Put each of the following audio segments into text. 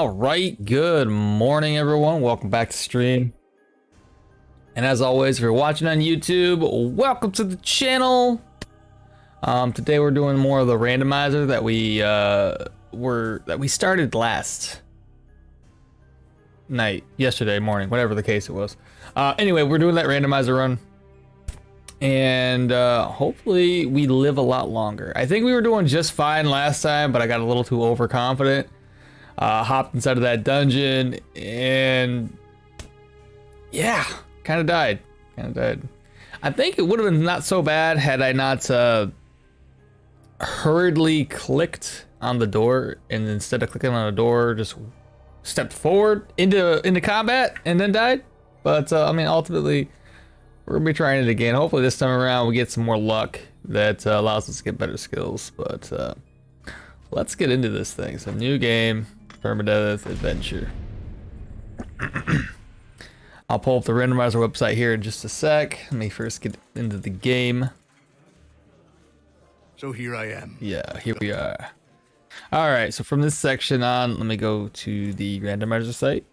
All right, good morning, everyone. Welcome back to stream. And as always, if you're watching on YouTube, welcome to the channel. Today we're doing more of the randomizer that we started last night, yesterday morning, whatever the case it was. Anyway, we're doing that randomizer run, and hopefully we live a lot longer. I think we were doing just fine last time, but I got a little too overconfident. Hopped inside of that dungeon and yeah, kind of died. I think it would have been not so bad had I not hurriedly clicked on the door, and instead of clicking on the door, just stepped forward into combat and then died. But I mean, ultimately, we're gonna be trying it again. Hopefully this time around we get some more luck that allows us to get better skills. But let's get into this thing. So new game. Permadeath adventure. I'll pull up the randomizer website here in just a sec. Let me first get into the game. So here I am. Yeah, here we are. All right, so from this section on, let me go to the randomizer site.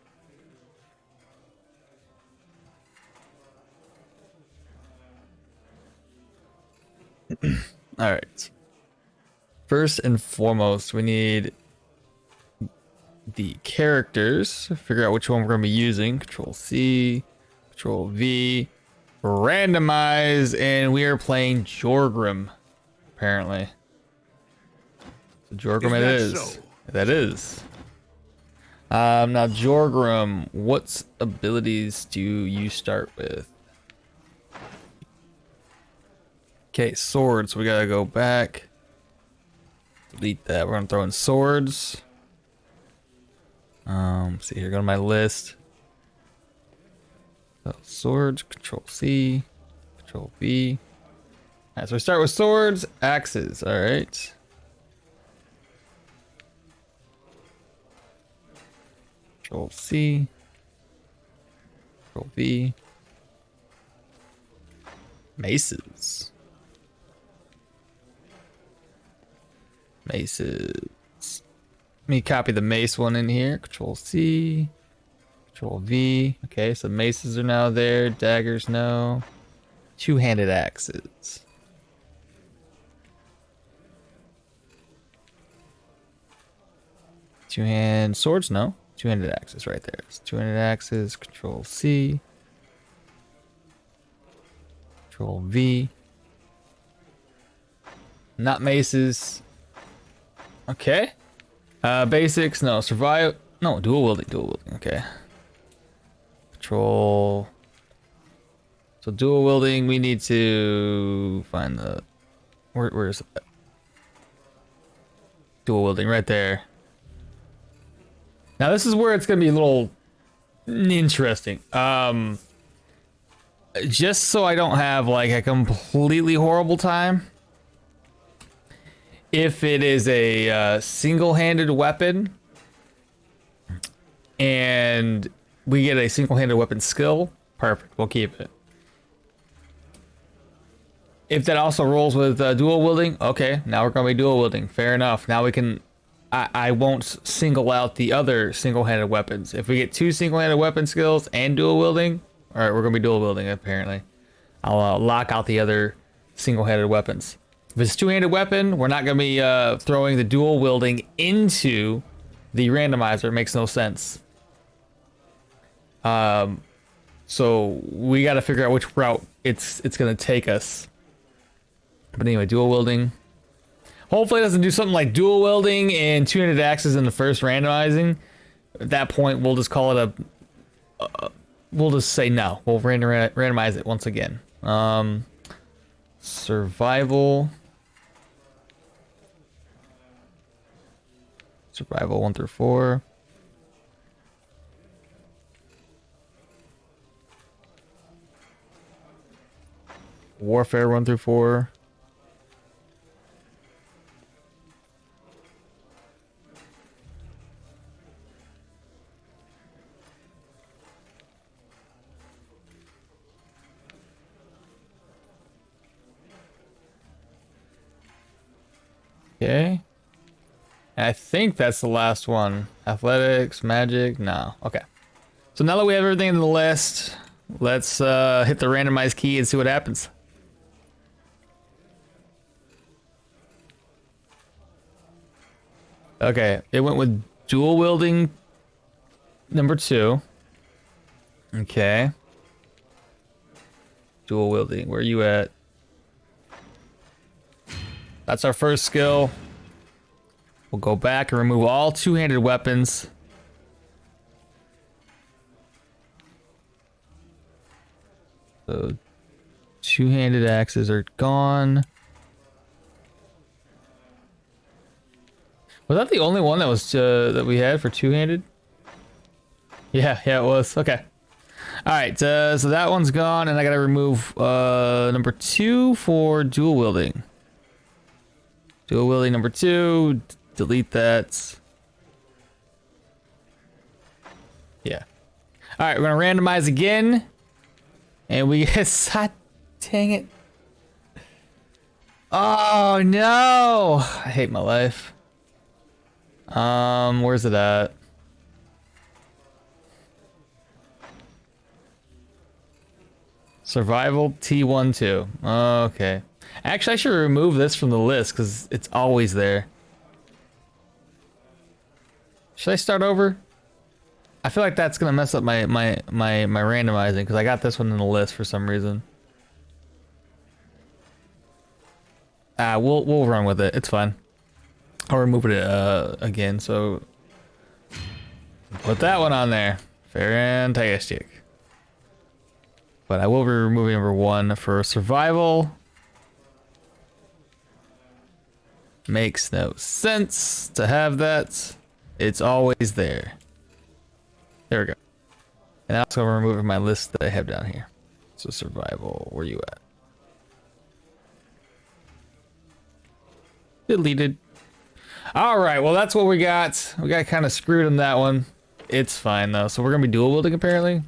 All right. First and foremost, we need the characters, figure out which one we're going to be using. Control C, Control V, randomize, and we are playing Jorgrim, apparently. So Jorgrim it is. So? That is. Now Jorgrim, what abilities do you start with? Okay, swords, we gotta go back. Delete that, we're gonna throw in swords. See here, go to my list. So swords, Control C, Control V. Alright, so we start with swords, axes, alright. Control C, Control V. Maces. Let me copy the mace one in here. Control C, Control V. Okay, so maces are now there. Daggers, no. Two-handed axes. Two-hand swords, no. Two-handed axes right there. It's two-handed axes. Control C, Control V. Not maces. Okay. Basics, no. Survive, no. Dual wielding, okay. Control. So dual wielding, we need to find the, where's it? Dual wielding, right there. Now this is where it's gonna be a little interesting. Just so I don't have like a completely horrible time. If it is a single-handed weapon and we get a single-handed weapon skill, perfect, we'll keep it. If that also rolls with dual wielding, okay, now we're gonna be dual wielding, fair enough. Now we can, I won't single out the other single-handed weapons. If we get two single-handed weapon skills and dual wielding, all right, we're gonna be dual wielding apparently. I'll lock out the other single-handed weapons. If it's a two-handed weapon, we're not going to be throwing the dual wielding into the randomizer. It makes no sense. So we got to figure out which route it's going to take us. But anyway, dual wielding. Hopefully it doesn't do something like dual wielding and two-handed axes in the first randomizing. At that point, we'll just call it we'll just say no. We'll randomize it once again. Survival 1 through 4. Warfare 1 through 4. Okay. And I think that's the last one. Athletics, magic, no. Okay. So now that we have everything in the list, let's hit the randomized key and see what happens. Okay, it went with dual wielding number 2. Okay. Dual wielding, where are you at? That's our first skill. We'll go back and remove all two-handed weapons. So two-handed axes are gone. Was that the only one that was that we had for two-handed? Yeah, it was. Okay. All right, so that one's gone, and I gotta remove number 2 for dual wielding. Dual wielding number 2. Delete that. Yeah. All right, we're gonna randomize again, and we get. God dang it! Oh no! I hate my life. Where's it at? Survival T12. Okay. Actually, I should remove this from the list because it's always there. Should I start over? I feel like that's gonna mess up my randomizing because I got this one in the list for some reason. We'll run with it. It's fine. I'll remove it again. So put that one on there. Fantastic. But I will be removing number 1 for survival. Makes no sense to have that. It's always there. There we go. And also removing my list that I have down here. So survival, where you at? Deleted. All right, well that's what we got. We got kind of screwed on that one. It's fine though. So we're gonna be dual wielding apparently.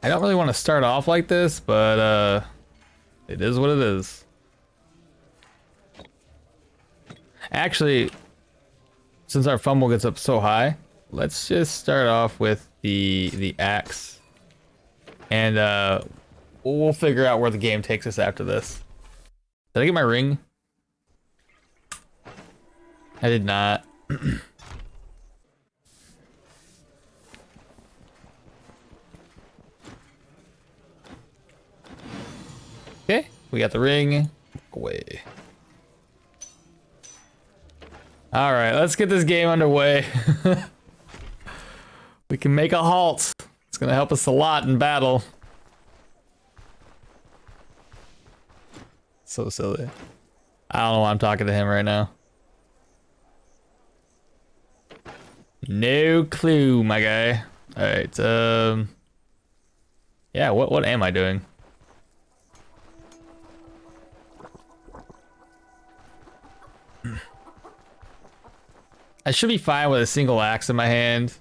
I don't really want to start off like this, but it is what it is. Actually, since our fumble gets up so high, let's just start off with the axe, and we'll figure out where the game takes us after this. Did I get my ring? I did not. Okay, we got the ring. Away. All right, let's get this game underway. We can make a halt. It's gonna help us a lot in battle. So silly. I don't know why I'm talking to him right now. No clue, my guy. All right, yeah, what am I doing? I should be fine with a single axe in my hand.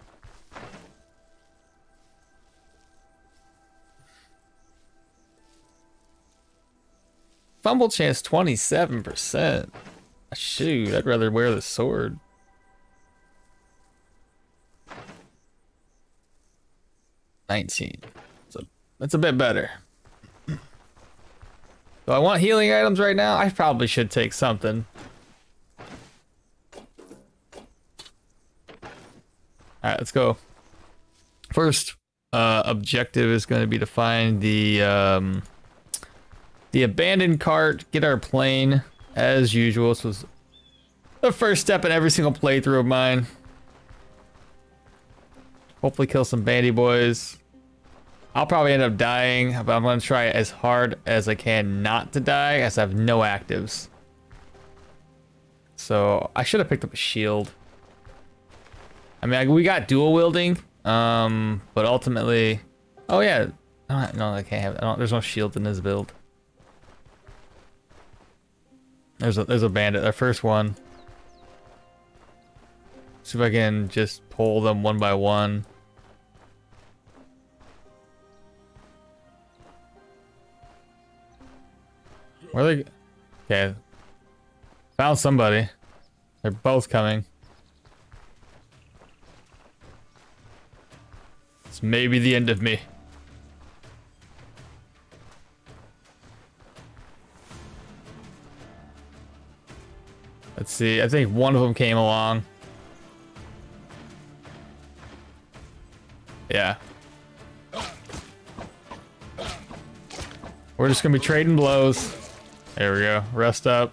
Fumble chance 27%. Shoot, I'd rather wear the sword. That's a bit better. So I want healing items right now. I probably should take something. All right, let's go. First objective is going to be to find the abandoned cart, get our plane as usual. This was the first step in every single playthrough of mine. Hopefully kill some bandy boys. I'll probably end up dying, but I'm going to try as hard as I can not to die, as I have no actives. So I should have picked up a shield. I mean, we got dual wielding, but ultimately, oh yeah, no, I can't have. There's no shield in this build. There's a bandit. Our first one. See if I can just pull them one by one. Where are they? Okay, found somebody. They're both coming. It's maybe the end of me. Let's see. I think one of them came along. Yeah. We're just gonna be trading blows. There we go. Rest up.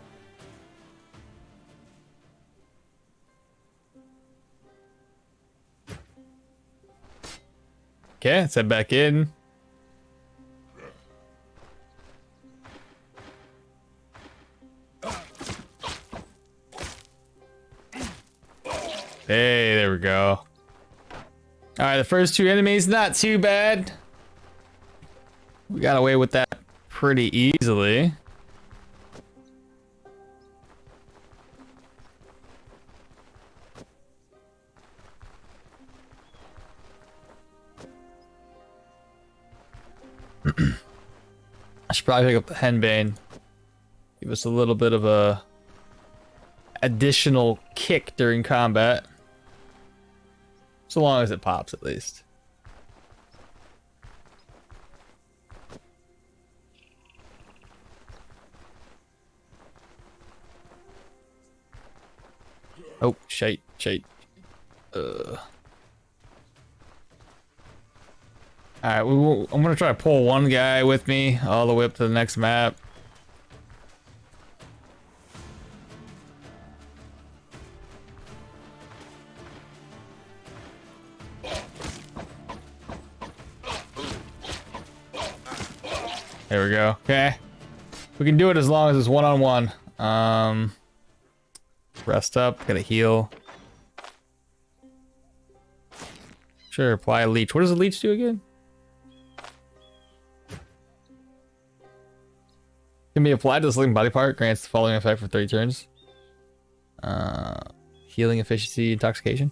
Okay, let's head back in. Hey, there we go. Alright, the first two enemies, not too bad. We got away with that pretty easily. I should probably pick up the henbane. Give us a little bit of a additional kick during combat. So long as it pops, at least. Oh, shite. Alright, I'm gonna try to pull one guy with me all the way up to the next map. There we go. Okay. We can do it as long as it's one-on-one. Rest up. Gotta heal. Sure, apply a leech. What does a leech do again? Can be applied to the living body part. Grants the following effect for 30 turns. Healing, efficiency, intoxication.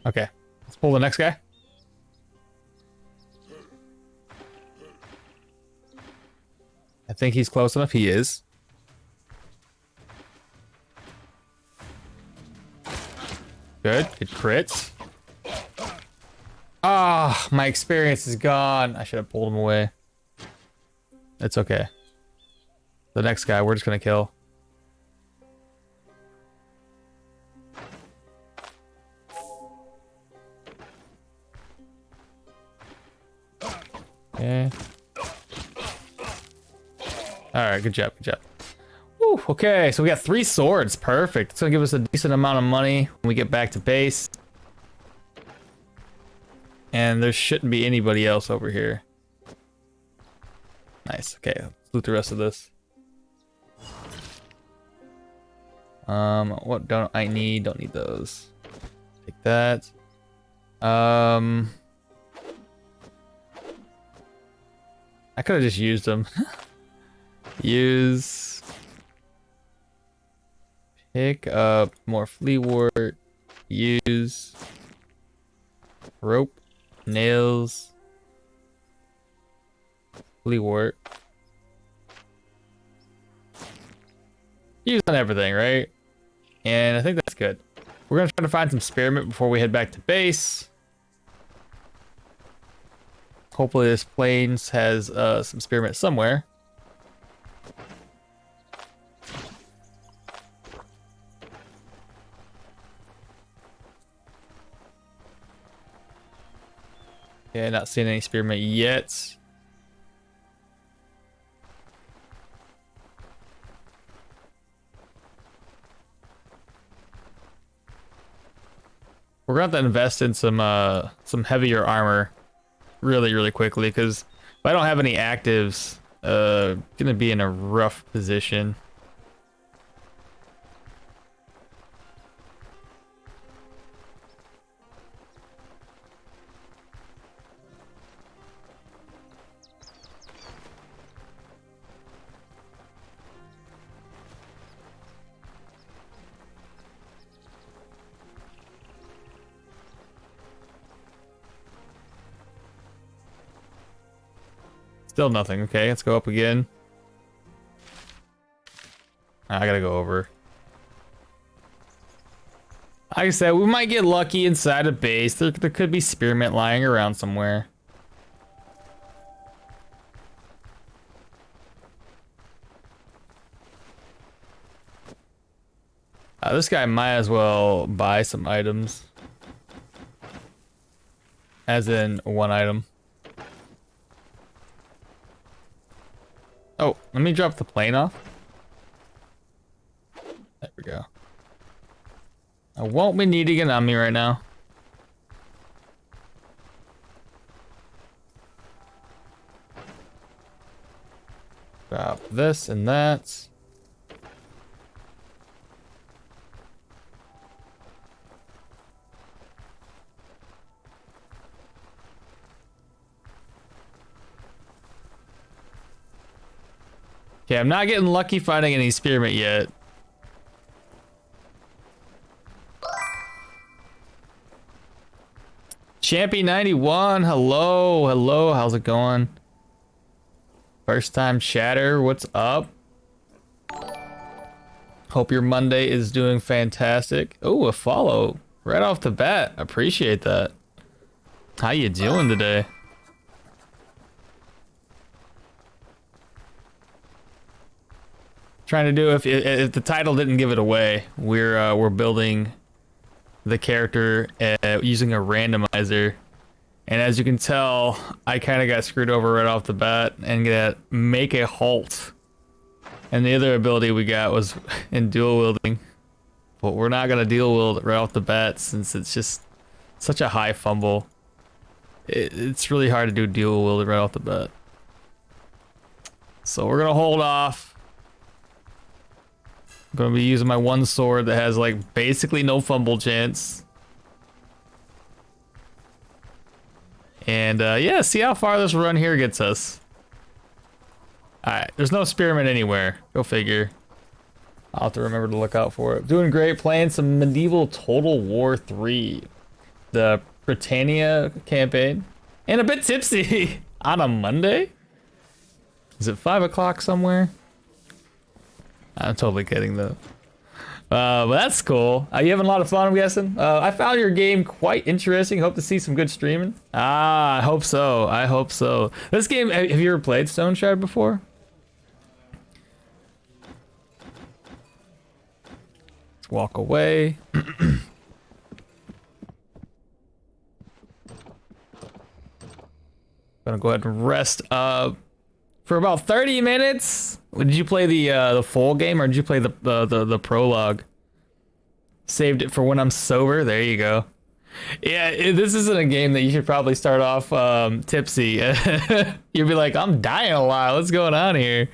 Okay. Let's pull the next guy. I think he's close enough. He is. Good. Good crits. Ah, my experience is gone. I should have pulled him away. It's okay. The next guy, we're just gonna kill. Okay. Alright, good job, good job. Woo, okay, so we got 3 swords. Perfect. It's gonna give us a decent amount of money when we get back to base. And there shouldn't be anybody else over here. Nice. Okay, let's loot the rest of this. What don't I need? Don't need those. Take that. I could have just used them. Use. Pick up more fleawort. Use. Rope. Nails. Fleawort. Use on everything, right? And I think that's good. We're gonna try to find some spearmint before we head back to base. Hopefully this plains has some spearmint somewhere. Okay, not seeing any spearmint yet. We're gonna have to invest in some heavier armor really quickly, because if I don't have any actives, gonna be in a rough position. Still nothing. Okay, let's go up again. I gotta go over. Like I said, we might get lucky inside a base. There could be spearmint lying around somewhere. This guy might as well buy some items. As in, one item. Oh, let me drop the plane off. There we go. I won't be needing an Omni right now. Drop this and that. Okay, I'm not getting lucky finding any spearmint yet. Champy91, hello, hello, how's it going? First time chatter, what's up? Hope your Monday is doing fantastic. Oh, a follow right off the bat, appreciate that. How you doing today? Trying to do, if the title didn't give it away, we're building the character using a randomizer, and as you can tell, I kind of got screwed over right off the bat and get make a halt. And the other ability we got was in dual wielding, but we're not gonna dual wield right off the bat since it's just such a high fumble. It's really hard to do dual wielding right off the bat, so we're gonna hold off. I'm gonna be using my one sword that has like basically no fumble chance. And yeah, see how far this run here gets us. Alright, there's no spearmint anywhere. Go figure. I'll have to remember to look out for it. Doing great, playing some Medieval Total War 3. The Britannia campaign. And a bit tipsy on a Monday? Is it 5 o'clock somewhere? I'm totally kidding though. But that's cool. You having a lot of fun, I'm guessing? I found your game quite interesting. Hope to see some good streaming. Ah, I hope so. I hope so. This game, have you ever played Stoneshard before? Let's walk away. Gonna go ahead and rest up for about 30 minutes. Did you play the full game or did you play the prologue? Saved it for when I'm sober. There you go. Yeah, this isn't a game that you should probably start off tipsy. You'll be like, I'm dying a lot. What's going on here?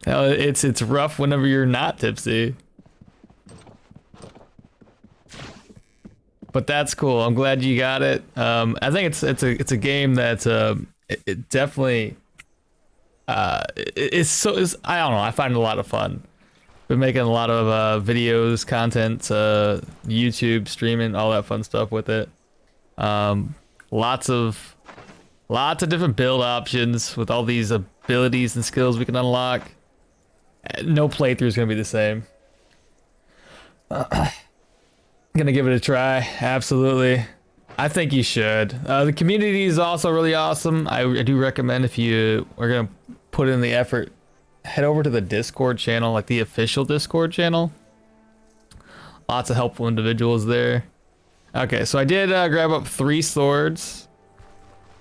Hell, it's rough whenever you're not tipsy. But that's cool. I'm glad you got it. I think it's a game that it definitely. It's I don't know, I find it a lot of fun. Been making a lot of videos, content, YouTube, streaming, all that fun stuff with it. Lots of different build options with all these abilities and skills we can unlock. No playthrough is gonna be the same. Gonna give it a try, absolutely. I think you should. The community is also really awesome. I do recommend, if you are gonna put in the effort, head over to the Discord channel, like the official Discord channel. Lots of helpful individuals there. Okay, so I did grab up 3 swords,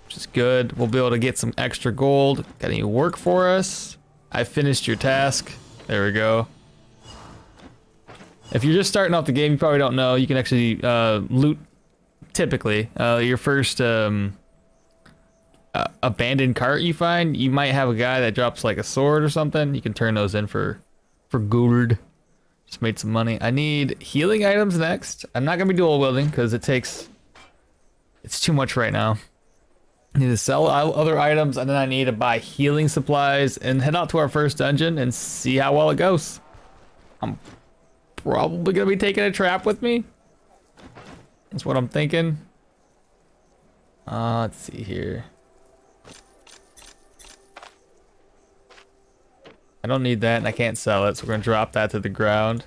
which is good. We'll be able to get some extra gold. Got any work for us? I finished your task. There we go. If you're just starting off the game, you probably don't know, you can actually loot. Typically, your first abandoned cart you find, you might have a guy that drops like a sword or something. You can turn those in for gold. Just made some money. I need healing items next. I'm not gonna be dual wielding because it's too much right now. I need to sell other items, and then I need to buy healing supplies and head out to our first dungeon and see how well it goes. I'm probably gonna be taking a trap with me. That's what I'm thinking. Let's see here. I don't need that, and I can't sell it, so we're gonna drop that to the ground.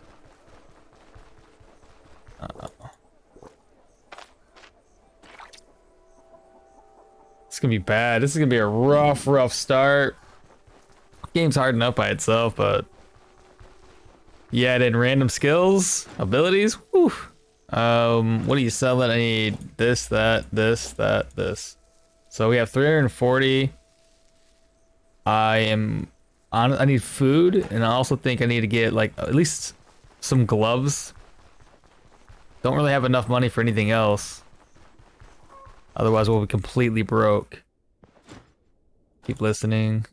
It's gonna be bad. This is gonna be a rough start. Game's hard enough by itself, but yeah, then random skills, abilities. Whew. What do you sell that? I need this, that, this, that, this. So we have 340. I need food, and I also think I need to get like at least some gloves. Don't really have enough money for anything else. Otherwise we'll be completely broke. Keep listening.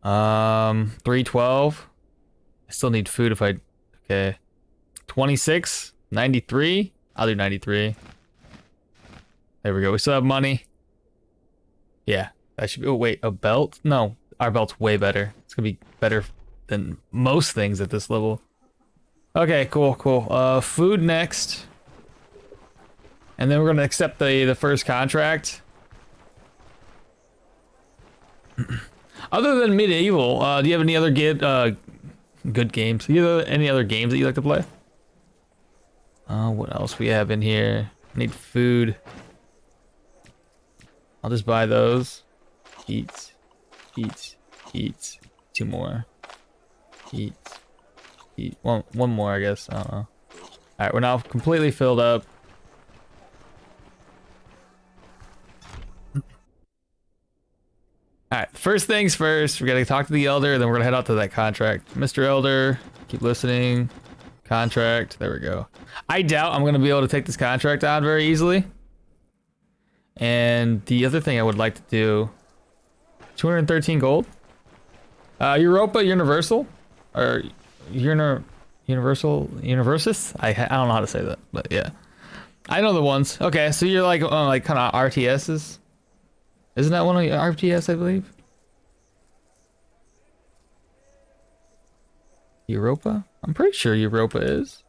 312. I still need food if I... Okay. 26. 93. I'll do 93. There we go. We still have money. Yeah. That should be... Oh, wait. A belt? No. Our belt's way better. It's gonna be better than most things at this level. Okay, cool. Food next. And then we're gonna accept the first contract. Other than medieval, do you have any other good games? Do you have any other games that you like to play? What else we have in here? I need food. I'll just buy those. Eat. 2 more. Eat. One more, I guess. I don't know. All right, we're now completely filled up. Alright, first things first, we gotta talk to the Elder, then we're gonna head out to that contract. Mr. Elder, keep listening. Contract, there we go. I doubt I'm gonna be able to take this contract on very easily. And the other thing I would like to do, 213 gold. Europa Universal? Or Universus? I don't know how to say that, but yeah. I know the ones. Okay, so you're like kind of RTSs? Isn't that one of your RTS, I believe? Europa? I'm pretty sure Europa is.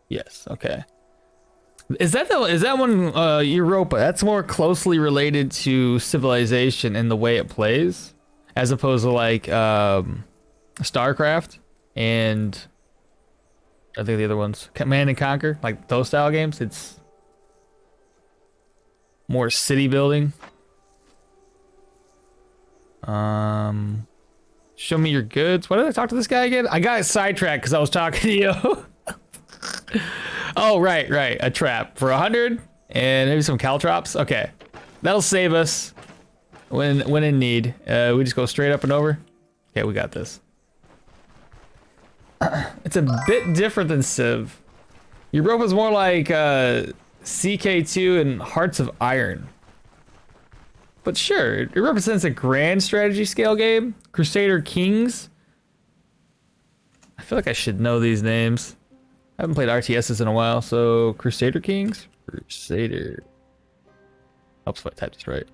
Yes, okay. Is that one Europa? That's more closely related to Civilization in the way it plays, as opposed to like StarCraft and I think the other ones, Command and Conquer, like those style games. It's more city building. Show me your goods. Why did I talk to this guy again? I got sidetracked because I was talking to you. Oh, right. A trap for 100 and maybe some caltrops. Okay, that'll save us when in need. We just go straight up and over. Okay, we got this. It's a bit different than Civ. Europa's more like CK2 and Hearts of Iron. But sure, it represents a grand strategy scale game. Crusader Kings. I feel like I should know these names. I haven't played RTSs in a while, so Crusader Kings? Crusader. Helps if I type this right.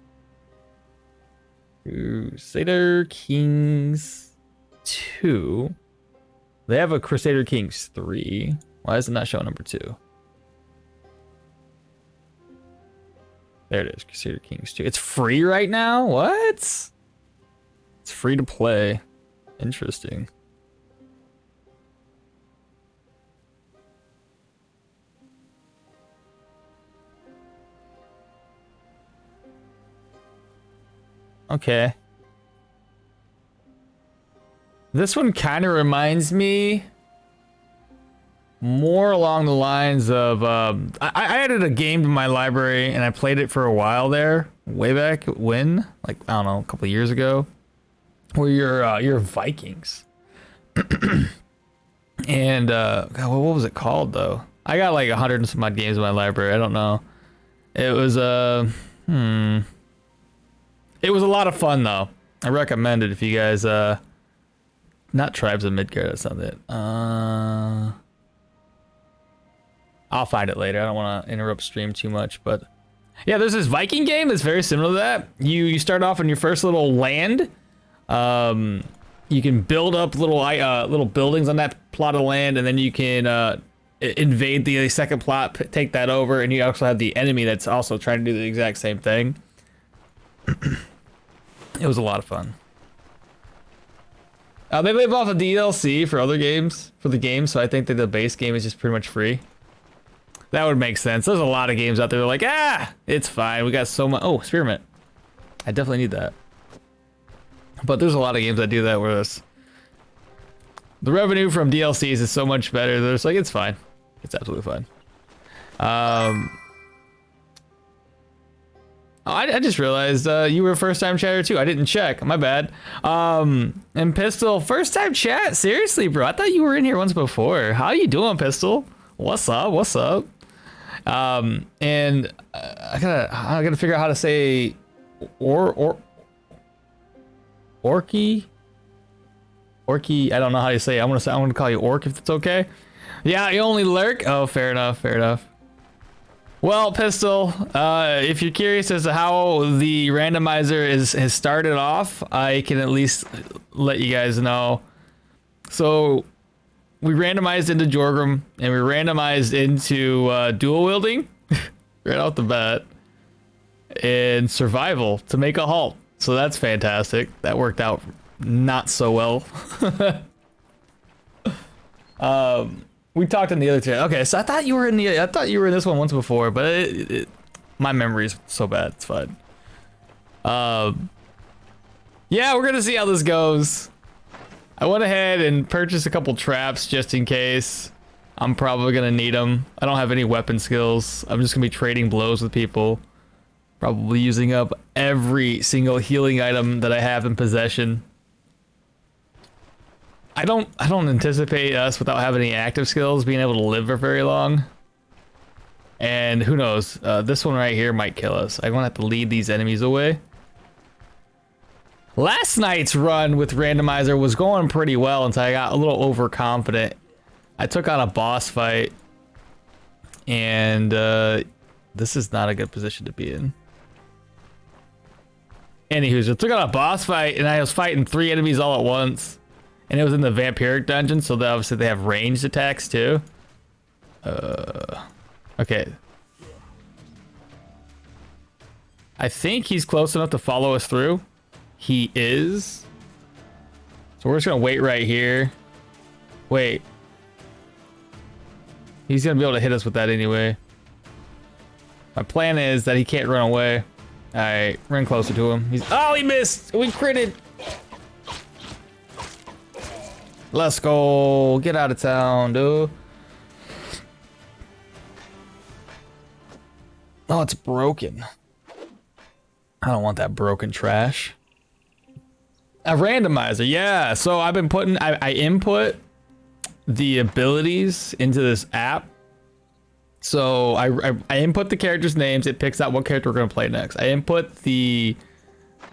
Crusader Kings 2. They have a Crusader Kings 3. Why does it not show number 2? There it is, Crusader Kings 2. It's free right now? What? It's free to play. Interesting. Okay. This one kind of reminds me more along the lines of I added a game to my library and I played it for a while there, way back when, like I don't know, a couple of years ago, where you're Vikings. And God, what was it called though? I got like 100 and some odd games in my library. I don't know. It was it was a lot of fun though. I recommend it if you guys not Tribes of Midgard, that's not it. I'll find it later. I don't want to interrupt stream too much, but yeah, there's this Viking game that's very similar to that. You start off in your first little land. You can build up little buildings on that plot of land, and then you can invade the second plot, take that over, and you also have the enemy that's also trying to do the exact same thing. It was a lot of fun. They live off of DLC for other games, for the game, so I think that the base game is just pretty much free. That would make sense. There's a lot of games out there that are like, ah, it's fine. We got so much. Oh, Spearmint. I definitely need that. But there's a lot of games that do that where the revenue from DLCs is so much better. There's like, it's fine. It's absolutely fine. Oh, I just realized you were a first-time chatter too. I didn't check. My bad. And Pistol, first-time chat? Seriously, bro? I thought you were in here once before. How you doing, Pistol? What's up? What's up? And I gotta figure out how to say Orky. I don't know how you say it. I'm gonna call you Orc if it's okay. Yeah, you only lurk. Oh, fair enough. Fair enough. Well, Pistol, if you're curious as to how the randomizer has started off, I can at least let you guys know. So we randomized into Jorgrim and we randomized into dual wielding right off the bat and survival to make a halt. So that's fantastic. That worked out not so well. We talked in the other chat. Okay, so I thought you were in this one once before, but my memory's so bad. It's fine. Yeah, we're gonna see how this goes. I went ahead and purchased a couple traps just in case. I'm probably gonna need them. I don't have any weapon skills. I'm just gonna be trading blows with people. Probably using up every single healing item that I have in possession. I don't anticipate us without having any active skills being able to live for very long. And who knows, this one right here might kill us. I'm gonna have to lead these enemies away. Last night's run with randomizer was going pretty well until I got a little overconfident. I took on a boss fight and this is not a good position to be in. Anywho, I took on a boss fight and I was fighting 3 enemies all at once. And it was in the vampiric dungeon, so obviously they have ranged attacks too. Okay. I think he's close enough to follow us through. He is. So we're just gonna wait right here. Wait. He's gonna be able to hit us with that anyway. My plan is that he can't run away. Alright, run closer to him. Oh, he missed! We critted! Let's go. Get out of town, dude. Oh, it's broken. I don't want that broken trash. A randomizer, yeah. So I've been putting, I input the abilities into this app. So I input the characters' names. It picks out what character we're gonna play next. I input the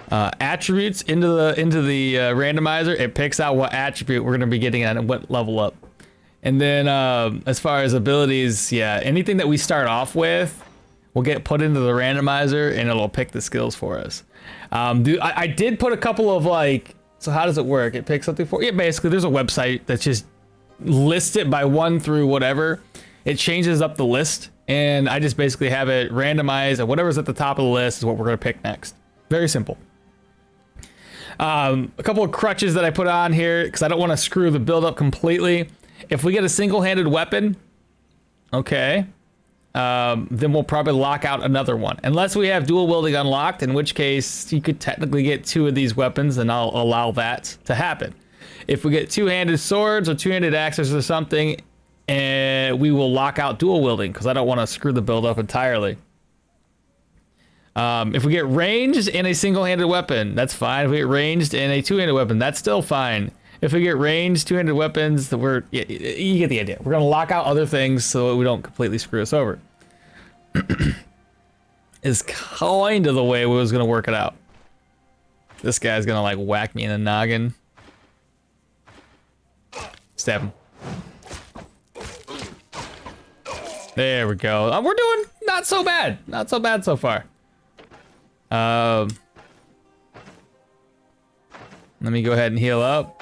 attributes into the randomizer. It picks out what attribute we're gonna be getting at and what level up. And then as far as abilities, yeah, anything that we start off with will get put into the randomizer and it'll pick the skills for us. I did put a couple of like, so how does it work? It picks something for, yeah, basically there's a website that's just lists it by 1 through whatever. It changes up the list and I just basically have it randomized and whatever's at the top of the list is what we're gonna pick next. Very simple. A couple of crutches that I put on here because I don't want to screw the build up completely. If we get a single-handed weapon, okay, then we'll probably lock out another one. Unless we have dual wielding unlocked, in which case you could technically get 2 of these weapons and I'll allow that to happen. If we get 2-handed swords or 2-handed axes or something, we will lock out dual wielding because I don't want to screw the build up entirely. If we get ranged in a single-handed weapon, that's fine. If we get ranged in a 2-handed weapon, that's still fine. If we get ranged 2-handed weapons, you get the idea. We're gonna lock out other things so we don't completely screw us over. Is kind of the way we was gonna work it out. This guy's gonna like whack me in the noggin. Stab him. There we go. We're doing not so bad. Not so bad so far. Let me go ahead and heal up.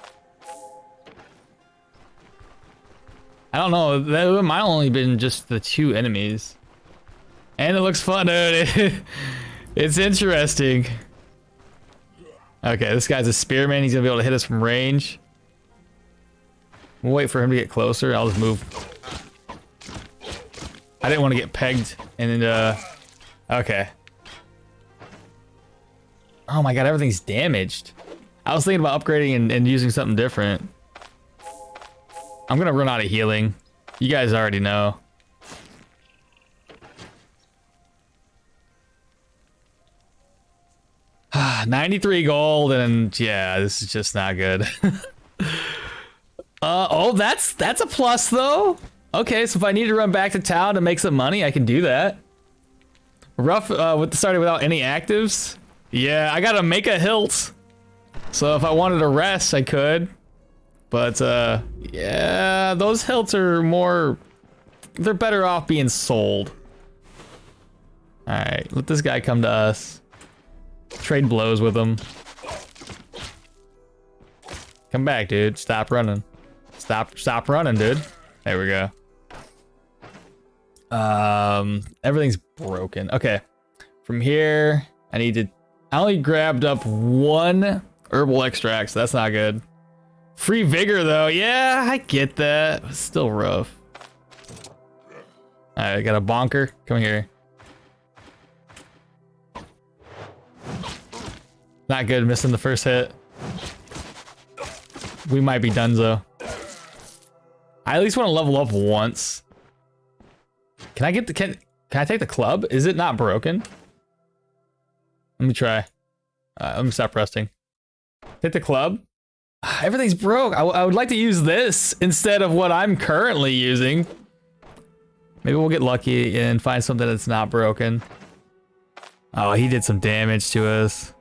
I don't know, that might only been just the 2 enemies. And it looks fun, dude. It's interesting. Okay, this guy's a spearman. He's gonna be able to hit us from range. We'll wait for him to get closer. I'll just move. I didn't want to get pegged and okay. Oh my god, everything's damaged. I was thinking about upgrading and using something different. I'm gonna run out of healing. You guys already know. Ah, 93 gold, and yeah, this is just not good. Oh, that's a plus though. Okay, so if I need to run back to town to make some money, I can do that. Rough with starting without any actives. Yeah, I gotta make a hilt. So if I wanted to rest, I could. But yeah, those hilts are more. They're better off being sold. All right, let this guy come to us. Trade blows with him. Come back, dude. Stop running. Stop running, dude. There we go. Everything's broken. Okay. From here, I only grabbed up 1 herbal extract, so that's not good. Free vigor though. Yeah, I get that. It's still rough. All right, I got a bonker. Come here. Not good, missing the first hit. We might be donezo. I at least want to level up once. Can I get the can I take the club? Is it not broken? Let me try. Let me stop resting. Take the club. Everything's broke. I would like to use this instead of what I'm currently using. Maybe we'll get lucky and find something that's not broken. Oh, he did some damage to us.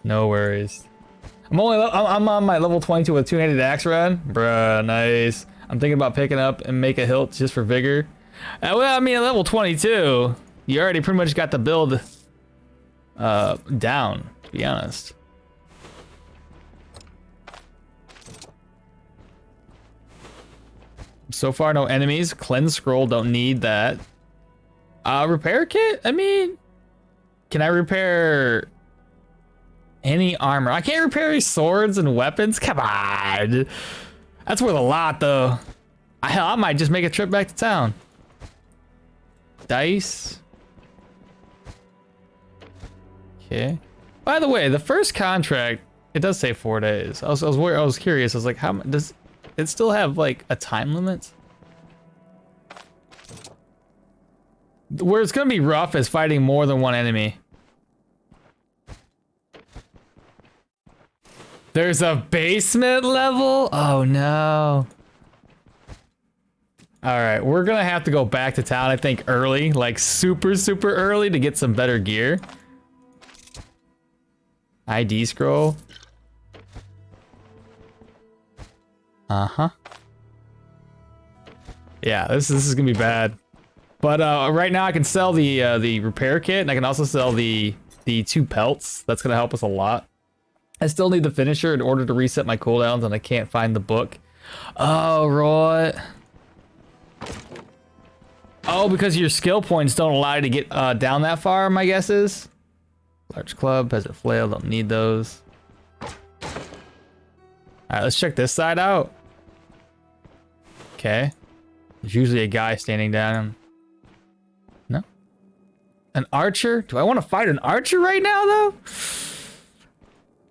No worries. I'm on my level 22 with two-handed axe run. Bruh, nice. I'm thinking about picking up and make a hilt just for vigor. Well, I mean, at level 22, you already pretty much got the build down, to be honest. So far, no enemies. Cleanse scroll, don't need that. Repair kit? I mean, can I repair any armor? I can't repair any swords and weapons? Come on. That's worth a lot, though. Hell, I might just make a trip back to town. Dice. Okay. By the way, the first contract, it does say 4 days. I was curious. I was like, how does it still have like a time limit? Where it's gonna be rough is fighting more than one enemy. There's a basement level? Oh no. All right, we're gonna have to go back to town, I think, early, like super early to get some better gear. ID scroll. Uh-huh. Yeah, this is gonna be bad. But right now I can sell the repair kit, and I can also sell the 2 pelts. That's gonna help us a lot. I still need the finisher in order to reset my cooldowns, and I can't find the book. Oh, right. Oh, because your skill points don't allow you to get down that far, my guess is. Large club, has a flail, don't need those. Alright, let's check this side out. Okay. There's usually a guy standing down. No? An archer? Do I want to fight an archer right now, though?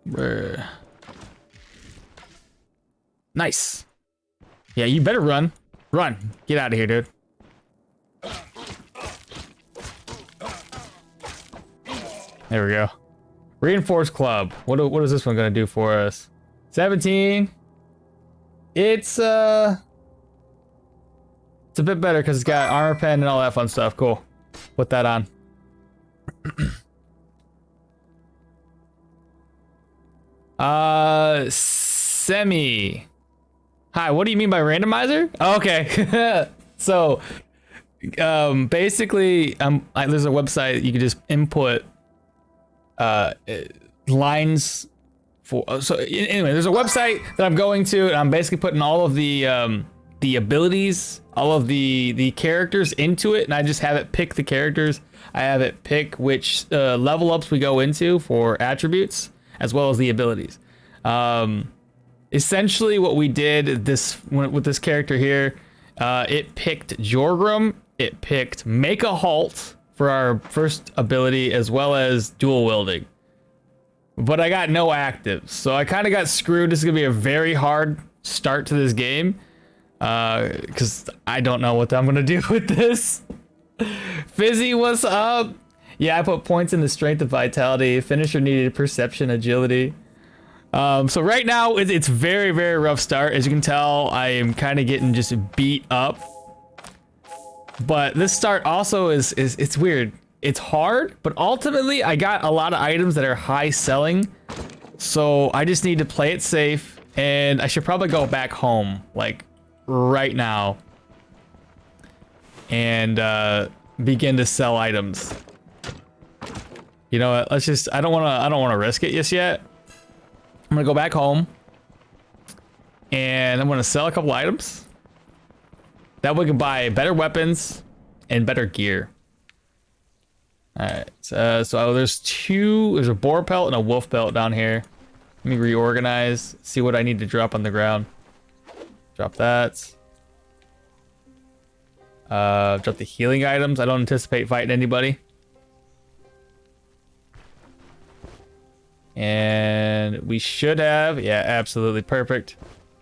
Brr. Nice. Yeah, you better run. Run. Get out of here, dude. There we go. Reinforced club. What is this one gonna do for us? 17. It's a bit better because it's got armor pen and all that fun stuff. Cool. Put that on. Semi. Hi, what do you mean by randomizer? Oh, okay. So, basically, there's a website you can just input lines for. So anyway, there's a website that I'm going to, and I'm basically putting all of the the abilities, all of the characters into it, and I just have it pick the characters. I have it pick which level ups we go into for attributes, as well as the abilities. Essentially what we did with this character here, it picked Jorgrim, it picked Make a Halt for our first ability, as well as dual wielding. But I got no actives, so I kind of got screwed. This is gonna be a very hard start to this game, because I don't know what I'm gonna do with this. Fizzy, what's up? Yeah, I put points in the strength and vitality. Finisher needed perception, agility. So right now it's very, very rough start. As you can tell, I am kind of getting just beat up. But this start also is it's weird. It's hard, but ultimately I got a lot of items that are high selling. So I just need to play it safe, and I should probably go back home like right now and begin to sell items. You know what? Let's just I don't want to risk it just yet. I'm gonna go back home and I'm gonna sell a couple items. That way we can buy better weapons and better gear. Alright, so there's a boar pelt and a wolf pelt down here. Let me reorganize, see what I need to drop on the ground. Drop that. Drop the healing items. I don't anticipate fighting anybody. And we should have, yeah, absolutely perfect.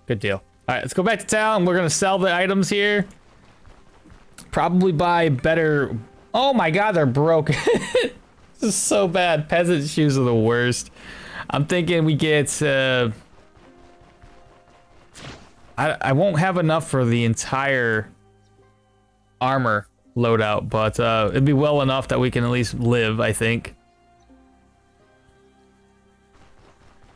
Good deal. All right, let's go back to town. We're gonna sell the items here. Probably buy better. Oh my God, they're broken. This is so bad. Peasant shoes are the worst. I'm thinking we get. I won't have enough for the entire armor loadout, but it'd be well enough that we can at least live, I think.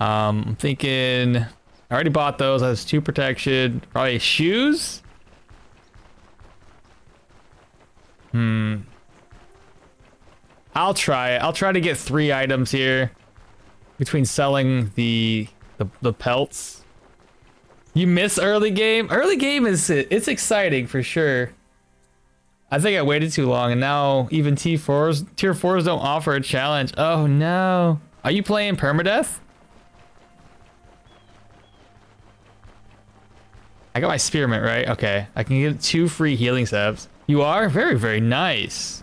I'm thinking I already bought those. I have 2 protection. Probably shoes. I'll try it. I'll try to get 3 items here between selling the pelts. You miss early game? Early game it's exciting for sure. I think I waited too long, and now even tier 4s don't offer a challenge. Oh no. Are you playing Permadeath? I got my spearmint, right? Okay. I can get 2 free healing salves. You are? Very, very nice.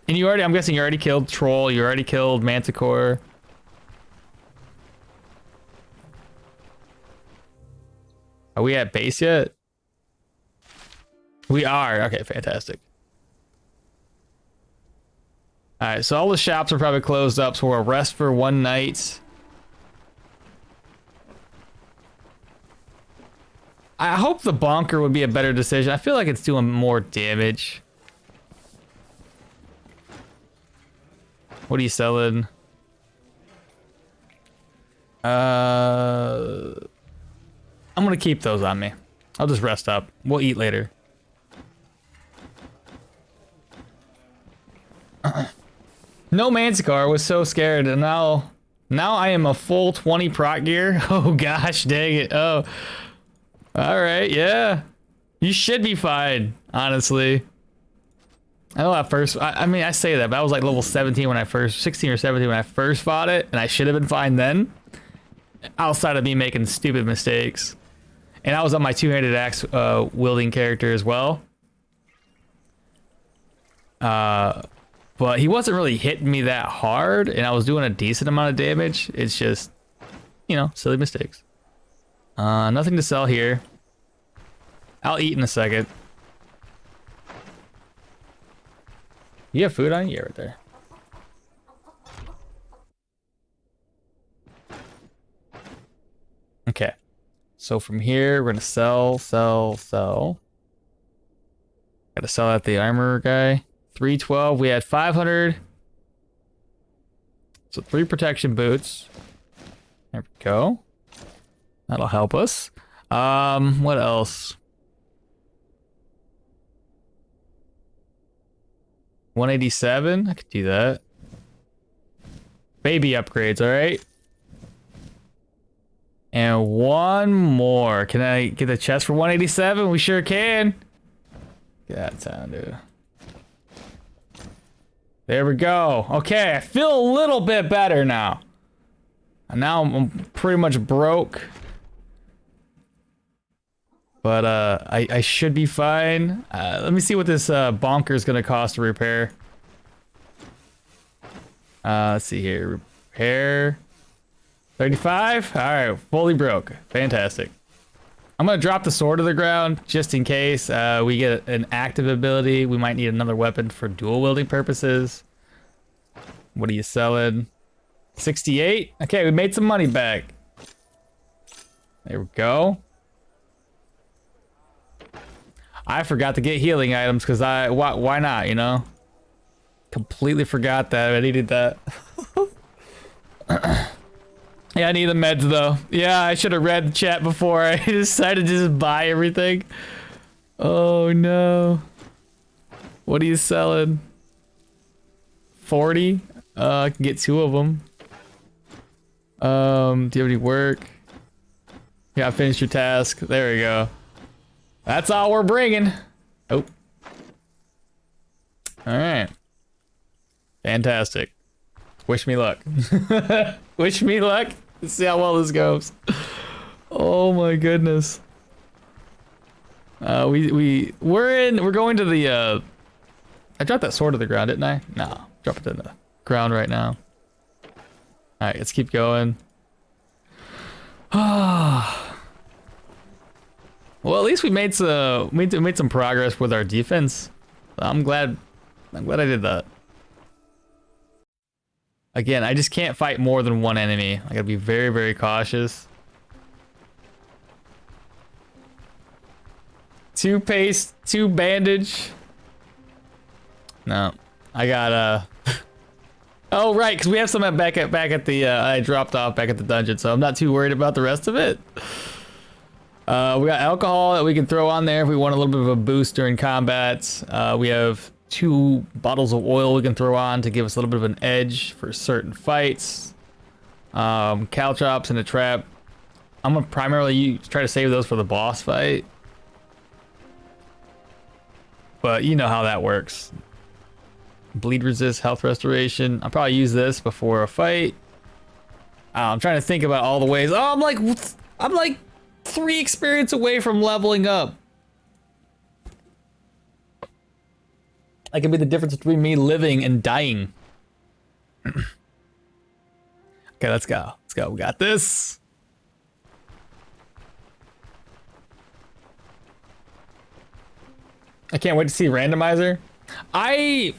And you already, I'm guessing you already killed Troll, you already killed Manticore. Are we at base yet? We are. Okay, fantastic. Alright, so all the shops are probably closed up, so we'll rest for 1 night. I hope the bonker would be a better decision. I feel like it's doing more damage. What are you selling? I'm gonna keep those on me. I'll just rest up. We'll eat later. No Manticore. I was so scared, and now I am a full 20 proc gear. Oh gosh, dang it. Oh. Alright, yeah. You should be fine, honestly. I know at first, I mean, I say that, but I was like level 17 when I first, 16 or 17 when I first fought it, and I should have been fine then. Outside of me making stupid mistakes. And I was on my 2-handed axe wielding character as well. But he wasn't really hitting me that hard, and I was doing a decent amount of damage. It's just, you know, silly mistakes. Nothing to sell here. I'll eat in a second. You have food on you? Yeah, right there. Okay. So from here, we're gonna sell. Gotta sell out the armor guy. 312. We had 500. So 3 protection boots. There we go. That'll help us. What else? 187. I could do that. Baby upgrades, all right. And one more. Can I get the chest for 187? We sure can. Get that sound, dude. There we go. Okay, I feel a little bit better now. And now I'm pretty much broke. But I should be fine. Let me see what this bonker is gonna cost to repair. Let's see here. Repair 35. All right, fully broke. Fantastic. I'm gonna drop the sword to the ground just in case we get an active ability. We might need another weapon for dual wielding purposes. What are you selling? 68. Okay, we made some money back. There we go. I forgot to get healing items because why not, you know? Completely forgot that I needed that. Yeah, I need the meds though. Yeah, I should have read the chat before I decided to just buy everything. Oh no. What are you selling? 40? I can get 2 of them. Do you have any work? Yeah, finish your task. There we go. That's all we're bringing. Oh. All right. Fantastic. Wish me luck. Wish me luck. Let's see how well this goes. Oh my goodness. We're going to the I dropped that sword to the ground, didn't I? No. Drop it to the ground right now. Alright, let's keep going. Well, at least we made some progress with our defense. I'm glad I did that. Again, I just can't fight more than one enemy. I gotta be very, very cautious. 2 paste, 2 bandage. No, I got oh right, because we have some back at the I dropped off back at the dungeon, so I'm not too worried about the rest of it. We got alcohol that we can throw on there if we want a little bit of a boost during combat. We have 2 bottles of oil we can throw on to give us a little bit of an edge for certain fights. Caltrops and a trap. I'm gonna primarily try to save those for the boss fight. But you know how that works. Bleed resist, health restoration. I'll probably use this before a fight. I'm trying to think about all the ways. Oh, I'm like 3 experience away from leveling up. That could be the difference between me living and dying. Okay, let's go. Let's go. We got this. I can't wait to see randomizer. I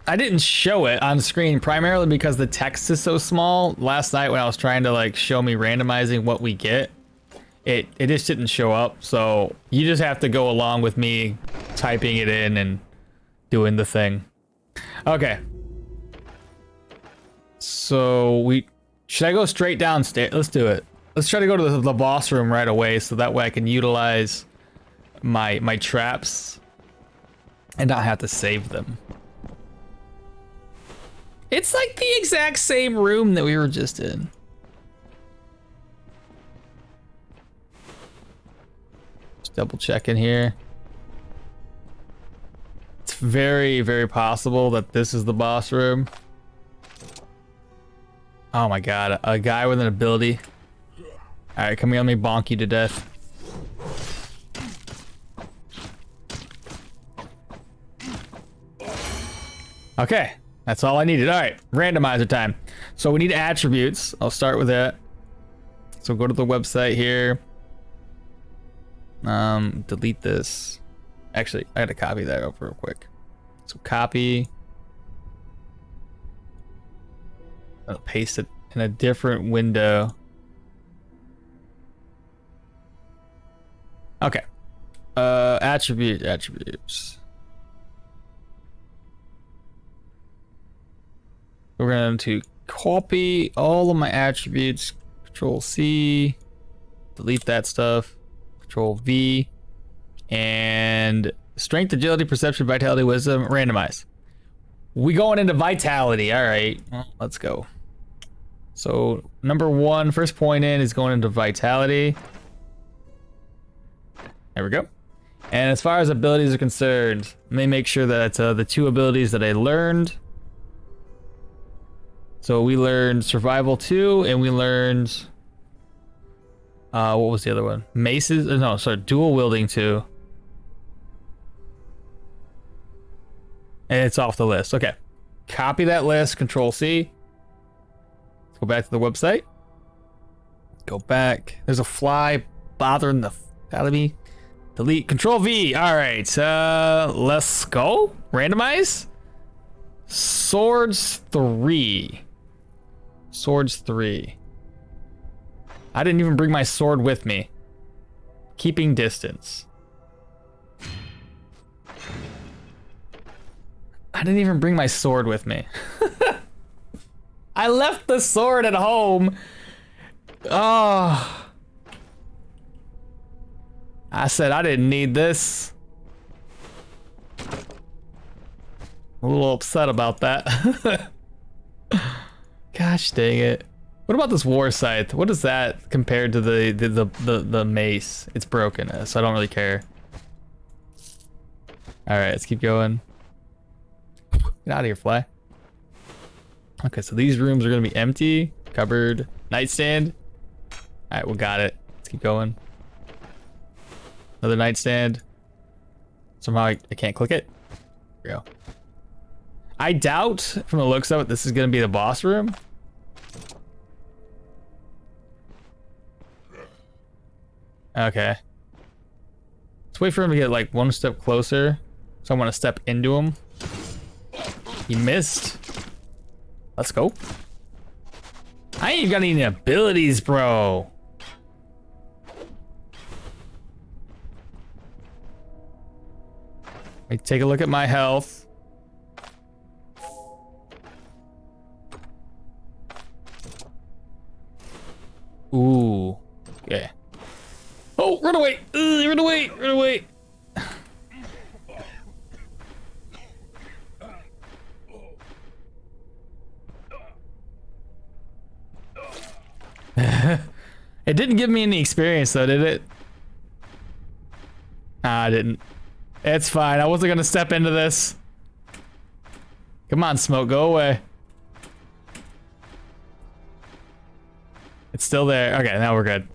didn't show it on screen primarily because the text is so small. Last night when I was trying to like show me randomizing what we get, it just didn't show up. So you just have to go along with me typing it in and doing the thing. Okay. So should I go straight downstairs? Let's do it. Let's try to go to the boss room right away so that way I can utilize my traps and not have to save them. It's like the exact same room that we were just in. Just double checking here. It's very, very possible that this is the boss room. Oh my god, a guy with an ability. Alright, come here, let me bonk you to death. Okay, that's all I needed. Alright, randomizer time. So we need attributes. I'll start with that. So go to the website here. Delete this. Actually, I gotta copy that up real quick. So copy. I'll paste it in a different window. Okay. Attributes. We're going to copy all of my attributes. Control C. Delete that stuff. Control V. And strength, agility, perception, vitality, wisdom, randomize. We going into vitality. All right, well, let's go. So number one, first point in is going into vitality. There we go. And as far as abilities are concerned, let me make sure that the 2 abilities that I learned. So we learned survival 2, and we learned what was the other one? Maces? No, sorry, dual wielding 2. And it's off the list. Okay. Copy that list, Control C. Let's go back to the website. Go back. There's a fly bothering the out of me. Delete, Control V. All right, let's go. Randomize. Swords 3. Swords 3. I didn't even bring my sword with me. Keeping distance. I didn't even bring my sword with me. I left the sword at home. Oh. I said I didn't need this. A little upset about that. Gosh dang it. What about this war scythe? What is that compared to the mace? It's broken, so I don't really care. Alright, let's keep going. Get out of here, fly. Okay, so these rooms are gonna be empty. Cupboard, nightstand. Alright, we got it. Let's keep going. Another nightstand. Somehow I can't click it. There we go. I doubt, from the looks of it, this is gonna be the boss room. Okay. Let's wait for him to get like one step closer. So I want to step into him. He missed. Let's go. I ain't even got any abilities, bro. Take a look at my health. Ooh. Okay. Oh, run away! Run away! Run away! It didn't give me any experience though, did it? Nah, I didn't. It's fine. I wasn't gonna step into this. Come on, smoke, go away. It's still there. Okay, now we're good.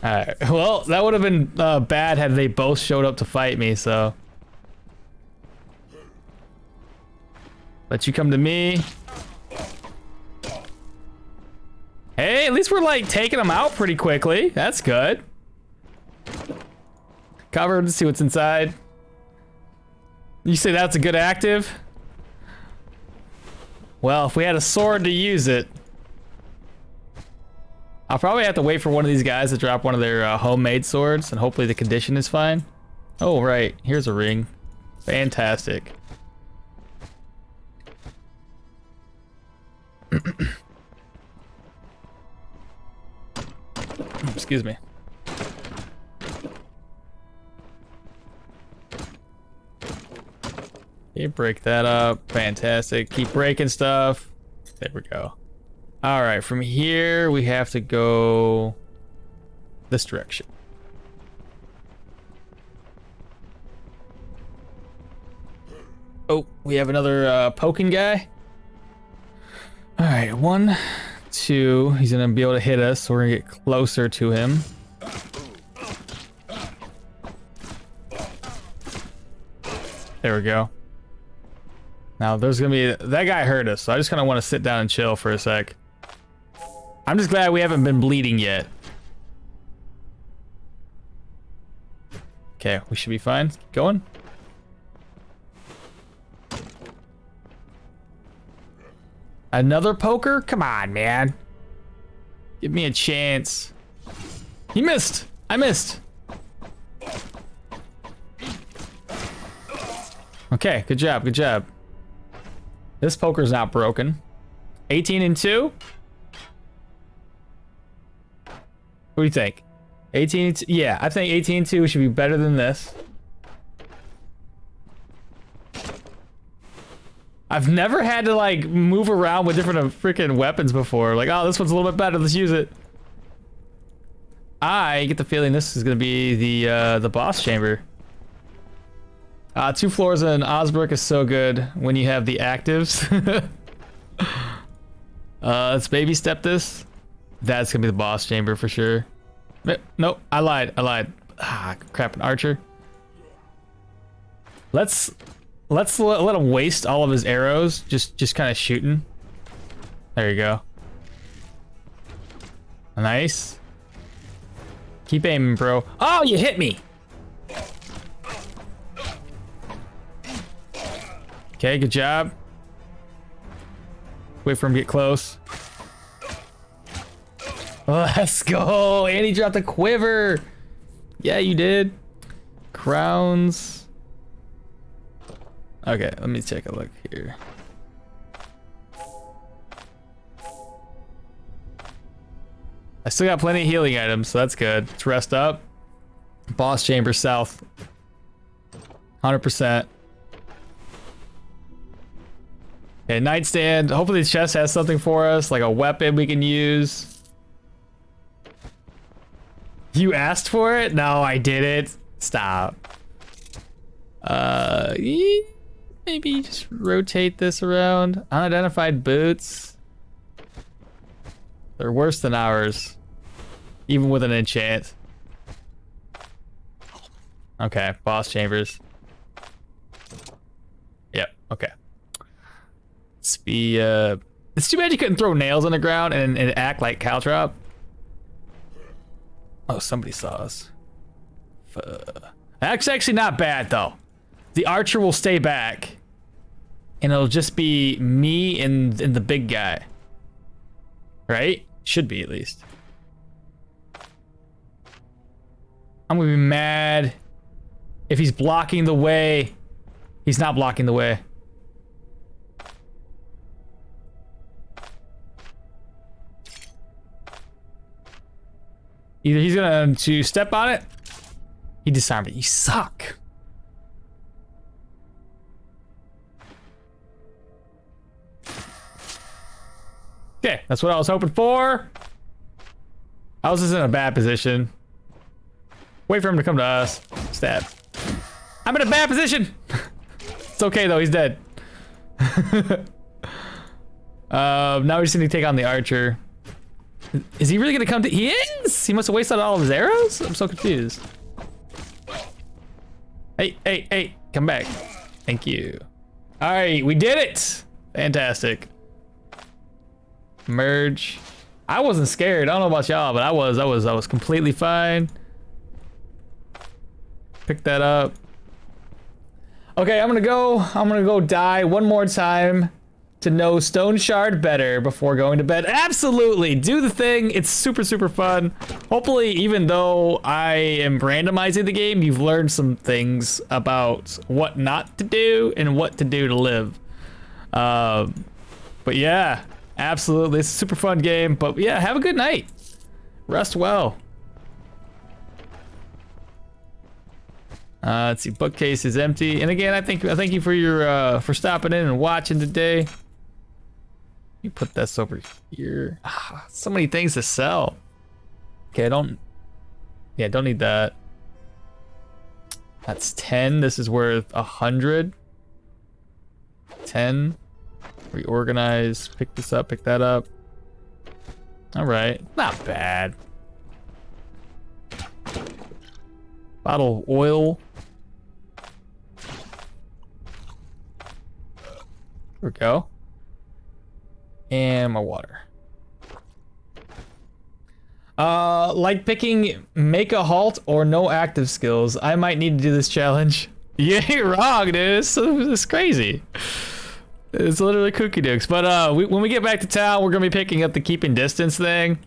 Alright, well, that would have been bad had they both showed up to fight me, so. Let you come to me. Hey, at least we're like taking them out pretty quickly. That's good. Cover to see what's inside. You say that's a good active? Well, if we had a sword to use it. I'll probably have to wait for one of these guys to drop one of their homemade swords, and hopefully the condition is fine. Oh, right. Here's a ring. Fantastic. Excuse me. You break that up. Fantastic. Keep breaking stuff. There we go. All right, from here we have to go this direction. Oh, we have another poking guy. All right, 1, 2. He's gonna be able to hit us, so we're gonna get closer to him. There we go. Now there's gonna be, that guy hurt us, so I just kind of want to sit down and chill for a sec. I'm just glad we haven't been bleeding yet. Okay, we should be fine. Keep going. Another poker? Come on, man. Give me a chance. He missed. I missed. Okay, good job, good job. This poker's not broken. 18 and 2? What do you think? 18 and 2? Yeah, I think 18 and 2 should be better than this. I've never had to like move around with different freaking weapons before. Like, oh, this one's a little bit better. Let's use it. I get the feeling this is gonna be the boss chamber. 2 floors in Osbrook is so good when you have the actives. Let's baby step this. That's gonna be the boss chamber for sure. Nope, I lied. Ah, crap, an archer. Let's let him waste all of his arrows, just kind of shooting. There you go. Nice. Keep aiming, bro. Oh, you hit me. Okay, good job. Wait for him to get close. Let's go. And he dropped a quiver. Yeah, you did. Crowns. Okay, let me take a look here. I still got plenty of healing items, so that's good. Let's rest up. Boss chamber south. 100%. Okay, nightstand. Hopefully the chest has something for us, like a weapon we can use. You asked for it? No, I didn't. Stop. Maybe just rotate this around. Unidentified boots. They're worse than ours, even with an enchant. Okay, boss chambers. Yep, okay. Let's be, it's too bad you couldn't throw nails on the ground and act like Caltrop. Oh, somebody saw us. That's actually not bad, though. The archer will stay back, and it'll just be me and the big guy. Right? Should be, at least. I'm gonna be mad if he's blocking the way. He's not blocking the way. Either he's gonna step on it. He disarmed it. You suck. Okay, that's what I was hoping for. I was just in a bad position. Wait for him to come to us. Stab. I'm in a bad position. It's okay though, he's dead. Now we just need to take on the archer. Is he really gonna come to? He is! He must have wasted all of his arrows? I'm so confused. Hey, come back. Thank you. All right, we did it. Fantastic. Merge. I wasn't scared. I don't know about y'all, but I was completely fine. Pick that up. Okay, I'm gonna go die one more time to know Stoneshard better before going to bed. Absolutely, do the thing. It's super, super fun. Hopefully, even though I am randomizing the game, you've learned some things about what not to do and what to do to live. But yeah, absolutely, it's a super fun game. But yeah, have a good night. Rest well. Let's see, bookcase is empty. And again, I thank you for your for stopping in and watching today. You put this over here. So many things to sell. Okay, don't need that. That's 10. This is worth 100. 10. Reorganize. Pick this up. Pick that up. All right, not bad. Bottle of oil. There we go. And my water. Like picking make a halt or no active skills. I might need to do this challenge. You ain't wrong, dude. It's crazy. It's literally kooky dukes. But when we get back to town, we're gonna be picking up the keeping distance thing.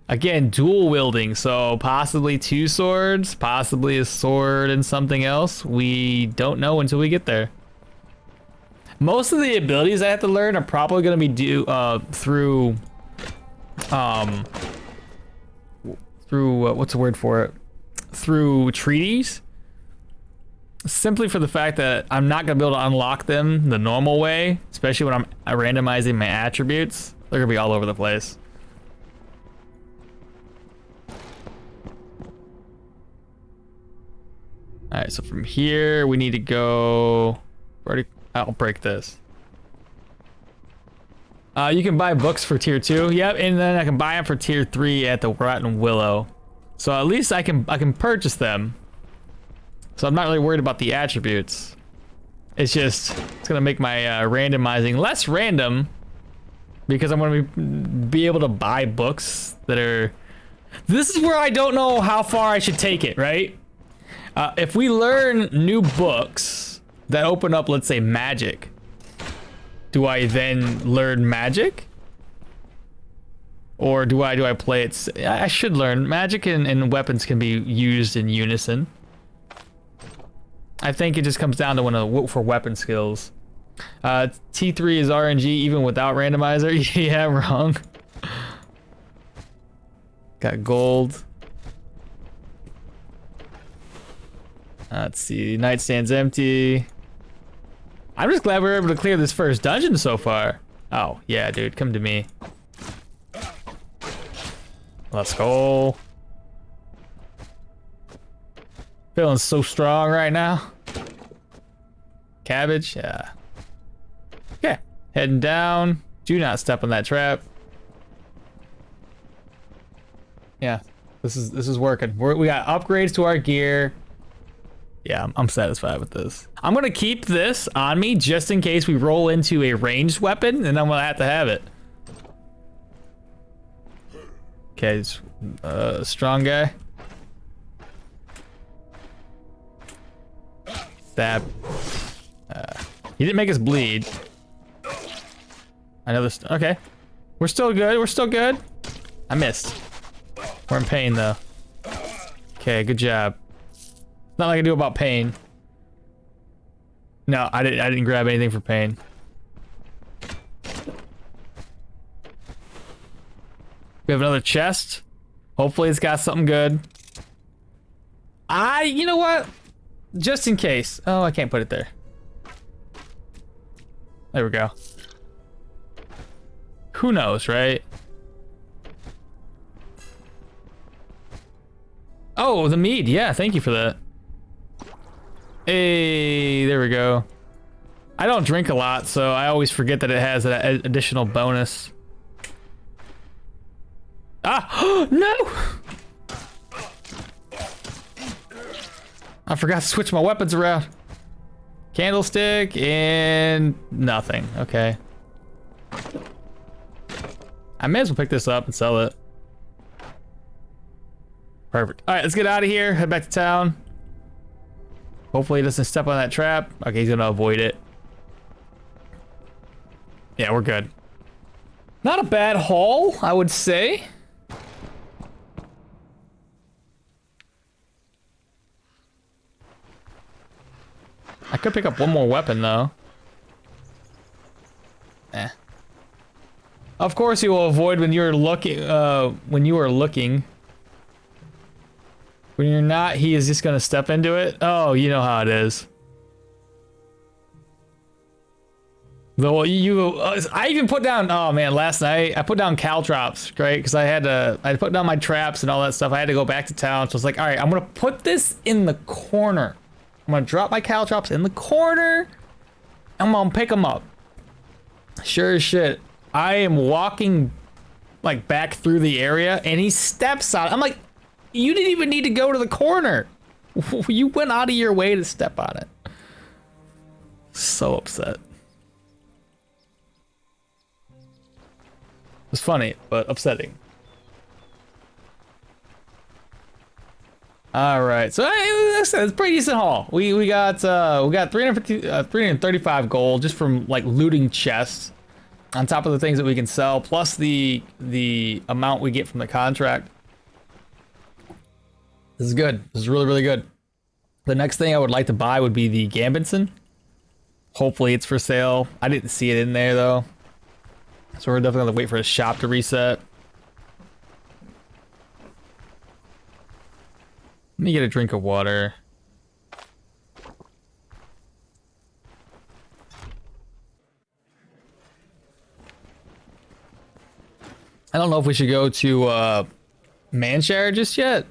Again, dual wielding, so possibly 2 swords, possibly a sword and something else. We don't know until we get there. Most of the abilities I have to learn are probably going to be through what's the word for it? Through treaties. simply for the fact that I'm not gonna be able to unlock them the normal way, especially when I'm randomizing my attributes. They're gonna be all over the place. All right, so from here we need to go. I'll break this. You can buy books for tier 2. Yep, and then I can buy them for tier 3 at the Rotten Willow. So at least I can purchase them. So I'm not really worried about the attributes. It's just, it's gonna make my randomizing less random because I'm gonna be able to buy books that are... This is where I don't know how far I should take it, right? If we learn new books that open up, let's say, magic, do I then learn magic? Or do I play it? I should learn. Magic and weapons can be used in unison. I think it just comes down to for weapon skills. T3 is RNG even without randomizer. Yeah, wrong. Got gold. Let's see. Nightstand's empty. I'm just glad we were able to clear this first dungeon so far. Oh, yeah, dude. Come to me. Let's go. Feeling so strong right now. Cabbage, yeah. Okay, heading down. Do not step on that trap. Yeah, this is working. We got upgrades to our gear. Yeah, I'm satisfied with this. I'm gonna keep this on me just in case we roll into a ranged weapon, and I'm gonna have to have it. Okay, strong guy. Stab. He didn't make us bleed. I know this. Okay, we're still good. We're still good. I missed. We're in pain though. Okay, good job. Nothing I can do about pain. No, I didn't grab anything for pain. We have another chest. Hopefully it's got something good. You know what? Just in case. Oh, I can't put it there. There we go. Who knows, right? Oh, the mead. Yeah, thank you for that. Hey, there we go. I don't drink a lot, so I always forget that it has an additional bonus. Ah, no! I forgot to switch my weapons around. Candlestick and nothing. Okay. I may as well pick this up and sell it. Perfect. All right, let's get out of here. Head back to town. Hopefully he doesn't step on that trap. Okay, he's gonna avoid it. Yeah, we're good. Not a bad haul, I would say. I could pick up one more weapon though. Eh. Of course he will avoid when you're looking, when you are looking. When you're not, he is just gonna step into it. Oh, you know how it is. Though I even put down, oh man, last night I put down caltrops, right? Because I put down my traps and all that stuff. I had to go back to town, so I was like, all right, I'm gonna put this in the corner. I'm gonna drop my caltrops in the corner. I'm gonna pick them up. Sure as shit, I am walking like back through the area, and he steps on it. I'm like, you didn't even need to go to the corner. You went out of your way to step on it. So upset. It's funny, but upsetting. All right, so it's a pretty decent haul. We got 335 gold just from like looting chests, on top of the things that we can sell, plus the amount we get from the contract. This is good. This is really, really good. The next thing I would like to buy would be the Gambinson. Hopefully it's for sale. I didn't see it in there though. So we're definitely gonna wait for the shop to reset. Let me get a drink of water. I don't know if we should go to Manshire just yet.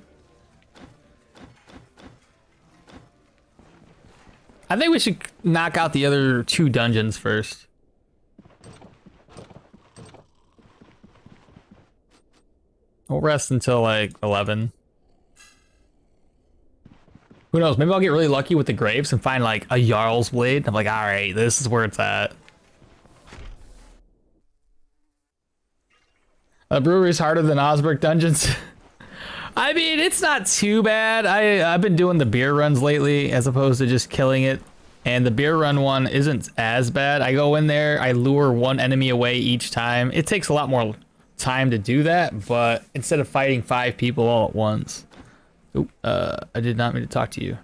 I think we should knock out the other 2 dungeons first. We'll rest until like 11. Who knows? Maybe I'll get really lucky with the graves and find like a Jarl's Blade. I'm like, all right, this is where it's at. A brewery's harder than Osberg dungeons. I mean, it's not too bad. I've been doing the beer runs lately as opposed to just killing it. And the beer run one isn't as bad. I go in there, I lure 1 enemy away each time. It takes a lot more time to do that, but instead of fighting 5 people all at once. Oop, I did not mean to talk to you.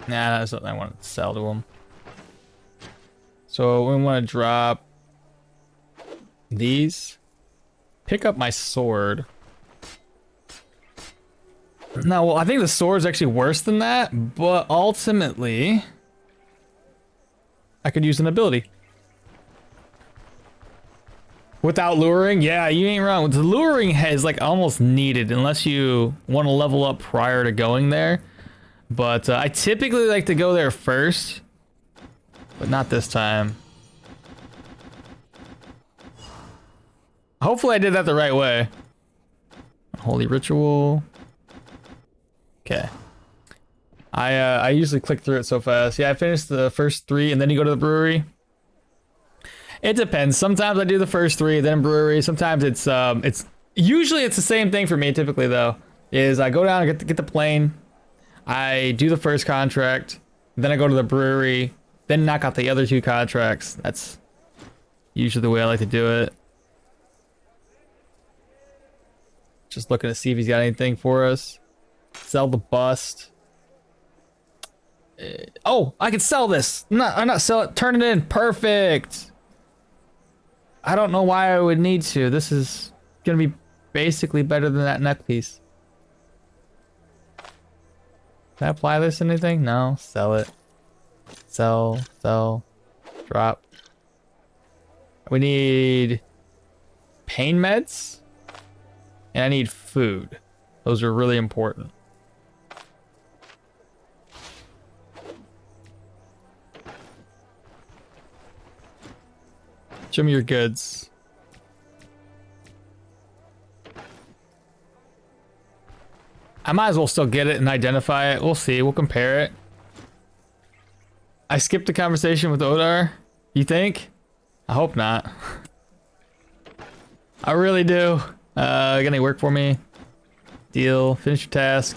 Nah, that's something I want to sell to him. So we want to drop these. Pick up my sword. No, well, I think the sword's actually worse than that, but ultimately, I could use an ability. Without luring? Yeah, you ain't wrong. The luring is like almost needed unless you want to level up prior to going there. But I typically like to go there first, but not this time. Hopefully I did that the right way. Holy ritual. Okay. I usually click through it so fast. Yeah, I finished the first 3 and then you go to the brewery. It depends. Sometimes I do the first 3, then brewery. Sometimes it's usually it's the same thing for me typically though. Is I go down and get the plane. I do the first contract, then I go to the brewery, then knock out the other 2 contracts. That's usually the way I like to do it. Just looking to see if he's got anything for us. Sell the bust. Oh, I can sell this. I'm not sell it. Turn it in. Perfect. I don't know why I would need to. This is gonna be basically better than that neck piece. Can I apply this to anything? No. Sell it. Sell. Drop. We need pain meds. And I need food. Those are really important. Show me your goods. I might as well still get it and identify it. We'll see. We'll compare it. I skipped a conversation with Odar. You think? I hope not. I really do. Got any work for me? Deal. Finish your task.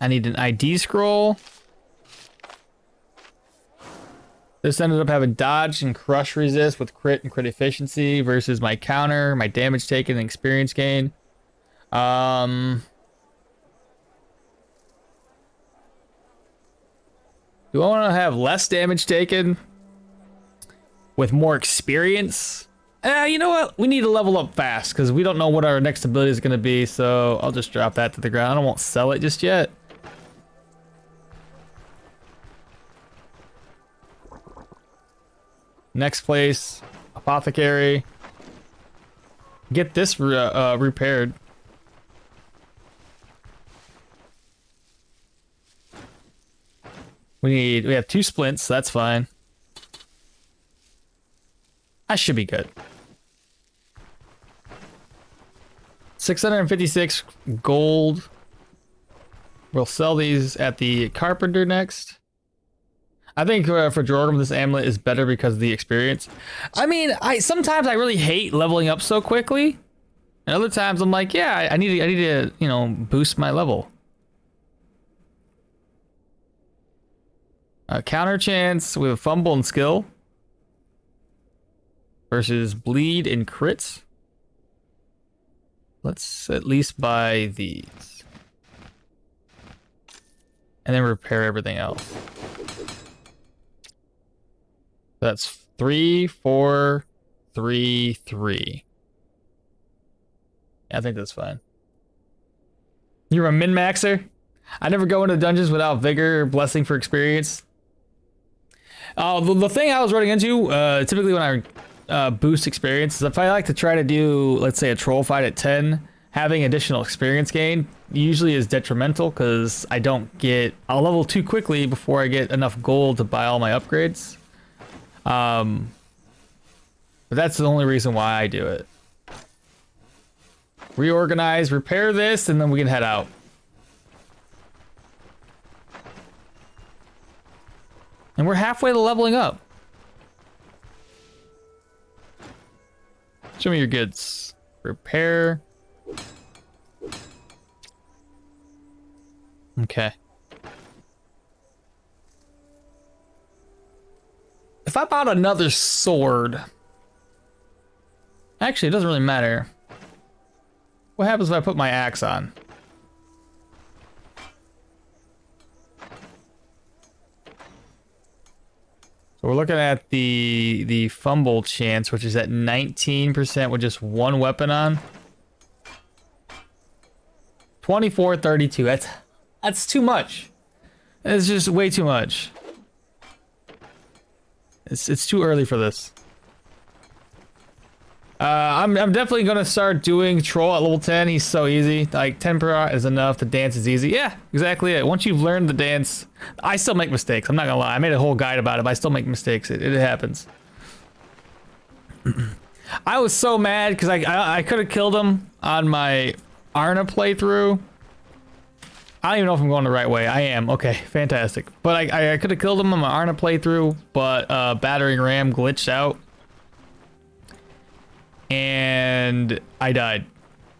I need an ID scroll. This ended up having dodge and crush resist with crit and crit efficiency versus my counter, my damage taken, and experience gain. Do I want to have less damage taken with more experience? You know what? We need to level up fast because we don't know what our next ability is going to be. So I'll just drop that to the ground. I won't sell it just yet. Next place, apothecary. Get this repaired. We have 2 splints, so that's fine. I should be good. 656 gold. We'll sell these at the carpenter next. I think for Jorgum, this amulet is better because of the experience. I mean, sometimes I really hate leveling up so quickly, and other times I'm like, yeah, I need to, you know, boost my level. Counter chance with fumble and skill versus bleed and crits. Let's at least buy these and then repair everything else. That's 3, 4, 3, 3. Yeah, I think that's fine. You're a min-maxer? I never go into dungeons without vigor or blessing for experience. The thing I was running into, typically when I boost experience, is if I like to try to do, let's say, a troll fight at 10, having additional experience gain usually is detrimental because I'll level too quickly before I get enough gold to buy all my upgrades. But that's the only reason why I do it. Reorganize, repair this, and then we can head out. And we're halfway to leveling up. Show me your goods. Repair. Okay. If I bought another sword... Actually, it doesn't really matter. What happens if I put my axe on? So we're looking at the fumble chance, which is at 19% with just one weapon on. 24-32. That's too much. It's just way too much. It's too early for this. I'm definitely gonna start doing troll at level 10. He's so easy. Like 10 per hour is enough. The dance is easy. Yeah, exactly it. Once you've learned the dance, I still make mistakes. I'm not gonna lie. I made a whole guide about it, but I still make mistakes. It happens. I was so mad because I could have killed him on my Arna playthrough. I don't even know if I'm going the right way. I am. Okay, fantastic. But I could have killed him on my Arna playthrough, but battering ram glitched out. And I died.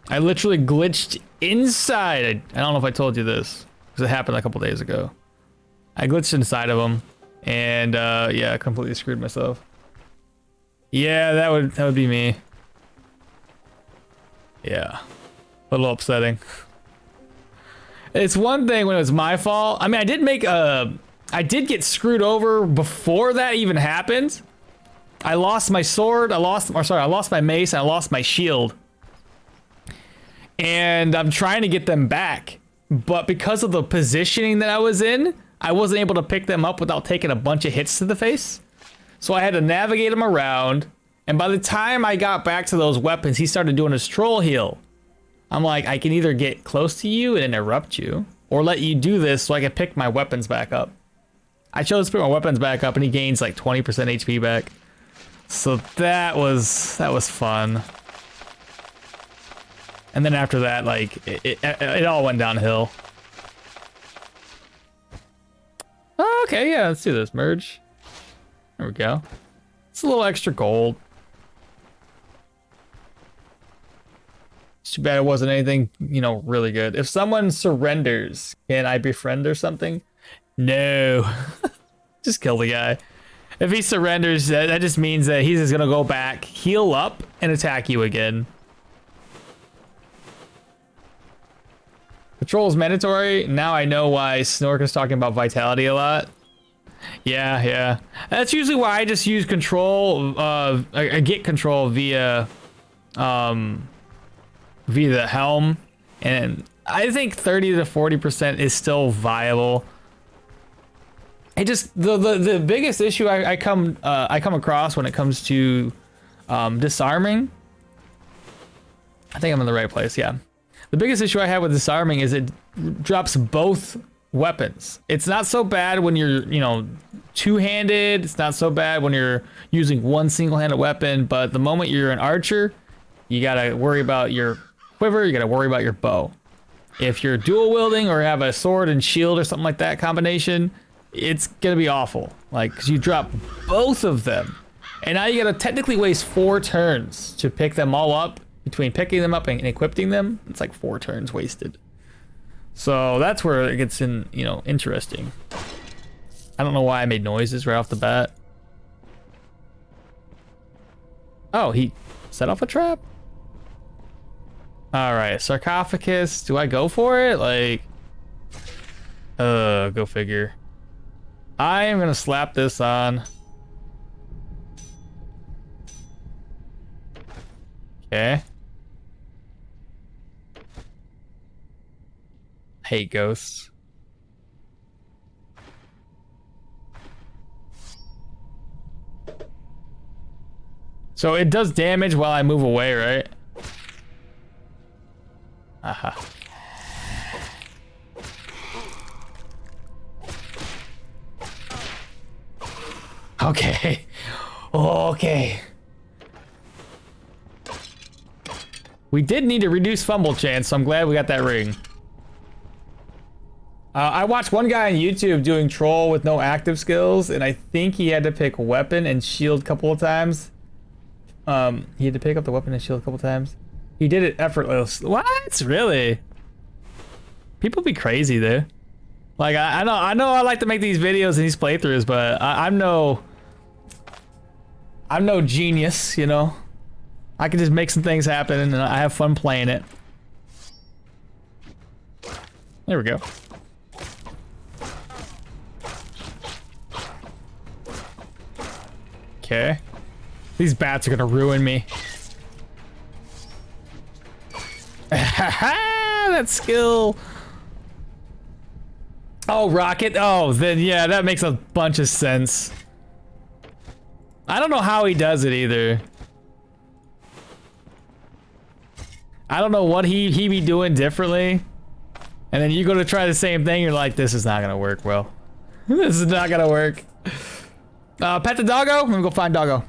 I literally glitched inside. I don't know if I told you this because it happened a couple days ago. I glitched inside of him, and yeah, I completely screwed myself. Yeah, that would be me. Yeah, a little upsetting. It's one thing when it was my fault. I mean, I did get screwed over before that even happened. I lost my sword, I lost my mace, and I lost my shield. And I'm trying to get them back. But because of the positioning that I was in, I wasn't able to pick them up without taking a bunch of hits to the face. So I had to navigate them around. And by the time I got back to those weapons, he started doing his troll heal. I'm like, I can either get close to you and interrupt you, or let you do this so I can pick my weapons back up. I chose to pick my weapons back up, and he gains like 20% HP back. So that was fun. And then after that, like, it all went downhill. Oh, okay, yeah, let's do this. Merge. There we go. It's a little extra gold. It's too bad it wasn't anything, you know, really good. If someone surrenders, can I befriend or something? No. Just kill the guy. If he surrenders, that just means that he's just gonna go back, heal up, and attack you again. Patrol is mandatory. Now I know why Snork is talking about vitality a lot. Yeah. That's usually why I just use control, I get control via the helm. And I think 30 to 40% is still viable. I just the biggest issue I come across when it comes to disarming. I think I'm in the right place. Yeah, the biggest issue I have with disarming is it drops both weapons. It's not so bad when you're, you know, two-handed. It's not so bad when you're using one single-handed weapon. But the moment you're an archer, you gotta worry about your quiver. You gotta worry about your bow. If you're dual wielding or have a sword and shield or something like that combination, it's gonna be awful, like, because you drop both of them, and now you gotta technically waste 4 turns to pick them all up. Between picking them up and equipping them, it's like 4 turns wasted. So that's where it gets in, you know, interesting. I don't know why I made noises right off the bat. Oh, he set off a trap. All right, sarcophagus. Do I go for it? Like, go figure. I am gonna slap this on. Okay. Hate ghosts. So it does damage while I move away, right? Aha. Okay. Okay. We did need to reduce fumble chance, so I'm glad we got that ring. I watched one guy on YouTube doing troll with no active skills, and I think he had to pick weapon and shield a couple of times. He had to pick up the weapon and shield a couple of times. He did it effortless. What? Really? People be crazy there. Like I know I like to make these videos and these playthroughs, but I'm no genius, you know. I can just make some things happen and I have fun playing it. There we go. Okay. These bats are gonna ruin me. That skill. Oh, rocket. Oh, then yeah, that makes a bunch of sense. I don't know how he does it either. I don't know what he be doing differently. And then you go to try the same thing, you're like, this is not gonna work well. This is not gonna work. Pet the doggo? I'm gonna go find doggo.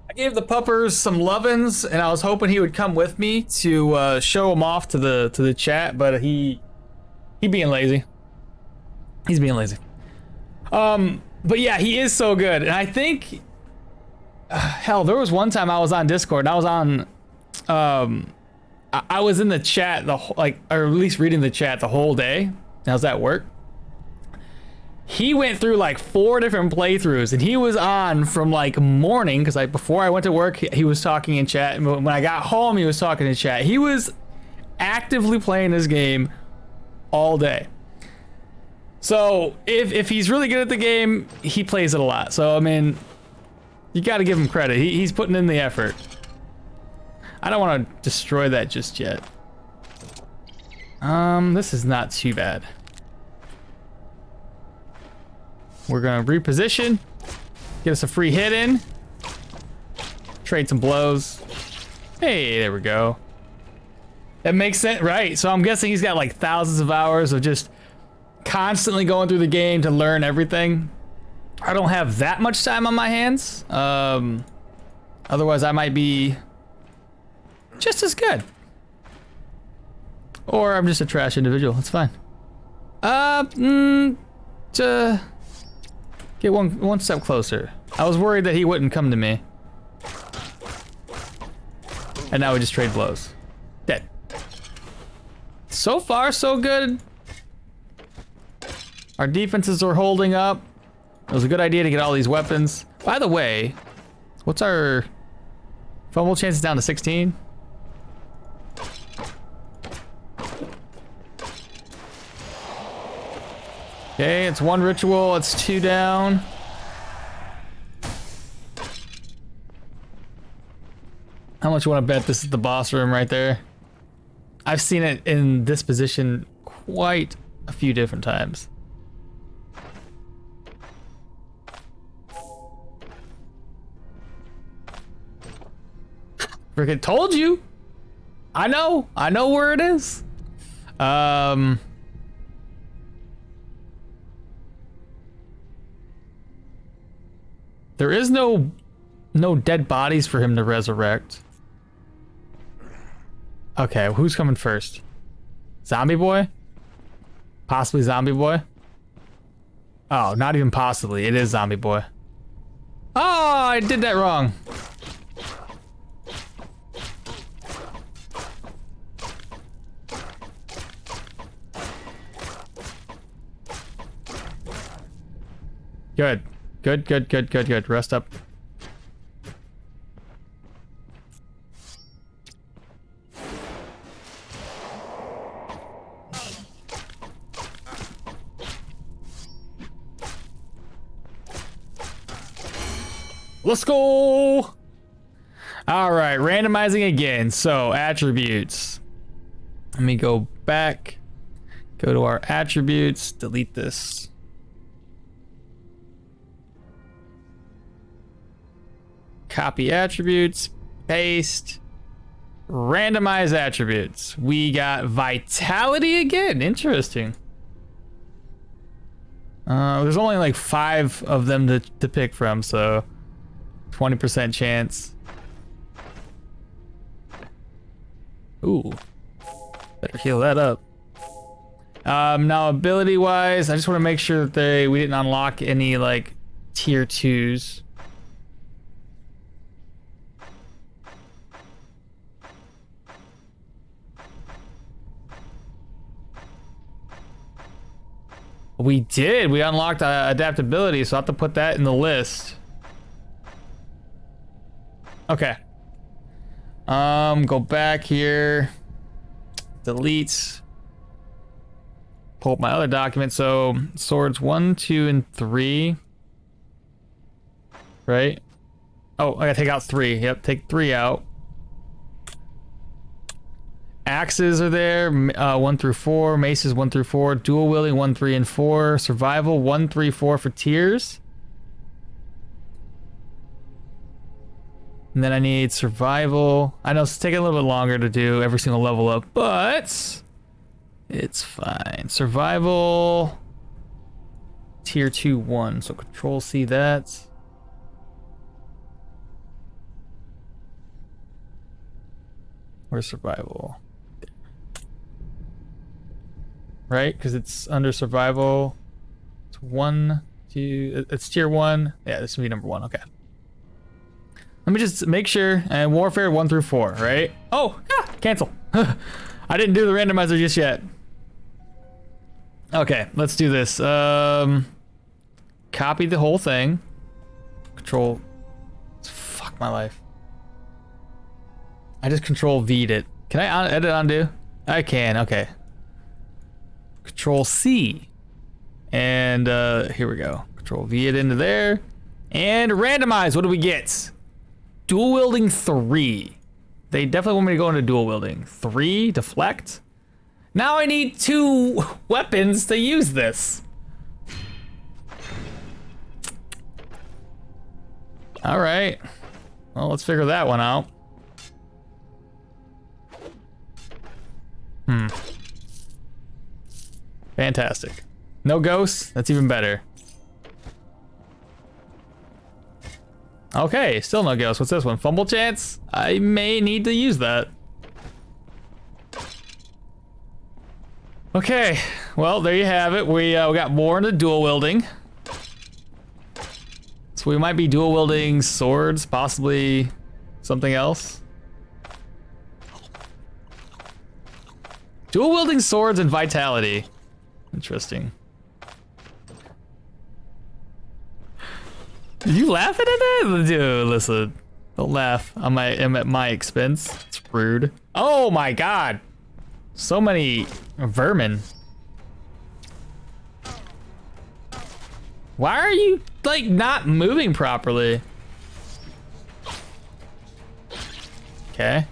I gave the puppers some lovin's, and I was hoping he would come with me to show him off to the chat, but he being lazy. He's being lazy. But yeah, he is so good, and I think hell, there was one time I was on Discord, and I was on I was in the chat or at least reading the chat the whole day. How's that work? He went through like 4 different playthroughs, and he was on from like morning, because before I went to work, he was talking in chat, and when I got home, he was talking in chat. He was actively playing this game all day. So if he's really good at the game, he plays it a lot. So I mean, you got to give him credit. He's putting in the effort. I don't want to destroy that just yet. This is not too bad. We're gonna reposition, get us a free hit in, trade some blows. Hey, there we go. That makes sense, right? So I'm guessing he's got like thousands of hours of just constantly going through the game to learn everything. I don't have that much time on my hands. Otherwise I might be just as good. Or I'm just a trash individual, it's fine. Get one step closer. I was worried that he wouldn't come to me. And now we just trade blows. Dead. So far, so good. Our defenses are holding up. It was a good idea to get all these weapons. By the way, what's our fumble chances down to 16? Okay, it's 1 ritual, it's 2 down. How much you want to bet this is the boss room right there? I've seen it in this position quite a few different times. Freaking told you. I know where it is. There is no dead bodies for him to resurrect. Okay, who's coming first? Zombie boy? Possibly zombie boy? Oh, not even possibly. It is zombie boy. Oh, I did that wrong. Good. Good. Rest up. Let's go! All right, randomizing again. So, attributes. Let me go back. Go to our attributes. Delete this. Copy attributes. Paste. Randomize attributes. We got vitality again. Interesting. There's only like 5 of them to pick from, so 20% chance. Ooh. Better heal that up. Now ability wise, I just want to make sure that we didn't unlock any like tier 2s. We did. We unlocked adaptability, so I have to put that in the list. Okay. Go back here. Delete. Pull up my other document. So swords 1, 2, and 3. Right? Oh, I gotta take out 3. Yep, take 3 out. Axes are there, 1 through 4. Maces 1 through 4. Dual wielding 1, 3, and 4. Survival 1, 3, 4 for tiers. And then I need survival. I know it's taking a little bit longer to do every single level up, but it's fine. Survival tier 2, 1. So control C that. Where's survival? Right? Because it's under survival. It's 1, 2. It's tier 1. Yeah, this would be number 1. Okay. Let me just make sure. And warfare 1 through 4, right? Oh, cancel. I didn't do the randomizer just yet. Okay, let's do this. Copy the whole thing. Control. Fuck my life. I just control V'd it. Can I edit undo? I can. Okay. Control C. And here we go. Control V it into there. And randomize. What do we get? Dual wielding 3. They definitely want me to go into dual wielding. 3 deflect. Now I need 2 weapons to use this. All right. Well, let's figure that one out. Fantastic. No ghosts? That's even better. Okay, still no ghosts. What's this one? Fumble chance? I may need to use that. Okay, well, there you have it. We got more into dual wielding. So we might be dual wielding swords, possibly something else. Dual wielding swords and vitality. Interesting. You laughing at that? Dude, listen. Don't laugh at my expense. It's rude. Oh my god. So many vermin. Why are you, like, not moving properly? Okay.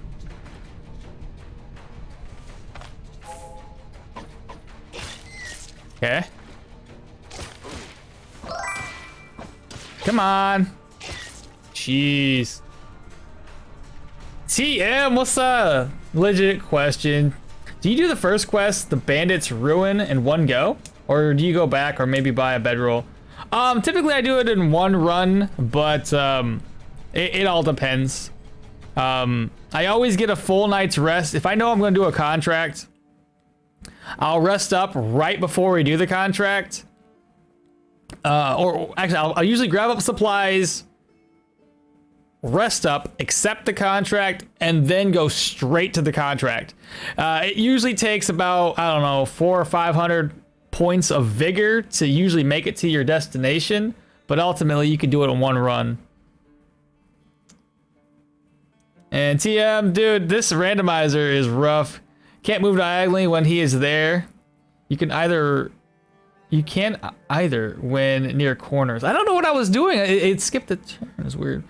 Okay. Come on. Jeez. TM, what's up? Legit question. Do you do the first quest, the Bandit's Ruin, in one go? Or do you go back or maybe buy a bedroll? Typically I do it in one run, but it all depends. I always get a full night's rest. If I know I'm going to do a contract, I'll rest up right before we do the contract. Or actually, I'll usually grab up supplies, rest up, accept the contract, and then go straight to the contract. It usually takes about, I don't know, 400 or 500 points of vigor to usually make it to your destination, but ultimately you can do it in one run. And TM, dude, this randomizer is rough. Can't move diagonally when he is there. You can either when near corners. I don't know what I was doing. It skipped the turn. It's weird.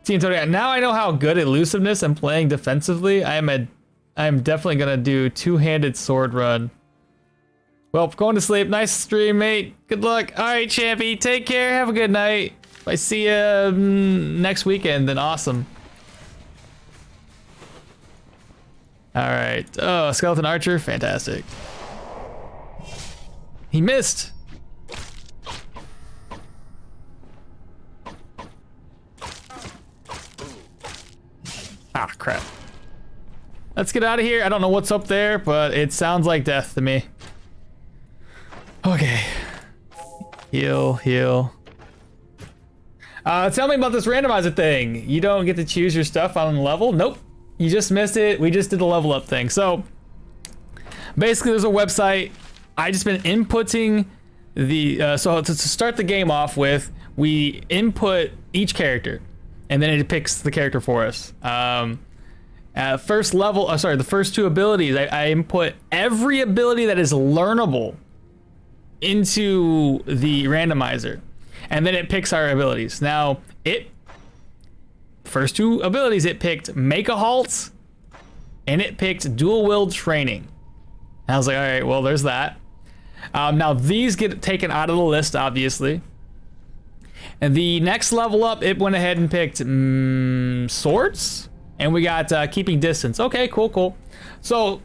Team Tony, now I know how good elusiveness and playing defensively. I am definitely gonna do two-handed sword run. Well, going to sleep. Nice stream, mate. Good luck. All right, Champy. Take care. Have a good night. If I see you next weekend, then awesome. All right. Oh, skeleton archer. Fantastic. He missed. Ah, crap. Let's get out of here. I don't know what's up there, but it sounds like death to me. Okay. Heal, heal. Tell me about this randomizer thing. You don't get to choose your stuff on the level? Nope. You just missed it. We just did the level up thing. So basically there's a website. I just been inputting the, so to start the game off with, we input each character and then it picks the character for us. First level, sorry, the first two abilities, I input every ability that is learnable into the randomizer, and then it picks our abilities. Now, first two abilities, it picked Make a Halt, and it picked Dual Wield Training. And I was like, all right, well, there's that. Now, these get taken out of the list, obviously. And the next level up, it went ahead and picked Swords, and we got Keeping Distance. Okay, cool, cool. So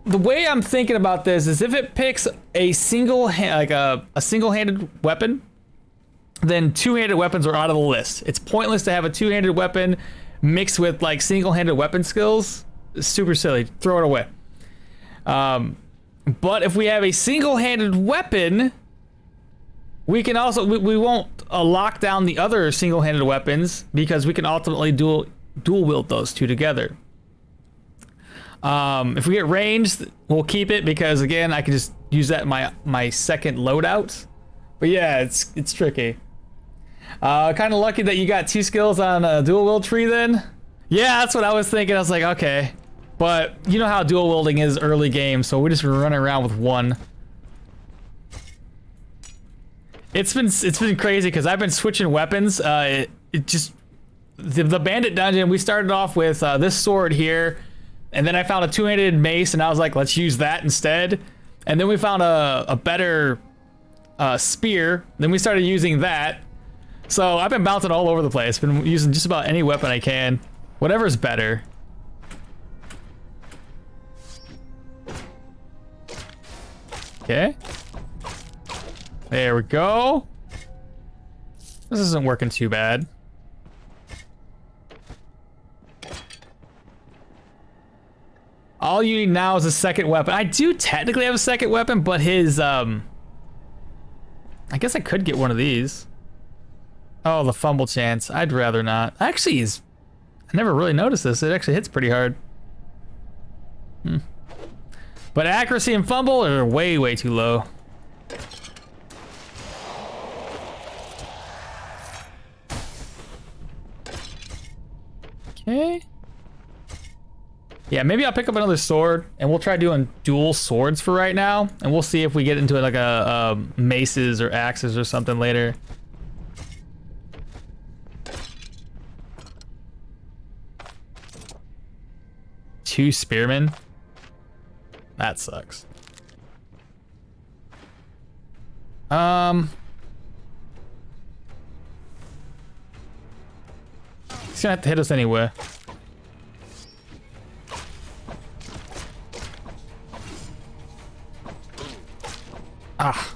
the way I'm thinking about this is if it picks a single-handed weapon, then two-handed weapons are out of the list. It's pointless to have a two-handed weapon mixed with like single-handed weapon skills. It's super silly. Throw it away. But if we have a single-handed weapon, we can also we won't lock down the other single-handed weapons because we can ultimately dual wield those two together. If we get ranged, we'll keep it because again, I can just use that in my second loadout. But yeah, it's tricky. Kind of lucky that you got two skills on a dual wield tree then. Yeah, that's what I was thinking. I was like, okay. But you know how dual wielding is early game, so we're just running around with one. It's been crazy because I've been switching weapons. It just the bandit dungeon, we started off with this sword here, and then I found a two-handed mace, and I was like, let's use that instead. And then we found a better spear. Then we started using that. So I've been bouncing all over the place. Been using just about any weapon I can, whatever's better. Okay. There we go. This isn't working too bad. All you need now is a second weapon. I do technically have a second weapon, but his, I guess I could get one of these. Oh, the fumble chance. I'd rather not. Actually, I never really noticed this. It actually hits pretty hard. But accuracy and fumble are way, way too low. Okay. Yeah, maybe I'll pick up another sword and we'll try doing dual swords for right now, and we'll see if we get into like a maces or axes or something later. Two spearmen. That sucks. He's gonna have to hit us anyway. Ah.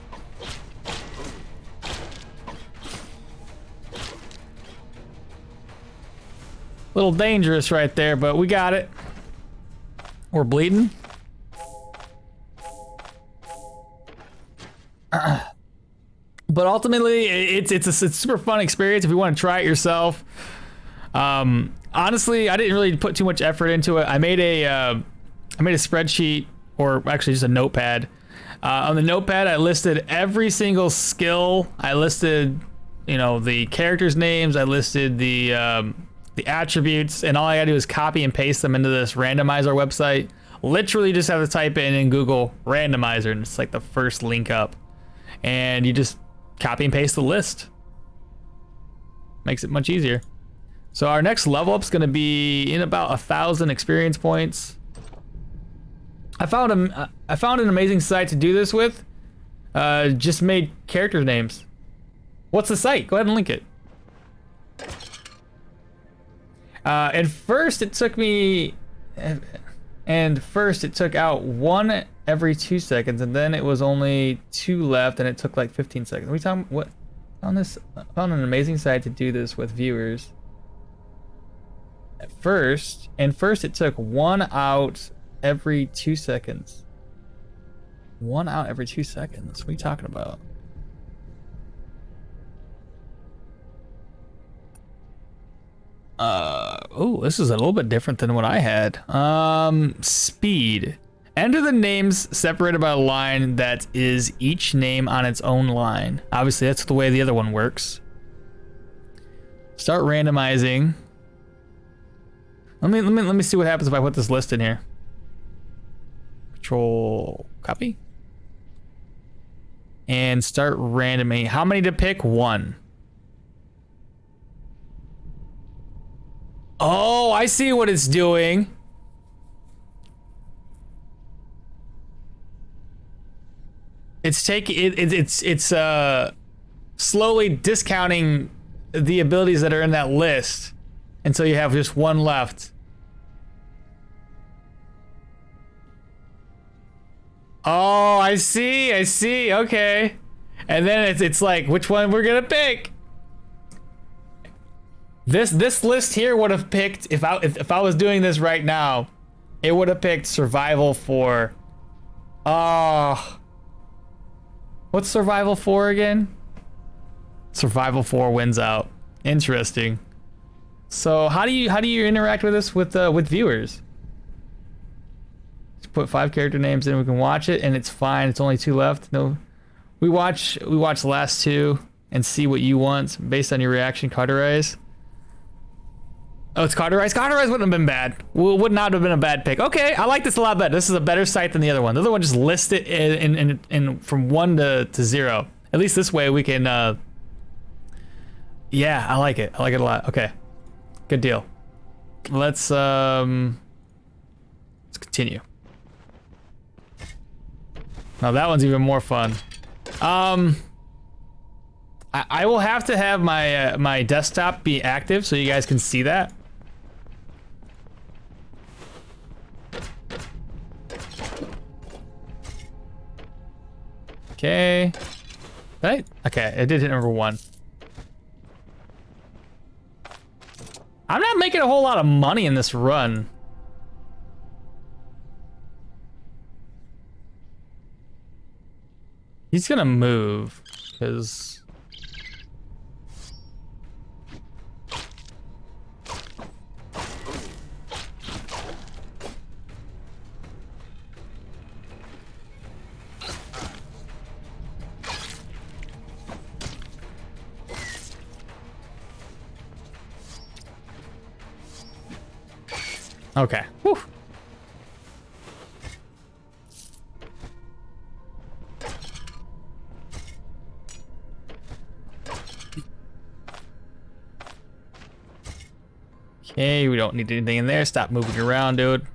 Little dangerous right there, but we got it. We're bleeding. But ultimately, it's a super fun experience if you want to try it yourself. Honestly, I didn't really put too much effort into it. I made a spreadsheet, or actually just a notepad. On the notepad, I listed every single skill. I listed, the characters' names. I listed the attributes, and all I gotta do is copy and paste them into this randomizer website. Literally, just have to type in Google randomizer, and it's like the first link up, and you just copy and paste the list. Makes it much easier. So our next level up is going to be in about 1,000 experience points. I found an amazing site to do this with. Just made character names. What's the site? Go ahead and link it. At first it took out one every 2 seconds, and then it was only 2 left, and it took like 15 seconds. We found an amazing site to do this with viewers. At first it took 1 out every 2 seconds. 1 out every 2 seconds. What are you talking about? Oh, this is a little bit different than what I had. Speed. Enter the names separated by a line that is each name on its own line. Obviously, that's the way the other one works. Start randomizing. Let me see what happens if I put this list in here. Control copy. And start randoming. How many to pick? 1. Oh, I see what it's doing. It's slowly discounting the abilities that are in that list until you have just 1 left. Oh, I see. Okay. And then it's like which one we're gonna pick. This list here would have picked, if I was doing this right now, it would have picked survival 4. What's survival 4 again? Survival 4 wins out. Interesting. So how do you interact with this with viewers? Just put 5 character names in, we can watch it, and it's fine. It's only 2 left. No, we watch the last 2 and see what you want based on your reaction. Cauterize. Oh, it's Cauterize. Cauterize wouldn't have been bad. Would not have been a bad pick. Okay, I like this a lot better. This is a better site than the other one. The other one just lists it in from 1 to 0. At least this way we can. Yeah, I like it. I like it a lot. Okay, good deal. Let's continue. Now that one's even more fun. I will have to have my my desktop be active so you guys can see that. Okay. Right? Okay, it did hit number 1. I'm not making a whole lot of money in this run. He's gonna move, because... Okay. Whew. Okay, we don't need anything in there. Stop moving around, dude.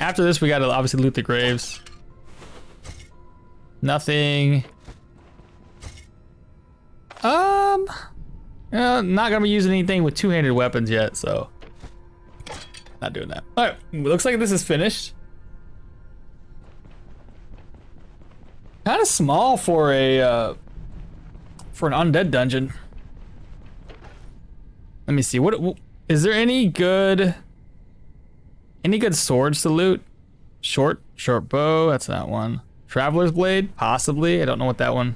After this, we gotta obviously loot the graves. Nothing. Not gonna be using anything with 2-handed weapons yet, so not doing that. All right, looks like this is finished. Kind of small for a for an undead dungeon. Let me see. What is there any good swords to loot? Short bow. That's not one. Traveler's blade, possibly. I don't know what that one.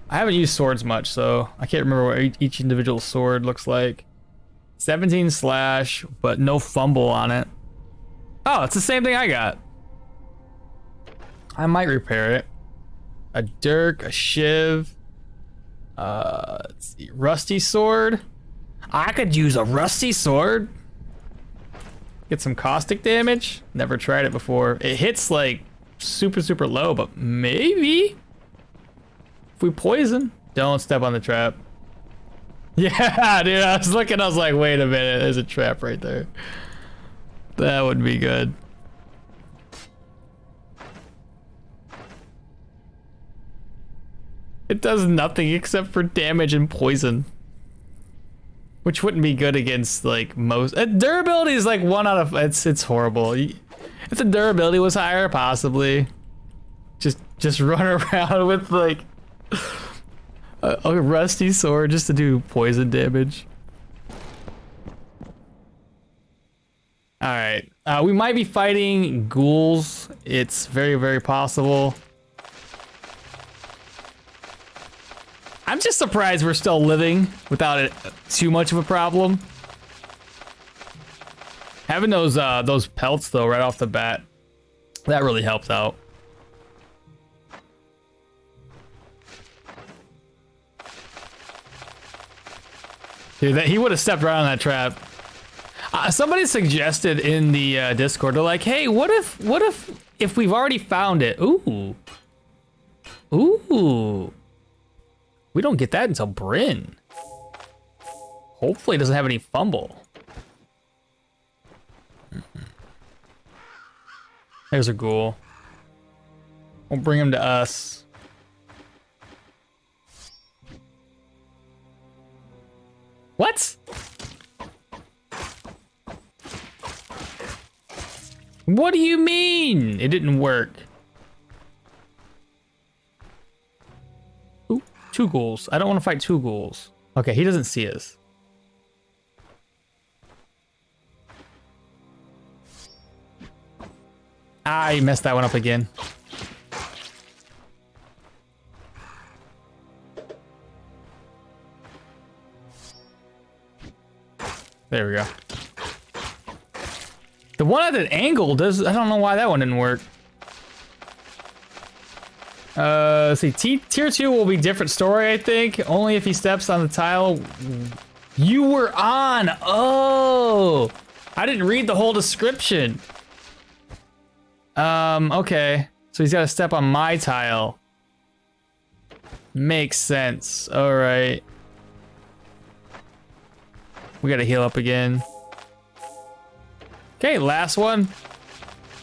I haven't used swords much, so I can't remember what each individual sword looks like. 17 slash, but no fumble on it. Oh, it's the same thing I got. I might repair it. A dirk, a shiv. Let's see, rusty sword. I could use a rusty sword. Get some caustic damage. Never tried it before. It hits like super low, but maybe if we poison. Don't step on the trap. Yeah, dude, I was looking, I was like, wait a minute, there's a trap right there. That would be good. It does nothing except for damage and poison. Which wouldn't be good against like most. Durability is like 1 out of, it's horrible. If the durability was higher, possibly. Just run around with like a rusty sword just to do poison damage. Alright, we might be fighting ghouls. It's very possible. I'm just surprised we're still living without it too much of a problem. Having those pelts though right off the bat, that really helps out. Dude, he would have stepped right on that trap. Somebody suggested in the Discord, they're like, "Hey, what if we've already found it? Ooh, we don't get that until Bryn. Hopefully, it doesn't have any fumble." There's a ghoul. We'll bring him to us. What? What do you mean? It didn't work. Ooh, 2 ghouls. I don't want to fight 2 ghouls. Okay, he doesn't see us. Ah, you messed that one up again. There we go. The one at an angle does, I don't know why that one didn't work. Let's see, tier 2 will be different story, I think. Only if he steps on the tile. You were on, oh! I didn't read the whole description. Okay. So he's gotta step on my tile. Makes sense, all right. We gotta heal up again. Okay, last one.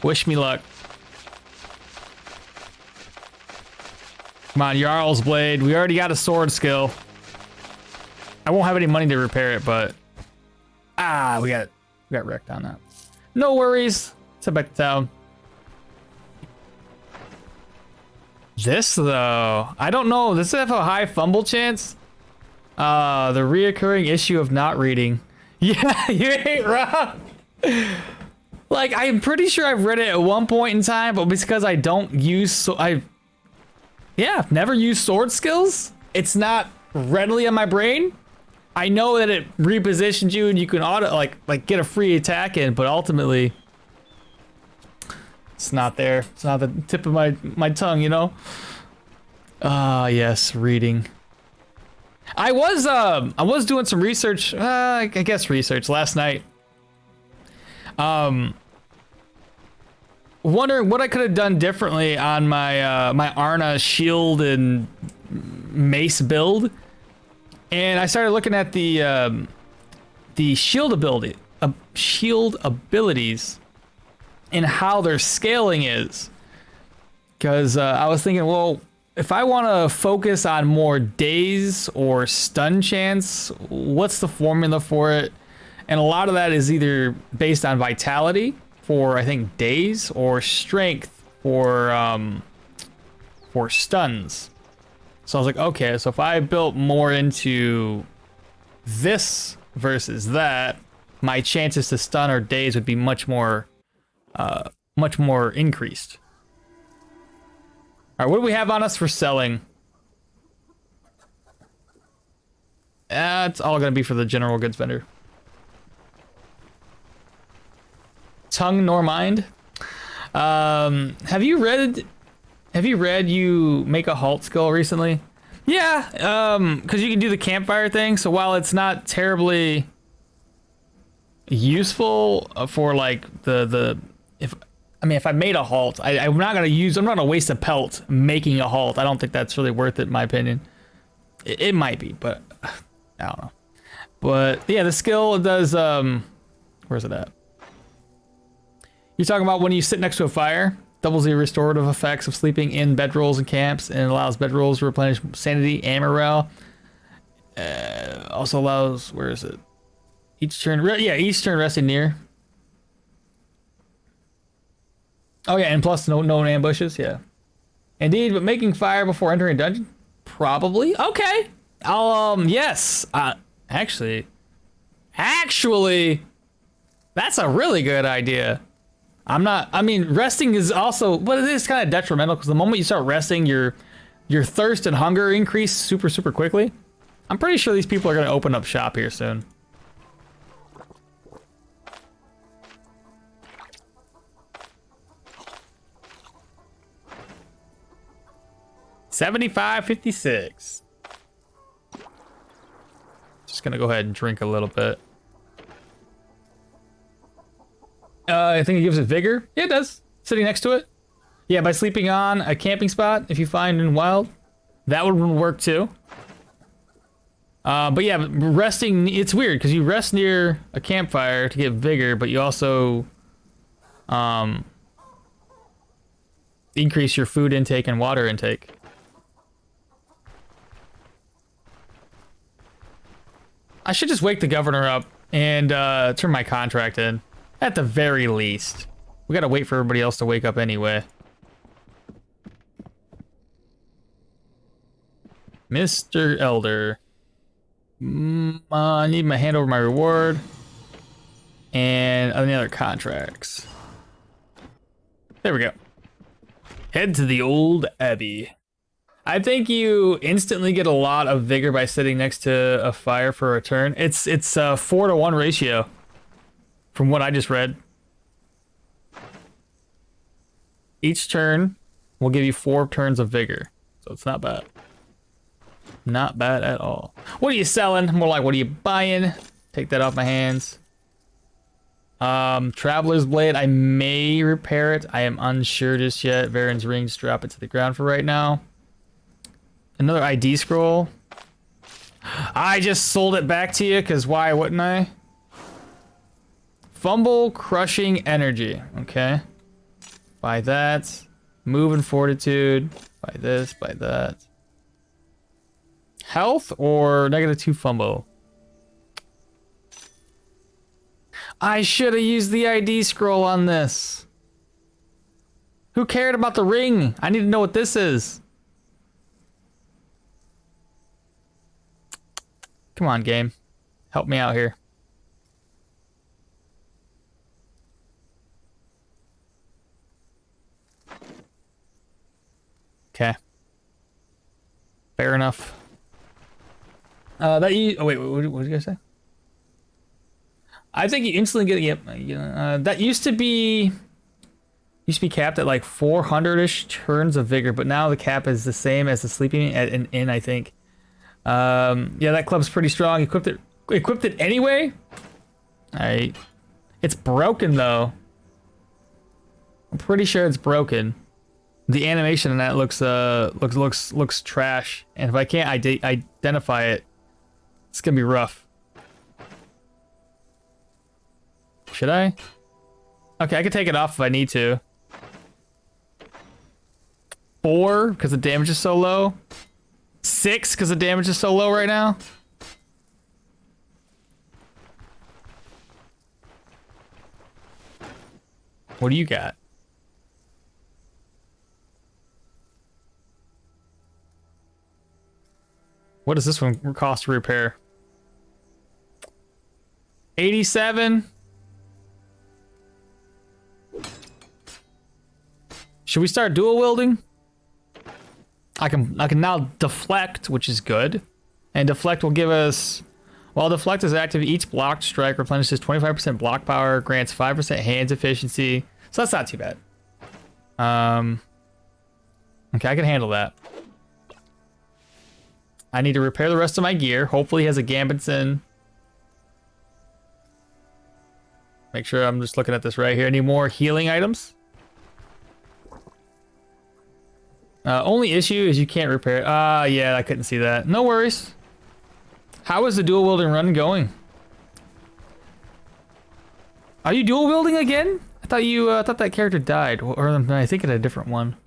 Wish me luck. Come on, Jarl's Blade. We already got a sword skill. I won't have any money to repair it, but we got wrecked on that. No worries. Let's head back to town. This though, I don't know. Does it have a high fumble chance? The reoccurring issue of not reading. Yeah, you ain't wrong. Like, I'm pretty sure I've read it at one point in time, but because I don't use, I've never used sword skills. It's not readily in my brain. I know that it repositions you and you can auto, like get a free attack in, but ultimately, it's not there. It's not the tip of my tongue, you know? Yes, reading. I was doing some research, I guess research last night. Wondering what I could have done differently on my my Arna shield and mace build, and I started looking at the shield abilities and how their scaling is, because I was thinking, well, if I want to focus on more daze or stun chance, what's the formula for it? And a lot of that is either based on vitality for, I think, daze, or strength for stuns. So I was like, okay, so if I built more into this versus that, my chances to stun or daze would be much more increased. All right, what do we have on us for selling? It's all gonna be for the general goods vendor. Tongue nor mind. Have you read you make a halt skill recently? Yeah, because you can do the campfire thing. So while it's not terribly useful for like if I made a halt, I'm not gonna waste a pelt making a halt. I don't think that's really worth it in my opinion. It might be, but I don't know. But yeah, the skill does, where's it at? You're talking about when you sit next to a fire, doubles the restorative effects of sleeping in bedrolls and camps, and allows bedrolls to replenish sanity and morale. Also allows, where is it? Each turn resting near. Oh yeah, and plus no ambushes, yeah. Indeed, but making fire before entering a dungeon? Probably. Okay. I'll, yes. Actually, that's a really good idea. Resting is also, but it is kind of detrimental because the moment you start resting, your thirst and hunger increase super quickly. I'm pretty sure these people are going to open up shop here soon. $75.56. Just gonna go ahead and drink a little bit. I think it gives it vigor. Yeah, it does. Sitting next to it. Yeah, by sleeping on a camping spot, if you find in wild, that would work too. But yeah, resting, it's weird because you rest near a campfire to get vigor, but you also increase your food intake and water intake. I should just wake the governor up and turn my contract in. At the very least. We gotta wait for everybody else to wake up anyway. Mr. Elder. I need my hand over my reward. And any other contracts. There we go. Head to the old abbey. I think you instantly get a lot of vigor by sitting next to a fire for a turn. It's a 4-to-1 ratio. From what I just read. Each turn will give you 4 turns of vigor. So it's not bad. Not bad at all. What are you selling? More like, what are you buying? Take that off my hands. Traveler's Blade. I may repair it. I am unsure just yet. Varen's Ring. Just drop it to the ground for right now. Another ID scroll. I just sold it back to you because why wouldn't I? Fumble Crushing Energy. Okay. Buy that. Move and Fortitude. Buy this. Buy that. Health or -2 fumble? I should have used the ID scroll on this. Who cared about the ring? I need to know what this is. Come on, game. Help me out here. Okay. Fair enough. Oh wait, what did you guys say? I think you instantly get, yep, that used to be capped at like 400-ish turns of vigor, but now the cap is the same as the sleeping at an inn, I think. Yeah, that club's pretty strong. Equipped it anyway. Alright. It's broken though. I'm pretty sure it's broken. The animation in that looks trash, and if I can't identify it, it's gonna be rough. Should I? Okay, I can take it off if I need to. 4 because the damage is so low. 6 because the damage is so low right now. What do you got? What does this one cost to repair? 87. Should we start dual wielding? I can now deflect, which is good. And deflect will give us, while deflect is active, each blocked strike replenishes 25% block power, grants 5% hands efficiency. So that's not too bad. Okay, I can handle that. I need to repair the rest of my gear. Hopefully he has a Gambitson. Make sure I'm just looking at this right here. Any more healing items? Only issue is you can't repair it. Yeah, I couldn't see that. No worries. How is the dual wielding run going? Are you dual wielding again? I thought you thought that character died, or am I thinking of a different one?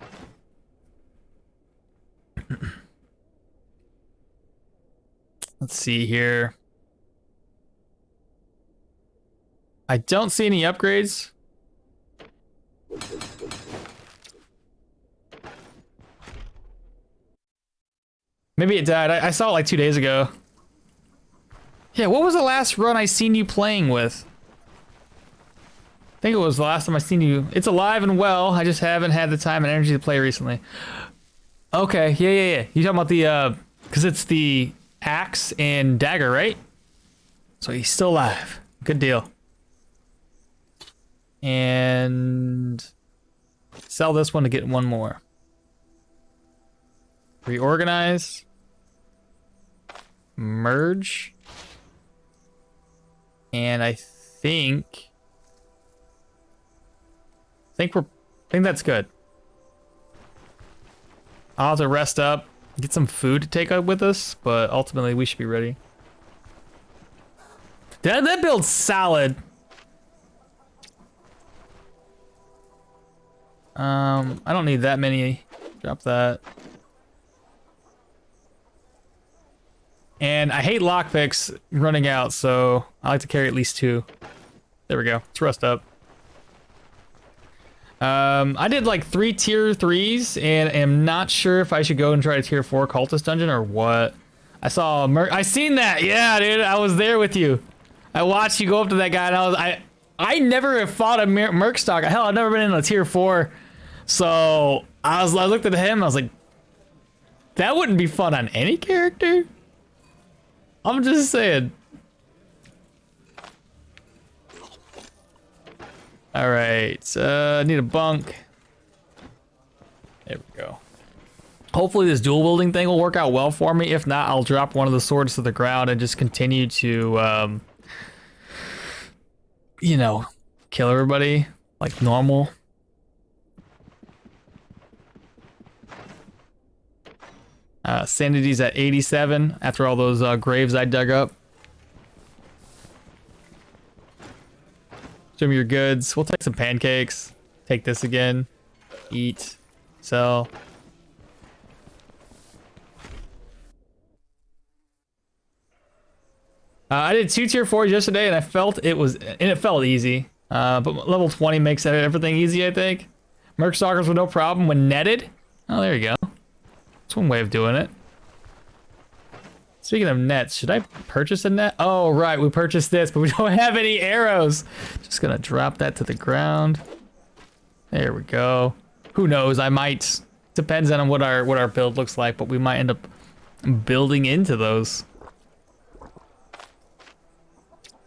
Let's see here. I don't see any upgrades. Maybe it died. I saw it like 2 days ago. Yeah, what was the last run I seen you playing with? I think it was the last time I seen you. It's alive and well. I just haven't had the time and energy to play recently. Okay, yeah. You talking about the, because it's the axe and dagger, right? So he's still alive. Good deal. And sell this one to get one more. Reorganize. Merge. And I think that's good. I'll have to rest up, get some food to take up with us, but ultimately we should be ready. That build's solid. I don't need that many. Drop that. And I hate lockpicks running out, so I like to carry at least 2. There we go. Let's rest up. I did like 3 tier 3s, and am not sure if I should go and try a tier 4 cultist dungeon or what. I saw I seen that. Yeah, dude, I was there with you. I watched you go up to that guy, and I never have fought a merc stock. Hell, I've never been in a tier 4. So I looked at him, and I was like, that wouldn't be fun on any character. I'm just saying. All right, need a bunk. There we go. Hopefully this dual wielding thing will work out well for me. If not, I'll drop one of the swords to the ground and just continue to, you know, kill everybody like normal. Sanity's at 87 after all those graves I dug up. Show me your goods. We'll take some pancakes. Take this again. Eat. Sell. I did 2 tier 4s yesterday, and I felt it felt easy. But level 20 makes everything easy, I think. Merc stalkers with no problem when netted. Oh, there you go. That's one way of doing it. Speaking of nets, should I purchase a net? Oh, right, we purchased this, but we don't have any arrows. Just gonna drop that to the ground. There we go. Who knows? I might. Depends on what our build looks like, but we might end up building into those. All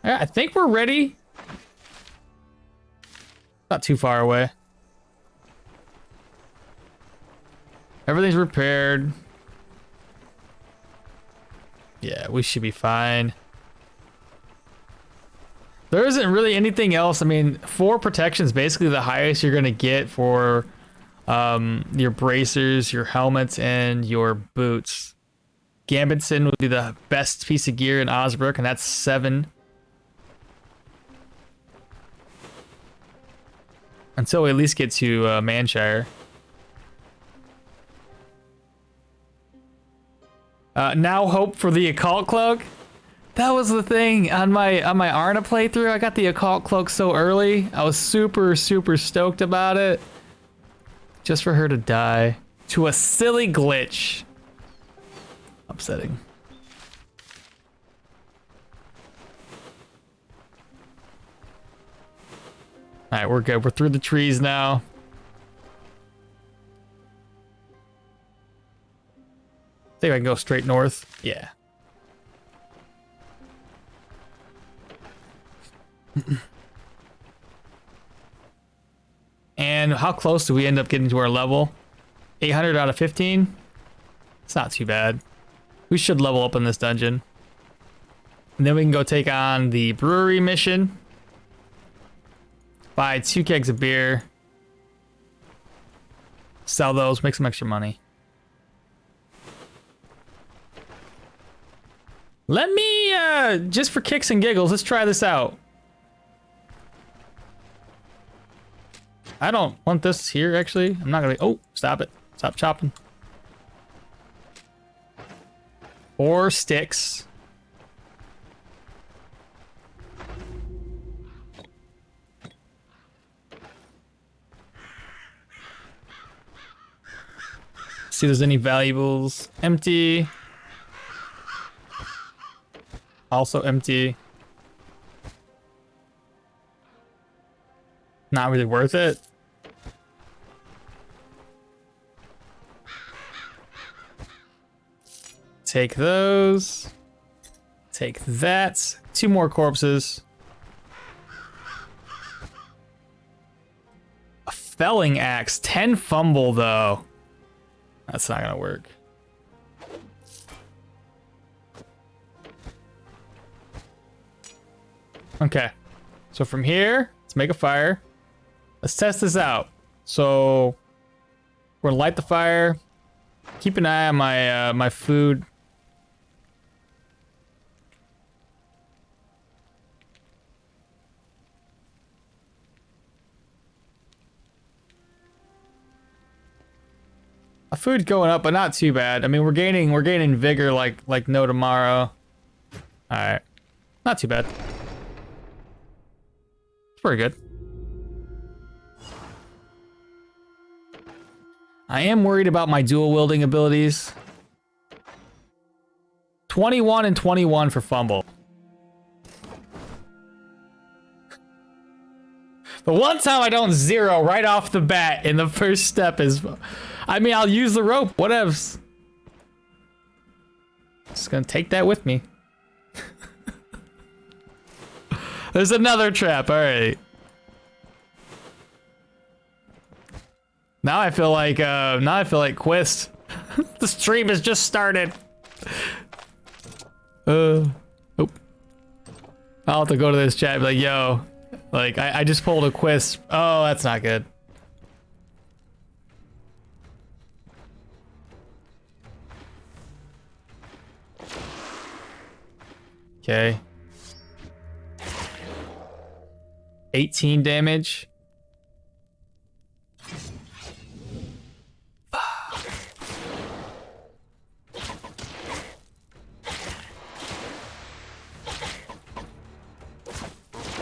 right, I think we're ready. Not too far away. Everything's repaired. Yeah, we should be fine. There isn't really anything else. I mean, 4 protection is basically the highest you're gonna get for your bracers, your helmets, and your boots. Gambitson would be the best piece of gear in Osbrook, and that's 7. Until we at least get to Manshire. Now hope for the occult cloak. That was the thing on my Arna playthrough. I got the occult cloak so early. I was super stoked about it. Just for her to die to a silly glitch. Upsetting. All right, we're good. We're through the trees now. I think I can go straight north. Yeah. And how close do we end up getting to our level? 800 out of 15? It's not too bad. We should level up in this dungeon. And then we can go take on the brewery mission. Buy 2 kegs of beer. Sell those, make some extra money. Let me, just for kicks and giggles, let's try this out. I don't want this here, actually. I'm not gonna, oh, stop it. Stop chopping. 4 sticks. See if there's any valuables. Empty. Also empty. Not really worth it. Take those. Take that. 2 more corpses. A felling axe. 10 fumble though. That's not gonna work. Okay. So from here, let's make a fire. Let's test this out. So we're gonna light the fire. Keep an eye on my my food. Our food going up, but not too bad. I mean, we're gaining vigor like no tomorrow. All right, not too bad. It's pretty good. I am worried about my dual wielding abilities. 21 and 21 for fumble. The one time I don't 0 right off the bat in the first step is, I mean, I'll use the rope, whatevs. Just gonna take that with me. There's another trap, all right. Now I feel like Quist. The stream has just started. Oh. I'll have to go to this chat and be like, yo, like I just pulled a Quist. Oh, that's not good. Okay. 18 damage.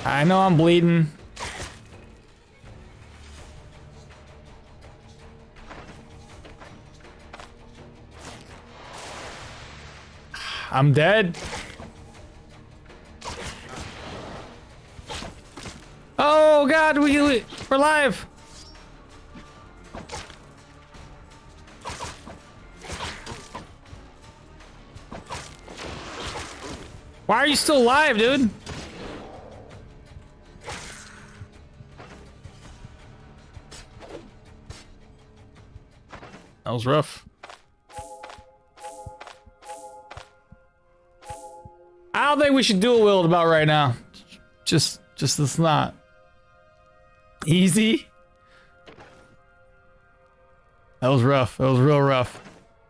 I know I'm bleeding. I'm dead. Oh God, we're live. Why are you still alive, dude? That was rough. I don't think we should dual wield about right now. Just it's not easy. That was rough. That was real rough.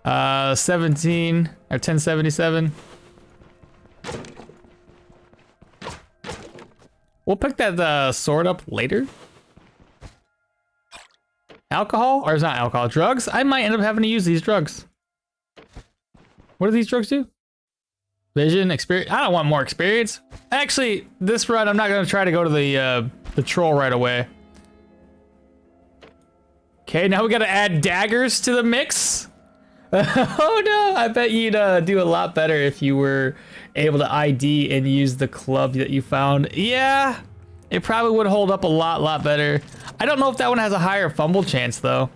17 or 1077. We'll pick that sword up later. Alcohol? Or is not alcohol. Drugs? I might end up having to use these drugs. What do these drugs do? Vision, experience. I don't want more experience. Actually, this run, I'm not going to try to go to the troll right away. Okay, now we got to add daggers to the mix. Oh no, I bet you'd do a lot better if you were able to ID and use the club that you found. Yeah, It probably would hold up a lot better. I don't know if that one has a higher fumble chance though.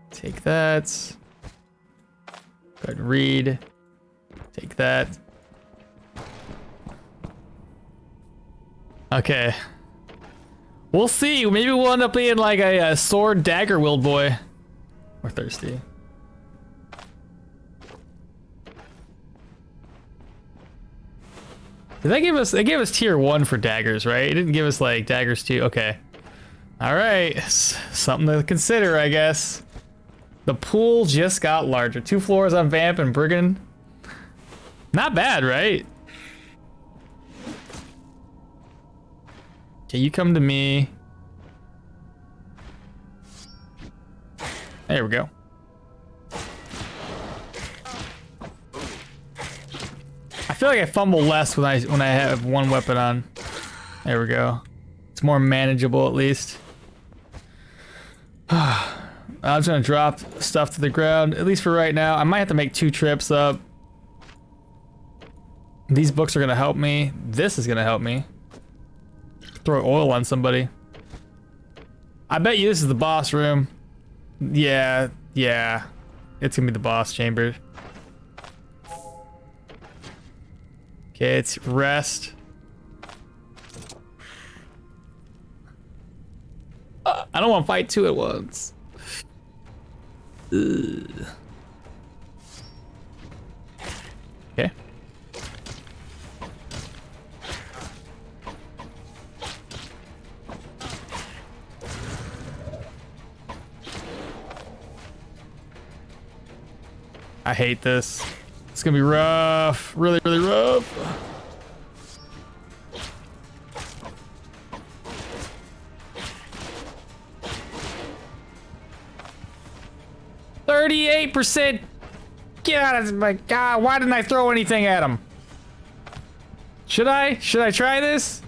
Take that. Go ahead and read. Take that. Okay. We'll see. Maybe we'll end up being like a sword dagger wield boy. We're thirsty. Did they give us? They gave us tier 1 for daggers, right? It didn't give us like daggers 2. Okay. All right. Something to consider, I guess. The pool just got larger. 2 floors on Vamp and Brigand. Not bad, right? Okay, you come to me. There we go. I feel like I fumble less when I have one weapon on. There we go. It's more manageable at least. I'm just gonna drop stuff to the ground, at least for right now. I might have to make 2 trips up. These books are gonna help me. This is gonna help me. Throw oil on somebody. I bet you this is the boss room. Yeah. It's gonna be the boss chamber. Okay, it's rest. I don't want to fight 2 at once. Ugh. Okay. I hate this. It's gonna be rough. Really rough. %. Get out of my god. Why didn't I throw anything at him? Should I? Should I try this?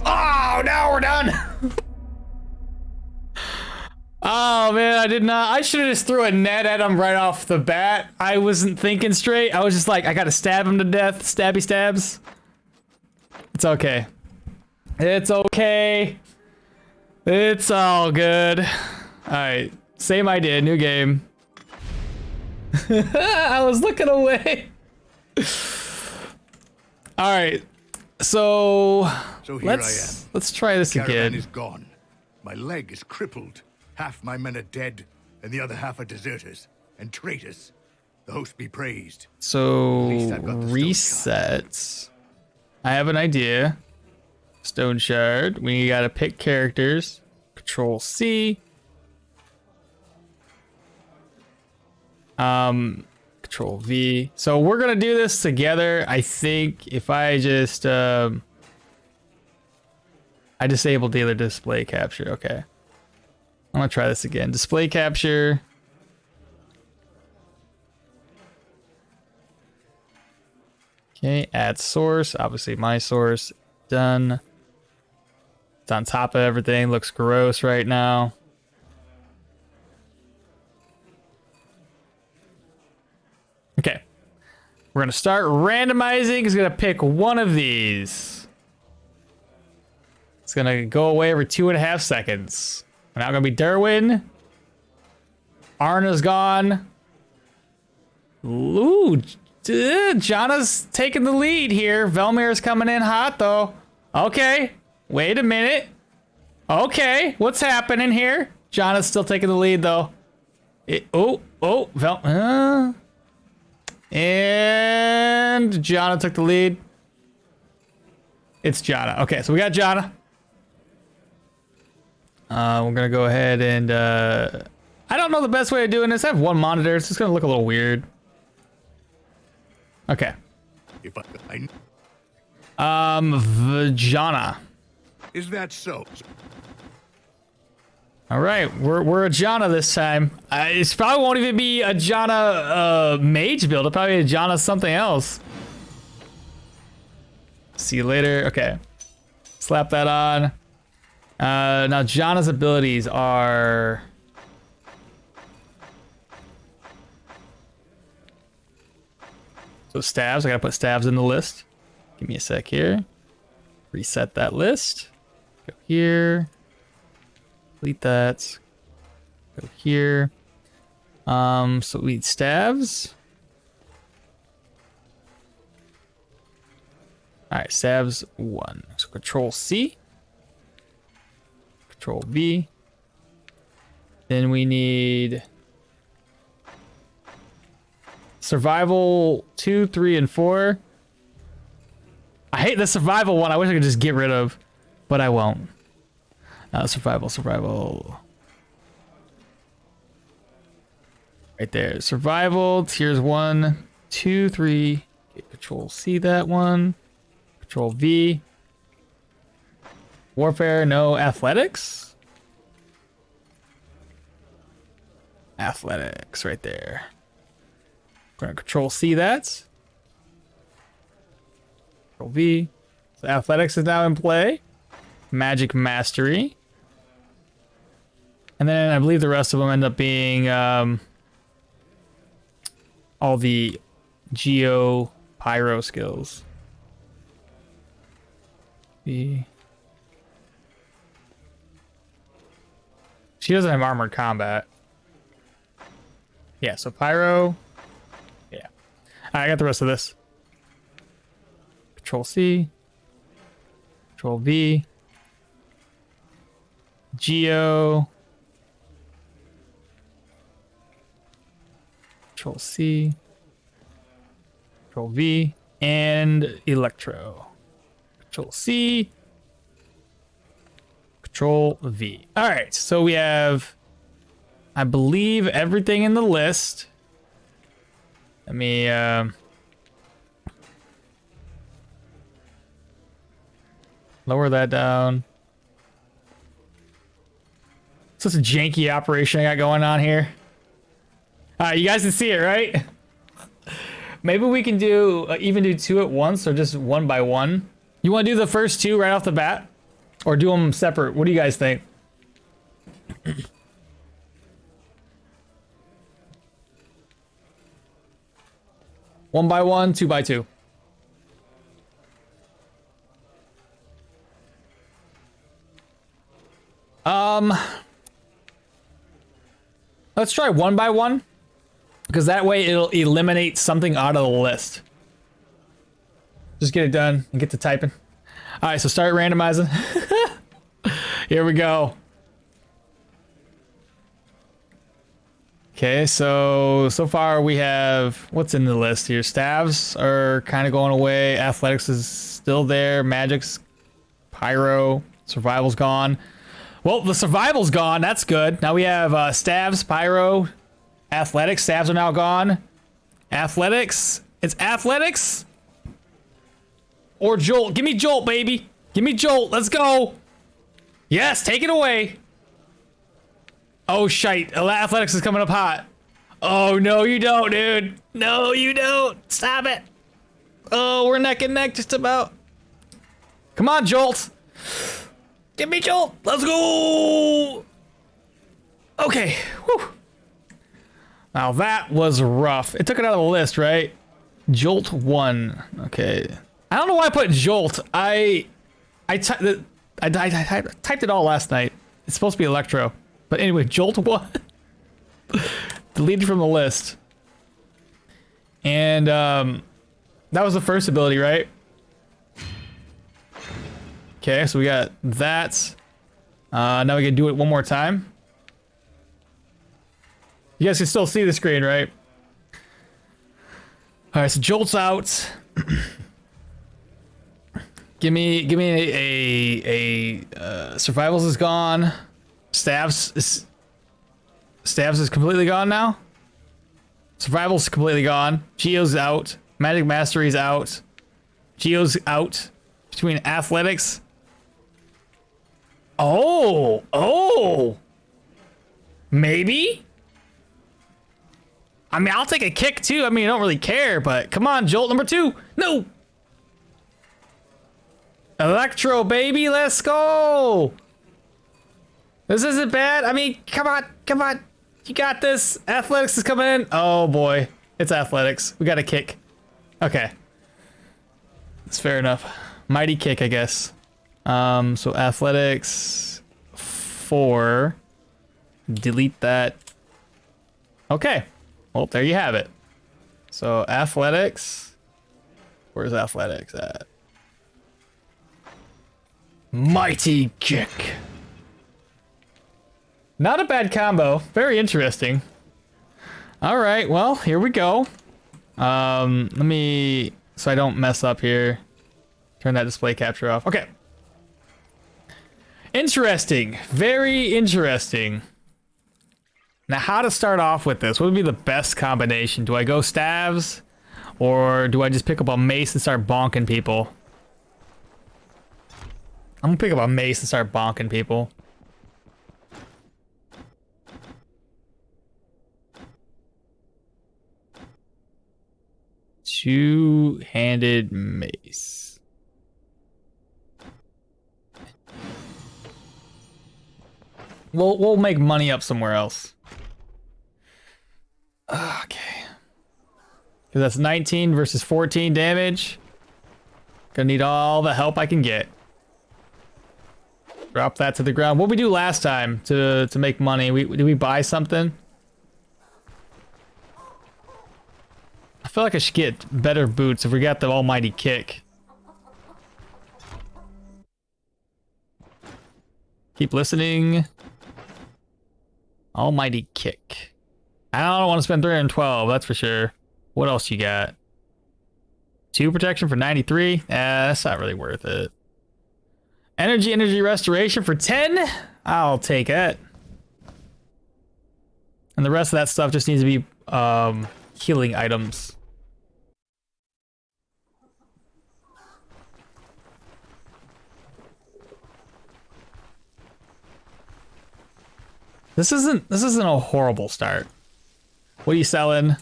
Oh, no, we're done. Oh man, I did not. I should have just threw a net at him right off the bat. I wasn't thinking straight. I was just like, I gotta stab him to death. Stabby stabs. It's okay. It's okay. It's all good. All right, same idea, new game. I was looking away. All right, so here I am. Let's try this Caravan again. is gone. My leg is crippled. Half my men are dead, and the other half are deserters and traitors. The host be praised. So least I've got the reset. I have an idea. Stoneshard. We gotta pick characters. Control C. Control V. So we're gonna do this together. I think if I just I disable dealer display capture. Okay. I'm gonna try this again. Display capture. Okay, add source. Obviously my source. Done. It's on top of everything. Looks gross right now. Okay. We're gonna start randomizing. It's gonna pick one of these. It's gonna go away every 2.5 seconds. We're now gonna be Derwin. Arna's gone. Ooh, Janna's taking the lead here. Velmir's coming in hot though. Okay, wait a minute. Okay, what's happening here? Janna's still taking the lead though. And Janna took the lead. It's Janna. Okay, so we got Janna. We're gonna go ahead and I don't know the best way of doing this. I have one monitor. It's just gonna look a little weird. Okay. If I Janna. Is that so? All right, we're a Janna this time. It probably won't even be a Janna mage build. It'll probably be a Janna something else. See you later. Okay, slap that on. Now Janna's abilities are. So stabs, I gotta put stabs in the list. Give me a sec here. Reset that list. Go here. Delete that. Go here. So we need stabs. All right, stabs 1. So Control C. Control V. Then we need survival 2, 3, and 4. I hate the survival one. I wish I could just get rid of, but I won't. Survival. Right there. Survival. Tiers 1, 2, 3. Okay, Control C that one. Control V. Warfare, no. Athletics? Athletics, right there. We're gonna Control C that. Control V. So athletics is now in play. Magic Mastery. And then I believe the rest of them end up being all the Geo Pyro skills. V. She doesn't have armored combat. Yeah, so Pyro. Yeah. I got the rest of this. Control C. Control V. Geo. Control C. Control V. And Electro. Control C. Control V. All right, so we have, I believe, everything in the list. Let me lower that down. It's just a janky operation I got going on here. All right, you guys can see it, right? Maybe we can do even do 2 at once or just 1 by 1. You want to do the first 2 right off the bat? Or do them separate? What do you guys think? One by 1, 2 by 2. Let's try 1 by 1. Because that way it'll eliminate something out of the list. Just get it done and get to typing. All right, so start randomizing. Here we go. Okay, so far we have, what's in the list here? Stabs are kind of going away. Athletics is still there. Magic's, Pyro, Survival's gone. Well, the Survival's gone. That's good. Now we have Stabs, Pyro, Athletics. Stabs are now gone. Athletics. It's Athletics. Or Jolt. Give me Jolt, baby. Give me Jolt. Let's go. Yes, take it away. Oh, shite. Athletics is coming up hot. Oh, no, you don't, dude. No, you don't. Stop it. Oh, we're neck and neck just about. Come on, Jolt. Give me Jolt. Let's go. Okay. Whew. Now, that was rough. It took it out of the list, right? Jolt 1. Okay. I don't know why I put Jolt. I typed it all last night. It's supposed to be Electro. But anyway, Jolt 1. Deleted from the list. And that was the first ability, right? Okay, so we got that. Now we can do it one more time. You guys can still see the screen, right? All right, so Jolt's out. Give me a Survivals is gone. Stabs is completely gone now. Survival's completely gone. Geo's out. Magic Mastery's out. Geo's out. Between Athletics. Oh. Maybe? I mean, I'll take a kick too. I mean, I don't really care, but come on, Jolt number 2. No. Electro, baby, let's go. This isn't bad. I mean, come on. You got this. Athletics is coming in. Oh boy, it's Athletics. We got a kick. Okay. That's fair enough. Mighty kick, I guess. So athletics 4. Delete that. Okay. Well, there you have it. So athletics. Where's athletics at? Mighty kick. Not a bad combo. Very interesting. All right. Well, here we go. Let me, so I don't mess up here. Turn that display capture off. Okay. Interesting. Very interesting. Now, how to start off with this? What would be the best combination? Do I go staves? Or do I just pick up a mace and start bonking people? I'm gonna pick up a mace and start bonking people. Two-handed mace. We'll make money up somewhere else. Okay. Because that's 19 versus 14 damage. Gonna need all the help I can get. Drop that to the ground. What did we do last time to make money? Did we buy something? I feel like I should get better boots if we got the almighty kick. Keep listening. Almighty kick. I don't want to spend 312, that's for sure. What else you got? 2 protection for 93? That's not really worth it. Energy restoration for 10? I'll take it. And the rest of that stuff just needs to be healing items. This isn't a horrible start. What are you selling?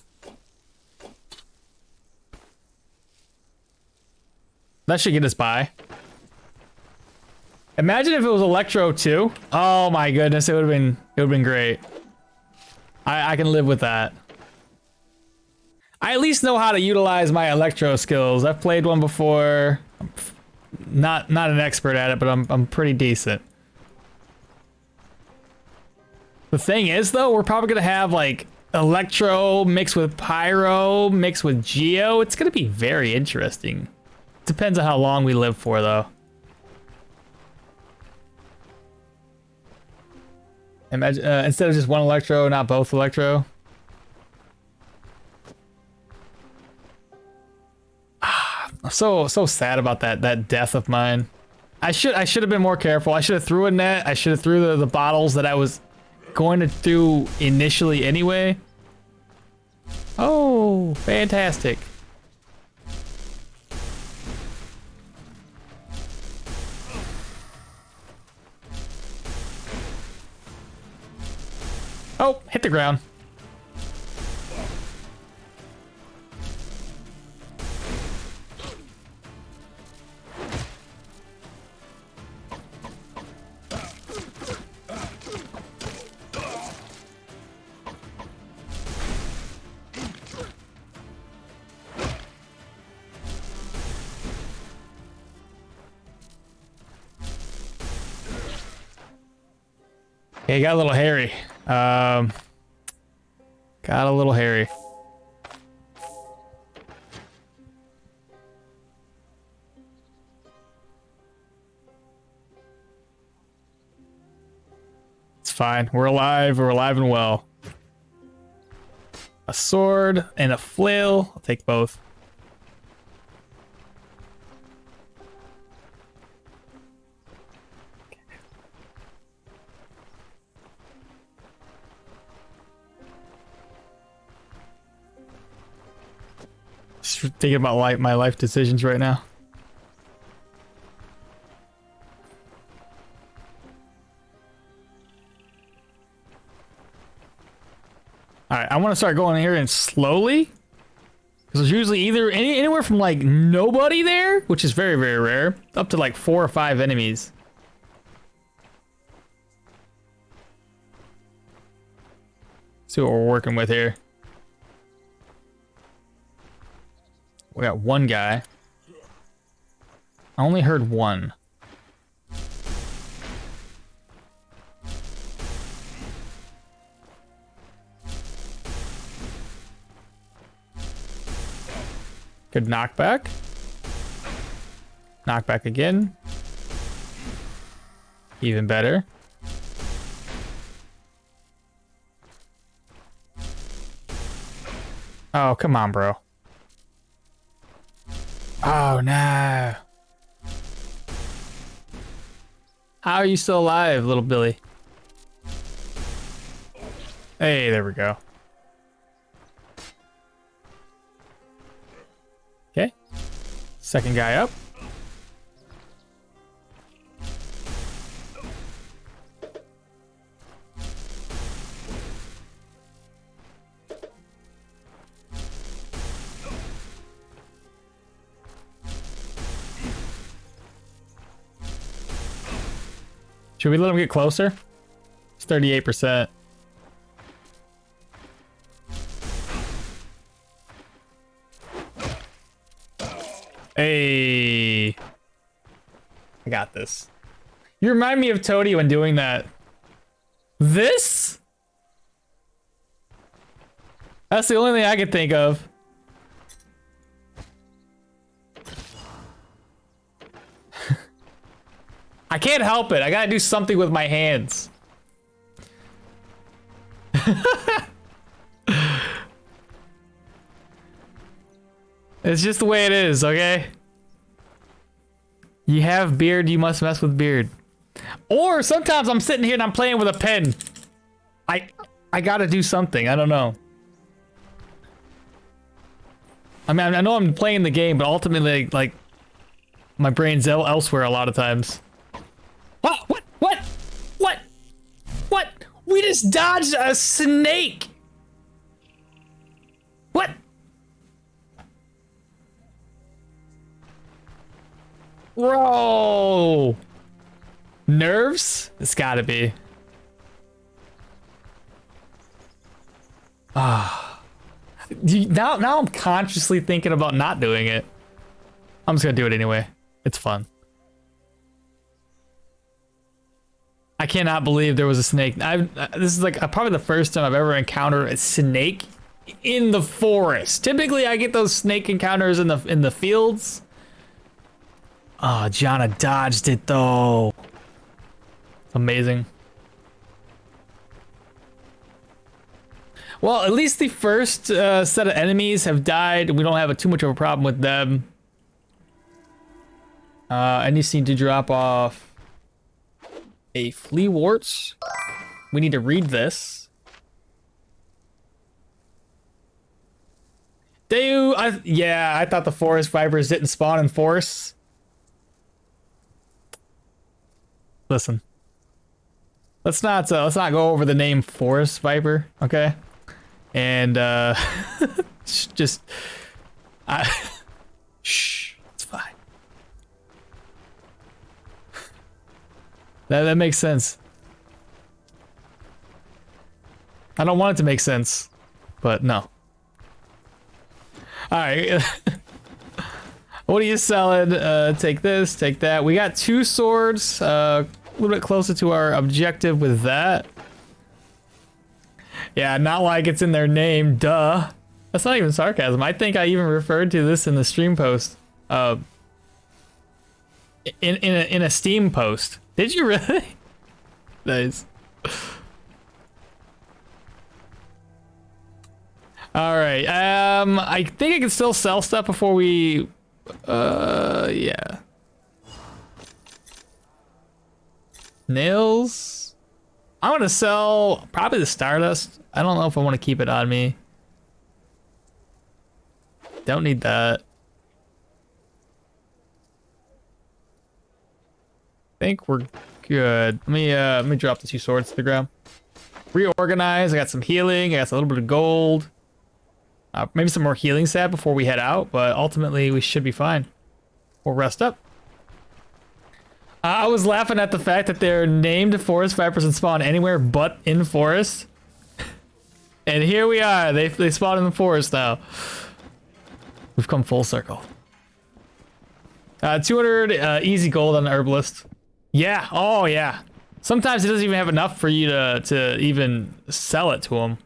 That should get us by. Imagine if it was Electro too. Oh my goodness, it would have been great. I can live with that. I at least know how to utilize my Electro skills. I've played one before. I'm not an expert at it, but I'm pretty decent. The thing is though, we're probably gonna have like Electro mixed with Pyro mixed with Geo. It's gonna be very interesting. Depends on how long we live for though. Imagine instead of just one Electro, not both Electro. I'm so sad about that death of mine. I should have been more careful. I should have threw a net. I should have threw the bottles that I was going to do initially anyway. Oh, fantastic. Oh, hit the ground. Yeah, got a little hairy. Got a little hairy. It's fine. We're alive. We're alive and well. A sword and a flail. I'll take both. Just thinking about my life decisions right now. Alright, I want to start going here and slowly. Because there's usually either anywhere from like nobody there, which is very, very rare, up to like 4 or 5 enemies. See what we're working with here. We got one guy. I only heard one. Good knockback. Knockback again. Even better. Oh, come on, bro. Oh, no. How are you still alive, little Billy? Hey, there we go. Okay. Second guy up. Should we let him get closer? It's 38%. Hey. I got this. You remind me of Toady when doing that. This? That's the only thing I could think of. I can't help it. I gotta do something with my hands. It's just the way it is, okay? You have beard, you must mess with beard. Or sometimes I'm sitting here and I'm playing with a pen. I gotta do something. I don't know. I mean, I know I'm playing the game, but ultimately, like, my brain's elsewhere a lot of times. Oh, what? What? What? What? We just dodged a snake. What? Bro. Nerves? It's gotta be. Ah. Now I'm consciously thinking about not doing it. I'm just gonna do it anyway. It's fun. I cannot believe there was a snake. This is like probably the first time I've ever encountered a snake in the forest. Typically, I get those snake encounters in the fields. Oh, Jana dodged it though. Amazing. Well, at least the first set of enemies have died. We don't have too much of a problem with them. I just need to drop off a flea wart. We need to read this. Yeah, I thought the forest vipers didn't spawn in forests. Listen. Let's not go over the name forest viper, okay? And just shh, it's fine. That makes sense. I don't want it to make sense, but no. All right. What are you selling? Take this, take that. We got 2 swords. A little bit closer to our objective with that. Yeah, not like it's in their name, duh. That's not even sarcasm. I think I even referred to this in the stream post. In a Steam post. Did you really? Nice. All right. I think I can still sell stuff before we. Yeah. Nails. I'm gonna sell probably the Stardust. I don't know if I want to keep it on me. Don't need that. I think we're good. Let me drop the 2 swords to the ground. Reorganize. I got some healing. I got a little bit of gold. Maybe some more healing stat before we head out, but ultimately we should be fine. We'll rest up. I was laughing at the fact that they're named forest vipers and spawn anywhere but in forest. And here we are. They spawn in the forest now. We've come full circle. 200 easy gold on the herbalist. Yeah. Oh yeah. Sometimes it doesn't even have enough for you to even sell it to him.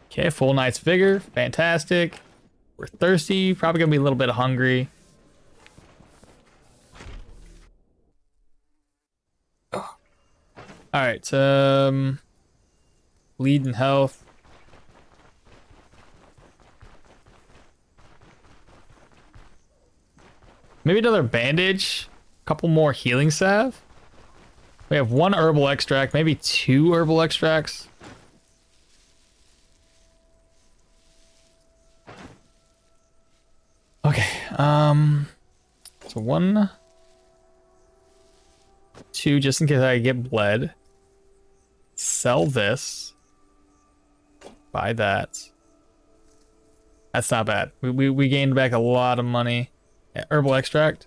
Okay, full night's vigor. Fantastic. We're thirsty. Probably gonna be a little bit hungry. Oh. All right. Bleed and health. Maybe another bandage. A couple more healing salve. We have 1 herbal extract. Maybe 2 herbal extracts. Okay, so 1, 2, just in case I get bled. Sell this. Buy that. That's not bad. We gained back a lot of money. Yeah, herbal extract.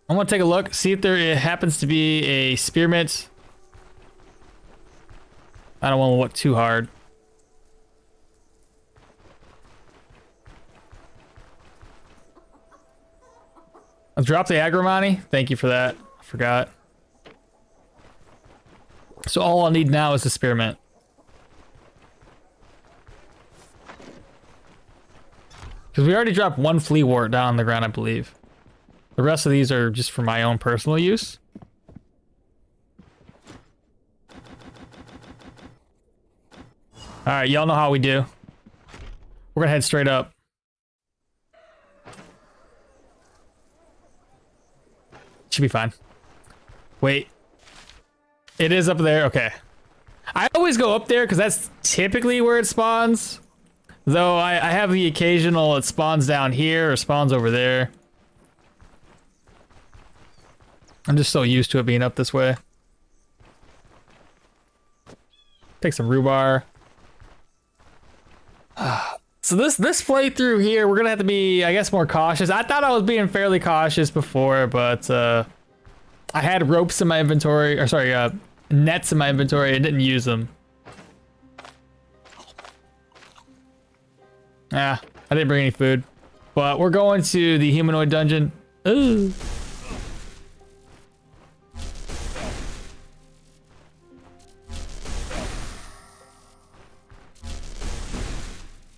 I'm gonna take a look, see if there happens to be a spearmint. I don't want to look too hard. I'll drop the agrimony. Thank you for that. I forgot. So all I'll need now is the spearmint. Because we already dropped 1 flea wart down on the ground, I believe. The rest of these are just for my own personal use. Alright, y'all know how we do. We're gonna head straight up. Should be fine. Wait. It is up there? Okay. I always go up there because that's typically where it spawns. Though I have the occasional it spawns down here or spawns over there. I'm just so used to it being up this way. Take some rhubarb. So this playthrough here, we're gonna have to be, I guess, more cautious. I thought I was being fairly cautious before, but I had ropes in my inventory, or sorry, nets in my inventory. I didn't use them. Ah, I didn't bring any food. But we're going to the humanoid dungeon. Ooh.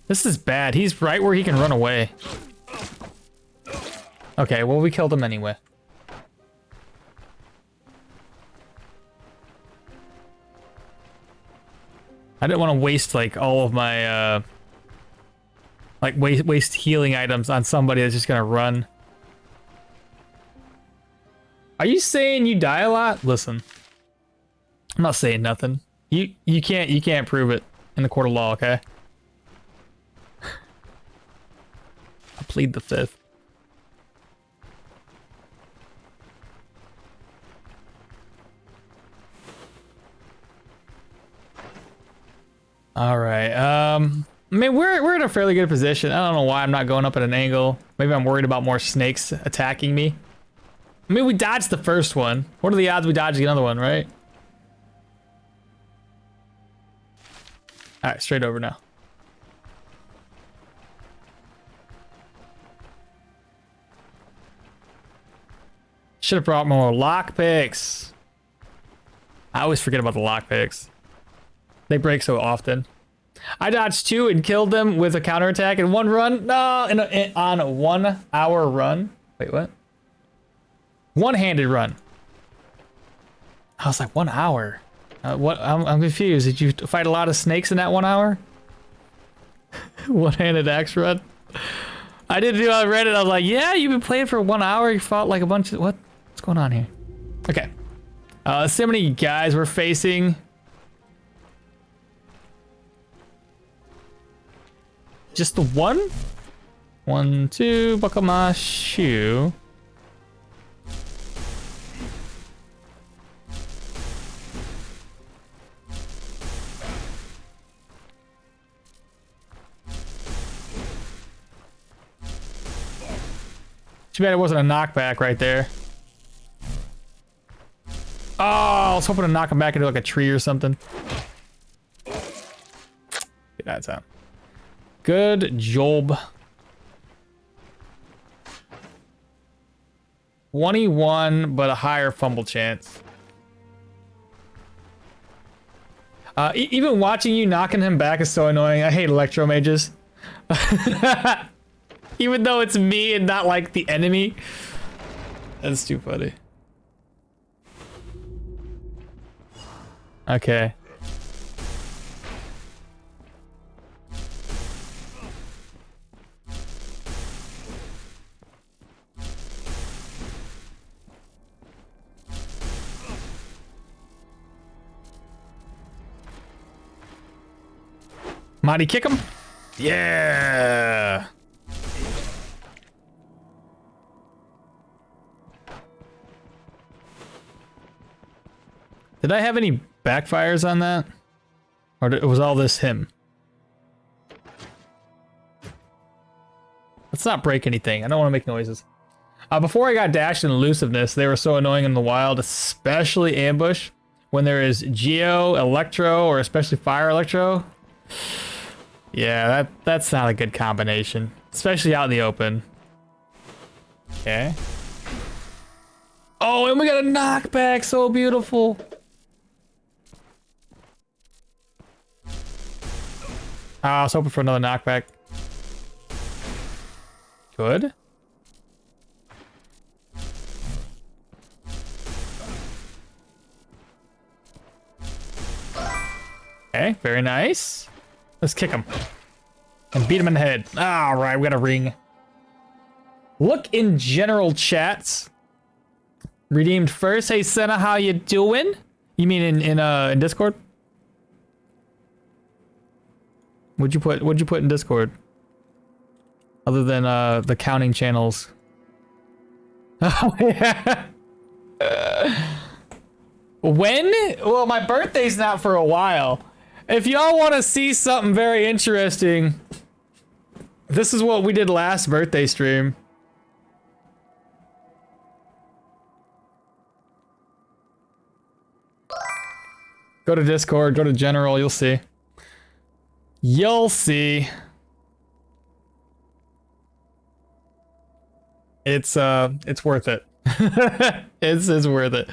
This is bad. He's right where he can run away. Okay, well, we killed him anyway. I didn't want to waste, like, all of my, like, waste healing items on somebody that's just gonna run. Are you saying you die a lot? Listen. I'm not saying nothing. You can't prove it in the court of law, okay? I plead the 5th. All right. I mean, we're in a fairly good position. I don't know why I'm not going up at an angle. Maybe I'm worried about more snakes attacking me. I mean, we dodged the first one. What are the odds we dodge another one, right? All right, straight over now. Should have brought more lockpicks. I always forget about the lockpicks. They break so often. I dodged 2 and killed them with a counterattack in 1 run. No, on a 1 hour run. Wait, what? One-handed run. I was like, 1 hour. What? I'm confused. Did you fight a lot of snakes in that 1 hour? One-handed axe run. I didn't do. I read it. I was like, yeah, you've been playing for 1 hour. You fought like a bunch of What's going on here? Okay. Let's see how many guys we're facing. Just the one? 1, 2, buckle my shoe. Too bad it wasn't a knockback right there. Oh, was hoping to knock him back into like a tree or something. That's out. Good job. 21, but a higher fumble chance. Even watching you knocking him back is so annoying. I hate electro mages. Even though it's me and not like the enemy. That's too funny. Okay. Mighty kick him. Yeah. Did I have any backfires on that? Or was all this him? Let's not break anything. I don't want to make noises. Before I got dash and elusiveness, they were so annoying in the wild, especially ambush. When there is Geo, Electro, or especially Fire Electro. Yeah, that's not a good combination. Especially out in the open. Okay. Oh, and we got a knockback. So beautiful. I was hoping for another knockback. Good. Okay, very nice. Let's kick him. And beat him in the head. Alright, we got a ring. Look in general chats. Redeemed first. Hey Senna, how you doing? You mean in Discord? What'd you put in Discord? Other than the counting channels. Oh yeah. When? Well, my birthday's not for a while. If y'all want to see something very interesting, this is what we did last birthday stream. Go to Discord, go to general, you'll see. You'll see. It's worth it. It's worth it.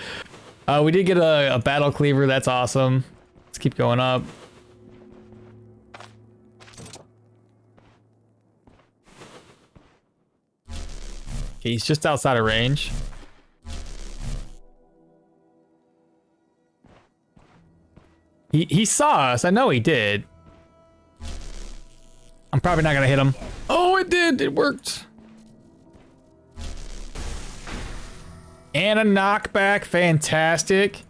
We did get a battle cleaver, that's awesome. Let's keep going up. Okay, he's just outside of range. He saw us, I know he did. I'm probably not gonna hit him. Oh, it did, it worked. And a knockback, fantastic.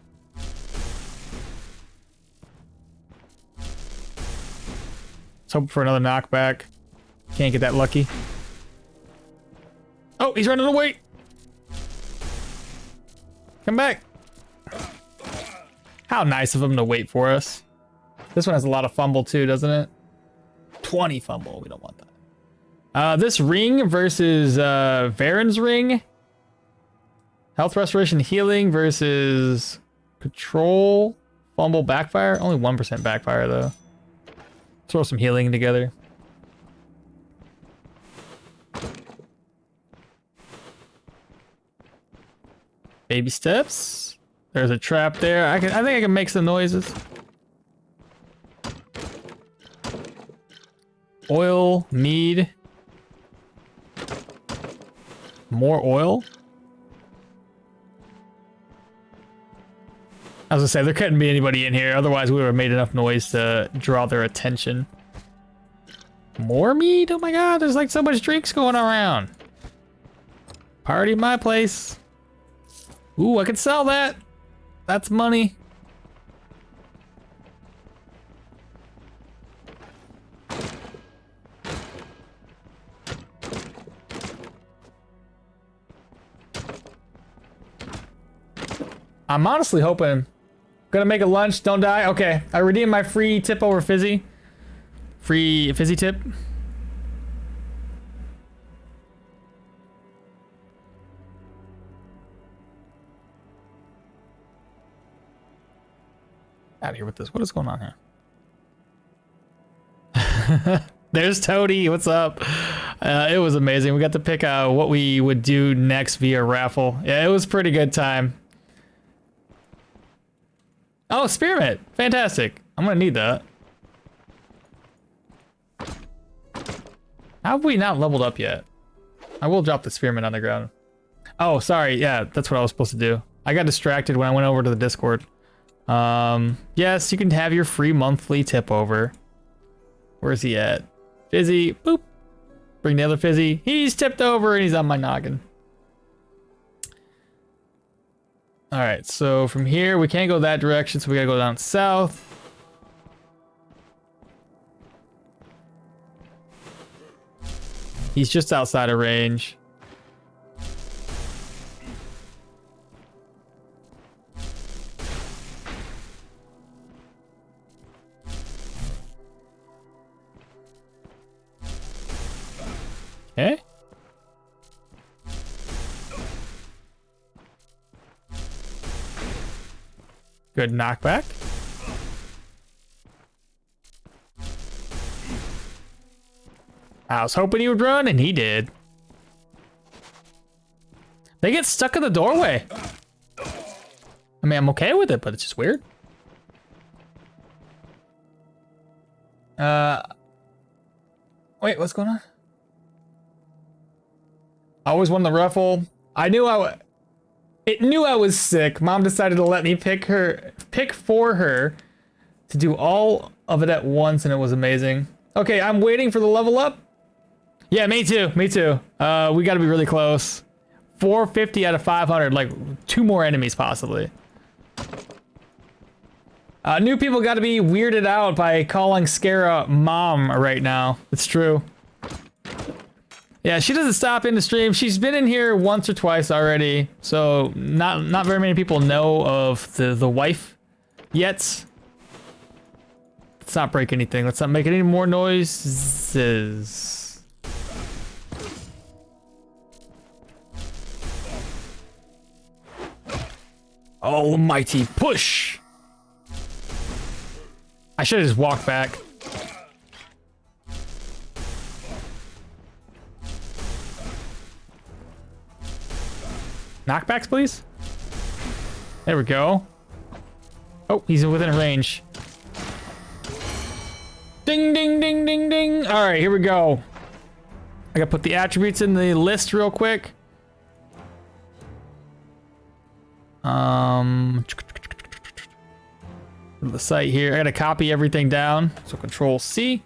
Let's hope for another knockback. Can't get that lucky. Oh, he's running away. Come back. How nice of him to wait for us. This one has a lot of fumble too, doesn't it? 20 fumble, we don't want that. This ring versus Varen's ring. Health restoration healing versus control fumble backfire. Only 1% backfire though. Throw some healing together. Baby steps. There's a trap there. I think I can make some noises. Oil, mead. More oil. I was gonna say, there couldn't be anybody in here, otherwise we would have made enough noise to draw their attention. More mead? Oh my god, there's like so much drinks going around. Party at my place. Ooh, I could sell that. That's money. I'm honestly hoping. Gonna make a lunch, don't die. Okay, I redeemed my free tip over Fizzy. Free Fizzy tip. Out of here with this. What is going on here? There's Toady. What's up? It was amazing. We got to pick what we would do next via raffle. Yeah, it was a pretty good time. Oh, Spearmint. Fantastic. I'm going to need that. How have we not leveled up yet? I will drop the Spearmint on the ground. Oh, sorry. Yeah, that's what I was supposed to do. I got distracted when I went over to the Discord. Yes, you can have your free monthly tip over. Where's he at? Fizzy, boop. Bring the other Fizzy. He's tipped over and he's on my noggin. All right, so from here, we can't go that direction, so we gotta go down south. He's just outside of range. Okay. Good knockback. I was hoping he would run, and he did. They get stuck in the doorway. I mean, I'm okay with it, but it's just weird. Wait, what's going on? I always won the raffle. I knew it knew I was sick. Mom decided to let me pick for her to do all of it at once, and it was amazing. Okay, I'm waiting for the level up. Yeah, me too. Me too. We got to be really close. 450 out of 500, like 2 more enemies possibly. New people got to be weirded out by calling Scara mom right now. It's true. Yeah, she doesn't stop in the stream. She's been in here once or twice already, so not very many people know of the wife yet. Let's not break anything. Let's not make any more noises. Almighty push! I should have just walked back. Knockbacks, please. There we go. Oh, he's within range. Ding, ding, ding, ding, ding. All right, here we go. I gotta put the attributes in the list real quick. The site here. I gotta copy everything down. So Control C.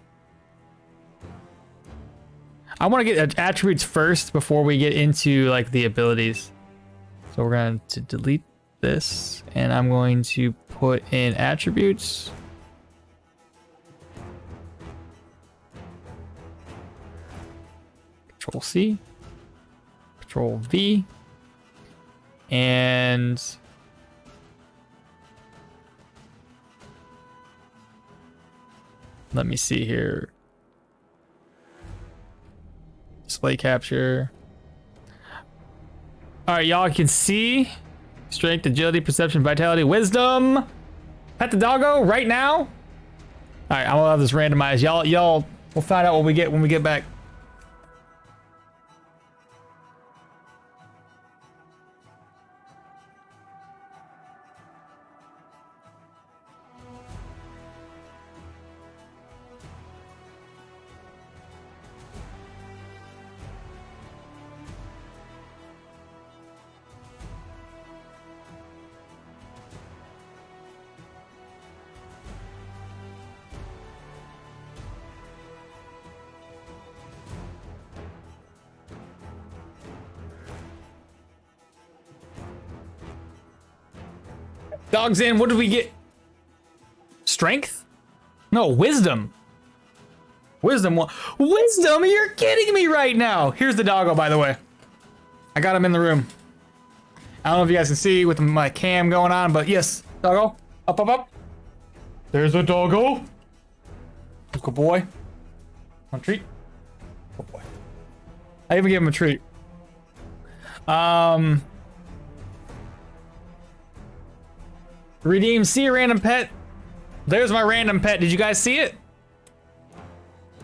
I want to get attributes first before we get into like the abilities. So we're going to delete this, and I'm going to put in attributes. Control C, Control V, and let me see here. Display capture. All right, y'all can see strength, agility, perception, vitality, wisdom. Pet the doggo right now. All right, I'm gonna have this randomized. Y'all, we'll find out what we get when we get back. Dogs in. What did we get? Strength? No, wisdom. Wisdom. Wisdom? You're kidding me right now. Here's the doggo, by the way. I got him in the room. I don't know if you guys can see with my cam going on, but yes, doggo. Up, up, up. There's a doggo. Good boy. Want a treat? Good boy. I even gave him a treat. Redeem, see a random pet There's my random pet. Did you guys see it?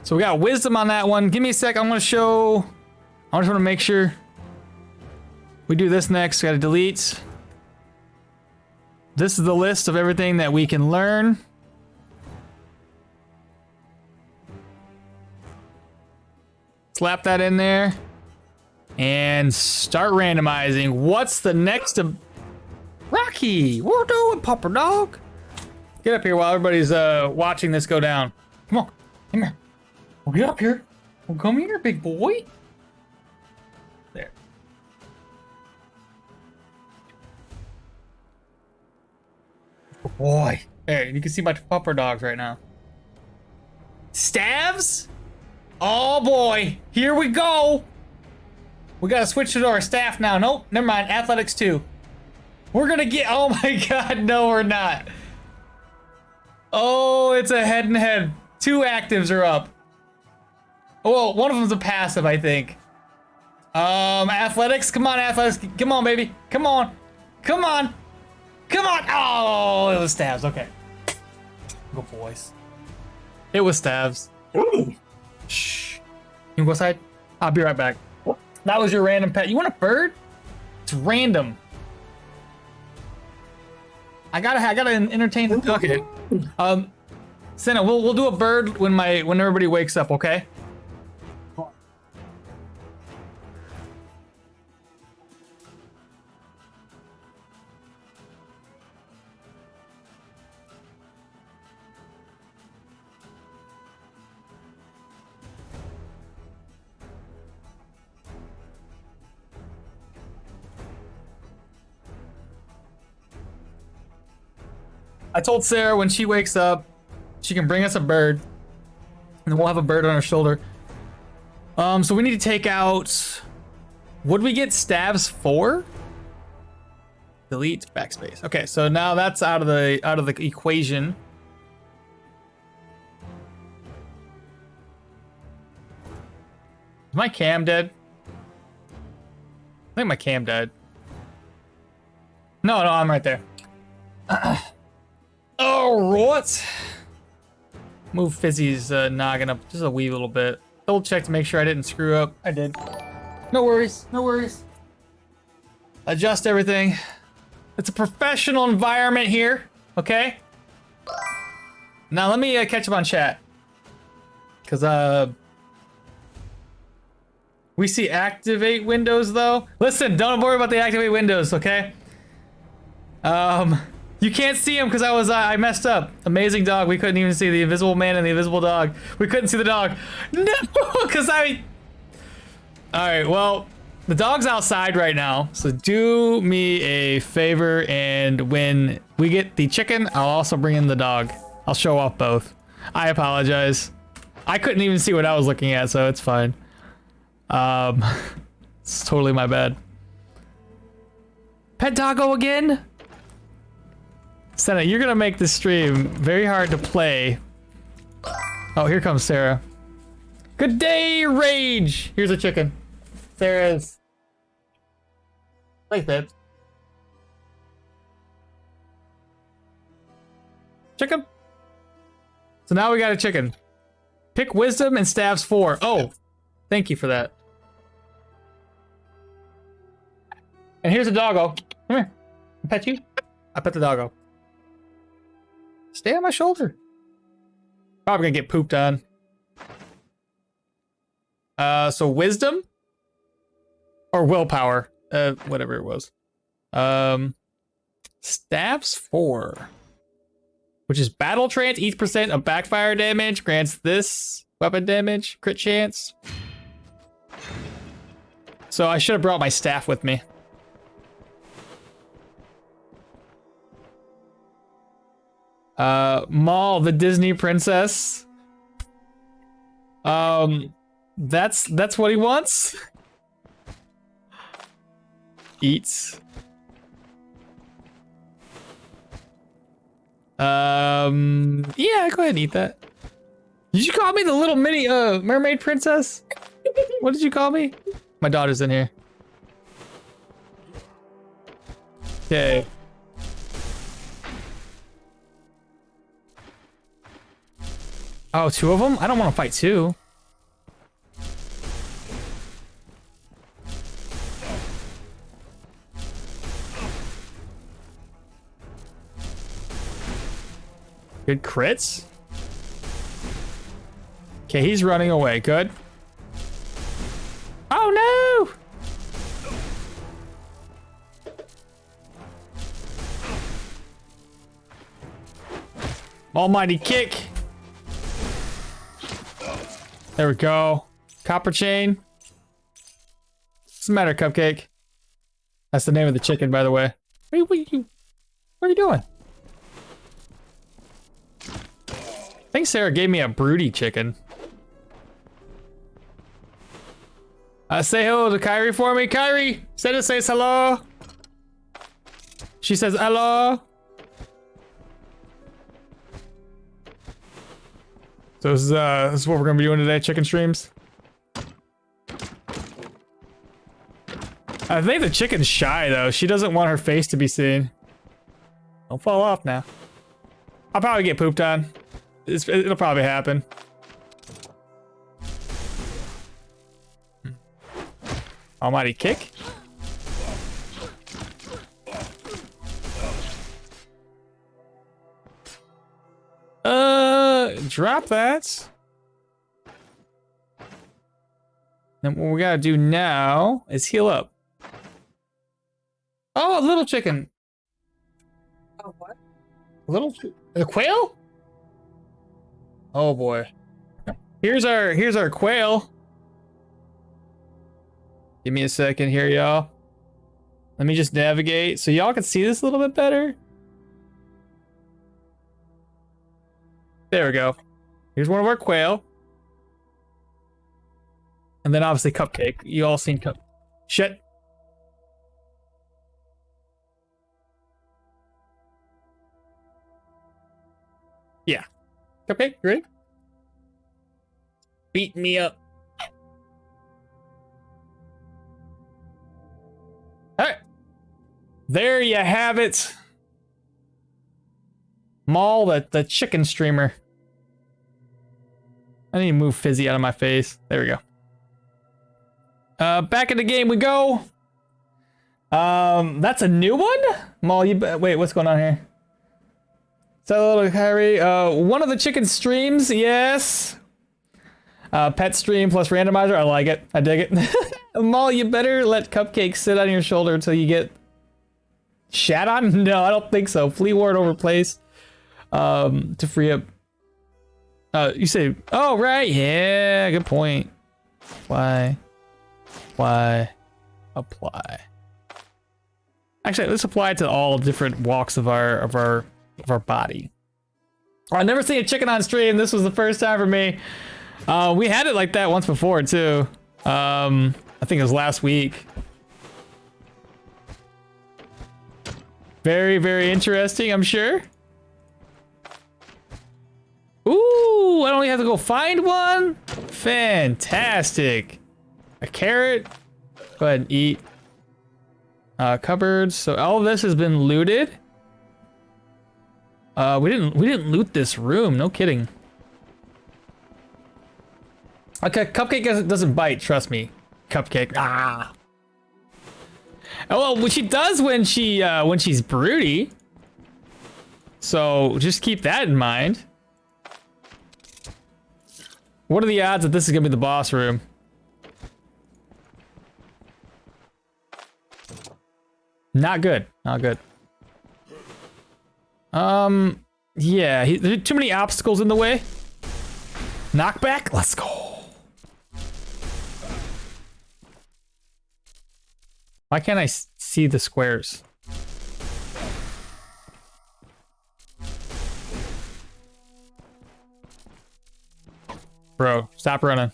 So we got wisdom on that one. Give me a sec. I'm gonna show. I just want to make sure we do this next. We gotta delete. This is the list of everything that we can learn. Slap that in there. And start randomizing. What's the next? Rocky, what are doing, Pupper Dog? Get up here while everybody's watching this go down. Come on, come here. Well, get up here. Well, come here, big boy. There. Good boy. There, you can see my Pupper Dogs right now. Staves? Oh boy, here we go. We gotta switch to our staff now. Nope, never mind. Athletics 2. We're gonna get. Oh my god, no, we're not. Oh, it's a head and head. 2 actives are up. Oh, well, one of them's a passive, I think. Athletics. Come on, athletics. Come on, baby. Come on. Come on. Come on. Oh, it was stabs. Okay. Good boys. It was stabs. Ooh. Shh. You wanna go outside? I'll be right back. That was your random pet. You want a bird? It's random. I gotta entertain. Okay. Senna, we'll do a bird when everybody wakes up. Okay. I told Sarah when she wakes up, she can bring us a bird, and then we'll have a bird on our shoulder. So we need to take out. Would we get stabs 4? Delete backspace. Okay, so now that's out of the equation. Is my cam dead? I think my cam died. No, I'm right there. All right. Move Fizzy's noggin up just a wee little bit. Double check to make sure I didn't screw up. I did. No worries. No worries. Adjust everything. It's a professional environment here. Okay. Now let me catch up on chat. Cause we see activate windows though. Listen, don't worry about the activate windows. Okay. You can't see him because I messed up. Amazing dog. We couldn't even see the invisible man and the invisible dog. We couldn't see the dog. No, because All right, well, the dog's outside right now. So do me a favor, and when we get the chicken, I'll also bring in the dog. I'll show off both. I apologize. I couldn't even see what I was looking at, so it's fine. It's totally my bad. Pet doggo again? Senna, you're gonna make this stream very hard to play. Oh, here comes Sarah. Good day, Rage! Here's a chicken. Sarah's. Thanks, babe. Chicken. So now we got a chicken. Pick wisdom and stabs 4. Oh, thank you for that. And here's a doggo. Come here. I pet you. I pet the doggo. Stay on my shoulder. Probably gonna get pooped on. So wisdom or willpower, whatever it was. Stabs 4, which is battle trance. Each percent of backfire damage grants this weapon damage crit chance. So I should have brought my staff with me. Maul, the Disney princess. That's what he wants. Eats. Yeah, go ahead and eat that. Did you call me the little mini mermaid princess? What did you call me? My daughter's in here. Okay. Oh, two of them? I don't want to fight two. Good crits. Okay, he's running away. Good. Oh no! Almighty kick. There we go. Copper chain. What's the matter, Cupcake? That's the name of the chicken, by the way. What are you doing? I think Sarah gave me a broody chicken. Say hello to Kyrie for me. Kyrie, Sarah says hello. She says hello. So this is what we're gonna be doing today, chicken streams. I think the chicken's shy though. She doesn't want her face to be seen. Don't fall off now. I'll probably get pooped on. It'll probably happen. Almighty kick. Drop that. Then what we gotta do now is heal up. Oh, a little chicken. Oh, what? The quail? Oh boy. Here's our quail. Give me a second here, y'all. Let me just navigate so y'all can see this a little bit better. There we go. Here's one of our quail. And then obviously Cupcake. You all seen Shit. Yeah. Cupcake, you ready? Beat me up. Alright. There you have it. Maul, the chicken streamer. I need to move Fizzy out of my face. There we go. Back in the game we go. That's a new one? Maul, wait, what's going on here? So, Kyrie, one of the chicken streams, yes. Pet stream plus randomizer, I like it. I dig it. Maul, you better let Cupcake sit on your shoulder until you get shat on? No, I don't think so. Flea ward over place. To free up. You say, oh, right. Yeah, good point. Apply. Actually, let's apply it to all different walks of our body. I've never seen a chicken on stream. This was the first time for me. We had it like that once before too. I think it was last week. Very, very interesting, I'm sure. Ooh, I don't even have to go find one. Fantastic. A carrot. Go ahead and eat. Cupboards. So all of this has been looted. We didn't loot this room. No kidding. Okay, Cupcake doesn't bite. Trust me, Cupcake. Ah. Oh well, she does when she's broody. So just keep that in mind. What are the odds that this is gonna be the boss room? Not good. Not good. Yeah, there's too many obstacles in the way. Knockback? Let's go. Why can't I see the squares? Bro, stop running.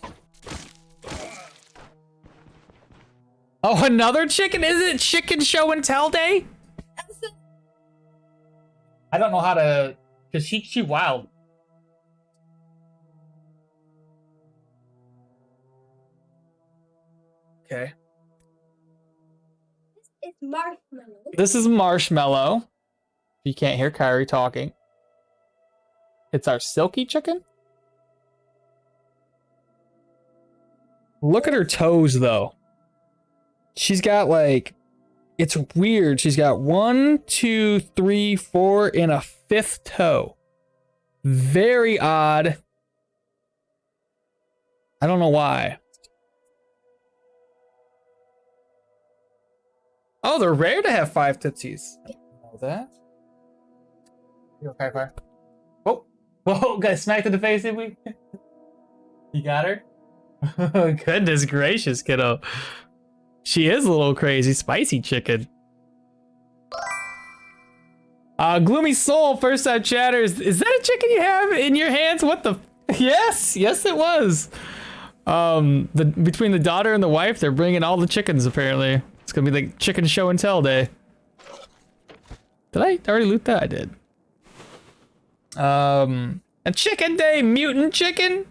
Oh, another chicken? Is it chicken show and tell day? I don't know how to, cause she wild. Okay. This is Marshmallow. This is Marshmallow. You can't hear Kyrie talking. It's our silky chicken. Look at her toes, though. She's got like, it's weird. She's got 1, 2, 3, 4, and a 5th toe. Very odd. I don't know why. Oh, they're rare to have 5 tootsies. I didn't know that. You okay, fire? Oh, whoa, got smacked in the face, did we? You got her? Goodness gracious, kiddo. She is a little crazy. Spicy chicken. Gloomy Soul, first time chatters. Is that a chicken you have in your hands? What the? Yes, yes it was. Between the daughter and the wife, they're bringing all the chickens apparently. It's gonna be like chicken show and tell day. Did I already loot that? I did. A chicken day, mutant chicken.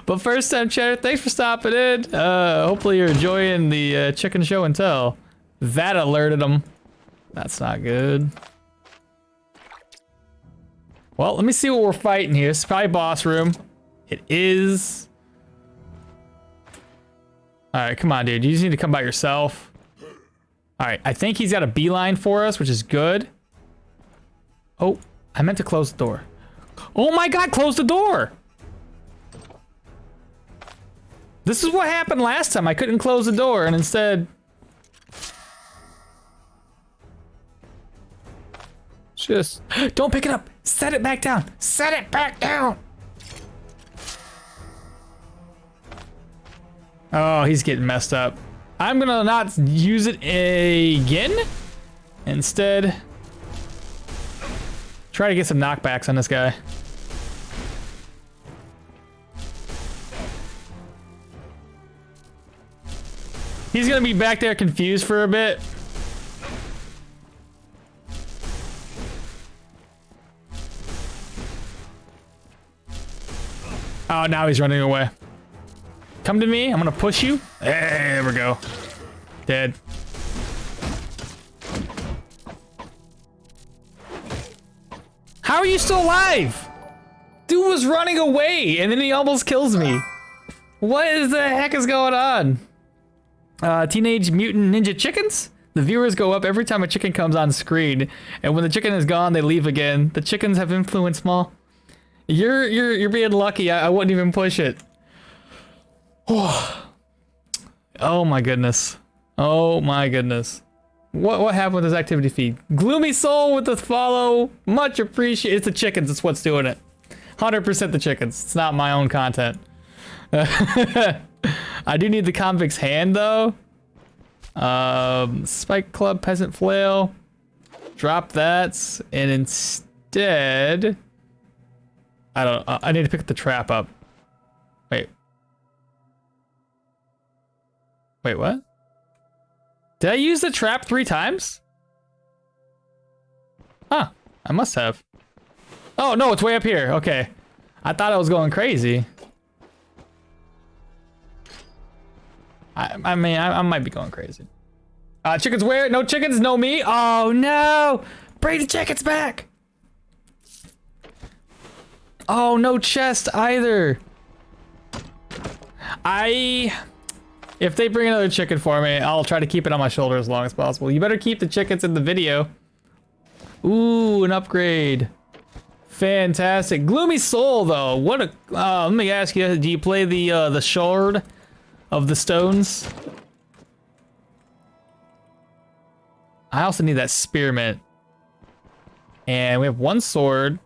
But first time chatter, thanks for stopping in. Hopefully you're enjoying the chicken show and tell. That alerted them. That's not good. Well, let me see what we're fighting here. It's probably boss room. It is. All right, come on, dude. You just need to come by yourself. All right, I think he's got a beeline for us, which is good. Oh, I meant to close the door. Oh my God, close the door. This is what happened last time. I couldn't close the door and instead... Just... Don't pick it up. Set it back down. Set it back down. Oh, he's getting messed up. I'm gonna not use it again. Instead, try to get some knockbacks on this guy. He's gonna be back there confused for a bit. Oh, now he's running away. Come to me, I'm gonna push you. There we go. Dead. How are you still alive? Dude was running away and then he almost kills me. What is the heck is going on? Teenage Mutant Ninja Chickens? The viewers go up every time a chicken comes on screen, and when the chicken is gone, they leave again. The chickens have influence, Small. You're being lucky. I wouldn't even push it. Oh my goodness. Oh my goodness. What happened with this activity feed? Gloomy Soul with the follow. Much appreciated. It's the chickens. It's what's doing it. 100% the chickens. It's not my own content. I do need the convict's hand though. Spike Club Peasant Flail. Drop that, and instead, I need to pick the trap up. Wait, what? Did I use the trap 3 times? Huh, I must have. Oh no, it's way up here. Okay, I thought I was going crazy. I mean, I might be going crazy. Chickens where? No chickens, no me. Oh no! Bring the chickens back! Oh, no chest either. If they bring another chicken for me, I'll try to keep it on my shoulder as long as possible. You better keep the chickens in the video. Ooh, an upgrade. Fantastic. Gloomy Soul though. What a let me ask you, do you play the Shard of the Stones? I also need that spearmint. And we have 1 sword.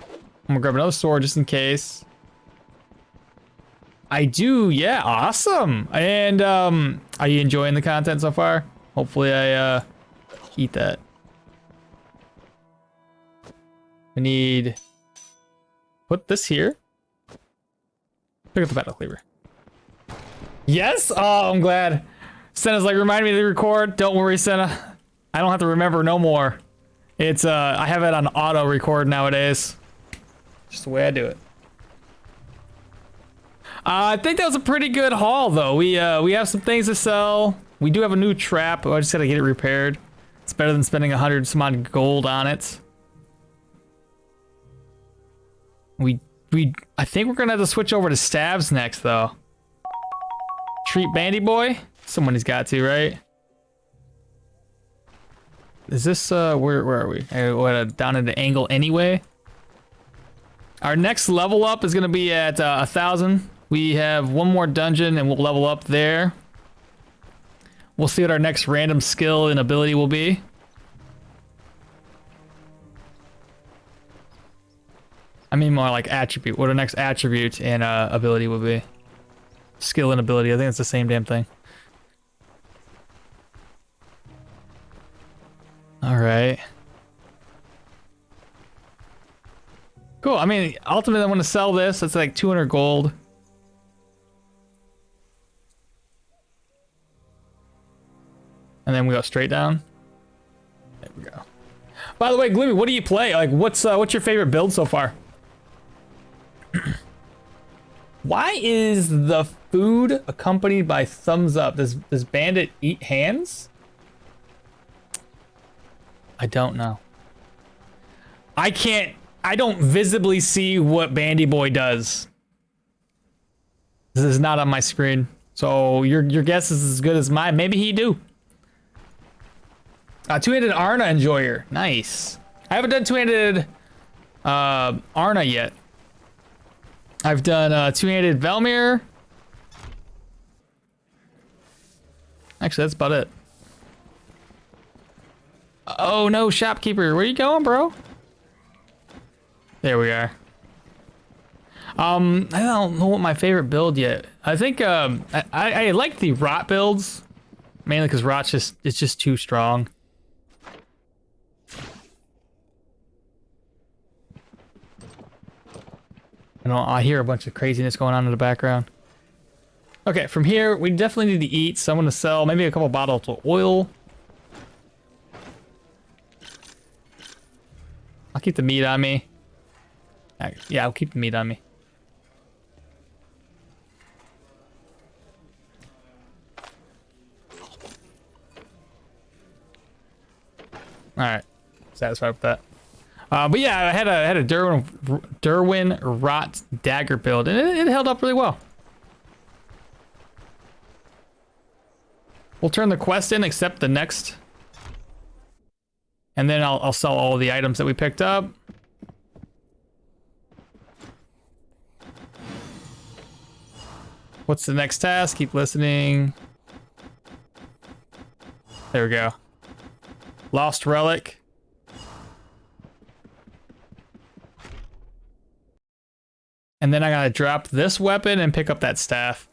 I'm gonna grab another sword just in case. I do, yeah, awesome. And are you enjoying the content so far? Hopefully I eat that. I need put this here. Pick up the battle cleaver. Yes! Oh, I'm glad. Senna's like, remind me to record. Don't worry, Senna. I don't have to remember no more. It's I have it on auto record nowadays. Just the way I do it. I think that was a pretty good haul though. We have some things to sell. We do have a new trap. I just gotta get it repaired. It's better than spending 100 some odd gold on it. We I think we're gonna have to switch over to stabs next, though. Treat Bandy Boy. Someone's got to, right? Is this where are we? What, down at the angle anyway? Our next level up is gonna be at 1,000. We have one more dungeon and we'll level up there. We'll see what our next random skill and ability will be. I mean more like attribute. What our next attribute and ability will be. Skill and ability. I think it's the same damn thing. All right. Cool. I mean, ultimately, I want to sell this. It's like 200 gold. And then we go straight down. There we go. By the way, Gloomy, what do you play? Like, what's your favorite build so far? Why is the food accompanied by thumbs up? Does Bandit eat hands? I don't know. I don't visibly see what Bandy Boy does. This is not on my screen. So your guess is as good as mine. Maybe he do. Two-handed Arna Enjoyer. Nice. I haven't done two-handed Arna yet. I've done two-handed Velmir. Actually, that's about it. Oh no, shopkeeper, where you going, bro? There we are. I don't know what my favorite build yet. I think I like the rot builds, mainly because rot's it's just too strong. I hear a bunch of craziness going on in the background. Okay, from here we definitely need to eat, so I'm gonna sell maybe a couple bottles of oil. I'll keep the meat on me. Yeah, I'll keep the meat on me. Alright. Satisfied with that. But yeah, I had a Derwin Rot dagger build, and it held up really well. We'll turn the quest in, except the next. And then I'll sell all the items that we picked up. What's the next task? Keep listening. There we go. Lost Relic. And then I gotta drop this weapon and pick up that staff.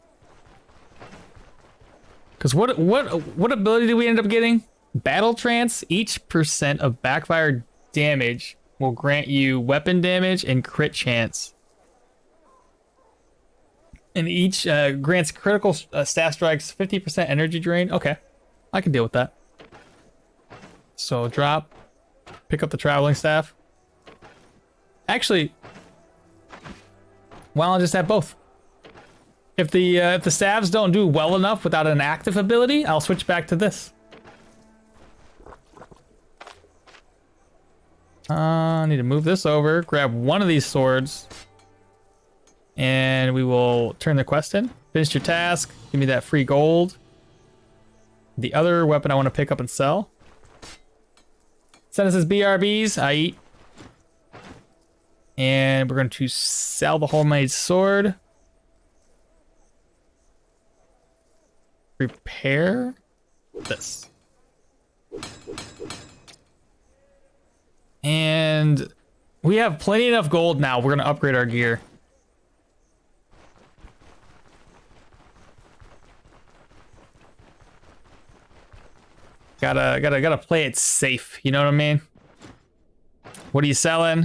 Cause what ability did we end up getting? Battle Trance. Each % of backfire damage will grant you weapon damage and crit chance. And each grants critical staff strikes 50% energy drain. Okay, I can deal with that. So drop, pick up the traveling staff. Actually, why don't I just have both? If the staves don't do well enough without an active ability, I'll switch back to this. I need to move this over, grab one of these swords, and we will turn the quest in. Finish your task, give me that free gold. The other weapon I want to pick up and sell. Send us as BRBs, I eat. And we're going to sell the homemade sword. Repair this. And we have plenty enough gold now. We're gonna upgrade our gear. Gotta play it safe. You know what I mean? What are you selling?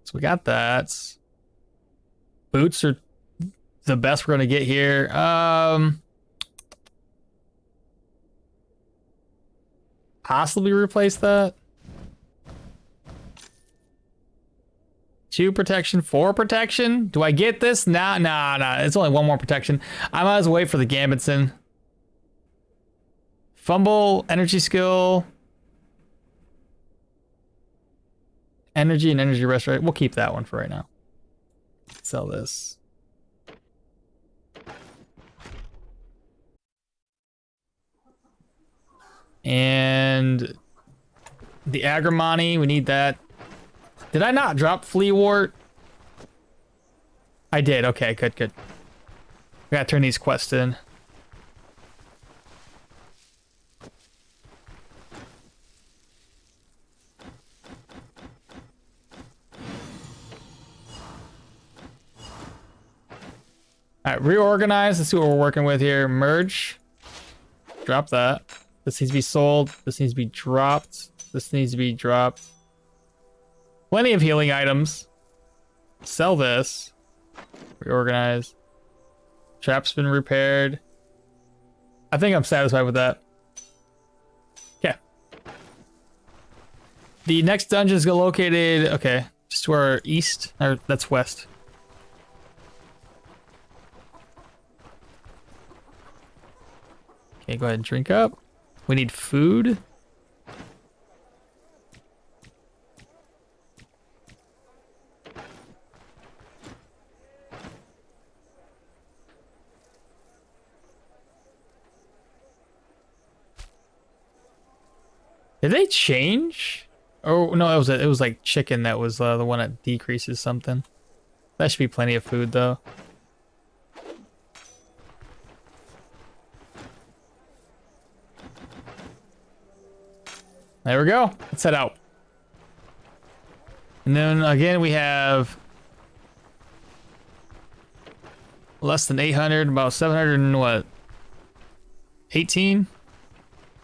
So we got that. Boots are the best we're gonna get here. Possibly replace that. 2 protection, 4 protection. Do I get this? Nah. It's only 1 more protection. I might as well wait for the Gambitson. Fumble, energy skill, energy and energy restoration. We'll keep that one for right now. Sell this. And the agrimony, we need that. Did I not drop flea wart? I did. Okay, good, good. We gotta turn these quests in. All right, reorganize. Let's see what we're working with here. Merge. Drop that. This needs to be sold. This needs to be dropped. This needs to be dropped. Plenty of healing items. Sell this. Reorganize. Trap's been repaired. I think I'm satisfied with that. Okay. The next dungeon is located, okay, just to our east, or that's west. Okay, go ahead and drink up. We need food. Did they change? Oh no, it was like chicken that was the one that decreases something. That should be plenty of food though. There we go. Let's head out. And then again we have less than 800, about 700 and what? 18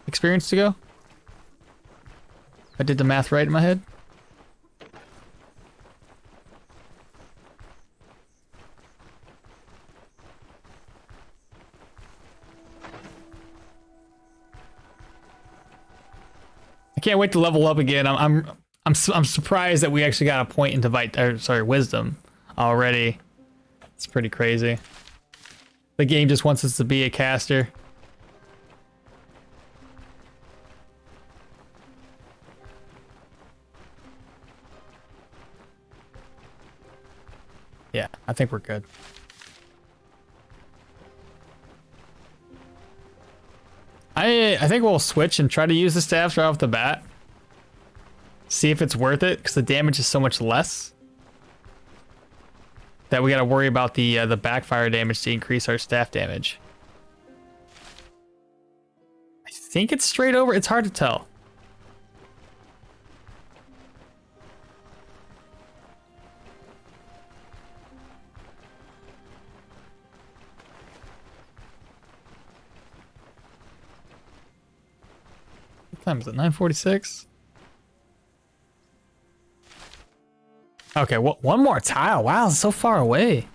experience to go. I did the math right in my head. I can't wait to level up again. I'm surprised that we actually got a point into wisdom already. It's pretty crazy. The game just wants us to be a caster. Yeah, I think we're good. I think we'll switch and try to use the staffs right off the bat. See if it's worth it, because the damage is so much less that we got to worry about the backfire damage to increase our staff damage. I think it's straight over. It's hard to tell. What time is it? 9:46? Okay, one more tile. Wow, it's so far away.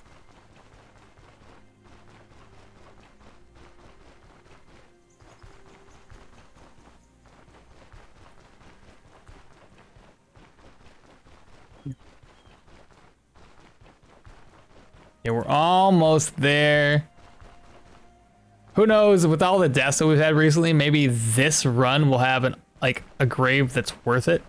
Yeah, we're almost there. Who knows, with all the deaths that we've had recently, maybe this run will have a grave that's worth it.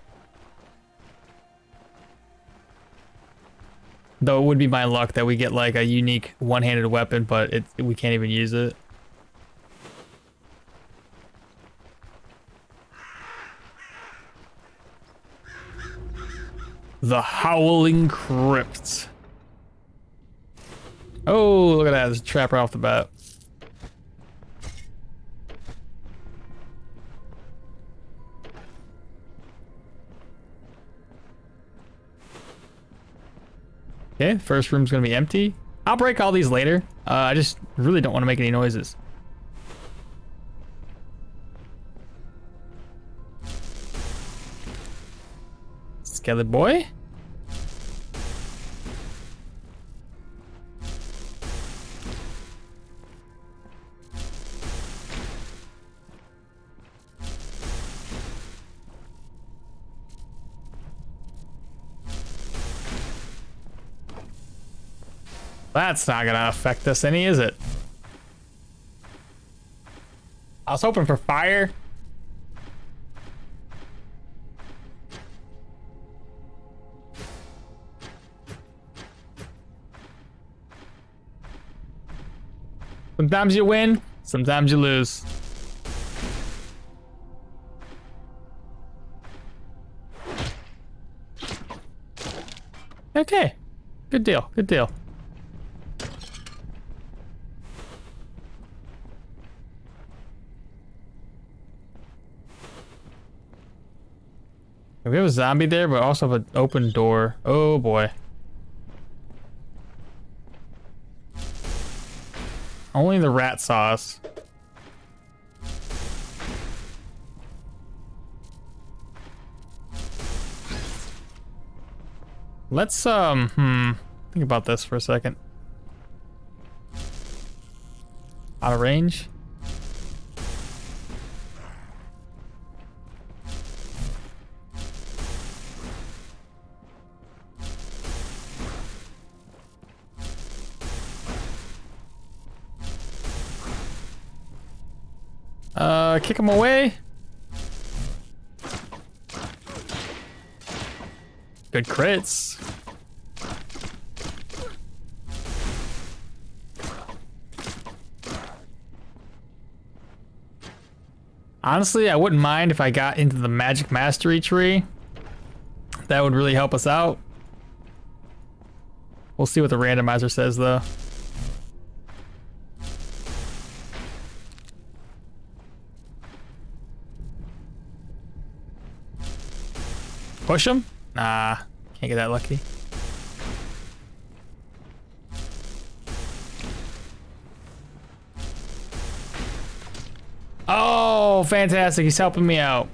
Though it would be my luck that we get like a unique one-handed weapon, but we can't even use it. The Howling Crypt. Oh, look at that. There's a trap right off the bat. Okay, first room's gonna be empty. I'll break all these later. I just really don't want to make any noises. Skelly boy. That's not gonna affect us any, is it? I was hoping for fire. Sometimes you win, sometimes you lose. Okay, good deal, good deal. We have a zombie there, but also have an open door. Oh boy. Only the rat saw us. Let's think about this for a second. Out of range. Kick him away. Good crits. Honestly, I wouldn't mind if I got into the magic mastery tree. That would really help us out. We'll see what the randomizer says though. Push him? Nah, can't get that lucky. Oh, fantastic. He's helping me out.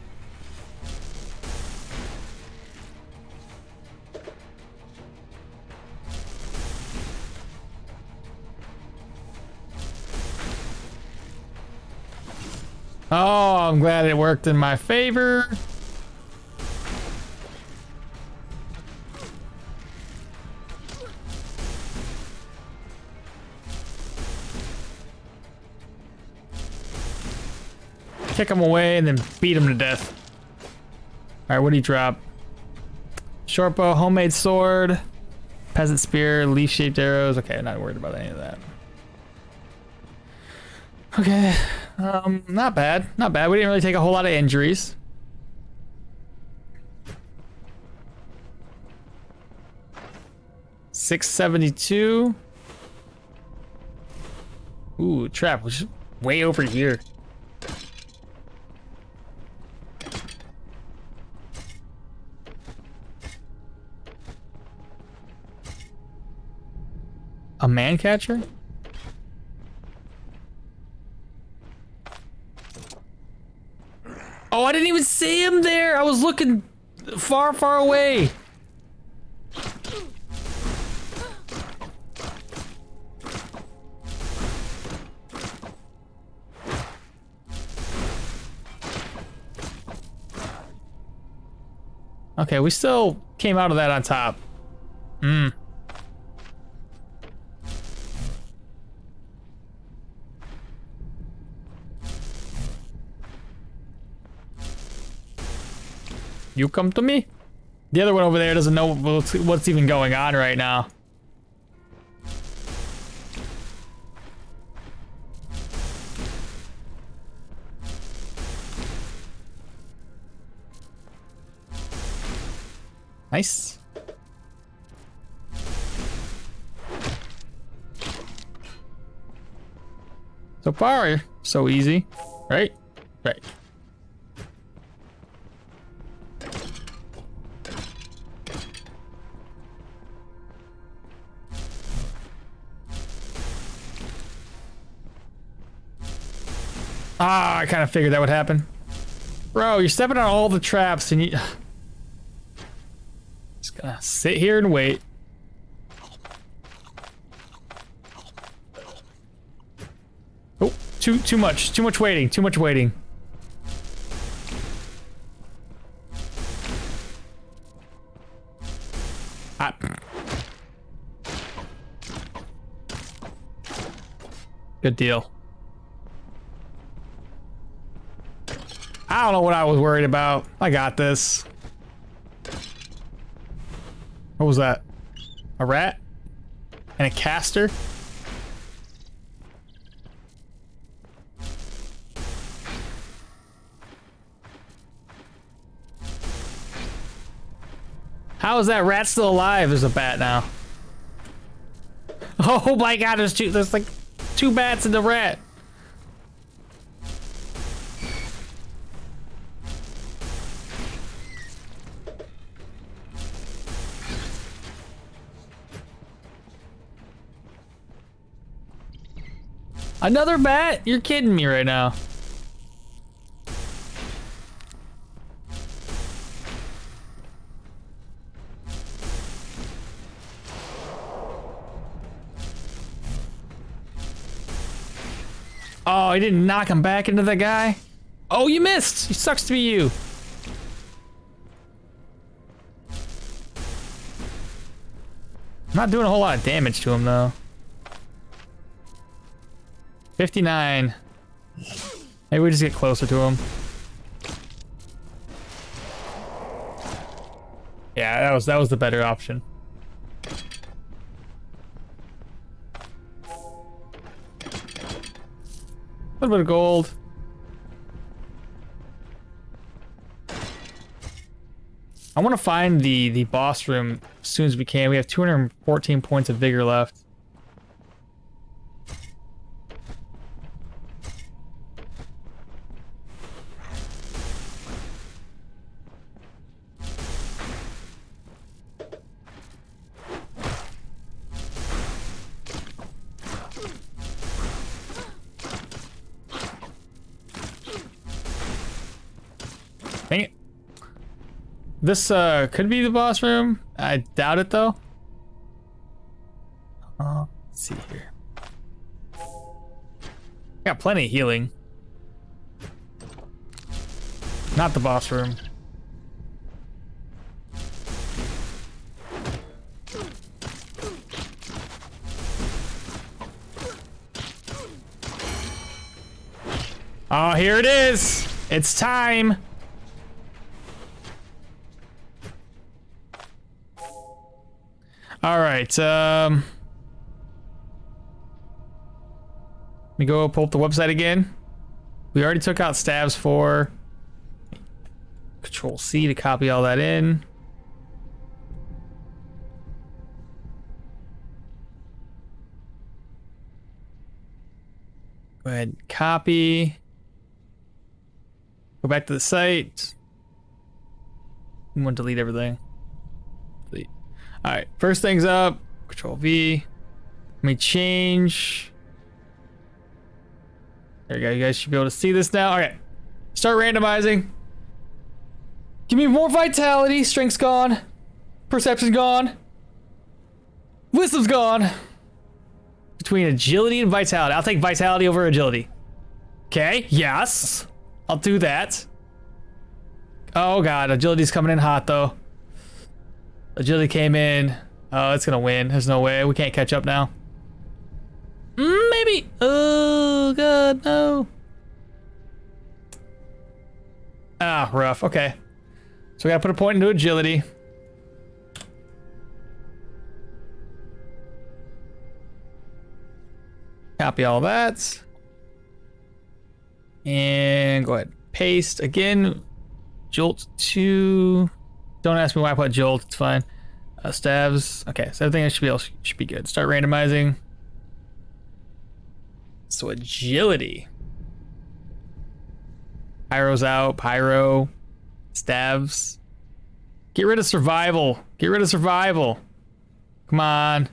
Oh, I'm glad it worked in my favor. Kick him away and then beat him to death. All right, what do you drop? Short bow, homemade sword, peasant spear, leaf-shaped arrows. Okay, I'm not worried about any of that. Okay, not bad, not bad. We didn't really take a whole lot of injuries. $672. Ooh, trap, which is way over here. A man catcher? Oh, I didn't even see him there. I was looking far, far away. Okay, we still came out of that on top. You come to me? The other one over there doesn't know what's even going on right now. Nice. So far, so easy, right? Right. Ah, I kind of figured that would happen. Bro, you're stepping on all the traps and you... Just gonna sit here and wait. Oh, too much waiting. Ah. Good deal. I don't know what I was worried about. I got this. What was that? A rat? And a caster? How is that rat still alive? There's a bat now. Oh my god, there's like 2 bats in the rat. Another bat? You're kidding me right now. Oh, he didn't knock him back into the guy? Oh, you missed! It sucks to be you. I'm not doing a whole lot of damage to him, though. 59. Maybe we just get closer to him. Yeah, that was the better option. A little bit of gold. I want to find the boss room as soon as we can. We have 214 points of vigor left. Dang it. This could be the boss room. I doubt it though. Let's see here. Got plenty of healing. Not the boss room. Oh, here it is. It's time. All right, let me go pull up the website again. We already took out stabs 4. Control C to copy all that in. Go ahead and copy. Go back to the site. We want to delete everything. Delete. All right, first things up, Control V. Let me change. There you go, you guys should be able to see this now. All right, start randomizing. Give me more vitality, strength's gone. Perception's gone. Wisdom's gone. Between agility and vitality. I'll take vitality over agility. Okay, yes. I'll do that. Oh God, agility's coming in hot though. Agility came in. Oh, it's gonna win. There's no way. We can't catch up now. Maybe. Oh God, no. Ah, rough. Okay. So we gotta put a point into agility. Copy all that. And go ahead. Paste again. Jolt 2. Don't ask me why I put jolt. It's fine. Stabs. Okay, so everything should be good. Start randomizing. So agility. Pyro's out. Pyro. Stabs. Get rid of survival. Get rid of survival. Come on.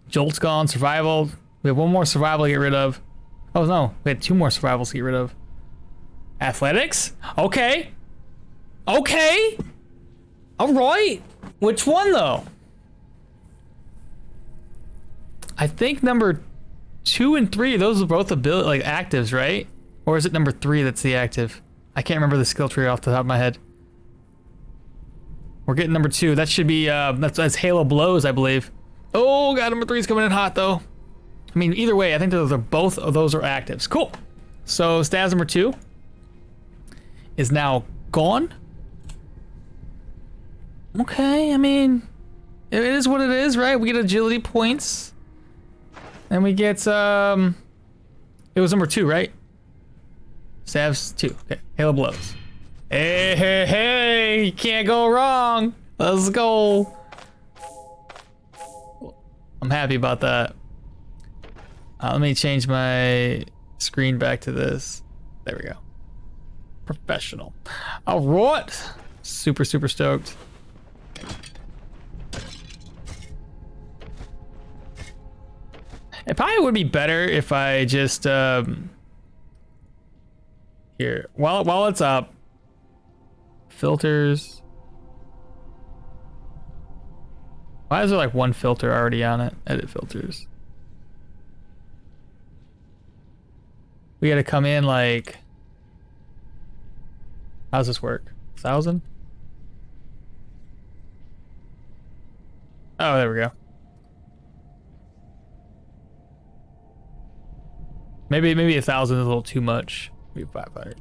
Jolt's gone. Survival. We have one more survival to get rid of. Oh no, we had 2 more survivals to get rid of. Athletics? Okay. Okay. All right. Which one though? I think number 2 and 3, those are both ability, like actives, right? Or is it number 3 that's the active? I can't remember the skill tree off the top of my head. We're getting number 2. That should be, that's Halo Blows, I believe. Oh God, number 3 is coming in hot though. I mean, either way, I think those are both of those are actives. Cool. So stabs number 2 is now gone. Okay, I mean, it is what it is, right? We get agility points. And we get, it was number 2, right? Salves 2. Okay, Hail of Blows. Hey, hey, hey! You can't go wrong! Let's go! I'm happy about that. Let me change my screen back to this. There we go. Professional. Alright! Super, super stoked. It probably would be better if I just, here, while it's up, filters. Why is there like one filter already on it? Edit filters. We gotta come in like, how's this work? 1,000? Oh, there we go. Maybe 1,000 is a little too much. Maybe 500.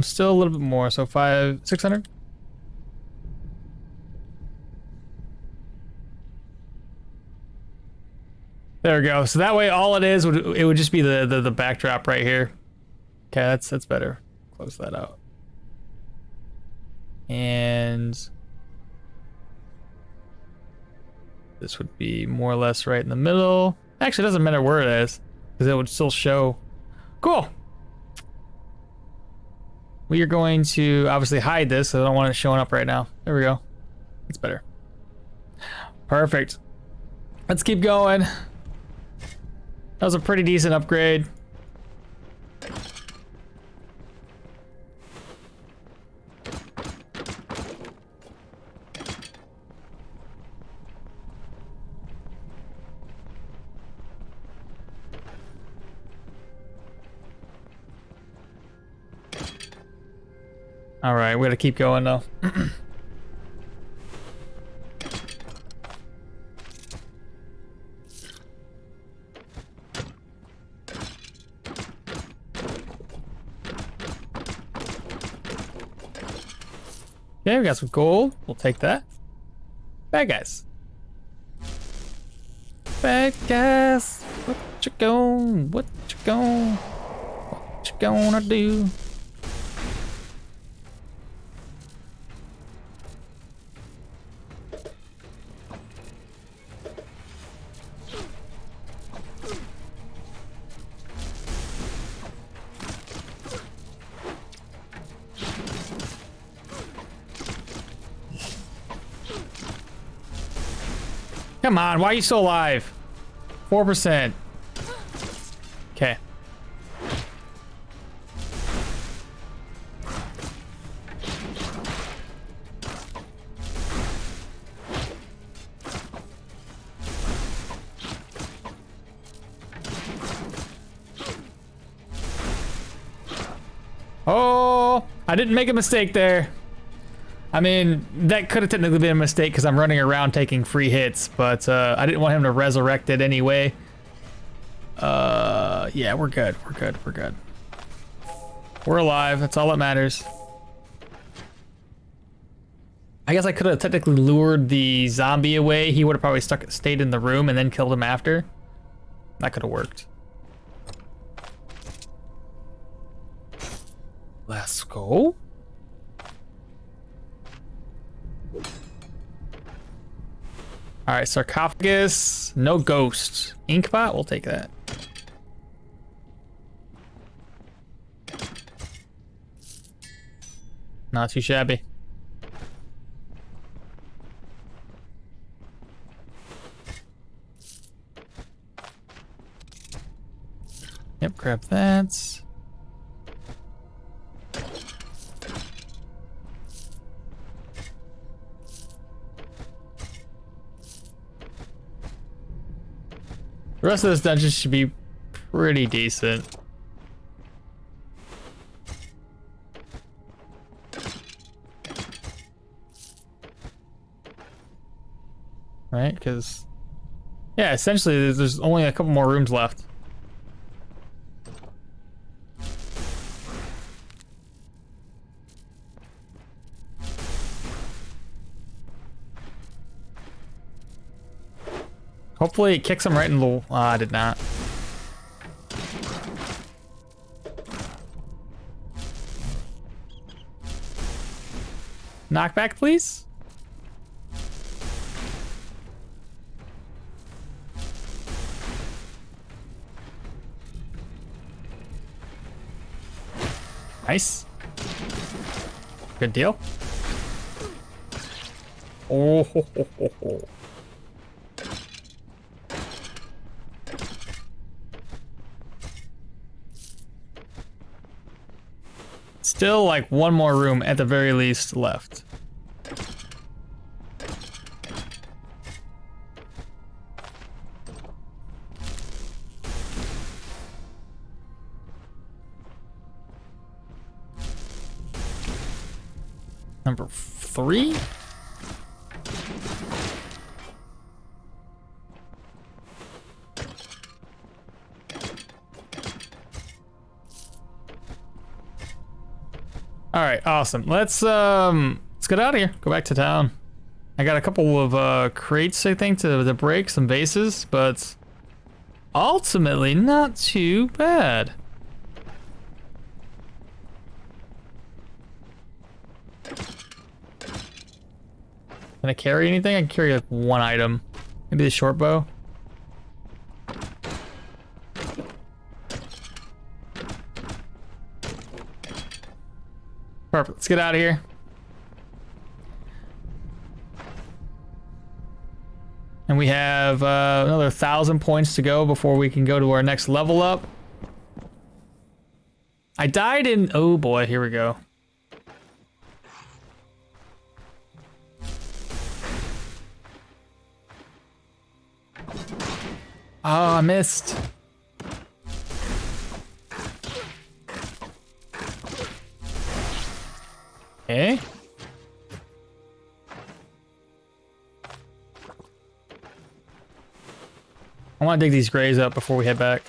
Still a little bit more. So 600. There we go. So that way, all it is would just be the backdrop right here. Okay, that's better. Close that out. And this would be more or less right in the middle. Actually, it doesn't matter where it is, because it would still show. Cool. We are going to obviously hide this, so I don't want it showing up right now. There we go. It's better. Perfect. Let's keep going. That was a pretty decent upgrade. All right, we gotta keep going though. Okay, we got some gold. We'll take that. Bad guys. Bad guys. What you gonna do? Come on, why are you still alive? 4%. Okay. Oh, I didn't make a mistake there. I mean, that could have technically been a mistake because I'm running around taking free hits, but I didn't want him to resurrect it anyway. Yeah, we're good. We're good. We're good. We're alive. That's all that matters. I guess I could have technically lured the zombie away. He would have probably stayed in the room and then killed him after. That could have worked. Let's go. All right, sarcophagus, no ghosts. Inkbot, we'll take that. Not too shabby. Yep, grab that. The rest of this dungeon should be pretty decent. Right, because yeah, essentially there's only a couple more rooms left. Hopefully it kicks him right in the... I did not. Knockback, please. Nice. Good deal. Oh, ho, ho, ho, ho. Still like one more room at the very least left. Number 3? All right, awesome. Let's get out of here. Go back to town. I got a couple of crates, I think, to break, some vases, but ultimately not too bad. Can I carry anything? I can carry like one item. Maybe the short bow. Perfect. Let's get out of here. And we have another 1,000 points to go before we can go to our next level up. I died in... Oh boy, here we go. Oh, I missed. Okay. I want to dig these graves up before we head back.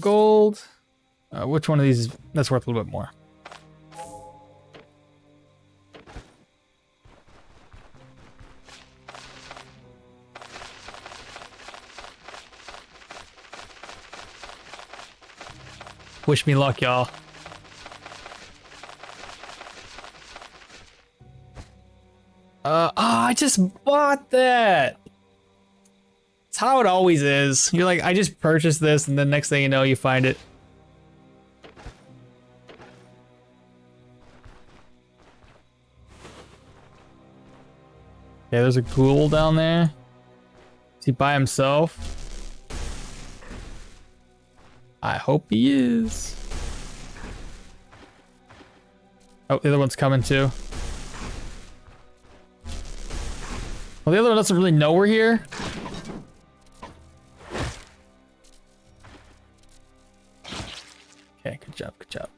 Gold. Which one of these that's worth a little bit more? Wish me luck, y'all. I just bought that. It's how it always is. You're like, I just purchased this, and then next thing you know, you find it. Okay, there's a ghoul down there. Is he by himself? I hope he is. Oh, the other one's coming too. Well, the other one doesn't really know we're here. Okay, good job, good job.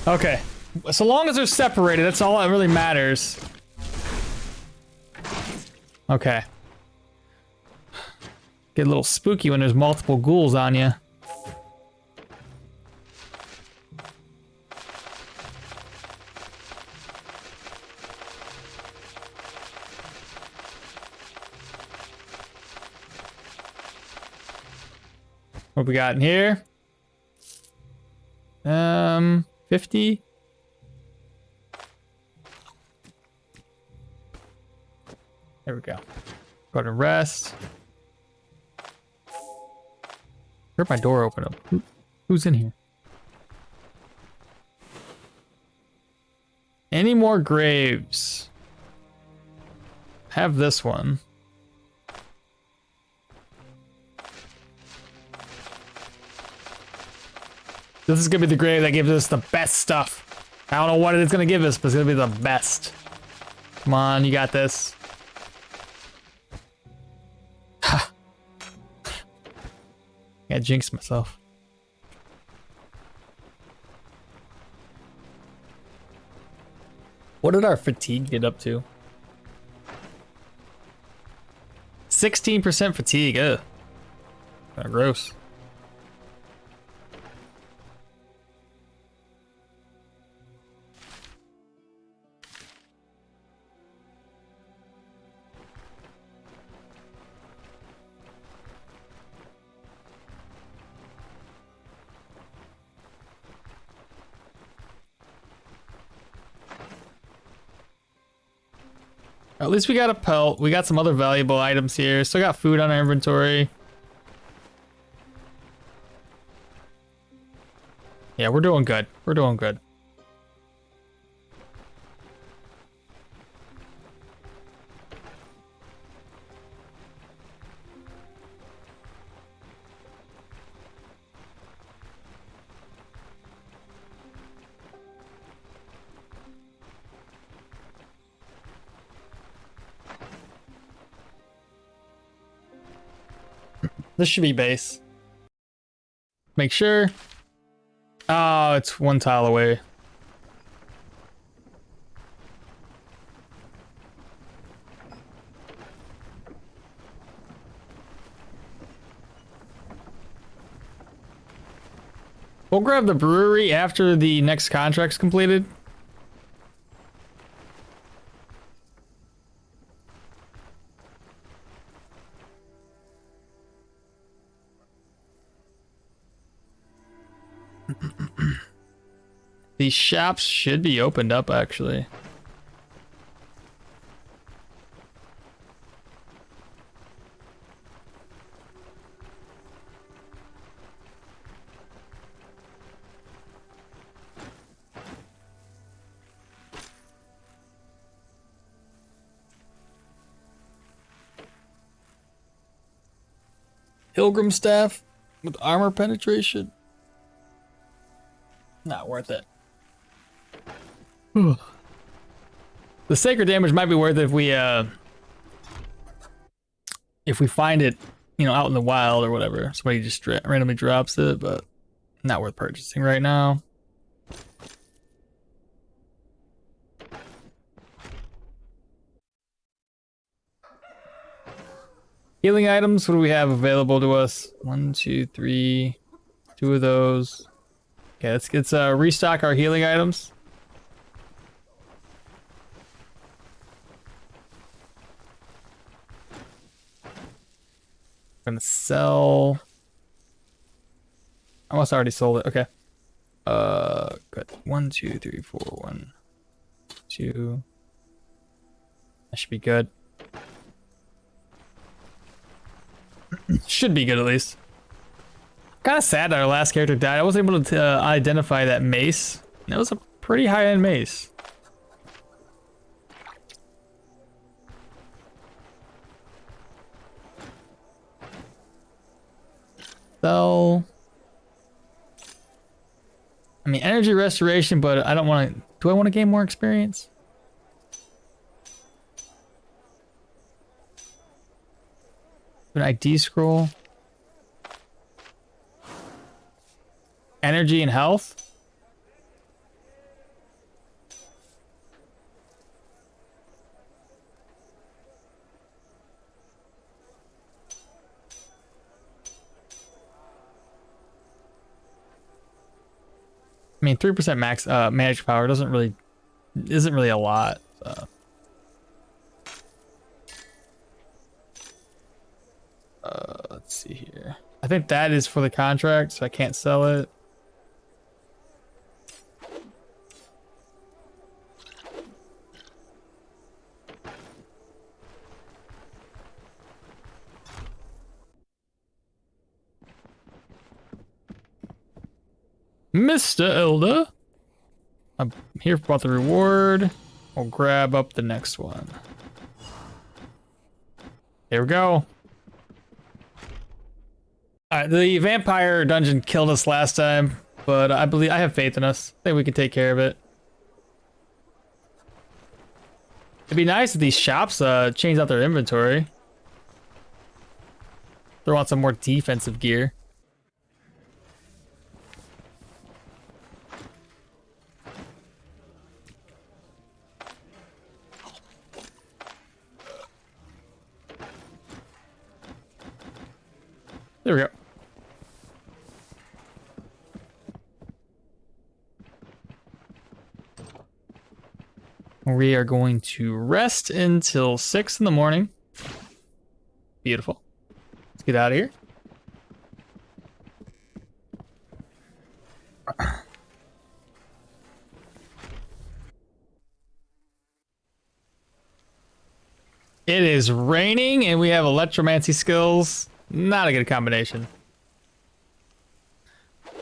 Okay, so long as they're separated, that's all that really matters. Okay. Get a little spooky when there's multiple ghouls on you. What we got in here? 50. There we go. Go to rest. Heard my door open up. Who's in here? Any more graves? Have this one. This is gonna be the grave that gives us the best stuff. I don't know what it's gonna give us, but it's gonna be the best. Come on, you got this. Ha. I jinxed myself. What did our fatigue get up to? 16% fatigue, ugh. Kinda gross. At least we got a pelt. We got some other valuable items here. Still got food on our inventory. Yeah, we're doing good. We're doing good. This should be base. Make sure. Oh, it's one tile away. We'll grab the brewery after the next contract's completed. These shops should be opened up, actually. Pilgrim staff with armor penetration. Not worth it. The sacred damage might be worth it if we find it, you know, out in the wild or whatever. Somebody just randomly drops it, but not worth purchasing right now. Healing items, what do we have available to us? 1, 2, 3, 2 of those. Okay, let's restock our healing items. I'm gonna sell. I must have already sold it. Okay. Good. 1, 2, 3, 4. 1, 2. That should be good. Should be good at least. Kind of sad that our last character died. I wasn't able to identify that mace. That was a pretty high-end mace. So, I mean, energy restoration, but I don't want to. Do I want to gain more experience? An ID scroll. Energy and health. I mean, 3% max magic power isn't really a lot. So. Let's see here. I think that is for the contract, so I can't sell it. Mr. Elder, I'm here about the reward. We'll grab up the next one. Here we go. Alright, the vampire dungeon killed us last time, but I have faith in us. I think we can take care of it. It'd be nice if these shops change out their inventory. Throw on some more defensive gear. There we go. We are going to rest until 6 in the morning. Beautiful. Let's get out of here. It is raining and we have electromancy skills. Not a good combination.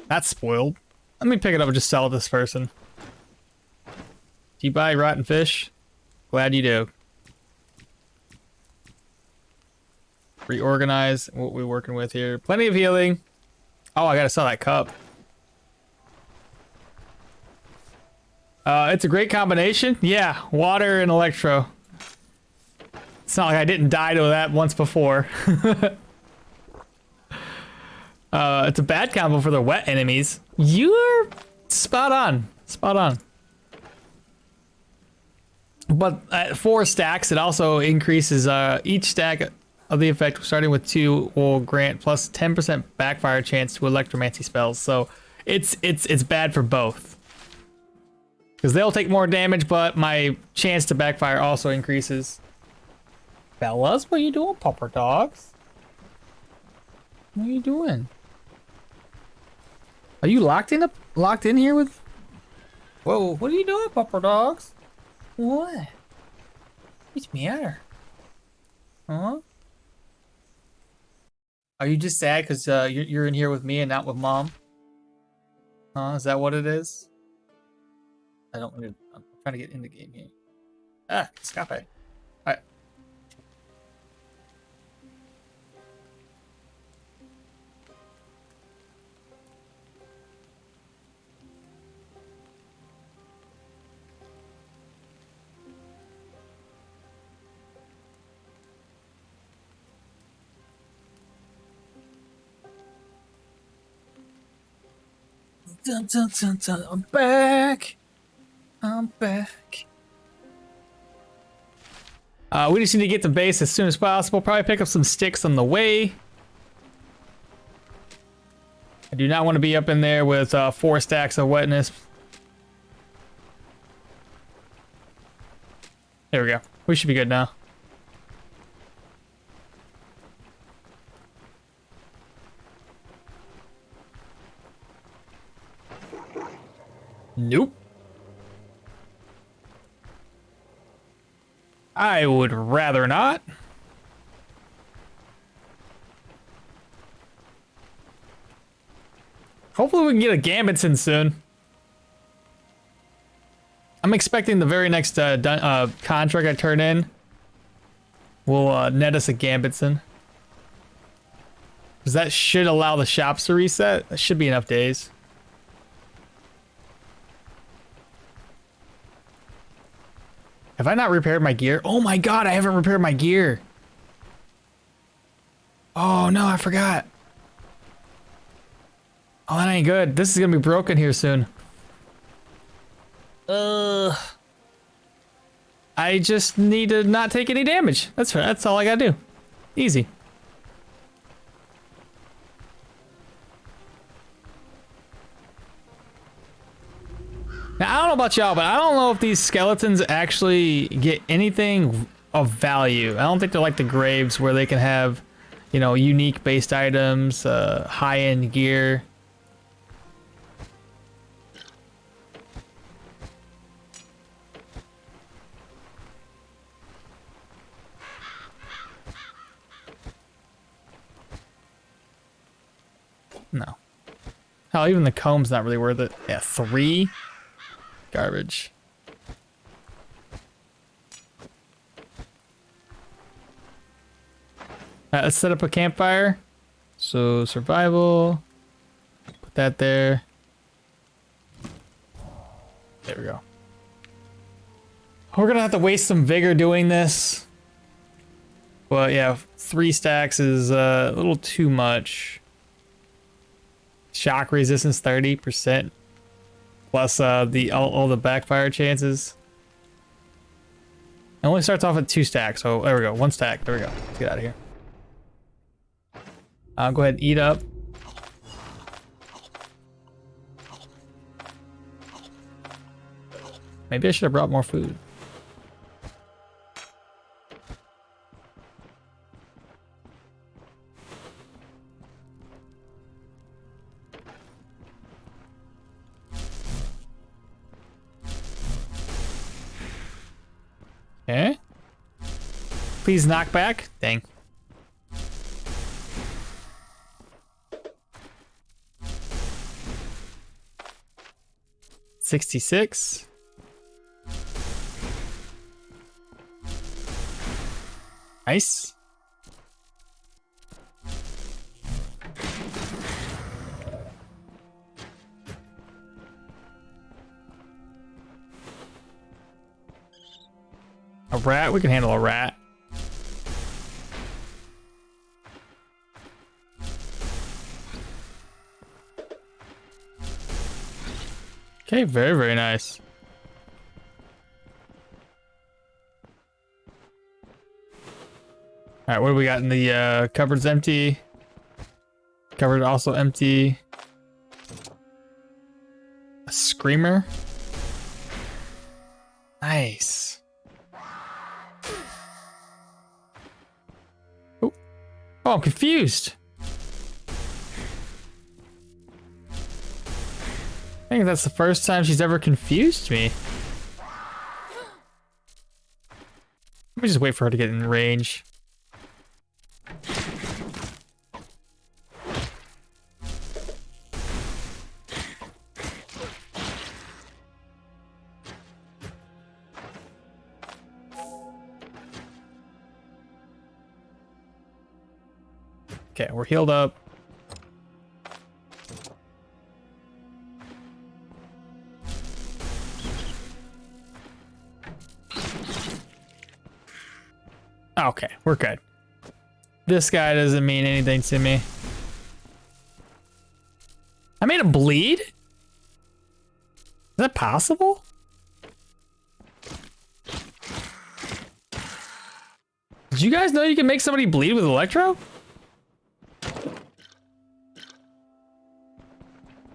That's spoiled. Let me pick it up and just sell it to this person. Do you buy rotten fish? Glad you do. Reorganize what we're working with here. Plenty of healing. Oh, I gotta sell that cup. It's a great combination. Yeah, water and electro. It's not like I didn't die to that once before. It's a bad combo for the wet enemies. You're spot on. Spot on. But at 4 stacks, it also increases each stack of the effect, starting with 2, will grant plus 10% backfire chance to electromancy spells. So it's bad for both. Because they'll take more damage, but my chance to backfire also increases. Bellas, what are you doing, pupper dogs? What are you doing? Are you locked in here with? Whoa, what are you doing, pupper dogs? What? What's the matter? Huh? Are you just sad because you're in here with me and not with mom? Huh? Is that what it is? I'm trying to get in the game here. Ah, escape. Alright. Dun, dun, dun, dun. I'm back. I'm back. We just need to get to base as soon as possible. Probably pick up some sticks on the way. I do not want to be up in there with 4 stacks of wetness. There we go. We should be good now. Nope. I would rather not. Hopefully we can get a Gambitson soon. I'm expecting the very next contract I turn in will net us a Gambitson. Because that should allow the shops to reset. That should be enough days. Have I not repaired my gear? Oh my god, I haven't repaired my gear. Oh no, I forgot. Oh, that ain't good. This is gonna be broken here soon. I just need to not take any damage. That's all I gotta do. Easy. Now, I don't know about y'all, but I don't know if these skeletons actually get anything of value. I don't think they're like the graves where they can have, you know, unique based items, high-end gear. No. Hell, even the comb's not really worth it. Yeah, 3? Garbage. Let's set up a campfire. So survival. Put that there. There we go. We're gonna have to waste some vigor doing this. Well, yeah, 3 stacks is a little too much. Shock resistance 30%. Plus all the backfire chances. It only starts off at 2 stacks, so there we go. 1 stack. There we go. Let's get out of here. I'll go ahead and eat up. Maybe I should have brought more food. Okay. Please knock back. Dang. $66. Nice. A rat? We can handle a rat. Okay, very, very nice. All right, what do we got in the cupboard's empty? Cupboard also empty. A screamer. Nice. Oh, I'm confused. I think that's the first time she's ever confused me. Let me just wait for her to get in range. Okay, we're healed up. Okay, we're good. This guy doesn't mean anything to me. I made him bleed? Is that possible? Did you guys know you can make somebody bleed with Electro?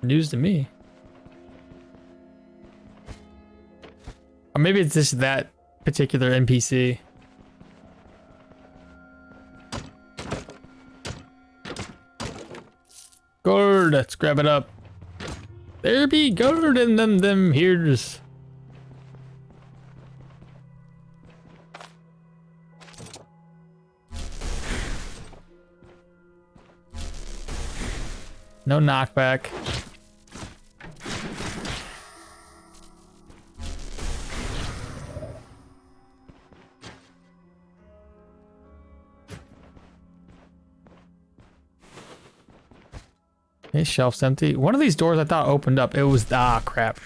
News to me. Or maybe it's just that particular NPC. Gourd, let's grab it up. There be gourd in them here's. No knockback. Okay, shelf's empty. One of these doors I thought opened up. It was, crap.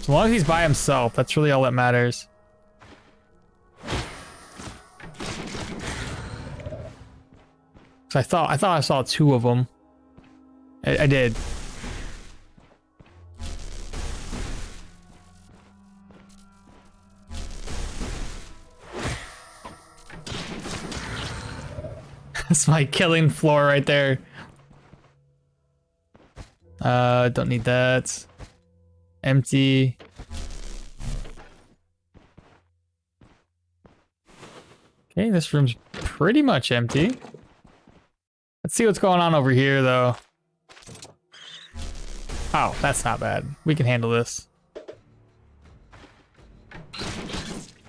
As long as he's by himself, that's really all that matters. So I thought I saw 2 of them. I did. That's my killing floor right there. Don't need that. Empty. Okay, this room's pretty much empty. Let's see what's going on over here, though. Oh, that's not bad. We can handle this.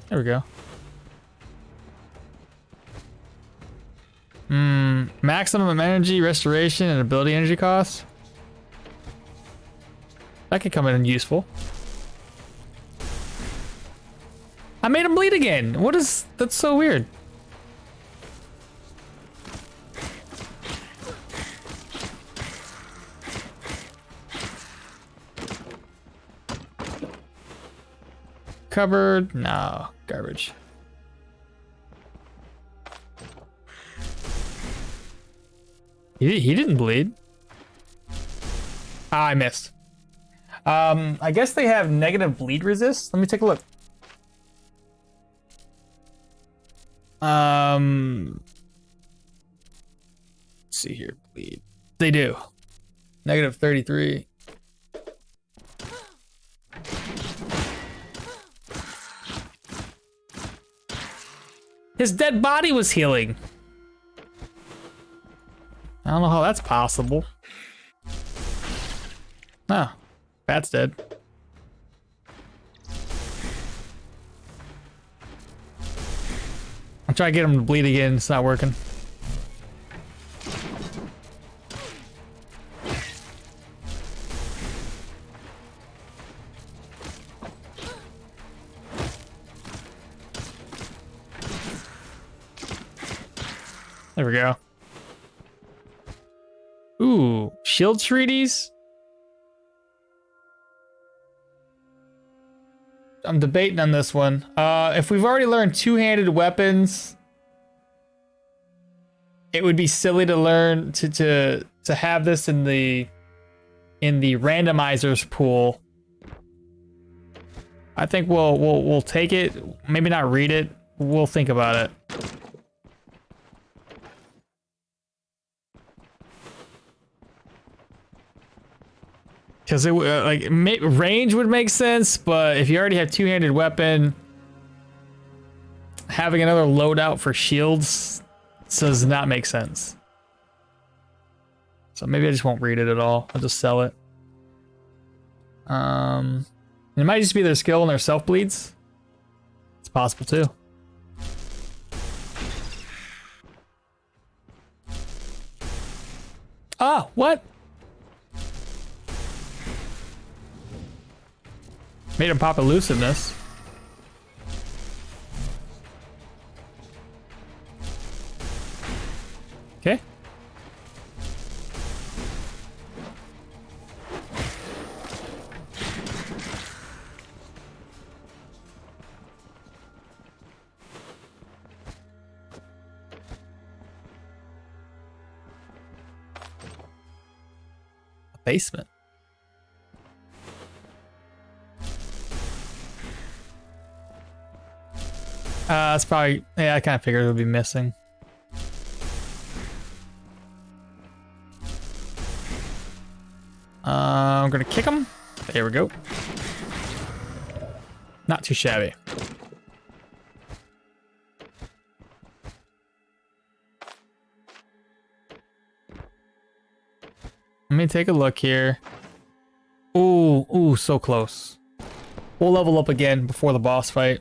There we go. Maximum energy restoration and ability energy costs. That could come in useful. I made him bleed again. What is... That's so weird. cupboard. No, garbage. He didn't bleed. Ah, I missed. I guess they have negative bleed resist. Let me take a look. Let's see here, bleed. They do. Negative 33. His dead body was healing. I don't know how that's possible. Oh, Bat's dead. I'm trying to get him to bleed again. It's not working. There we go. Ooh, shield treaties. I'm debating on this one. If we've already learned two-handed weapons, it would be silly to learn to have this in the randomizers pool. I think we'll take it. Maybe not read it. We'll think about it. Because it range would make sense, but if you already have two-handed weapon, having another loadout for shields does not make sense. So maybe I just won't read it at all. I'll just sell it. It might just be their skill and their self bleeds. It's possible too. Ah, what? Made him pop elusiveness. Okay. Basement. It's probably, yeah, I kind of figured it would be missing. I'm gonna kick him. There we go. Not too shabby. Let me take a look here. Ooh, so close. We'll level up again before the boss fight.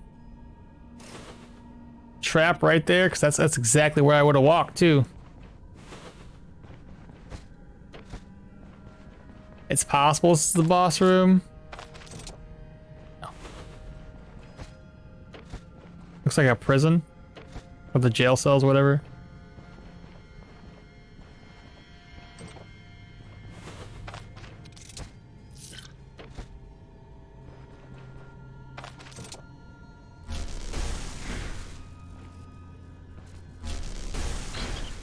Trap right there, because that's exactly where I would have walked too. It's possible this is the boss room. No. Looks like a prison. Or the jail cells, whatever.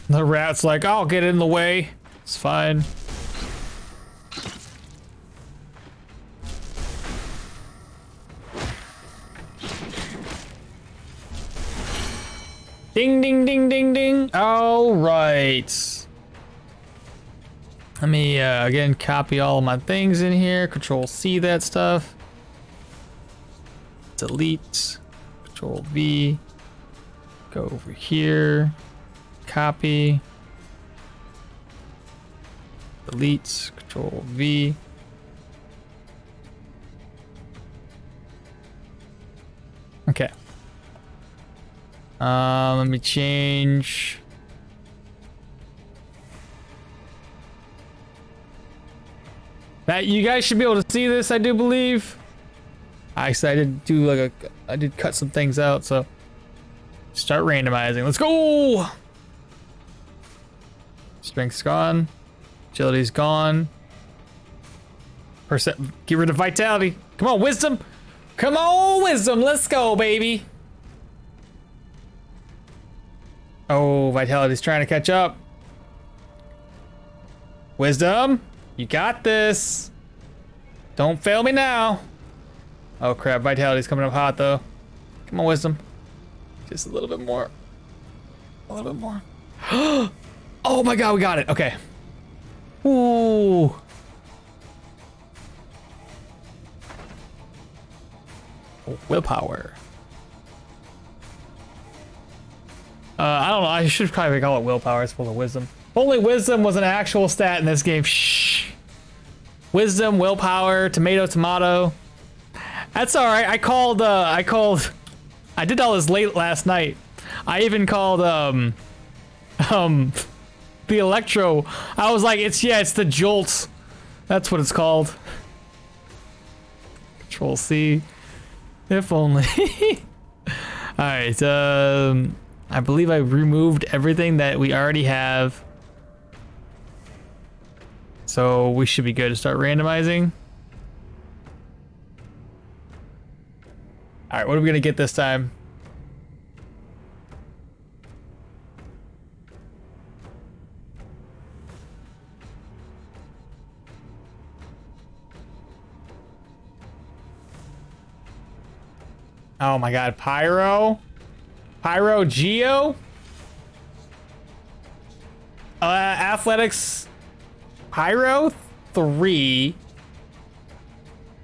The rat's like, I'll get in the way. It's fine. Ding, ding, ding, ding, ding. All right. Let me, again, copy all my things in here. Control C that stuff. Delete. Control V. Go over here. Copy. Delete. Control V. Okay. Let me change. That you guys should be able to see this, I do believe. I did do like I did cut some things out, so start randomizing. Let's go. Strength's gone. Agility's gone. Get rid of vitality. Come on, wisdom. Come on, wisdom. Let's go, baby. Oh, Vitality's trying to catch up. Wisdom, you got this. Don't fail me now. Oh crap, Vitality's coming up hot though. Come on, Wisdom. Just a little bit more. A little bit more. Oh my god, we got it. Okay. Ooh. Willpower. I don't know. I should probably call it willpower. It's full of wisdom. If only wisdom was an actual stat in this game. Shh. Wisdom, willpower, tomato, tomato. That's all right. I did all this late last night. I even called the electro. I was like, it's the jolts. That's what it's called. Control C. If only. All right. I believe I removed everything that we already have. So we should be good to start randomizing. All right, what are we gonna get this time? Oh my god, Pyro? Pyro Geo? Athletics Pyro 3.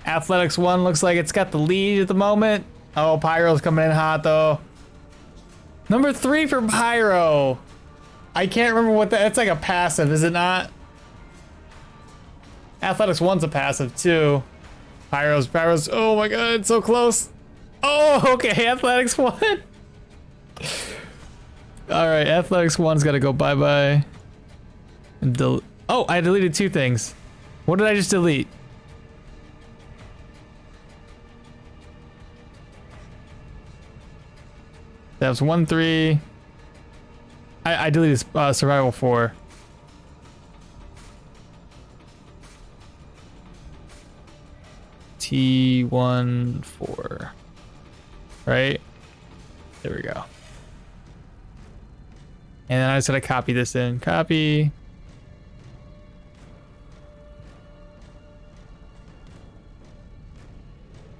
Athletics 1 looks like it's got the lead at the moment. Oh, Pyro's coming in hot though. Number 3 for Pyro. I can't remember what that's like a passive, is it not? Athletics 1's a passive too. Pyro's, oh my god, it's so close. Oh, okay, Athletics 1. Alright, Athletics 1's gotta go bye-bye. Oh, I deleted 2 things. What did I just delete? That was 1, 3. I deleted Survival 4. T1, 4. Right? There we go. And then I just gotta copy this in. Copy.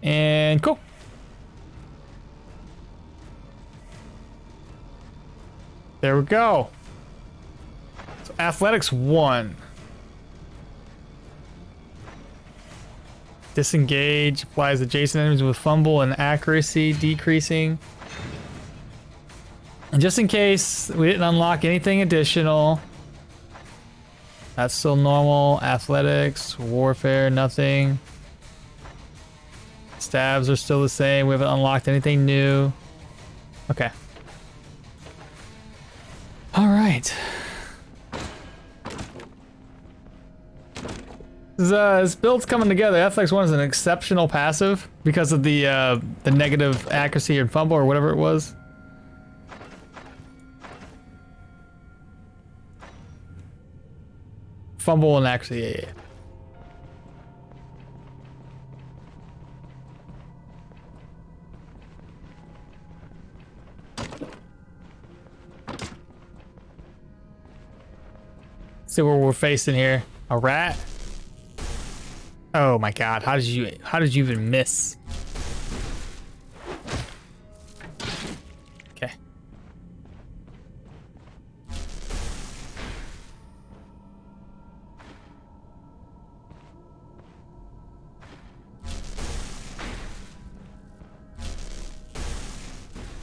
And cool. There we go. So Athletics 1. Disengage applies adjacent enemies with fumble and accuracy decreasing. And just in case we didn't unlock anything additional, that's still normal. Athletics, warfare, nothing. Stabs are still the same. We haven't unlocked anything new. Okay. All right. This build's coming together. Athletics 1 is an exceptional passive because of the negative accuracy and fumble or whatever it was. Fumble and accuracy, yeah. See what we're facing here. A rat? Oh my god, how did you even miss? Okay.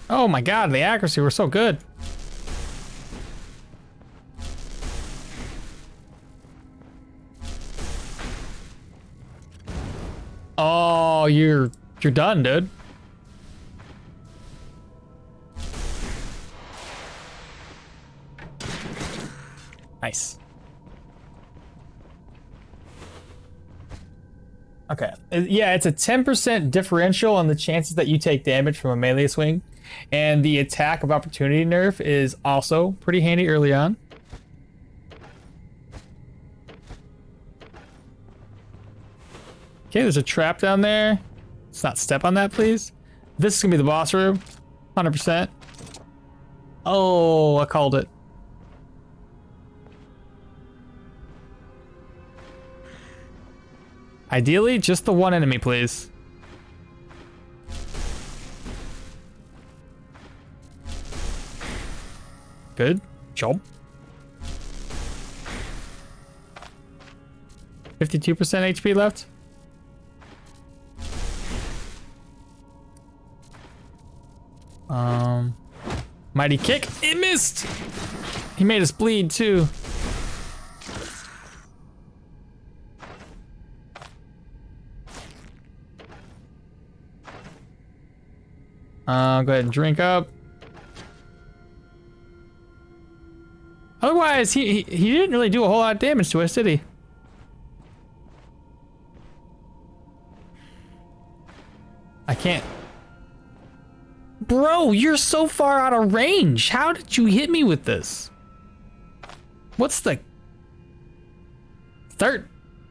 Oh my god, the accuracy was so good. Oh, you're done, dude. Nice. Okay. Yeah, it's a 10% differential on the chances that you take damage from a melee swing. And the attack of opportunity nerf is also pretty handy early on. Okay, there's a trap down there. Let's not step on that, please. This is gonna be the boss room. 100%. Oh, I called it. Ideally, just the one enemy, please. Good job. 52% HP left. Mighty kick. It missed. He made us bleed too. Go ahead and drink up. Otherwise, he didn't really do a whole lot of damage to us, did he? I can't. Bro, you're so far out of range. How did you hit me with this? What's the third?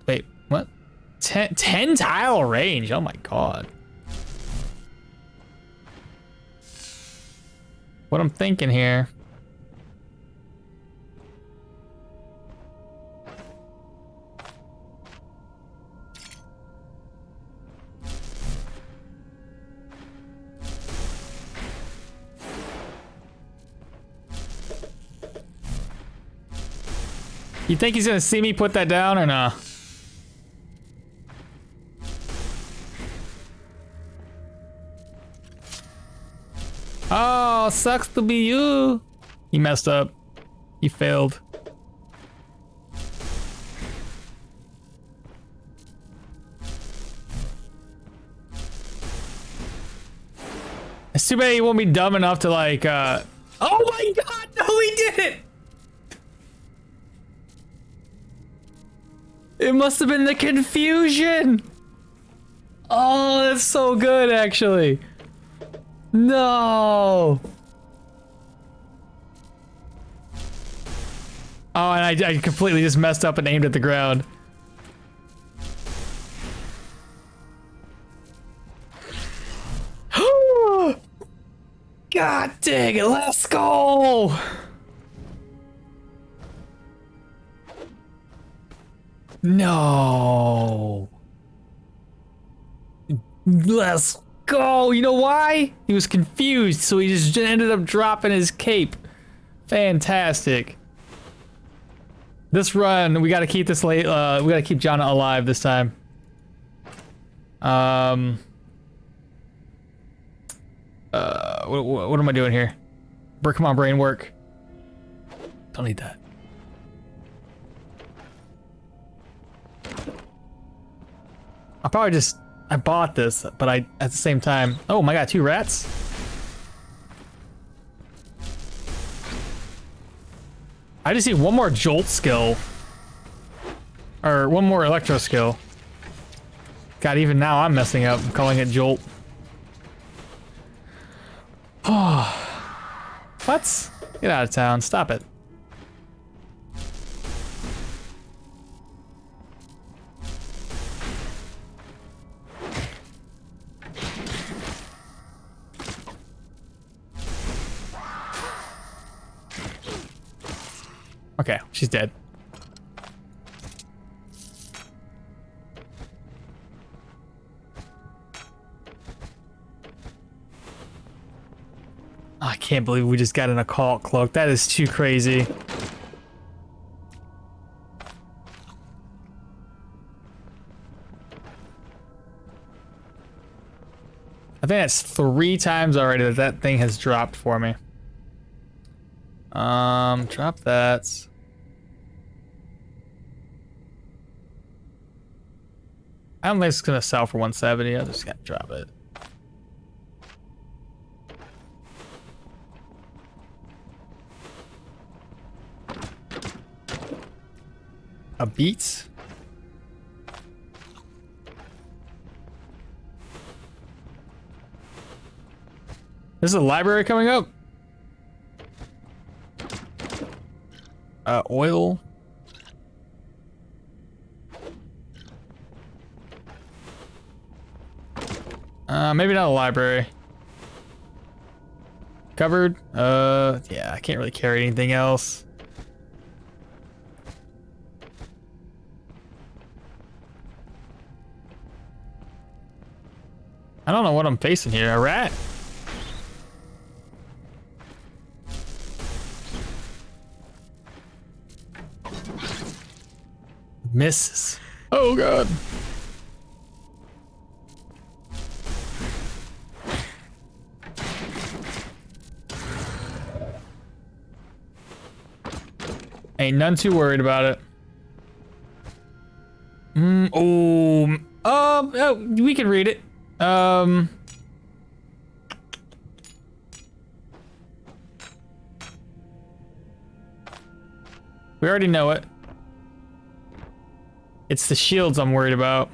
Wait, what? 10 tile range. Oh my god. What I'm thinking here. You think he's gonna see me put that down or nah? Oh, sucks to be you. He messed up. He failed. It's too bad he won't be dumb enough to like, oh my god, no he didn't! It must have been the confusion! Oh, that's so good, actually. No! Oh, and I completely just messed up and aimed at the ground. God dang it, let's go! No. Let's go. You know why? He was confused, so he just ended up dropping his cape. Fantastic. This run, we gotta keep this late. We gotta keep Jana alive this time. What am I doing here? Come on, brain work. Don't need that. I probably just, I bought this, but at the same time, oh my god, 2 rats? I just need one more jolt skill. Or one more electro skill. God, even now I'm messing up. I'm calling it jolt. Oh. What? Get out of town, stop it. Okay, she's dead. I can't believe we just got an occult cloak. That is too crazy. I think that's 3 times already that thing has dropped for me. Drop that. I don't think it's gonna sell for 170. I just gotta drop it. A beat. This is a library coming up. Oil. Maybe not a library. Covered? Yeah, I can't really carry anything else. I don't know what I'm facing here. A rat? Misses. Oh god. Ain't none too worried about it. We can read it. We already know it. It's the shields I'm worried about.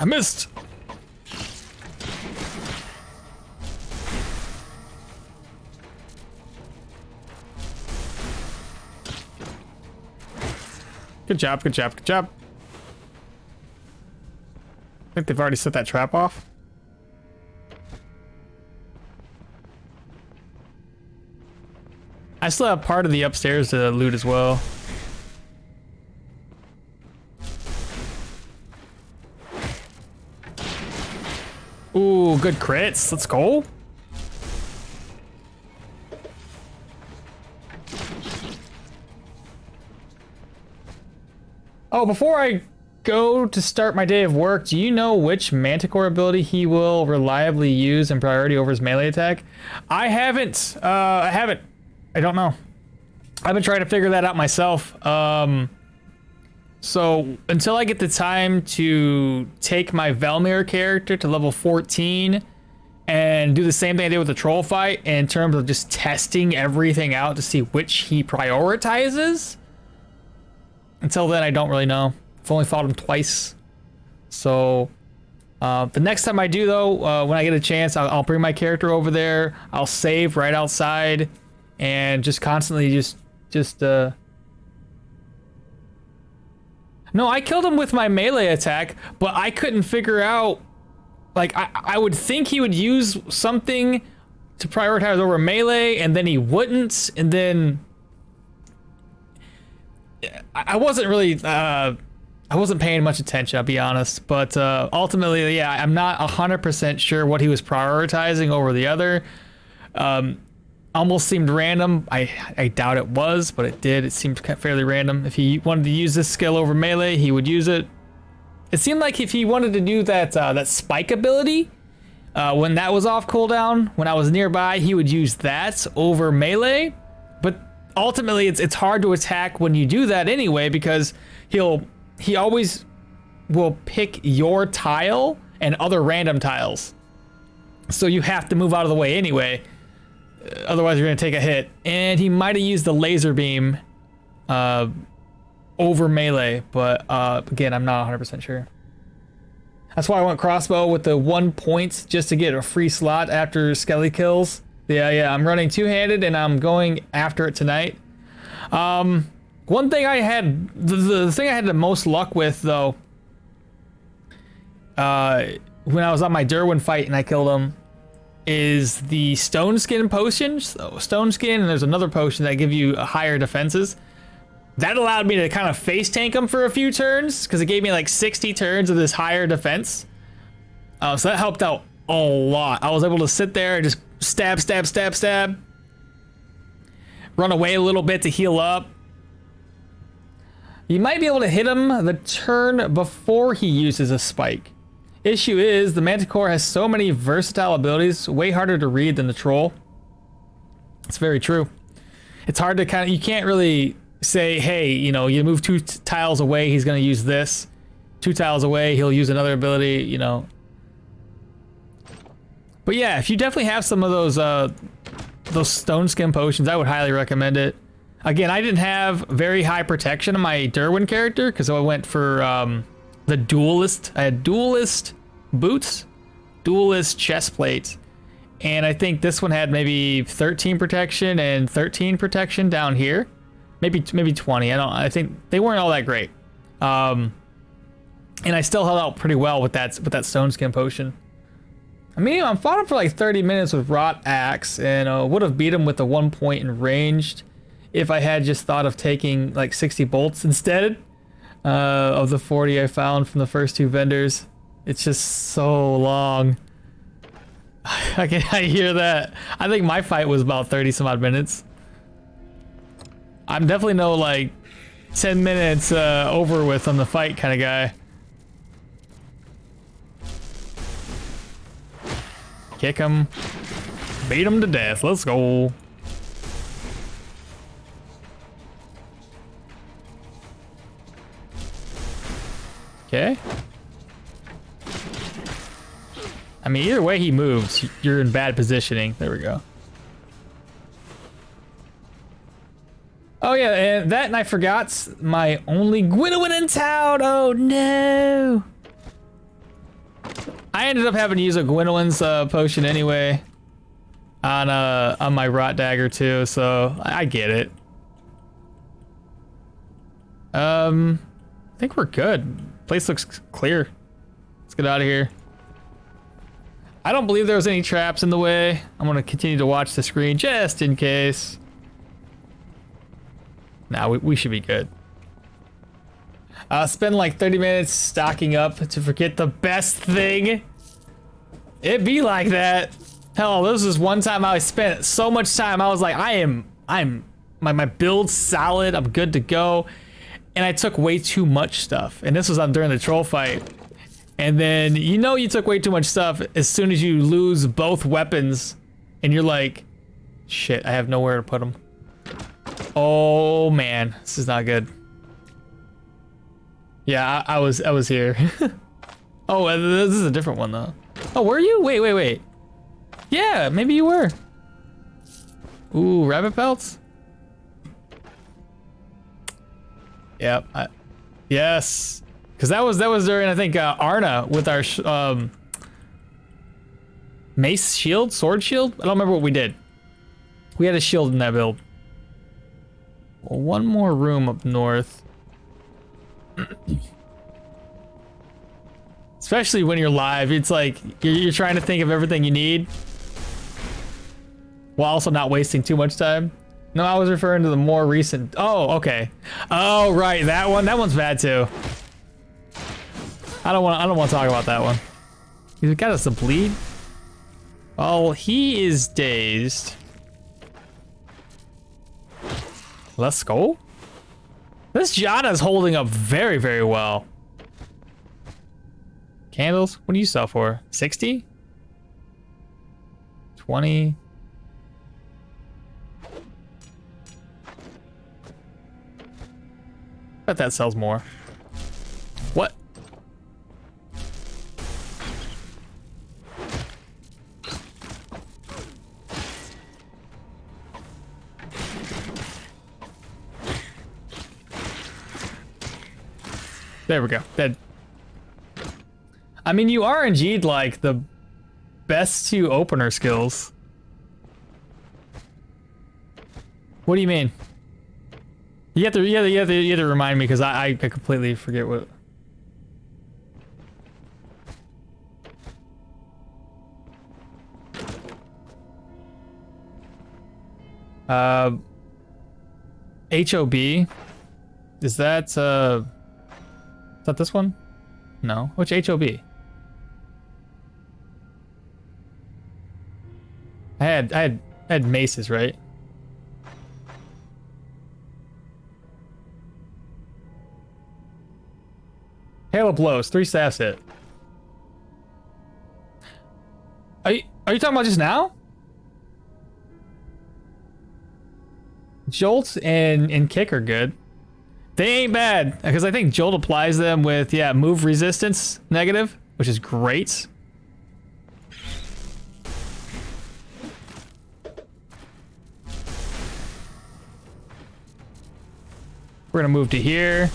I missed. Good job, good job, good job. I think they've already set that trap off. I still have part of the upstairs to loot as well. Ooh, good crits. Let's go. Oh, before I go to start my day of work, do you know which Manticore ability he will reliably use in priority over his melee attack? I haven't. I don't know. I've been trying to figure that out myself. So until I get the time to take my Velmir character to level 14 and do the same thing I did with the troll fight in terms of just testing everything out to see which he prioritizes, until then I don't really know. I've only fought him twice. So the next time I do though, when I get a chance, I'll bring my character over there. I'll save right outside and just constantly just No, I killed him with my melee attack, but I couldn't figure out, like, I would think he would use something to prioritize over melee, and then he wouldn't, and then I wasn't really, I wasn't paying much attention, I'll be honest, but ultimately, yeah, I'm not 100% sure what he was prioritizing over the other. Almost seemed random. I doubt it was, but it did. It seemed fairly random. If he wanted to use this skill over melee, he would use it. It seemed like if he wanted to do that that spike ability, when that was off cooldown, when I was nearby, he would use that over melee. But ultimately, it's hard to attack when you do that anyway, because he always will pick your tile and other random tiles. So you have to move out of the way anyway. Otherwise you're gonna take a hit. And he might have used the laser beam over melee, but again, I'm not 100% sure. That's why I went crossbow with the 1 point just to get a free slot after Skelly kills. Yeah, I'm running two-handed and I'm going after it tonight. One thing I had, the thing I had the most luck with though, when I was on my Derwin fight and I killed him, is the stone skin potion. So stone skin, and there's another potion that give you higher defenses. That allowed me to kind of face tank him for a few turns, because it gave me like 60 turns of this higher defense. So that helped out a lot. I was able to sit there and just stab, stab, stab, stab. Run away a little bit to heal up. You might be able to hit him the turn before he uses a spike. Issue is, the Manticore has so many versatile abilities, way harder to read than the troll. It's very true. It's hard to kind of, you can't really say, hey, you know, you move two tiles away, he's going to use this. 2 tiles away, he'll use another ability, you know. But yeah, if you definitely have some of those stone skin potions, I would highly recommend it. Again, I didn't have very high protection on my Derwin character, because I went for the duelist. I had duelist boots, duelist chest plate. And I think this one had maybe 13 protection and 13 protection down here. Maybe 20. I think they weren't all that great. And I still held out pretty well with that stone skin potion. I mean, I fought him for like 30 minutes with Rot Axe, and would have beat him with the 1 point in ranged if I had just thought of taking like 60 bolts instead of the 40 I found from the first 2 vendors. It's just so long. I hear that. I think my fight was about 30 some odd minutes. I'm definitely no like 10 minutes over with on the fight kind of guy. Kick him. Beat him to death. Let's go. Okay. I mean, either way he moves, you're in bad positioning. There we go. Oh yeah, and that, and I forgot my only Gwynolyn in town. Oh no. I ended up having to use a Gwynolyn's potion anyway on my Rot Dagger too, so I get it. I think we're good. Place looks clear. Let's get out of here. I don't believe there was any traps in the way. I'm gonna continue to watch the screen just in case. Nah, we should be good. Spend like 30 minutes stocking up to forget the best thing. It'd be like that. Hell, this was one time I spent so much time. I was like, my build's solid. I'm good to go. And I took way too much stuff. And this was on during the troll fight. And then you took way too much stuff as soon as you lose both weapons, and you're like, shit, I have nowhere to put them. Oh man, this is not good. Yeah, I was here. Oh, this is a different one though. Oh, were you? Wait. Yeah, maybe you were. Ooh, rabbit pelts. Yep. Yes, because that was during I think Arna with our mace shield, sword shield. I don't remember what we did. We had a shield in that build. Well, one more room up north. Especially when you're live, it's like you're trying to think of everything you need while also not wasting too much time. No, I was referring to the more recent. Oh, okay. Oh, right, that one. That one's bad too. I don't want to talk about that one. He's got us to bleed. Oh, he is dazed. Let's go. This Janna's holding up very, very well. Candles? What do you sell for? 60? 20? Bet that sells more. What? There we go. Dead. I mean, you RNG'd like the best 2 opener skills. What do you mean? You have to remind me because I completely forget what. HOB. Is that this one? No. Which HOB? I had maces, right? Hail of blows, 3 staffs hit. Are you talking about just now? Jolt and kick are good. They ain't bad, because I think Jolt applies them with, yeah, move resistance negative, which is great. We're gonna move to here.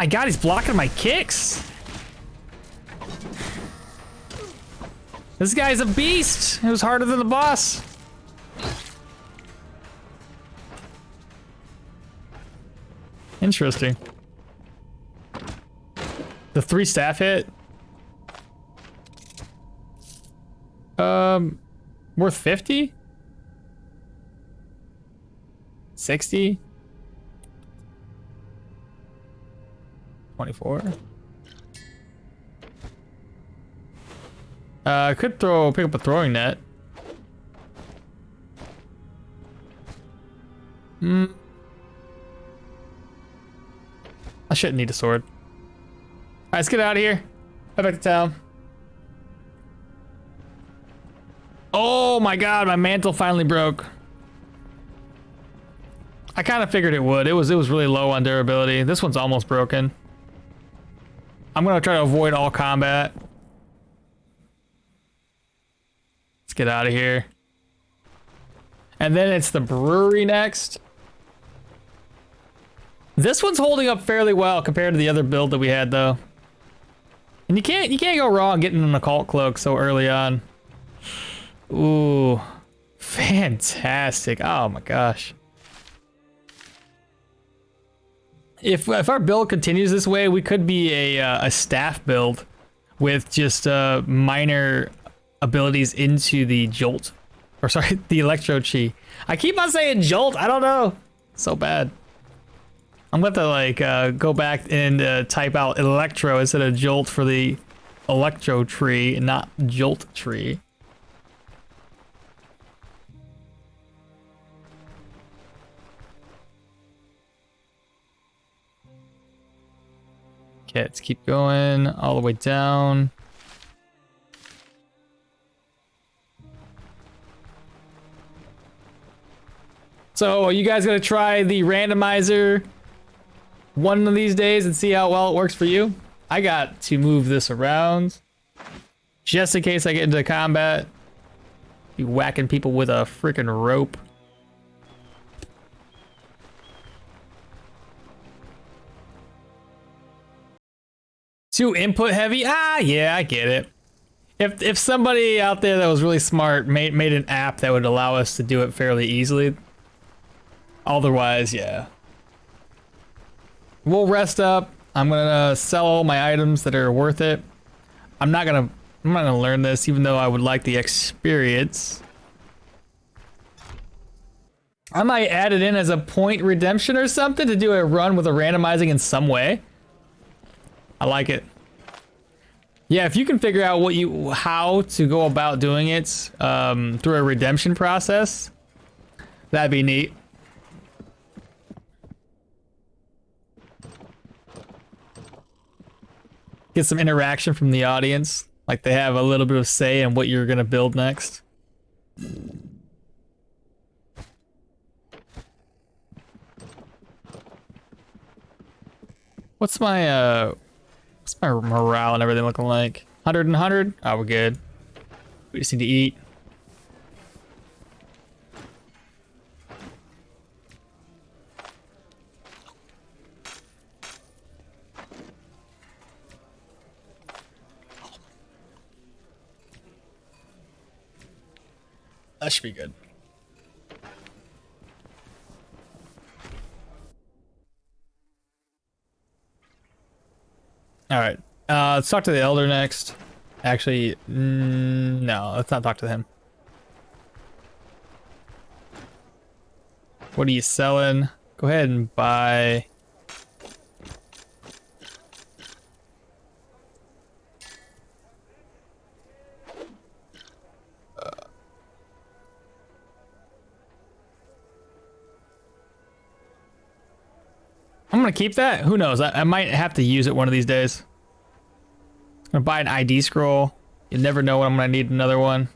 my god, he's blocking my kicks. This guy's a beast. It was harder than the boss. Interesting. The 3 staff hit. Worth 50? 60? 24? I could pick up a throwing net. I shouldn't need a sword. Alright, let's get out of here. Head back to town. Oh my god, my mantle finally broke. I kind of figured it would. It was really low on durability. This one's almost broken. I'm gonna try to avoid all combat. Let's get out of here. And then it's the brewery next. This one's holding up fairly well compared to the other build that we had though. And you can't go wrong getting an occult cloak so early on. Ooh, fantastic. Oh my gosh. If our build continues this way, we could be a staff build with just minor abilities into the jolt. Or sorry, the electro chi. I keep on saying jolt, I don't know. So bad. I'm going to like go back and type out electro instead of jolt for the electro tree, not jolt tree. Okay, let's keep going all the way down. So, are you guys gonna try the randomizer one of these days and see how well it works for you? I got to move this around just in case I get into combat. Be whacking people with a freaking rope. Too input heavy? Ah, yeah, I get it. If somebody out there that was really smart made an app that would allow us to do it fairly easily. Otherwise, yeah. We'll rest up. I'm gonna sell all my items that are worth it. I'm not gonna learn this, even though I would like the experience. I might add it in as a point redemption or something to do a run with a randomizing in some way. I like it. Yeah, if you can figure out how to go about doing it through a redemption process, that'd be neat. Get some interaction from the audience, like they have a little bit of say in what you're gonna build next. What's my morale and everything looking like? 100 and 100? Oh, we're good. We just need to eat. That should be good. All right, let's talk to the elder next. Actually, no, let's not talk to him. What are you selling? Go ahead and buy. I'm gonna keep that. Who knows? I might have to use it one of these days. I'm gonna buy an ID scroll. You never know when I'm gonna need another one.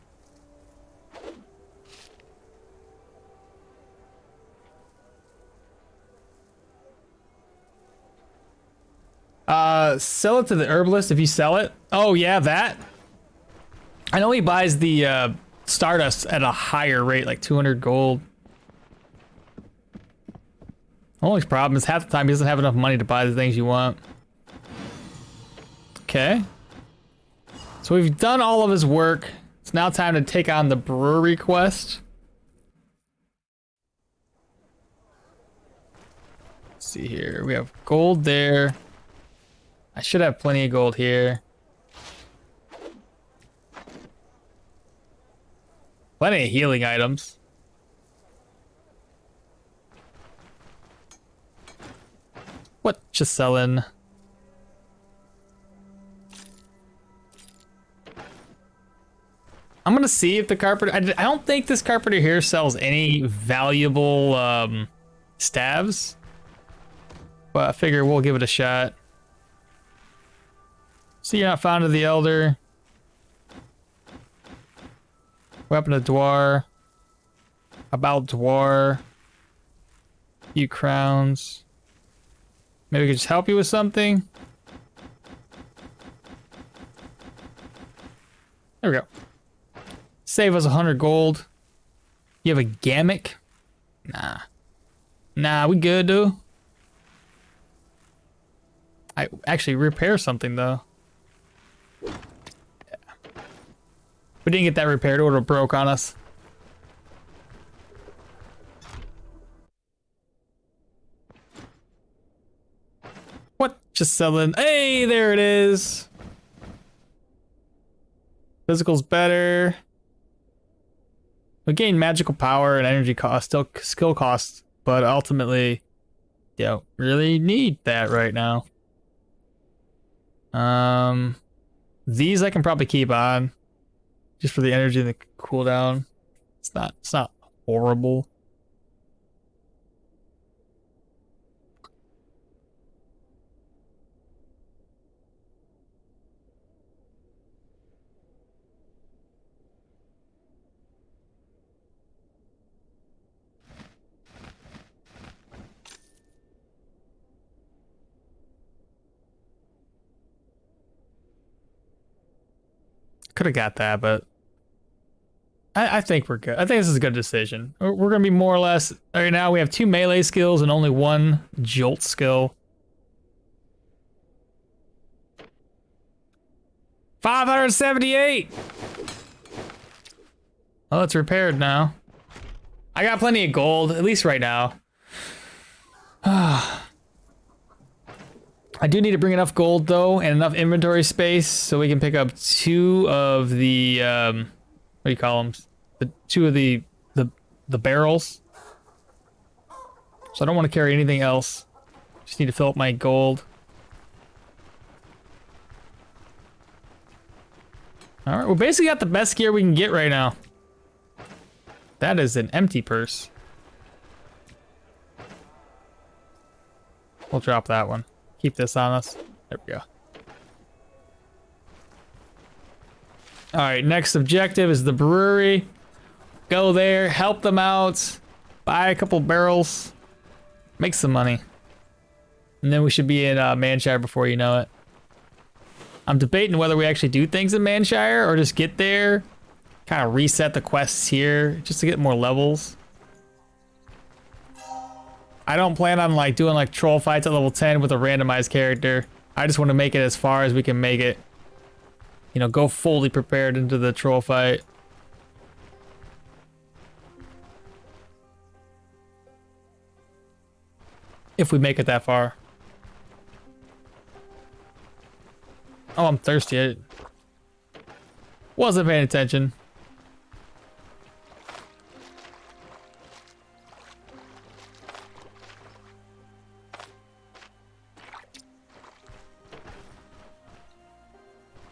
Sell it to the herbalist if you sell it. Oh yeah, that. I know he buys the Stardust at a higher rate, like 200 gold. Only problem is half the time he doesn't have enough money to buy the things you want. Okay. So we've done all of his work. It's now time to take on the brewery quest. Let's see here. We have gold there. I should have plenty of gold here. Plenty of healing items. What you selling? I'm gonna see if the carpenter. I don't think this carpenter here sells any valuable staves, but I figure we'll give it a shot. See, you're not found of the elder. Weapon of Dwar. About Dwar. Few crowns. Maybe we could just help you with something. There we go. Save us 100 gold. You have a Gamic? Nah. Nah, we good, dude. I actually repair something, though. Yeah. We didn't get that repaired, it would have broke on us. What? Just selling. Hey, there it is. Physical's better. We gain magical power and energy cost, still skill costs, but ultimately, you don't really need that right now. These I can probably keep on, just for the energy and the cooldown. It's not horrible. Could have got that, but I think we're good. I think this is a good decision. We're going to be more or less... Right now, we have 2 melee skills and only 1 jolt skill. 578! Oh, it's repaired now. I got plenty of gold, at least right now. I do need to bring enough gold though, and enough inventory space so we can pick up 2 of the what do you call them? The 2 of the barrels. So I don't want to carry anything else. Just need to fill up my gold. All right, we basically got the best gear we can get right now. That is an empty purse. We'll drop that one. Keep this on us. There we go. All right, next objective is the brewery. Go there, help them out, buy a couple barrels, make some money. And then we should be in Manshire before you know it. I'm debating whether we actually do things in Manshire or just get there, kind of reset the quests here just to get more levels. I don't plan on like doing like troll fights at level 10 with a randomized character. I just want to make it as far as we can make it. You know, go fully prepared into the troll fight. If we make it that far. Oh, I'm thirsty. I wasn't paying attention.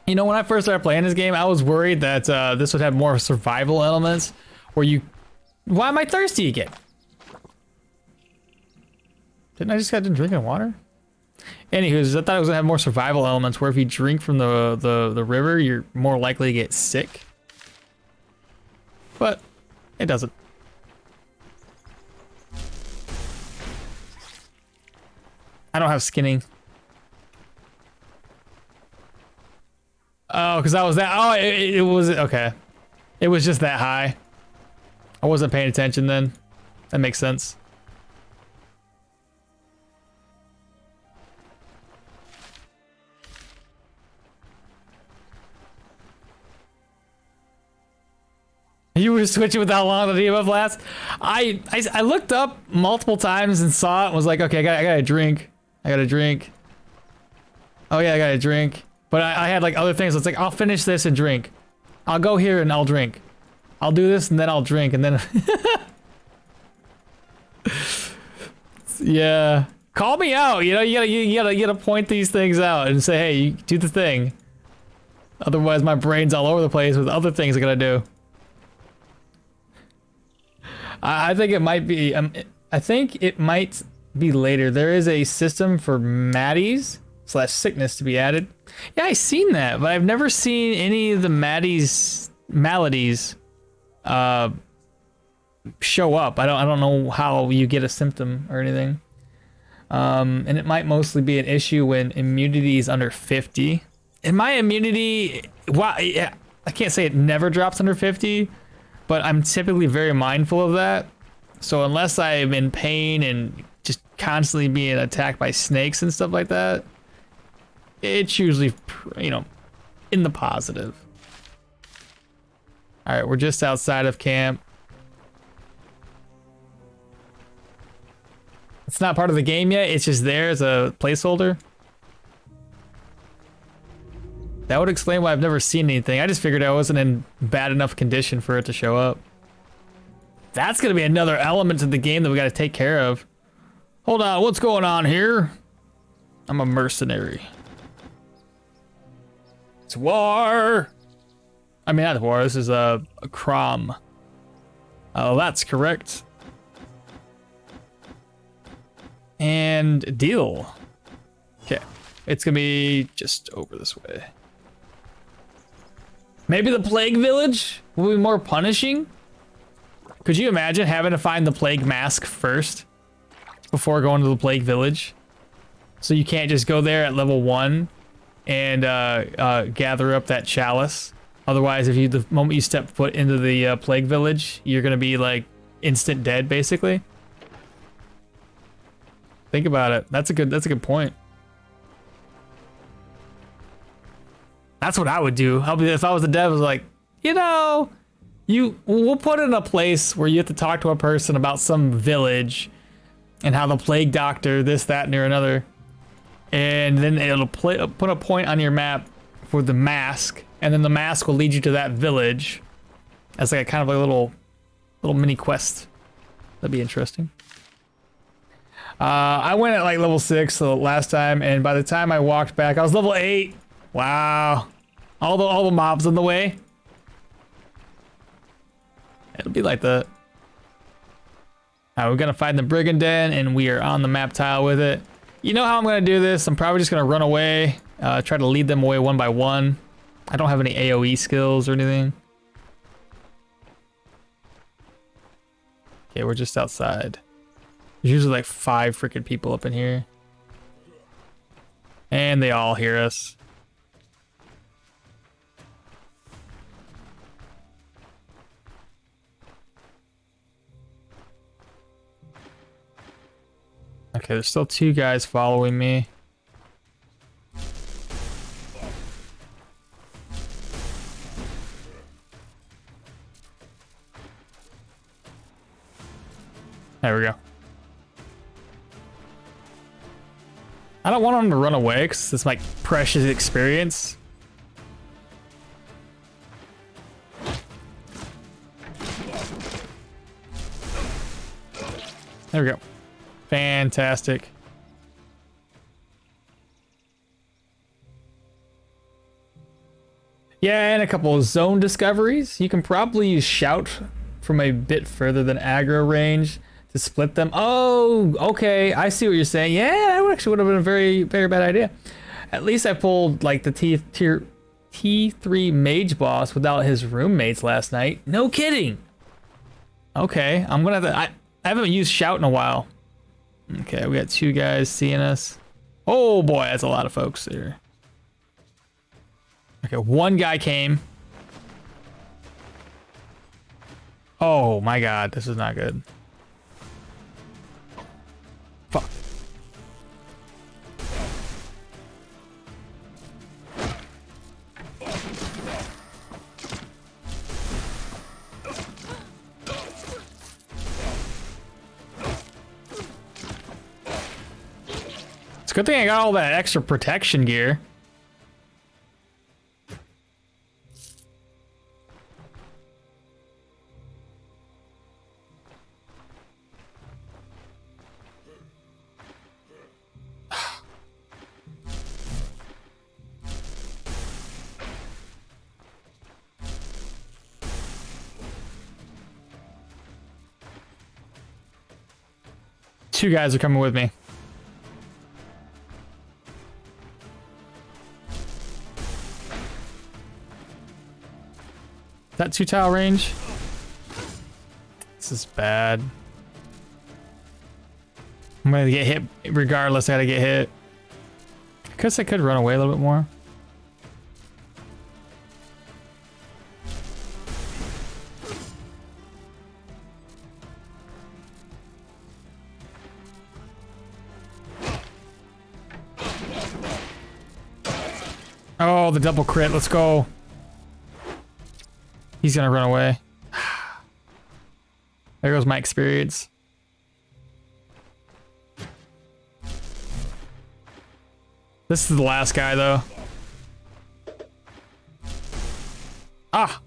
You know, when I first started playing this game, I was worried that this would have more survival elements where you... Why am I thirsty again? Didn't I just get done drinking water? Anywho, I thought it was gonna have more survival elements where if you drink from the river, you're more likely to get sick. But it doesn't. I don't have skinning. Oh, because I was that. Oh, it was okay. It was just that high. I wasn't paying attention then. That makes sense. You were switching with how long the debuff lasts. I looked up multiple times and saw it and was like, okay, I got a drink. I got a drink. Oh yeah, I got a drink. But I had like other things. It's like, I'll finish this and drink. I'll go here and I'll drink. I'll do this and then I'll drink and then. Yeah. Call me out. You know, you gotta point these things out and say, hey, you do the thing. Otherwise, my brain's all over the place with other things I gotta do. I think it might be. I think it might be later. There is a system for Maddies / sickness to be added. Yeah, I've seen that, but I've never seen any of the maladies show up. I don't know how you get a symptom or anything. And it might mostly be an issue when immunity is under 50. And my immunity, well, yeah, I can't say it never drops under 50, but I'm typically very mindful of that. So unless I'm in pain and just constantly being attacked by snakes and stuff like that, it's usually, you know, in the positive. All right, we're just outside of camp. It's not part of the game yet. It's just there as a placeholder. That would explain why I've never seen anything. I just figured I wasn't in bad enough condition for it to show up. That's gonna be another element to the game that we gotta take care of. Hold on, what's going on here? I'm a mercenary. It's war. I mean, not war, this is a Crom. Oh, that's correct. And deal. Okay, it's gonna be just over this way. Maybe the plague village will be more punishing. Could you imagine having to find the plague mask first before going to the plague village? So you can't just go there at level 1 and gather up that chalice. Otherwise, if you the moment you step foot into the plague village, you're gonna be like instant dead, basically. Think about it. That's a good point. That's what I would do. If I was the dev, I was like, you know, we'll put it in a place where you have to talk to a person about some village and how the plague doctor, this, that, and another. And then it'll put a point on your map for the mask, and then the mask will lead you to that village as like a kind of a little mini quest. That'd be interesting. I went at like level 6 the last time, and by the time I walked back, I was level 8. Wow. All the mobs in the way. It'll be like that. Alright, we're gonna find the Brigand Den, and we are on the map tile with it. You know how I'm gonna do this? I'm probably just gonna run away, try to lead them away one by one. I don't have any AoE skills or anything. Okay, we're just outside. There's usually like 5 freaking people up in here. And they all hear us. Okay, there's still 2 guys following me. There we go. I don't want them to run away because it's my precious experience. There we go. Fantastic. Yeah, and a couple of zone discoveries. You can probably use shout from a bit further than aggro range to split them. Oh, okay. I see what you're saying. Yeah, that actually would have been a very, very bad idea. At least I pulled like the T3 mage boss without his roommates last night. No kidding. Okay, I'm gonna have to. I haven't used shout in a while. Okay, we got 2 guys seeing us. Oh boy, that's a lot of folks there. Okay, 1 guy came. Oh my god, this is not good. Fuck. good thing I got all that extra protection gear. Two guys are coming with me. Is that 2 tile range? This is bad. I'm gonna get hit regardless. I gotta get hit. Guess I could run away a little bit more. Oh, the double crit. Let's go. He's gonna run away. There goes my experience. This is the last guy, though. Ah!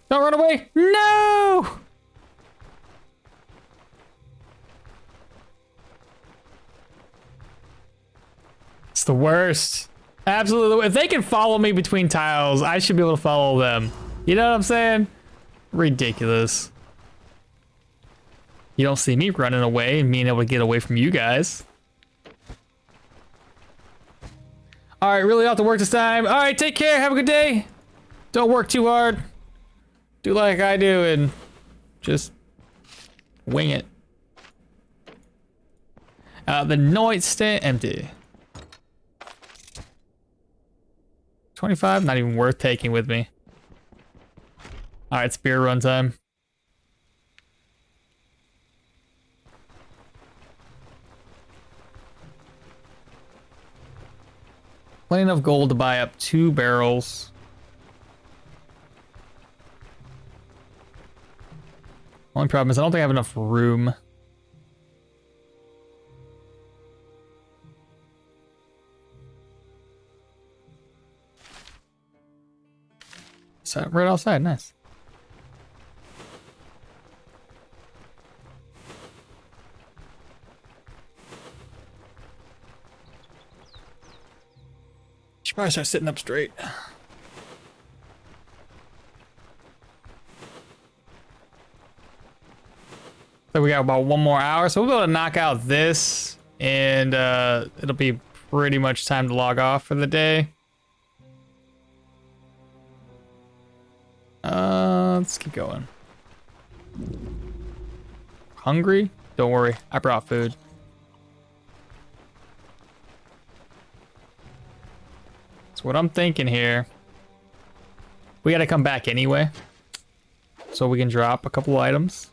Don't run away! No! It's the worst. Absolutely. If they can follow me between tiles, I should be able to follow them. You know what I'm saying? Ridiculous. You don't see me running away and being able to get away from you guys. All right, really off to work this time. All right, take care. Have a good day. Don't work too hard. Do like I do and just wing it. The nightstand empty. 25, not even worth taking with me. All right, spear run time. Plenty enough gold to buy up 2 barrels. Only problem is I don't think I have enough room. So right outside, nice. Should probably start sitting up straight. So we got about 1 more hour, so we'll be able to knock out this, and it'll be pretty much time to log off for the day. Let's keep going. Hungry? Don't worry, I brought food. That's what I'm thinking here. We gotta come back anyway, so we can drop a couple items.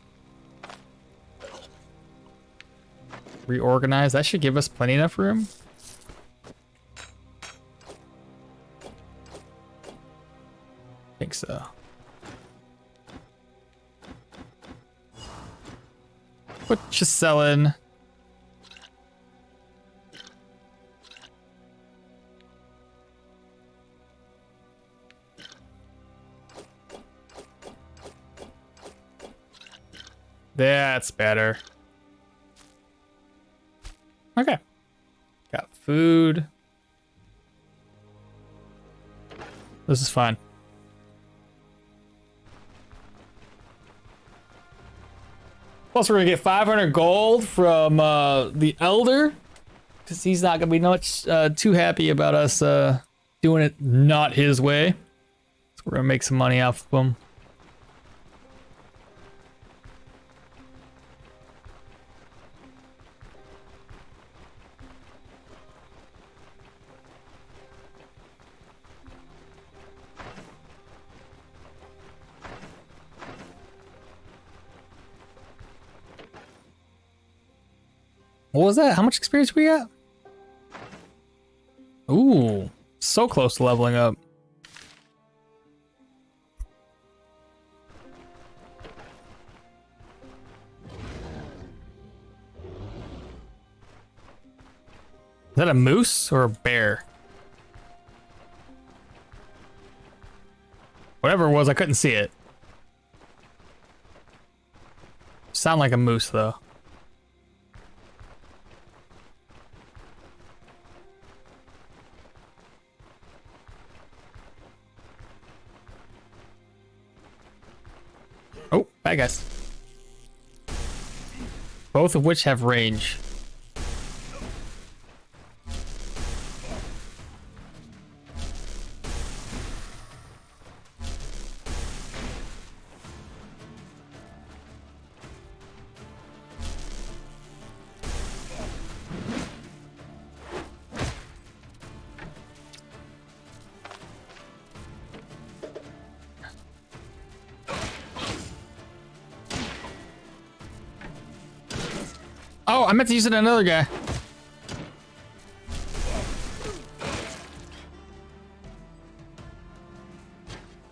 Reorganize. That should give us plenty enough room. I think so. What you selling? That's better. Okay. Got food. This is fine. Plus, we're gonna get 500 gold from the Elder, because he's not gonna be much too happy about us doing it not his way. So we're gonna make some money off of him. What was that? How much experience we got? Ooh, so close to leveling up. Is that a moose or a bear? Whatever it was, I couldn't see it. Sound like a moose, though. Oh, bad guys. Both of which have range. Oh, I meant to use it on another guy.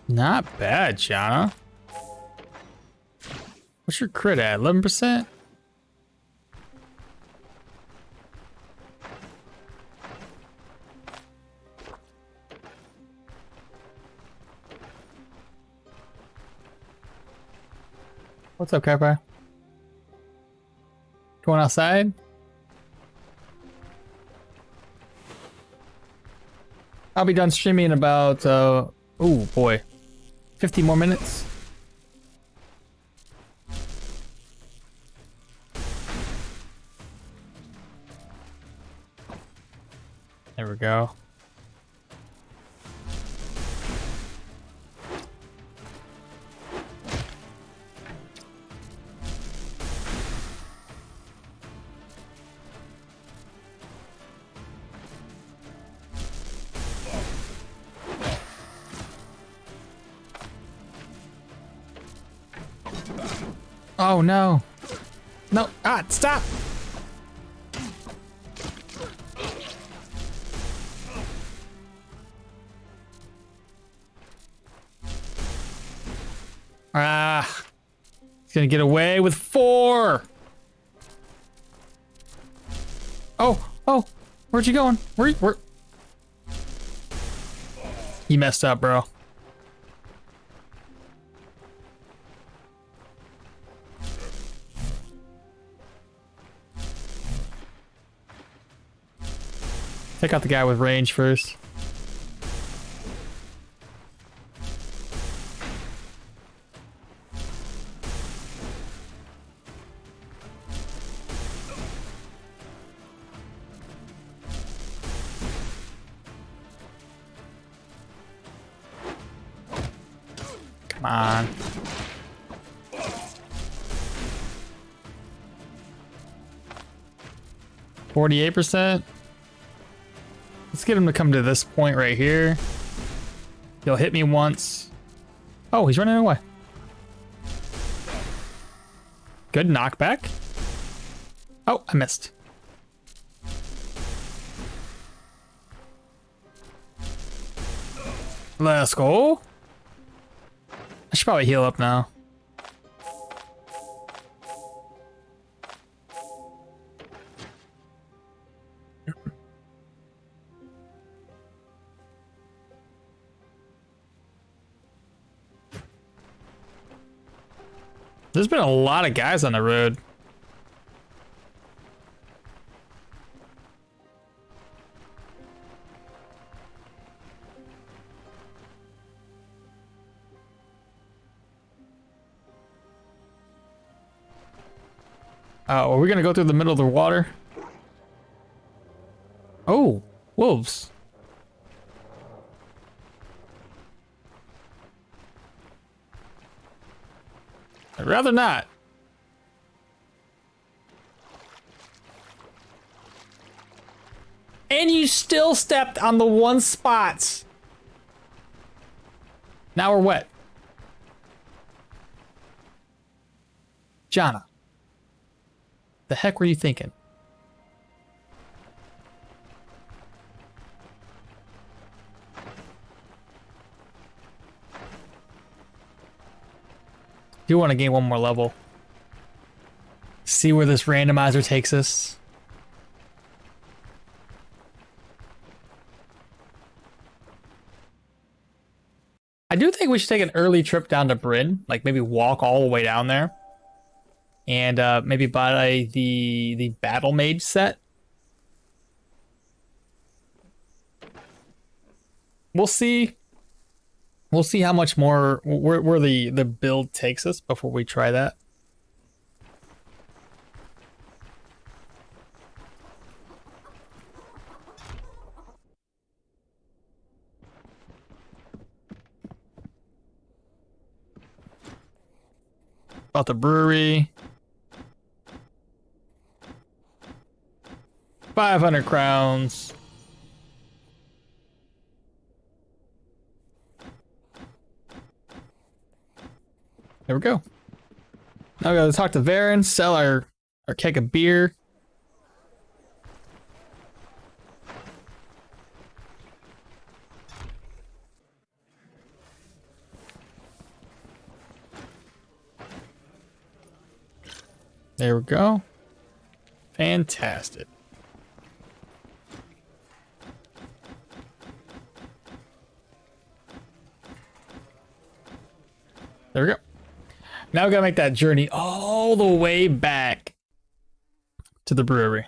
Not bad, Jana. What's your crit at? 11%? What's up, Cowboy? Going outside? I'll be done streaming in about, oh boy, 50 more minutes. There we go. Oh no. No, stop. He's gonna get away with 4. Oh, where'd you going? Where? You messed up, bro. Take out the guy with range first. Come on. %. Let's get him to come to this point right here. He'll hit me once. Oh, he's running away. Good knockback. Oh, I missed. Let's go. I should probably heal up now. There's been a lot of guys on the road. Are we gonna go through the middle of the water? Oh, wolves. I'd rather not. And you still stepped on the one spot. Now we're wet. Jana. The heck were you thinking? Do want to gain one more level. See where this randomizer takes us. think we should take an early trip down to Bryn, like maybe walk all the way down there, and maybe buy the Battle Mage set. We'll see. We'll see how much more where the build takes us before we try that. About the brewery. 500 crowns. There we go. Now we gotta talk to Varen, sell our keg of beer. There we go. Fantastic. There we go. Now we gotta make that journey all the way back to the brewery.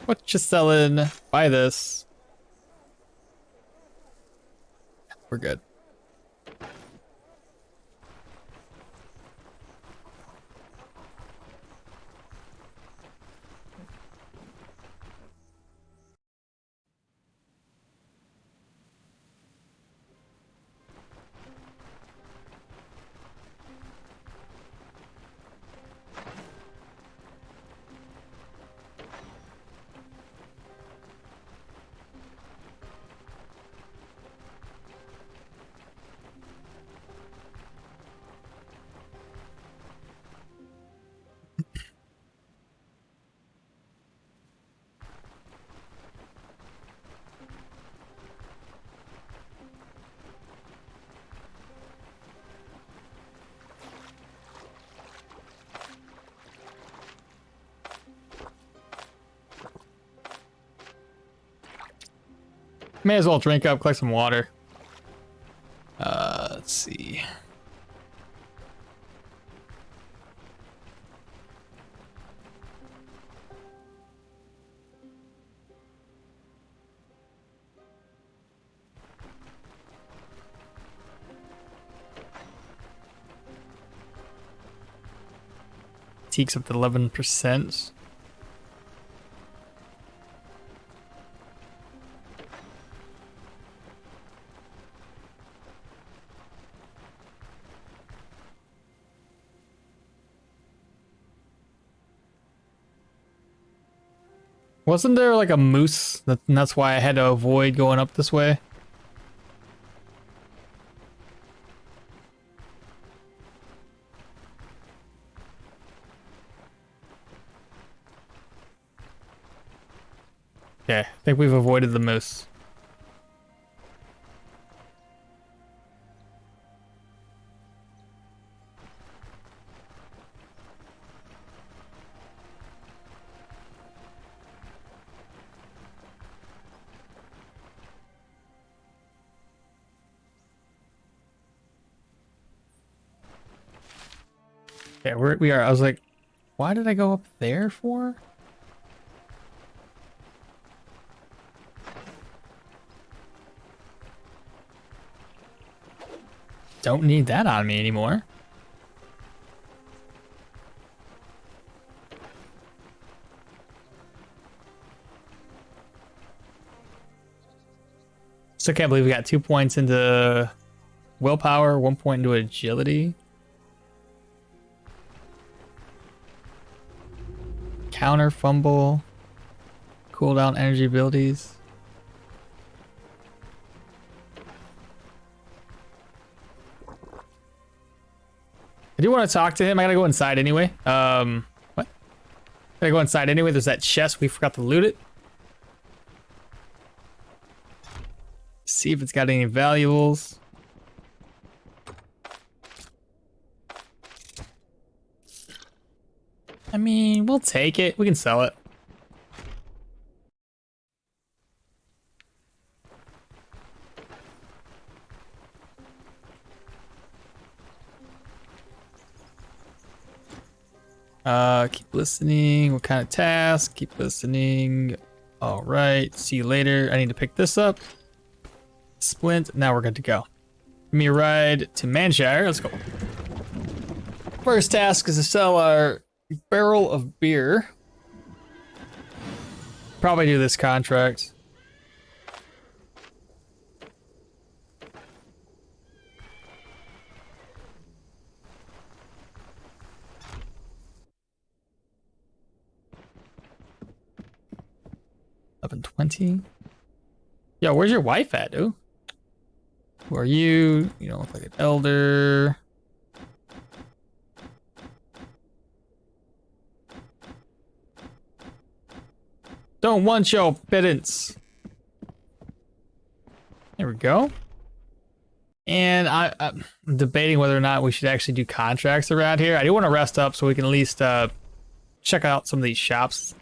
What you selling? Buy this. We're good. May as well drink up, collect some water. Let's see. Teaks up to 11%. Wasn't there like a moose? And that's why I had to avoid going up this way. Okay, I think we've avoided the moose. Yeah, we are. I was like, why did I go up there for? Don't need that on me anymore. Still can't believe we got 2 points into willpower, 1 point into agility. Counter fumble, cooldown energy abilities. I do want to talk to him. I gotta go inside anyway. What? Gotta go inside anyway. There's that chest. We forgot to loot it. See if it's got any valuables. I mean, we'll take it. We can sell it. Keep listening. What kind of task? Keep listening. All right. See you later. I need to pick this up. Splint. Now we're good to go. Give me a ride to Manshire. Let's go. First task is to sell our barrel of beer. Probably do this contract. $11.20. Yo, where's your wife at, dude? Who are you? You don't look like an elder. Don't want your pittance. There we go. And I'm debating whether or not we should actually do contracts around here. I do want to rest up so we can at least check out some of these shops.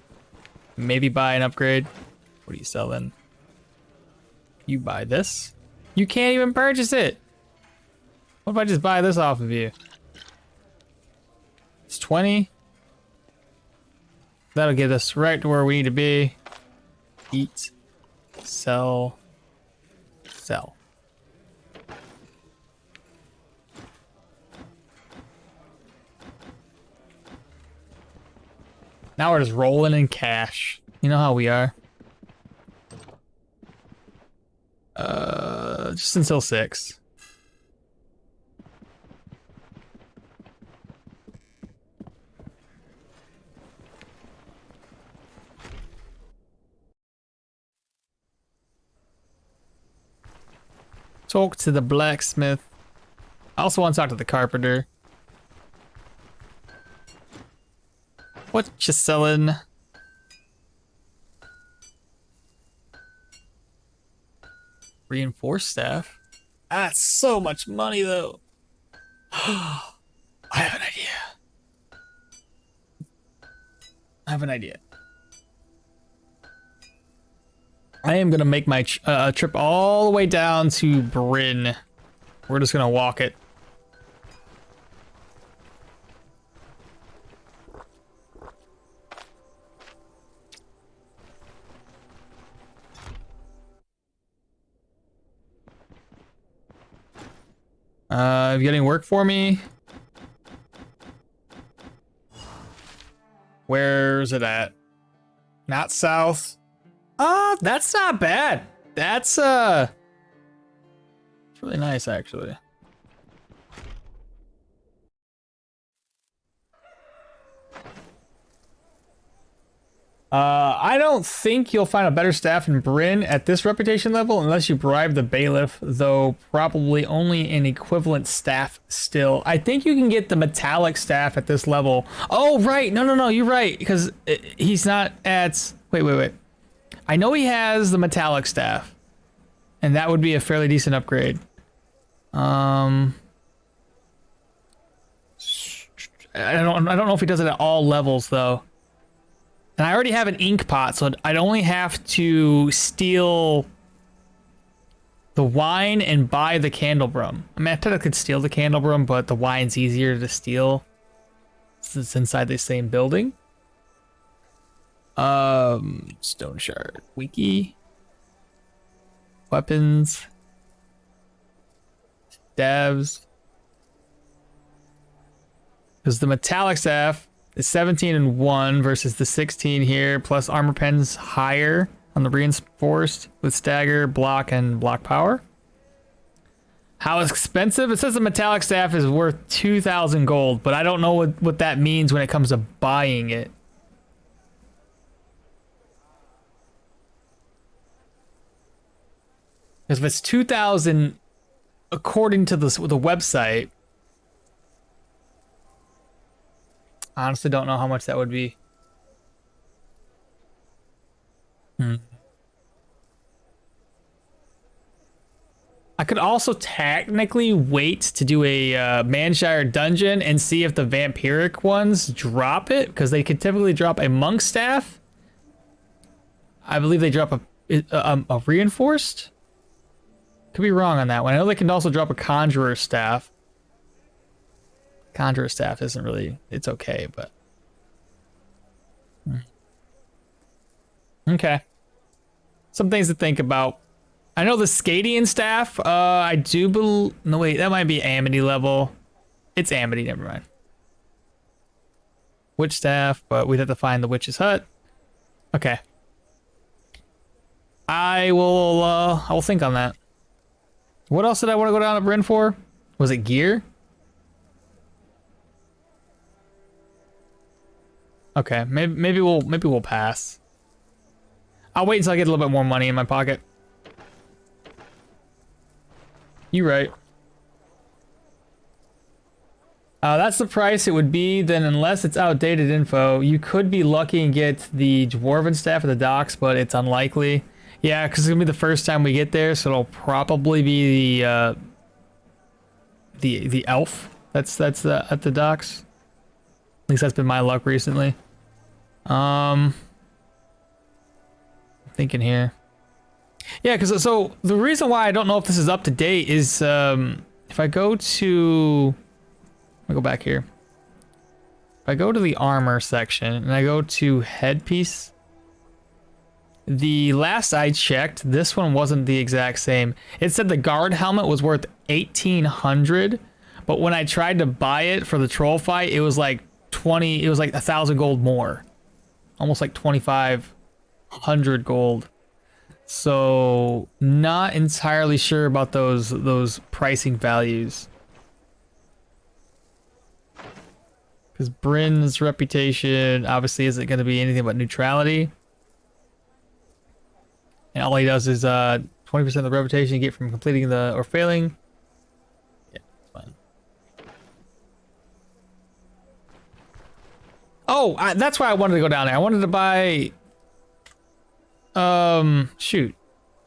Maybe buy an upgrade. What are you selling? You buy this. You can't even purchase it. What if I just buy this off of you? It's 20. That'll get us right to where we need to be. Eat, sell, sell. Now we're just rolling in cash. You know how we are. Just until 6. Talk to the blacksmith. I also want to talk to the carpenter. What you selling? Reinforced staff. That's so much money, though. I have an idea. I am gonna make my trip all the way down to Bryn. We're just gonna walk it. You got any work for me? Where's it at? Not south. That's not bad. That's it's really nice actually. I don't think you'll find a better staff in Bryn at this reputation level unless you bribe the bailiff, though probably only an equivalent staff still. I think you can get the metallic staff at this level. Oh, right. No, you're right. Because he's not at... Wait. I know he has the metallic staff. And that would be a fairly decent upgrade. I don't know if he does it at all levels, though. And I already have an ink pot, so I'd only have to steal the wine and buy the candlebrum. I mean, I thought I could steal the candlebrum, but the wine's easier to steal since it's inside the same building. Stoneshard. Wiki. Weapons. Devs. Because the metallic staff is 17 and 1 versus the 16 here, plus armor pens higher on the reinforced with stagger, block, and block power. How expensive? It says the metallic staff is worth 2,000 gold, but I don't know what that means when it comes to buying it. Because if it's 2,000 according to the website, I honestly don't know how much that would be. I could also technically wait to do a Manshire dungeon and see if the vampiric ones drop it, because they could typically drop a monk staff. I believe they drop a reinforced. Could be wrong on that one. I know they can also drop a conjurer staff. Conjurer staff isn't really, it's okay, but Okay. Some things to think about. I know the Scadian staff, I do believe... No, wait, that might be Amity level. It's Amity, never mind. Witch staff, but we'd have to find the witch's hut. Okay. I will think on that. What else did I want to go down to Bryn for? Was it gear? Okay, maybe we'll pass. I'll wait until I get a little bit more money in my pocket. You right. That's the price it would be. Then, unless it's outdated info, you could be lucky and get the dwarven staff at the docks, but it's unlikely. Yeah, because it's gonna be the first time we get there, so it'll probably be the elf that's at the docks. At least that's been my luck recently. I'm thinking here. Yeah, because so the reason why I don't know if this is up to date is if I go to, let me go back here. If I go to the armor section and I go to headpiece, the last I checked, this one wasn't the exact same. It said the guard helmet was worth 1,800, but when I tried to buy it for the troll fight, it was like 20. It was like 1,000 gold more, almost like 2,500 gold. So not entirely sure about those pricing values. Because Bryn's reputation obviously isn't going to be anything but neutrality. And all he does is 20% of the reputation you get from completing the or failing. Yeah, it's fine. Oh, that's why I wanted to go down there. I wanted to buy shoot.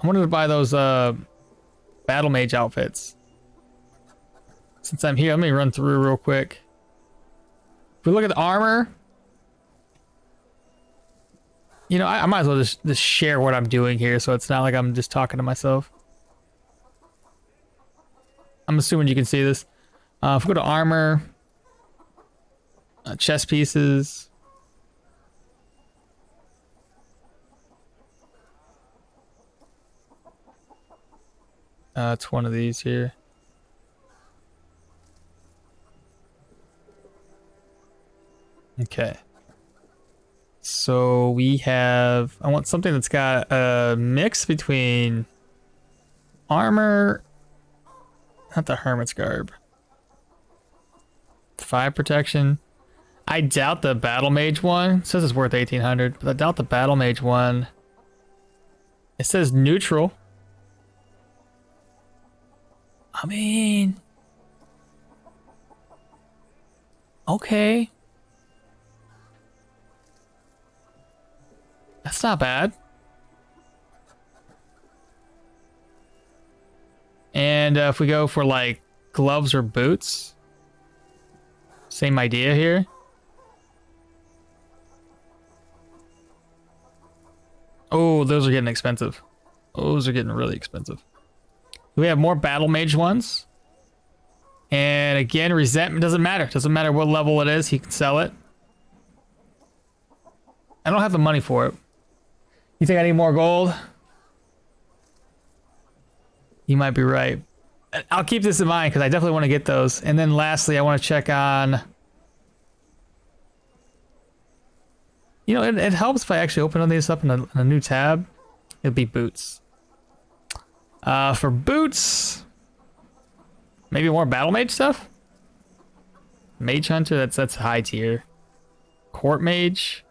I wanted to buy those battle mage outfits. Since I'm here, let me run through real quick. If we look at the armor, you know, I might as well just share what I'm doing here, so it's not like I'm just talking to myself. I'm assuming you can see this. If we go to armor, chest pieces. It's one of these here. Okay. So we have, I want something that's got a mix between armor, not the hermit's garb, 5 protection. I doubt the battle mage one. It says it's worth 1,800, but I doubt the battle mage one. It says neutral. I mean, okay. That's not bad. And if we go for like gloves or boots, same idea here. Oh, those are getting expensive. Those are getting really expensive. We have more battle mage ones. And again, resentment doesn't matter. Doesn't matter what level it is, he can sell it. I don't have the money for it. You think I need more gold? You might be right. I'll keep this in mind because I definitely want to get those. And then lastly, I want to check on... You know, it helps if I actually open all these up in a new tab. It'd be boots. For boots... Maybe more battle mage stuff? Mage hunter, that's high tier. Court mage...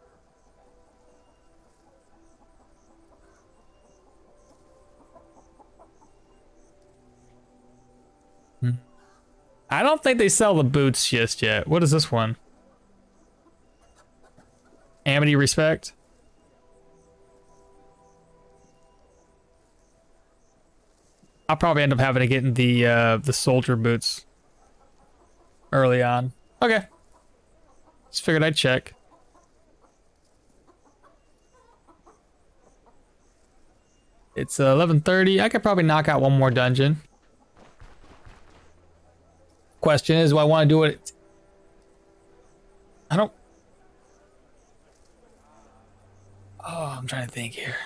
I don't think they sell the boots just yet. What is this one? Amity respect. I'll probably end up having to get in the soldier boots early on. Okay. Just figured I'd check. It's 11:30. I could probably knock out one more dungeon. Question is, do I want to do it? I don't... Oh, I'm trying to think here.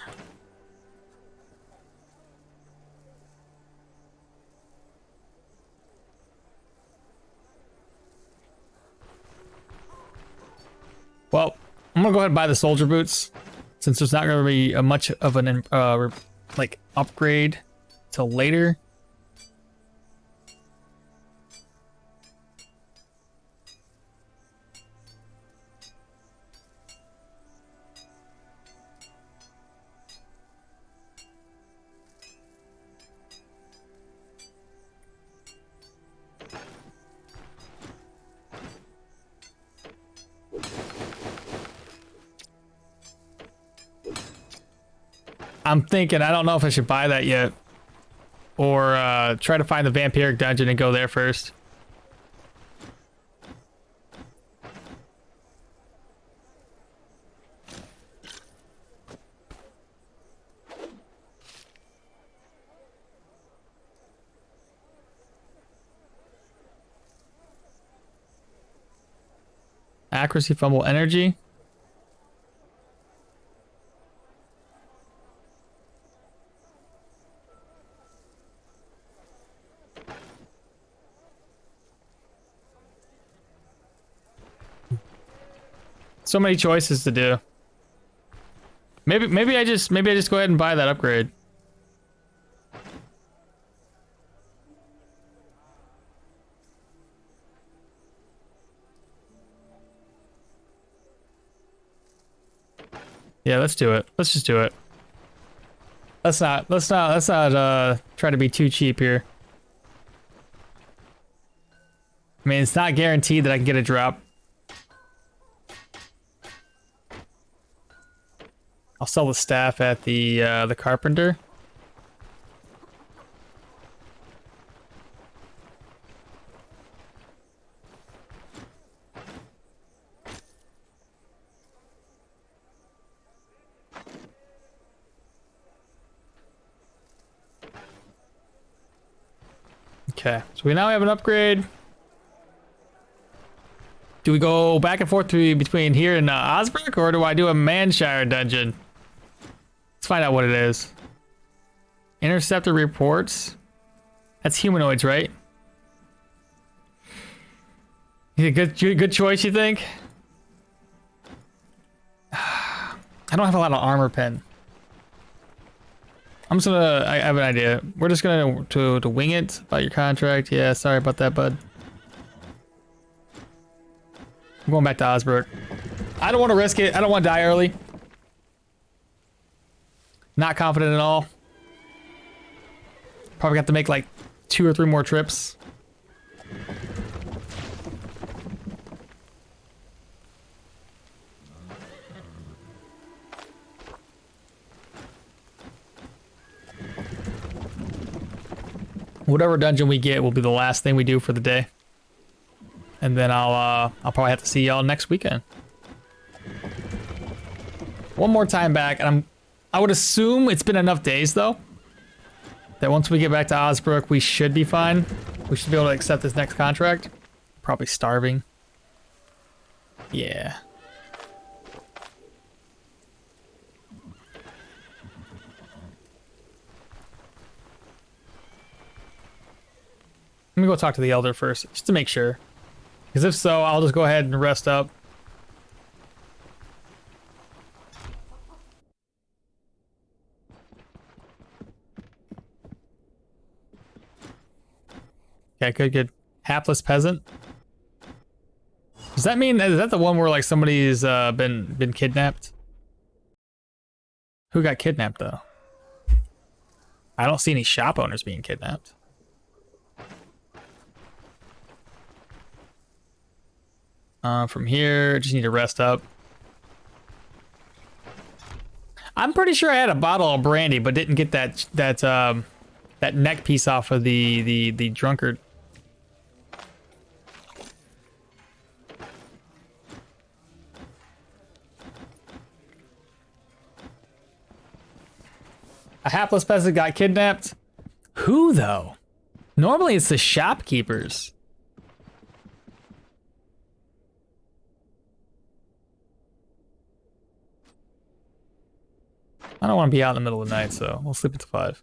Well, I'm gonna go ahead and buy the soldier boots, since there's not gonna be a much of an like upgrade till later. I'm thinking, I don't know if I should buy that yet. Or try to find the vampiric dungeon and go there first. Accuracy, fumble, energy. So many choices to do. Maybe I just go ahead and buy that upgrade. Yeah, let's do it. Let's just do it. Let's not try to be too cheap here. I mean, it's not guaranteed that I can get a drop. I'll sell the staff at the carpenter. Okay, so we now have an upgrade. Do we go back and forth between here and Osbrook, or do I do a Manshire dungeon? Let's find out what it is. Interceptor reports. That's humanoids, right? Good choice, you think? I don't have a lot of armor pen. I'm just gonna. I have an idea. We're just gonna to wing it about your contract. Yeah, sorry about that, bud. I'm going back to Osbrook. I don't want to risk it. I don't want to die early. Not confident at all. Probably got to make like 2 or 3 more trips. Whatever dungeon we get will be the last thing we do for the day. And then I'll probably have to see y'all next weekend. One more time back, and I would assume it's been enough days though, that once we get back to Osbrook, we should be fine. We should be able to accept this next contract. Probably starving. Yeah. Let me go talk to the elder first, just to make sure. Because if so, I'll just go ahead and rest up. Okay, good. Hapless peasant. Does that mean, is that the one where like somebody's been kidnapped? Who got kidnapped though? I don't see any shop owners being kidnapped. From here, just need to rest up. I'm pretty sure I had a bottle of brandy, but didn't get that neck piece off of the drunkard. A hapless peasant got kidnapped. Who though? Normally it's the shopkeepers. I don't want to be out in the middle of the night, so we'll sleep until 5.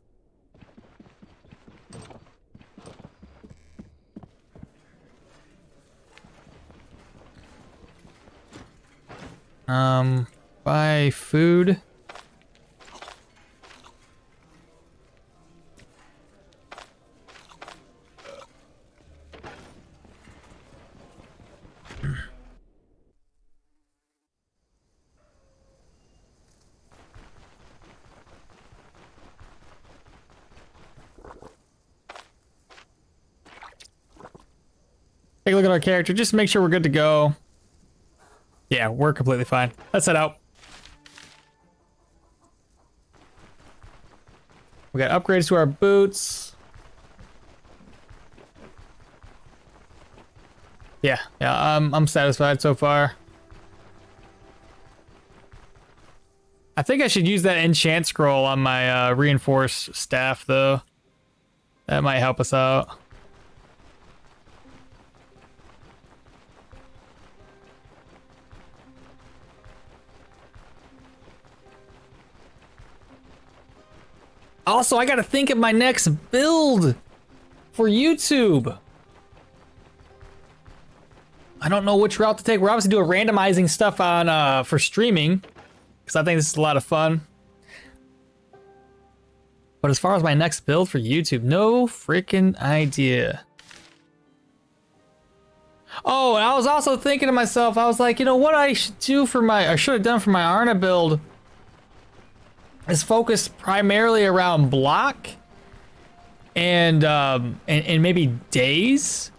Buy food. Take a look at our character, just to make sure we're good to go. Yeah, we're completely fine. Let's head out. We got upgrades to our boots. Yeah, I'm satisfied so far. I think I should use that enchant scroll on my reinforced staff, though. That might help us out. Also, I gotta think of my next build for YouTube. I don't know which route to take. We're obviously doing randomizing stuff on for streaming, because I think this is a lot of fun. But as far as my next build for YouTube, no freaking idea. Oh, and I was also thinking to myself, I was like, you know what I should do for my, I should have done for my Arna build is focused primarily around block and maybe days,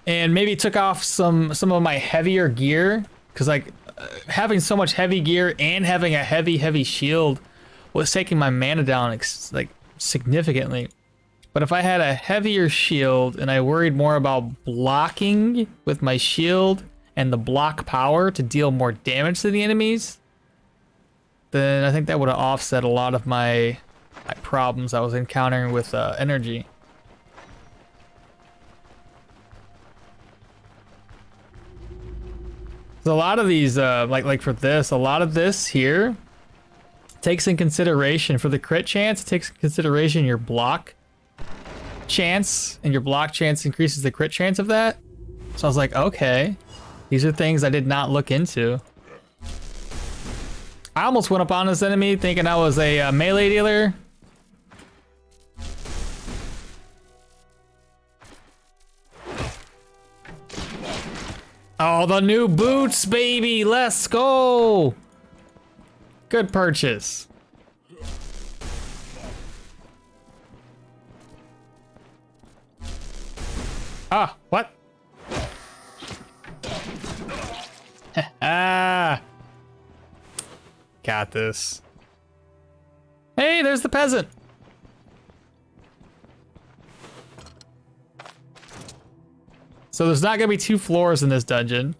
and maybe took off some of my heavier gear, because like having so much heavy gear and having a heavy shield was taking my mana down like significantly. But if I had a heavier shield and I worried more about blocking with my shield and the block power to deal more damage to the enemies, then I think that would have offset a lot of my problems I was encountering with energy. So a lot of these, like for this, a lot of this here takes in consideration for the crit chance. It takes in consideration your block chance, and your block chance increases the crit chance of that. So I was like, okay, these are things I did not look into. I almost went up on this enemy thinking I was a melee dealer. Oh, the new boots, baby! Let's go! Good purchase. Ah, what? Ah! Got this. Hey, there's the peasant. So there's not gonna be 2 floors in this dungeon.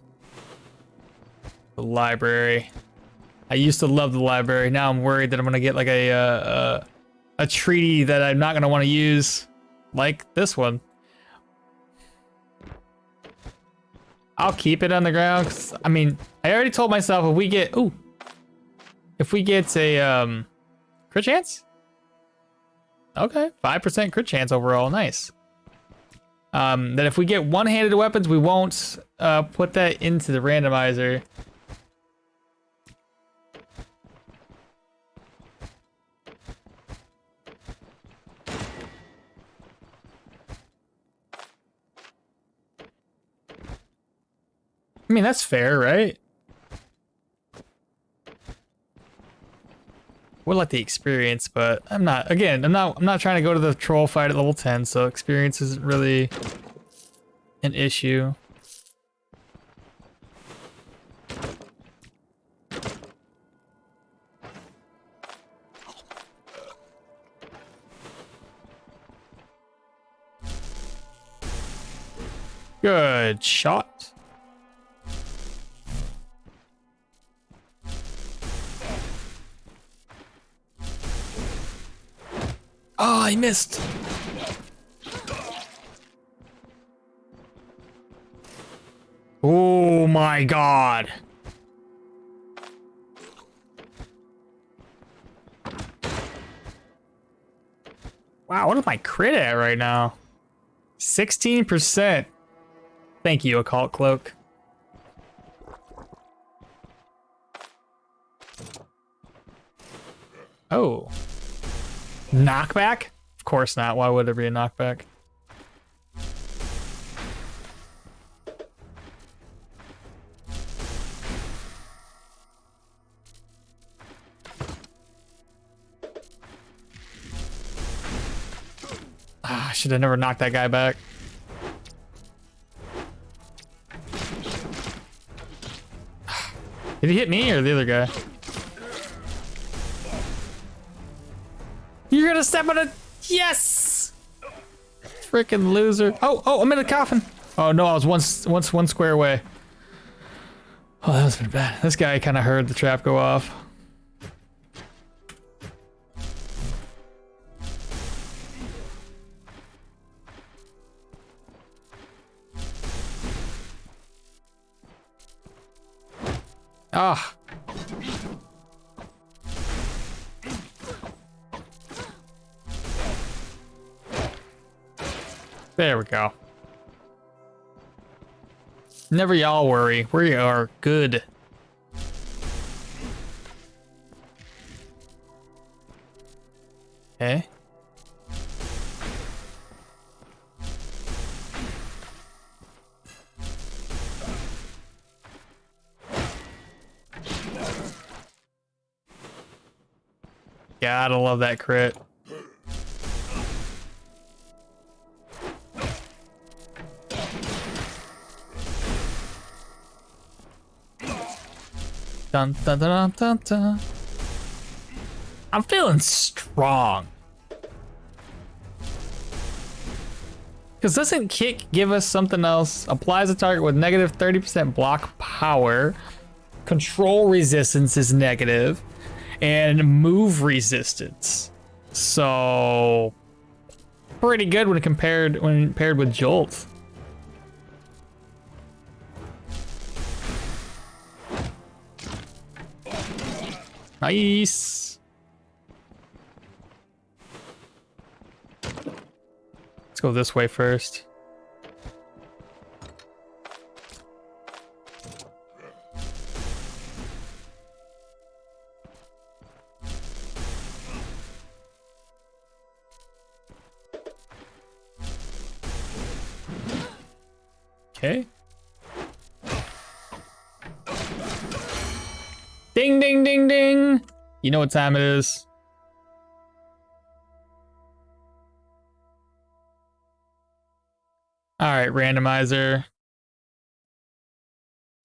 The library. I used to love the library. Now I'm worried that I'm gonna get like a treaty that I'm not gonna want to use, like this one. I'll keep it on the ground, 'cause, I mean, I already told myself if we get a crit chance? Okay, 5% crit chance overall, nice. That if we get one-handed weapons, we won't put that into the randomizer. I mean, that's fair, right? Would like the experience, but I'm not trying to go to the troll fight at level 10, so experience isn't really an issue. Good shot. Oh, I missed. Oh my god. Wow, what is my crit at right now? 16%. Thank you, Occult Cloak. Oh. Knockback? Of course not. Why would there be a knockback? Ah, I should have never knocked that guy back. Did he hit me or the other guy? You're gonna step on it. Yes! Freaking loser. Oh, I'm in a coffin. Oh no, I was one square away. Oh, that was been bad. This guy kind of heard the trap go off. Ah. There we go. Never y'all worry. We are good. Okay. Gotta love that crit. Dun, dun, dun, dun, dun. I'm feeling strong. Because doesn't kick give us something else? Applies a target with negative 30% block power. Control resistance is negative. And move resistance. So pretty good when paired with Jolt. Nice. Let's go this way first. Okay. Ding, ding, ding, ding. You know what time it is. All right, randomizer.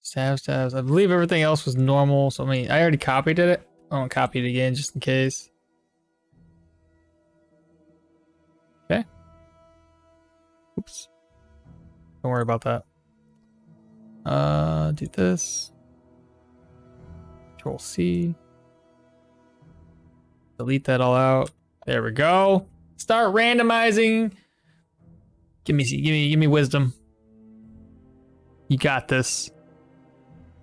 Stabs. I believe everything else was normal. So, I already copied it. I won't copy it again just in case. Okay. Oops. Don't worry about that. Do this. Control C. Delete that all out. There we go. Start randomizing. Give me wisdom. You got this.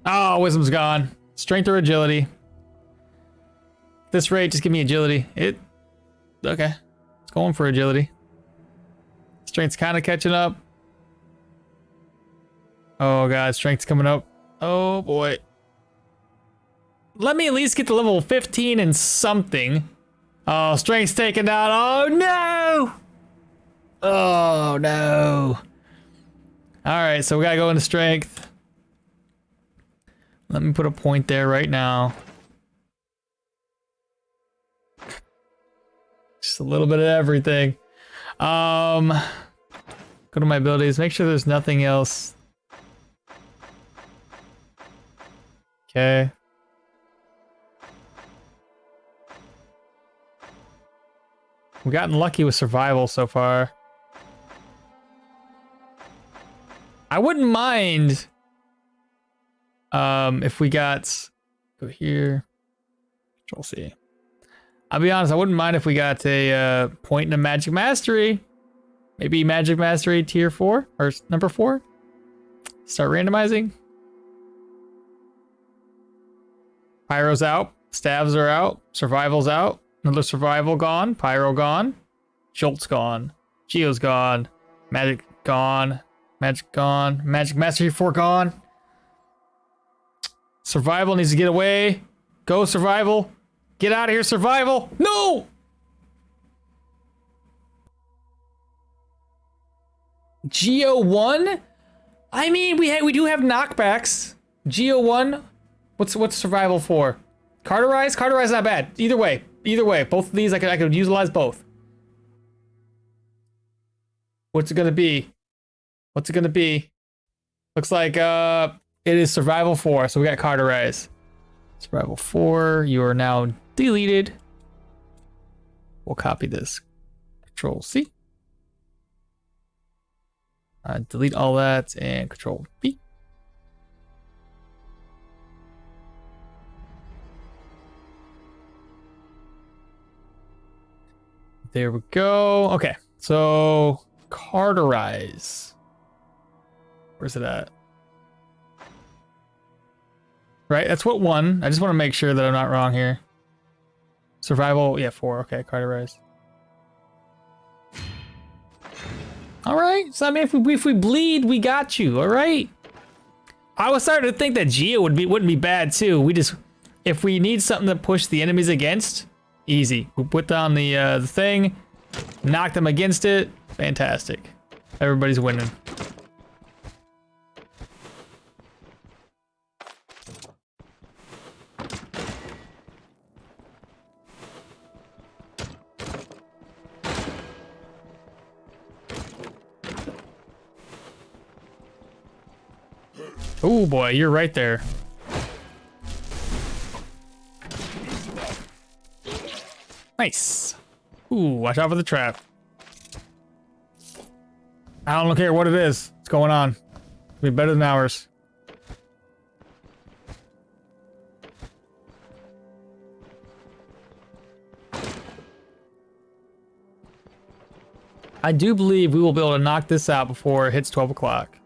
Oh, wisdom's gone. Strength or agility. At this rate, just give me agility. Okay. It's going for agility. Strength's kind of catching up. Oh god, strength's coming up. Oh boy. Let me at least get to level 15 and something. Oh, strength's taken down. Oh no! Oh no. Alright, so we gotta go into strength. Let me put a point there right now. Just a little bit of everything. Go to my abilities, make sure there's nothing else. Okay. We've gotten lucky with survival so far. I wouldn't mind if we got go here. Control C. I'll be honest, I wouldn't mind if we got a point in a magic mastery. Maybe magic mastery tier 4 or number 4. Start randomizing. Pyro's out. Stabs are out. Survival's out. Another survival gone. Pyro gone. Jolt's gone. Geo's gone. Magic gone. Magic gone. Magic Mastery 4 gone. Survival needs to get away. Go, Survival. Get out of here, Survival. No! Geo 1? I mean, we do have knockbacks. Geo 1. What's Survival for? Carterize? Carterize not bad. Either way. Both of these I could utilize both. What's it gonna be? Looks like it is Survival 4, so we got Carterize. Survival 4, you are now deleted. We'll copy this. Control C. Delete all that and Control B. There we go. Okay, so Carterize. Where's it at? Right, that's what 1. I just want to make sure that I'm not wrong here. Survival, yeah, 4. Okay, Carterize. All right, so I mean, if we bleed, we got you. All right. I was starting to think that Geo wouldn't be bad too. If we need something to push the enemies against, easy. We put down the thing, knock them against it. Fantastic. Everybody's winning. Oh boy, you're right there. Nice. Ooh, watch out for the trap. I don't care what it is. What's going on? It'll be better than ours. I do believe we will be able to knock this out before it hits 12 o'clock.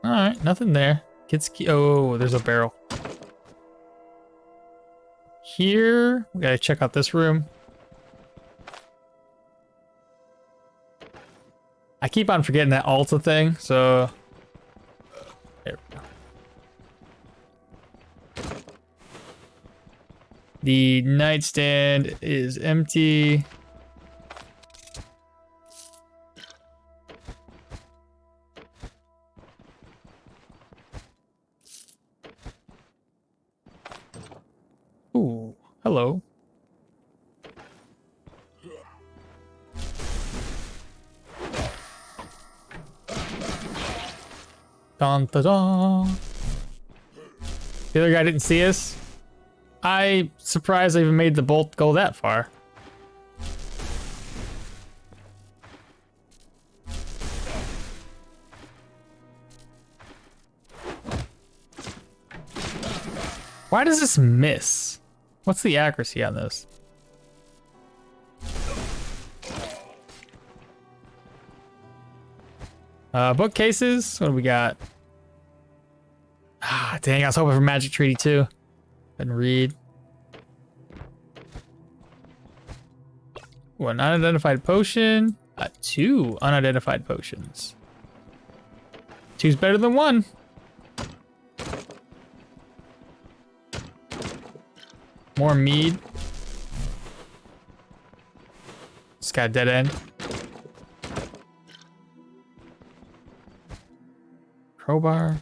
Alright, nothing there. Oh, there's a barrel. Here, we gotta check out this room. I keep on forgetting that Alta thing, so... There we go. The nightstand is empty. Ooh, hello. Dun, dun, dun. The other guy didn't see us. I'm surprised I even made the bolt go that far. Why does this miss? What's the accuracy on this? Bookcases. What do we got? Ah, dang, I was hoping for Magic Treaty too. Couldn't read. One unidentified potion. 2 unidentified potions. 2's better than 1. More mead. Just got a dead end. Crowbar.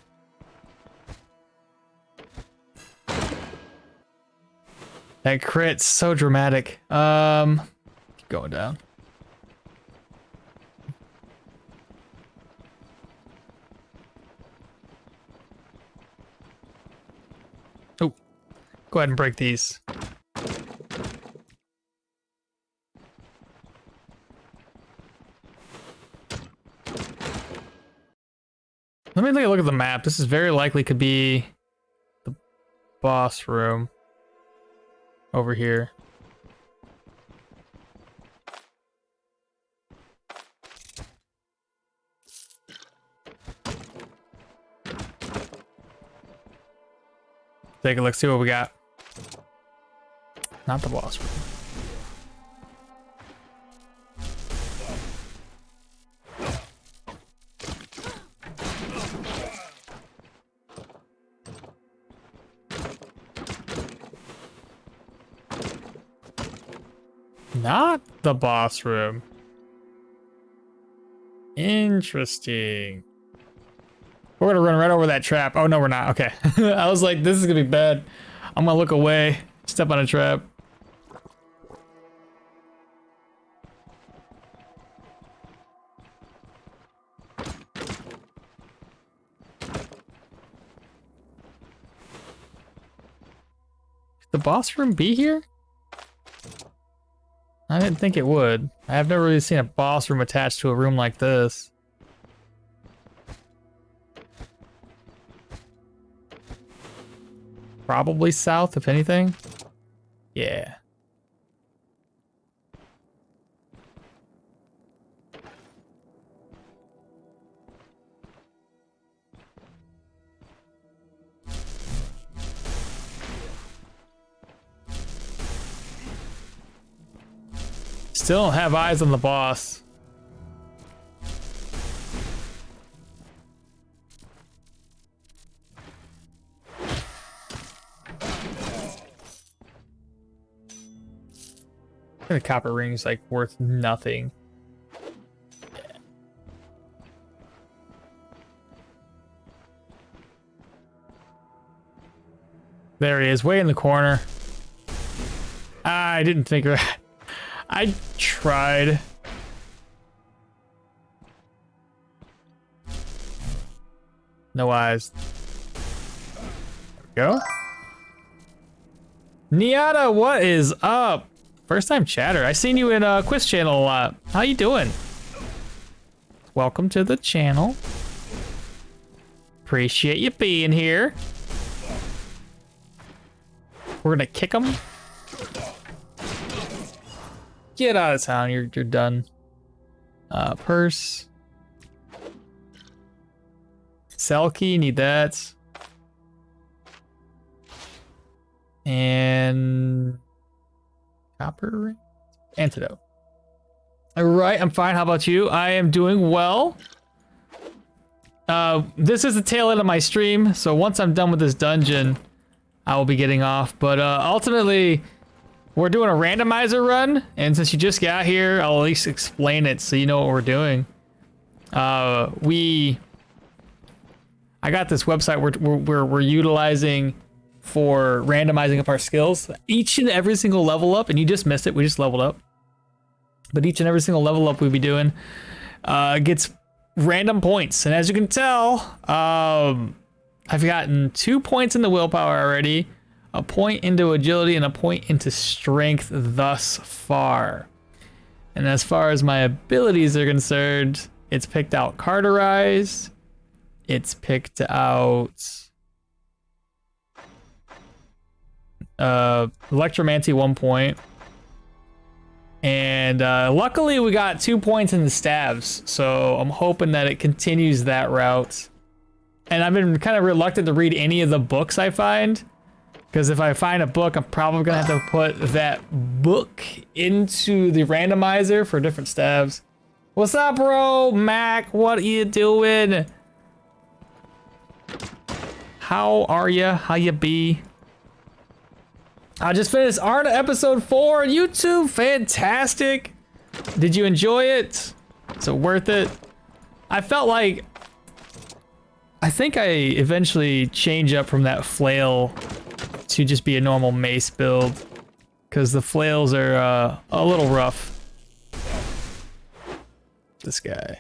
That crit's so dramatic. Keep going down. Oh, go ahead and break these. Let me take a look at the map. This is very likely could be the boss room over here. Take a look, see what we got. Not the boss room. Not the boss room. Interesting. We're gonna run right over that trap. Oh no, we're not. Okay. I was like, this is gonna be bad. I'm gonna look away, step on a trap. Could the boss room be here? I didn't think it would. I have never really seen a boss room attached to a room like this. Probably south, if anything. Yeah. Still don't have eyes on the boss. The copper ring is like worth nothing. There he is, way in the corner. I didn't think of that. I tried. No eyes. There we go. Niata, what is up? First time chatter. I seen you in Quiz Channel a lot. How you doing? Welcome to the channel. Appreciate you being here. We're gonna kick him. Get out of town. You're done. Purse. Cell key. Need that. And copper ring? Antidote. All right, I'm fine. How about you? I am doing well. This is the tail end of my stream, so once I'm done with this dungeon, I will be getting off. But ultimately, we're doing a randomizer run, and since you just got here, I'll at least explain it so you know what we're doing. I got this website we're utilizing for randomizing up our skills. Each and every single level up, and you just missed it, we just leveled up. But each and every single level up we'll be doing gets random points. And as you can tell, I've gotten 2 points in the willpower already, a point into agility, and a point into strength thus far. And as far as my abilities are concerned, it's picked out Carterize, it's picked out Electromancy 1 point, and luckily we got 2 points in the stabs, so I'm hoping that it continues that route. And I've been kind of reluctant to read any of the books I find, because if I find a book, I'm probably gonna have to put that book into the randomizer for different stabs. What's up, bro? Mac, what are you doing? How are ya? How you be? I just finished Arna episode 4 on YouTube. Fantastic. Did you enjoy it? Is it worth it? I felt like, I think I eventually change up from that flail to just be a normal mace build, because the flails are a little rough. This guy.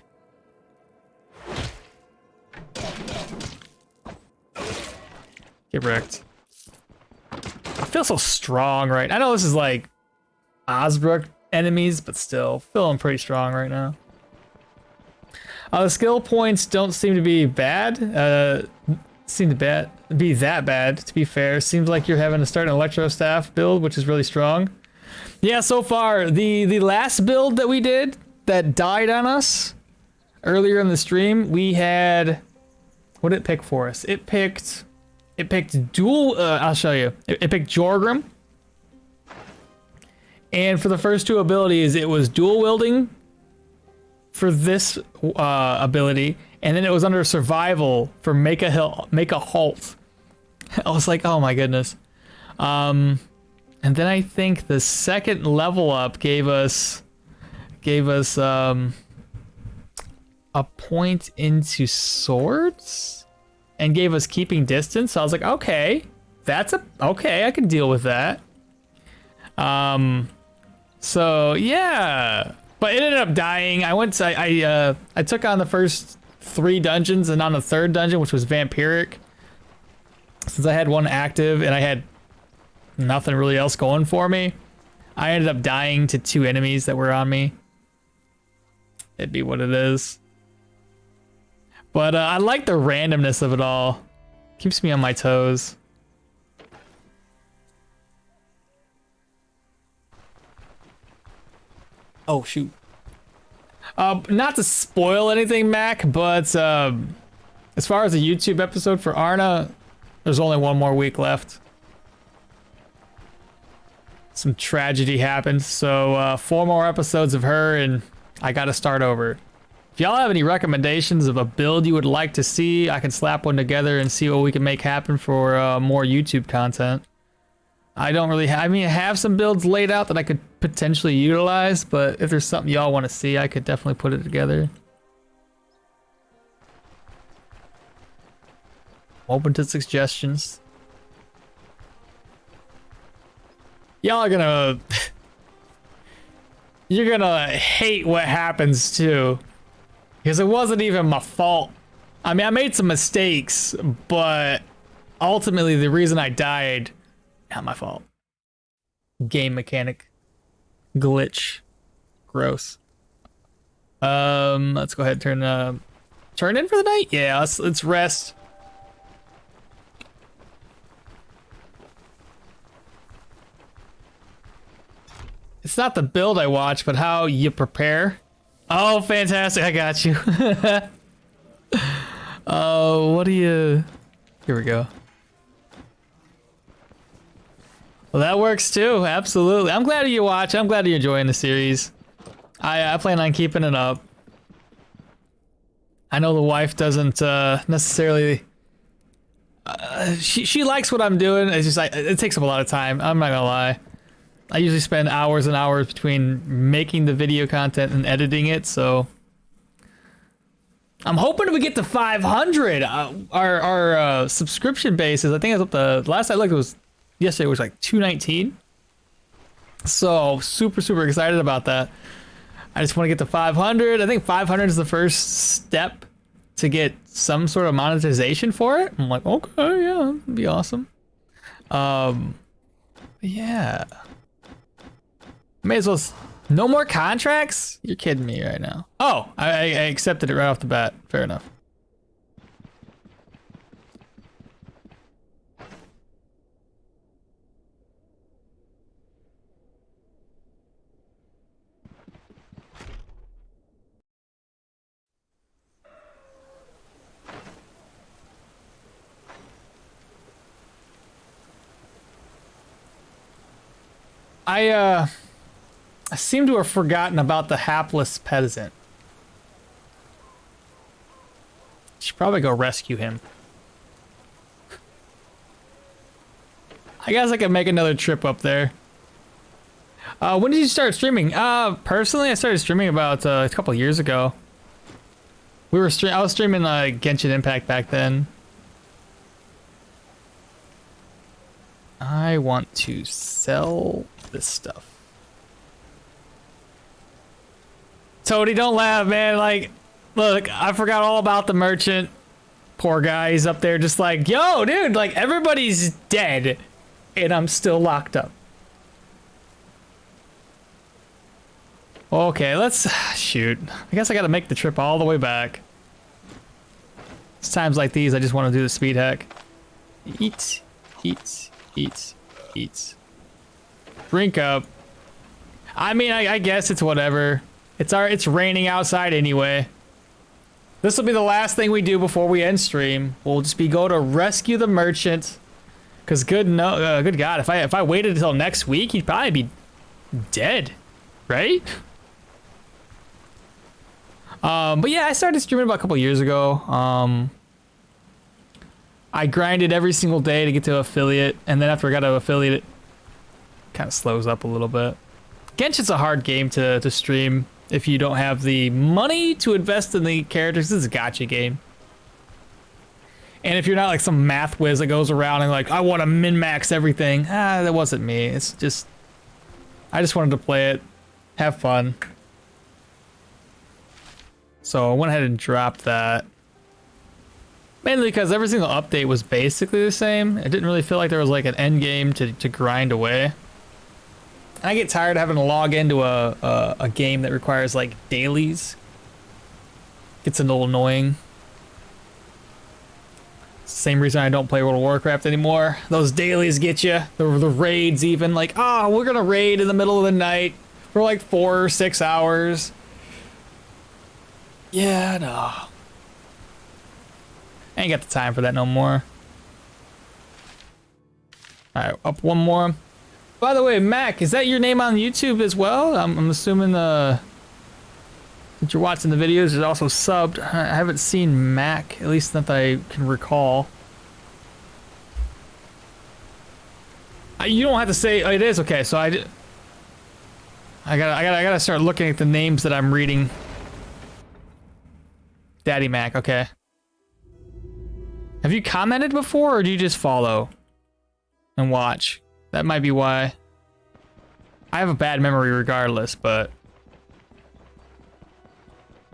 Get wrecked. I feel so strong right. I know this is like Osbrook enemies, but still feeling pretty strong right now. The skill points don't seem to be bad. Be that bad, to be fair. Seems like you're having to start an electro staff build, which is really strong. Yeah, so far the last build that we did that died on us earlier in the stream, we had, what did it pick for us? It picked It picked dual. I'll show you. It picked Jorgrim. And for the first two abilities, it was dual wielding for this ability, and then it was under survival for make a halt. I was like, oh my goodness. And then I think the second level up gave us a point into swords and gave us keeping distance. So I was like, okay, okay, I can deal with that. So yeah, but it ended up dying. I took on the first 3 dungeons, and on the 3rd dungeon, which was vampiric, since I had one active and I had nothing really else going for me, I ended up dying to 2 enemies that were on me. It'd be what it is. But I like the randomness of it all. Keeps me on my toes. Oh shoot. Not to spoil anything, Mac, but as far as a YouTube episode for Arna, there's only 1 more week left. Some tragedy happened, so 4 more episodes of her, and I gotta start over. If y'all have any recommendations of a build you would like to see, I can slap one together and see what we can make happen for more YouTube content. I don't really I have some builds laid out that I could potentially utilize, but if there's something y'all want to see, I could definitely put it together. Open to suggestions. Y'all are gonna you're gonna hate what happens too, because it wasn't even my fault. I mean, I made some mistakes, but ultimately the reason I died, not my fault. Game mechanic glitch. Gross. Let's go ahead and turn in for the night. Yeah, let's rest. It's not the build I watch, but how you prepare. Oh, fantastic. I got you. Oh, what do you... Here we go. Well, that works too. Absolutely. I'm glad you watch. I'm glad you're enjoying the series. I plan on keeping it up. I know the wife doesn't necessarily... she likes what I'm doing. It's just it takes up a lot of time. I'm not gonna lie. I usually spend hours and hours between making the video content and editing it, so I'm hoping we get to 500. Our subscription base is, I think it's up to, last I looked, it was yesterday, it was like 219. So super excited about that. I just want to get to 500. I think 500 is the first step to get some sort of monetization for it. I'm like, okay, yeah, that'd be awesome. Yeah. May as well. No more contracts? You're kidding me right now. Oh, I accepted it right off the bat. Fair enough. I seem to have forgotten about the hapless peasant. Should probably go rescue him. I guess I could make another trip up there. When did you start streaming? Personally, I started streaming about a couple years ago. I was streaming Genshin Impact back then. I want to sell this stuff. Tony, don't laugh, man. Like, look, I forgot all about the merchant. Poor guy, he's up there just like, yo, dude, like, everybody's dead, and I'm still locked up. Okay, let's, shoot. I guess I gotta make the trip all the way back. It's times like these, I just want to do the speed hack. Eat. Drink up. I mean, I guess it's whatever. It's raining outside anyway. This will be the last thing we do before we end stream. We'll just be go to rescue the merchant. Cause good God, if I waited until next week, he'd probably be dead, right? But yeah, I started streaming about a couple years ago. I grinded every single day to get to affiliate, and then after I got to affiliate, it kind of slows up a little bit. Genshin's a hard game to stream if you don't have the money to invest in the characters. This is a gacha game. And if you're not like some math whiz that goes around and like, I want to min-max everything. That wasn't me. It's just, I just wanted to play it, have fun. So I went ahead and dropped that. Mainly because every single update was basically the same. It didn't really feel like there was like an end game to grind away. I get tired of having to log into a game that requires like dailies. Gets a little annoying. Same reason I don't play World of Warcraft anymore. Those dailies get you. The raids even, like, oh, we're gonna raid in the middle of the night for like 4 or 6 hours. Yeah, no. I ain't got the time for that no more. Alright, up one more. By the way, Mac, is that your name on YouTube as well? I'm assuming that you're watching the videos. It's also subbed. I haven't seen Mac, at least that I can recall. You don't have to say it is okay. So I gotta start looking at the names that I'm reading. Daddy Mac, okay. Have you commented before, or do you just follow and watch? That might be why. I have a bad memory regardless, but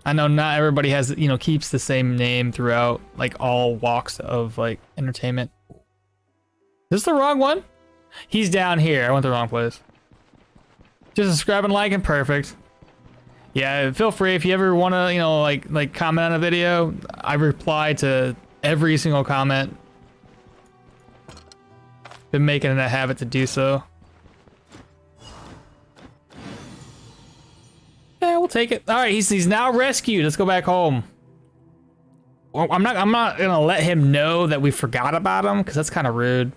I know not everybody has, you know, keeps the same name throughout, like, all walks of, like, entertainment. Is this the wrong one? He's down here. I went the wrong place. Just subscribe and like and perfect. Yeah, feel free if you ever want to, you know, like comment on a video. I reply to every single comment. Been making it a habit to do so. Yeah, we'll take it. All right, he's now rescued. Let's go back home. Well, I'm not gonna let him know that we forgot about him, because that's kind of rude.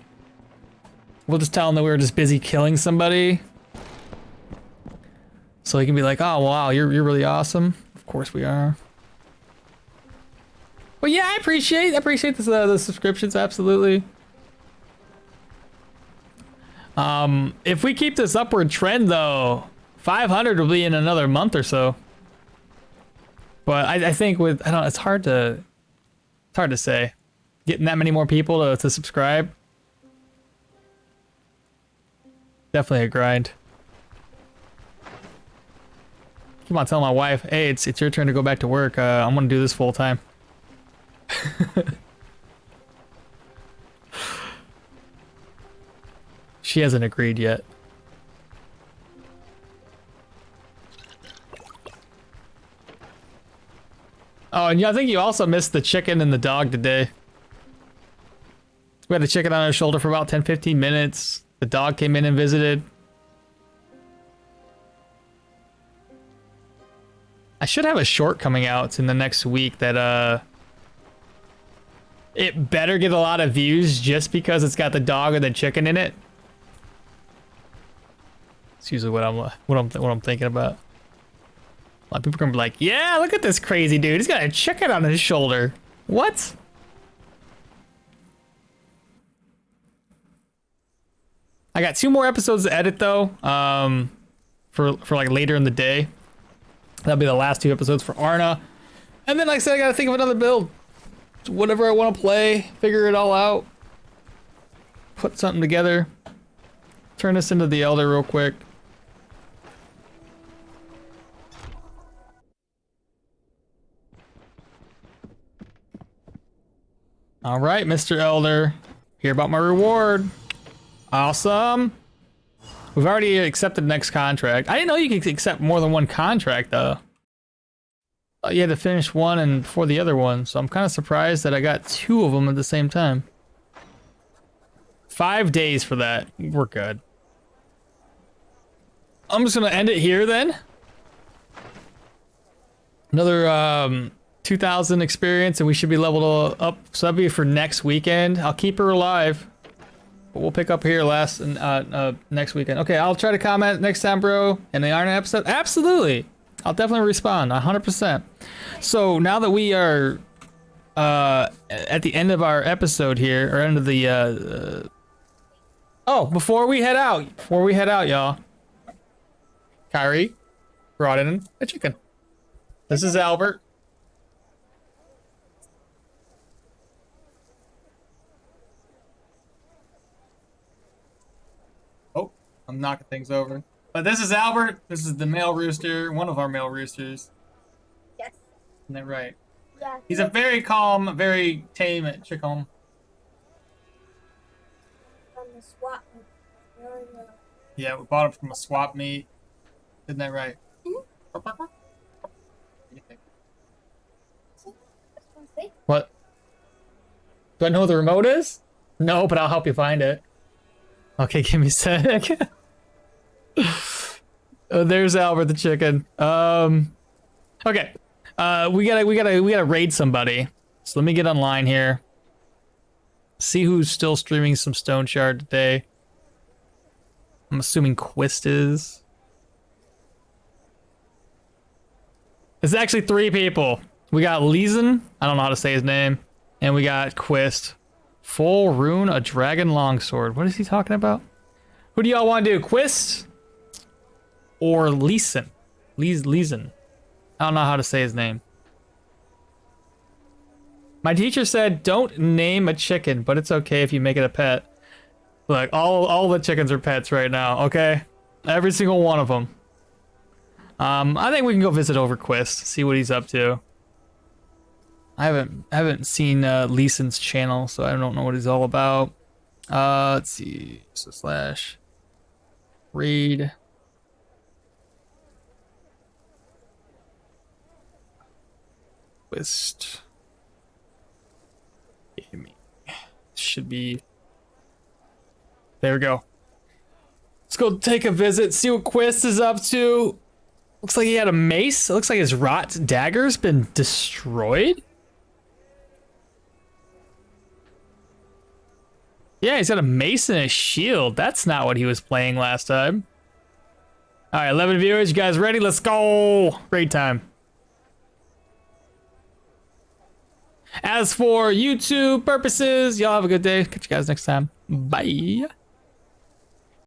We'll just tell him that we were just busy killing somebody, so he can be like, "Oh wow, you're really awesome." Of course we are. But yeah, I appreciate the subscriptions, absolutely. If we keep this upward trend though, 500 will be in another month or so. But I think with, I don't know, it's hard to say. Getting that many more people to subscribe. Definitely a grind. Keep on telling my wife, hey, it's your turn to go back to work. I'm gonna do this full time. She hasn't agreed yet. Oh, and yeah, I think you also missed the chicken and the dog today. We had the chicken on our shoulder for about 10-15 minutes. The dog came in and visited. I should have a short coming out in the next week that it better get a lot of views just because it's got the dog and the chicken in it. It's usually what I'm thinking about. A lot of people are gonna be like, yeah, look at this crazy dude. He's got a chicken on his shoulder. What? I got 2 more episodes to edit though. For like later in the day. That'll be the last 2 episodes for Arna. And then like I said, I gotta think of another build. Whatever I want to play, figure it all out. Put something together. Turn this into the Elder real quick. All right, Mr. Elder. Hear about my reward. Awesome. We've already accepted the next contract. I didn't know you could accept more than one contract, though. You had to finish one and before the other one, so I'm kind of surprised that I got 2 of them at the same time. 5 days for that. We're good. I'm just gonna end it here then. Another 2,000 experience, and we should be leveled up. So that'll be for next weekend. I'll keep her alive. But we'll pick up here next weekend. Okay, I'll try to comment next time, bro. In the Iron episode, absolutely. I'll definitely respond, 100%. So now that we are at the end of our episode here, or end of the oh, before we head out, y'all, Kyrie brought in a chicken. This is Albert. Oh, I'm knocking things over. But this is Albert. This is the male rooster, one of our male roosters. Yes. Isn't that right? Yeah. He's a very calm, very tame chicken. From the swap. Really, Yeah, we bought him from a swap meet. Isn't that right? Mhm. What? Do I know where the remote is? No, but I'll help you find it. Okay, give me a sec. Oh, there's Albert the chicken. Okay. We gotta raid somebody. So let me get online here. See who's still streaming some Stoneshard today. I'm assuming Quist is. It's actually 3 people. We got Leeson, I don't know how to say his name, and we got Quist. Full rune, a dragon longsword. What is he talking about? Who do y'all want to do, Quist or Leeson? Leeson. I don't know how to say his name. My teacher said, don't name a chicken, but it's okay if you make it a pet. Look, all the chickens are pets right now, okay? Every single one of them. I think we can go visit over Quist, see what he's up to. I haven't seen Leeson's channel, so I don't know what he's all about. Let's see. So / raid. Quist. Gaming. Should be. There we go. Let's go take a visit, see what Quist is up to. Looks like he had a mace. It looks like his rot dagger's been destroyed. Yeah, he's got a mace and a shield. That's not what he was playing last time. All right, 11 viewers. You guys ready? Let's go. Raid time. As for YouTube purposes, y'all have a good day. Catch you guys next time. Bye.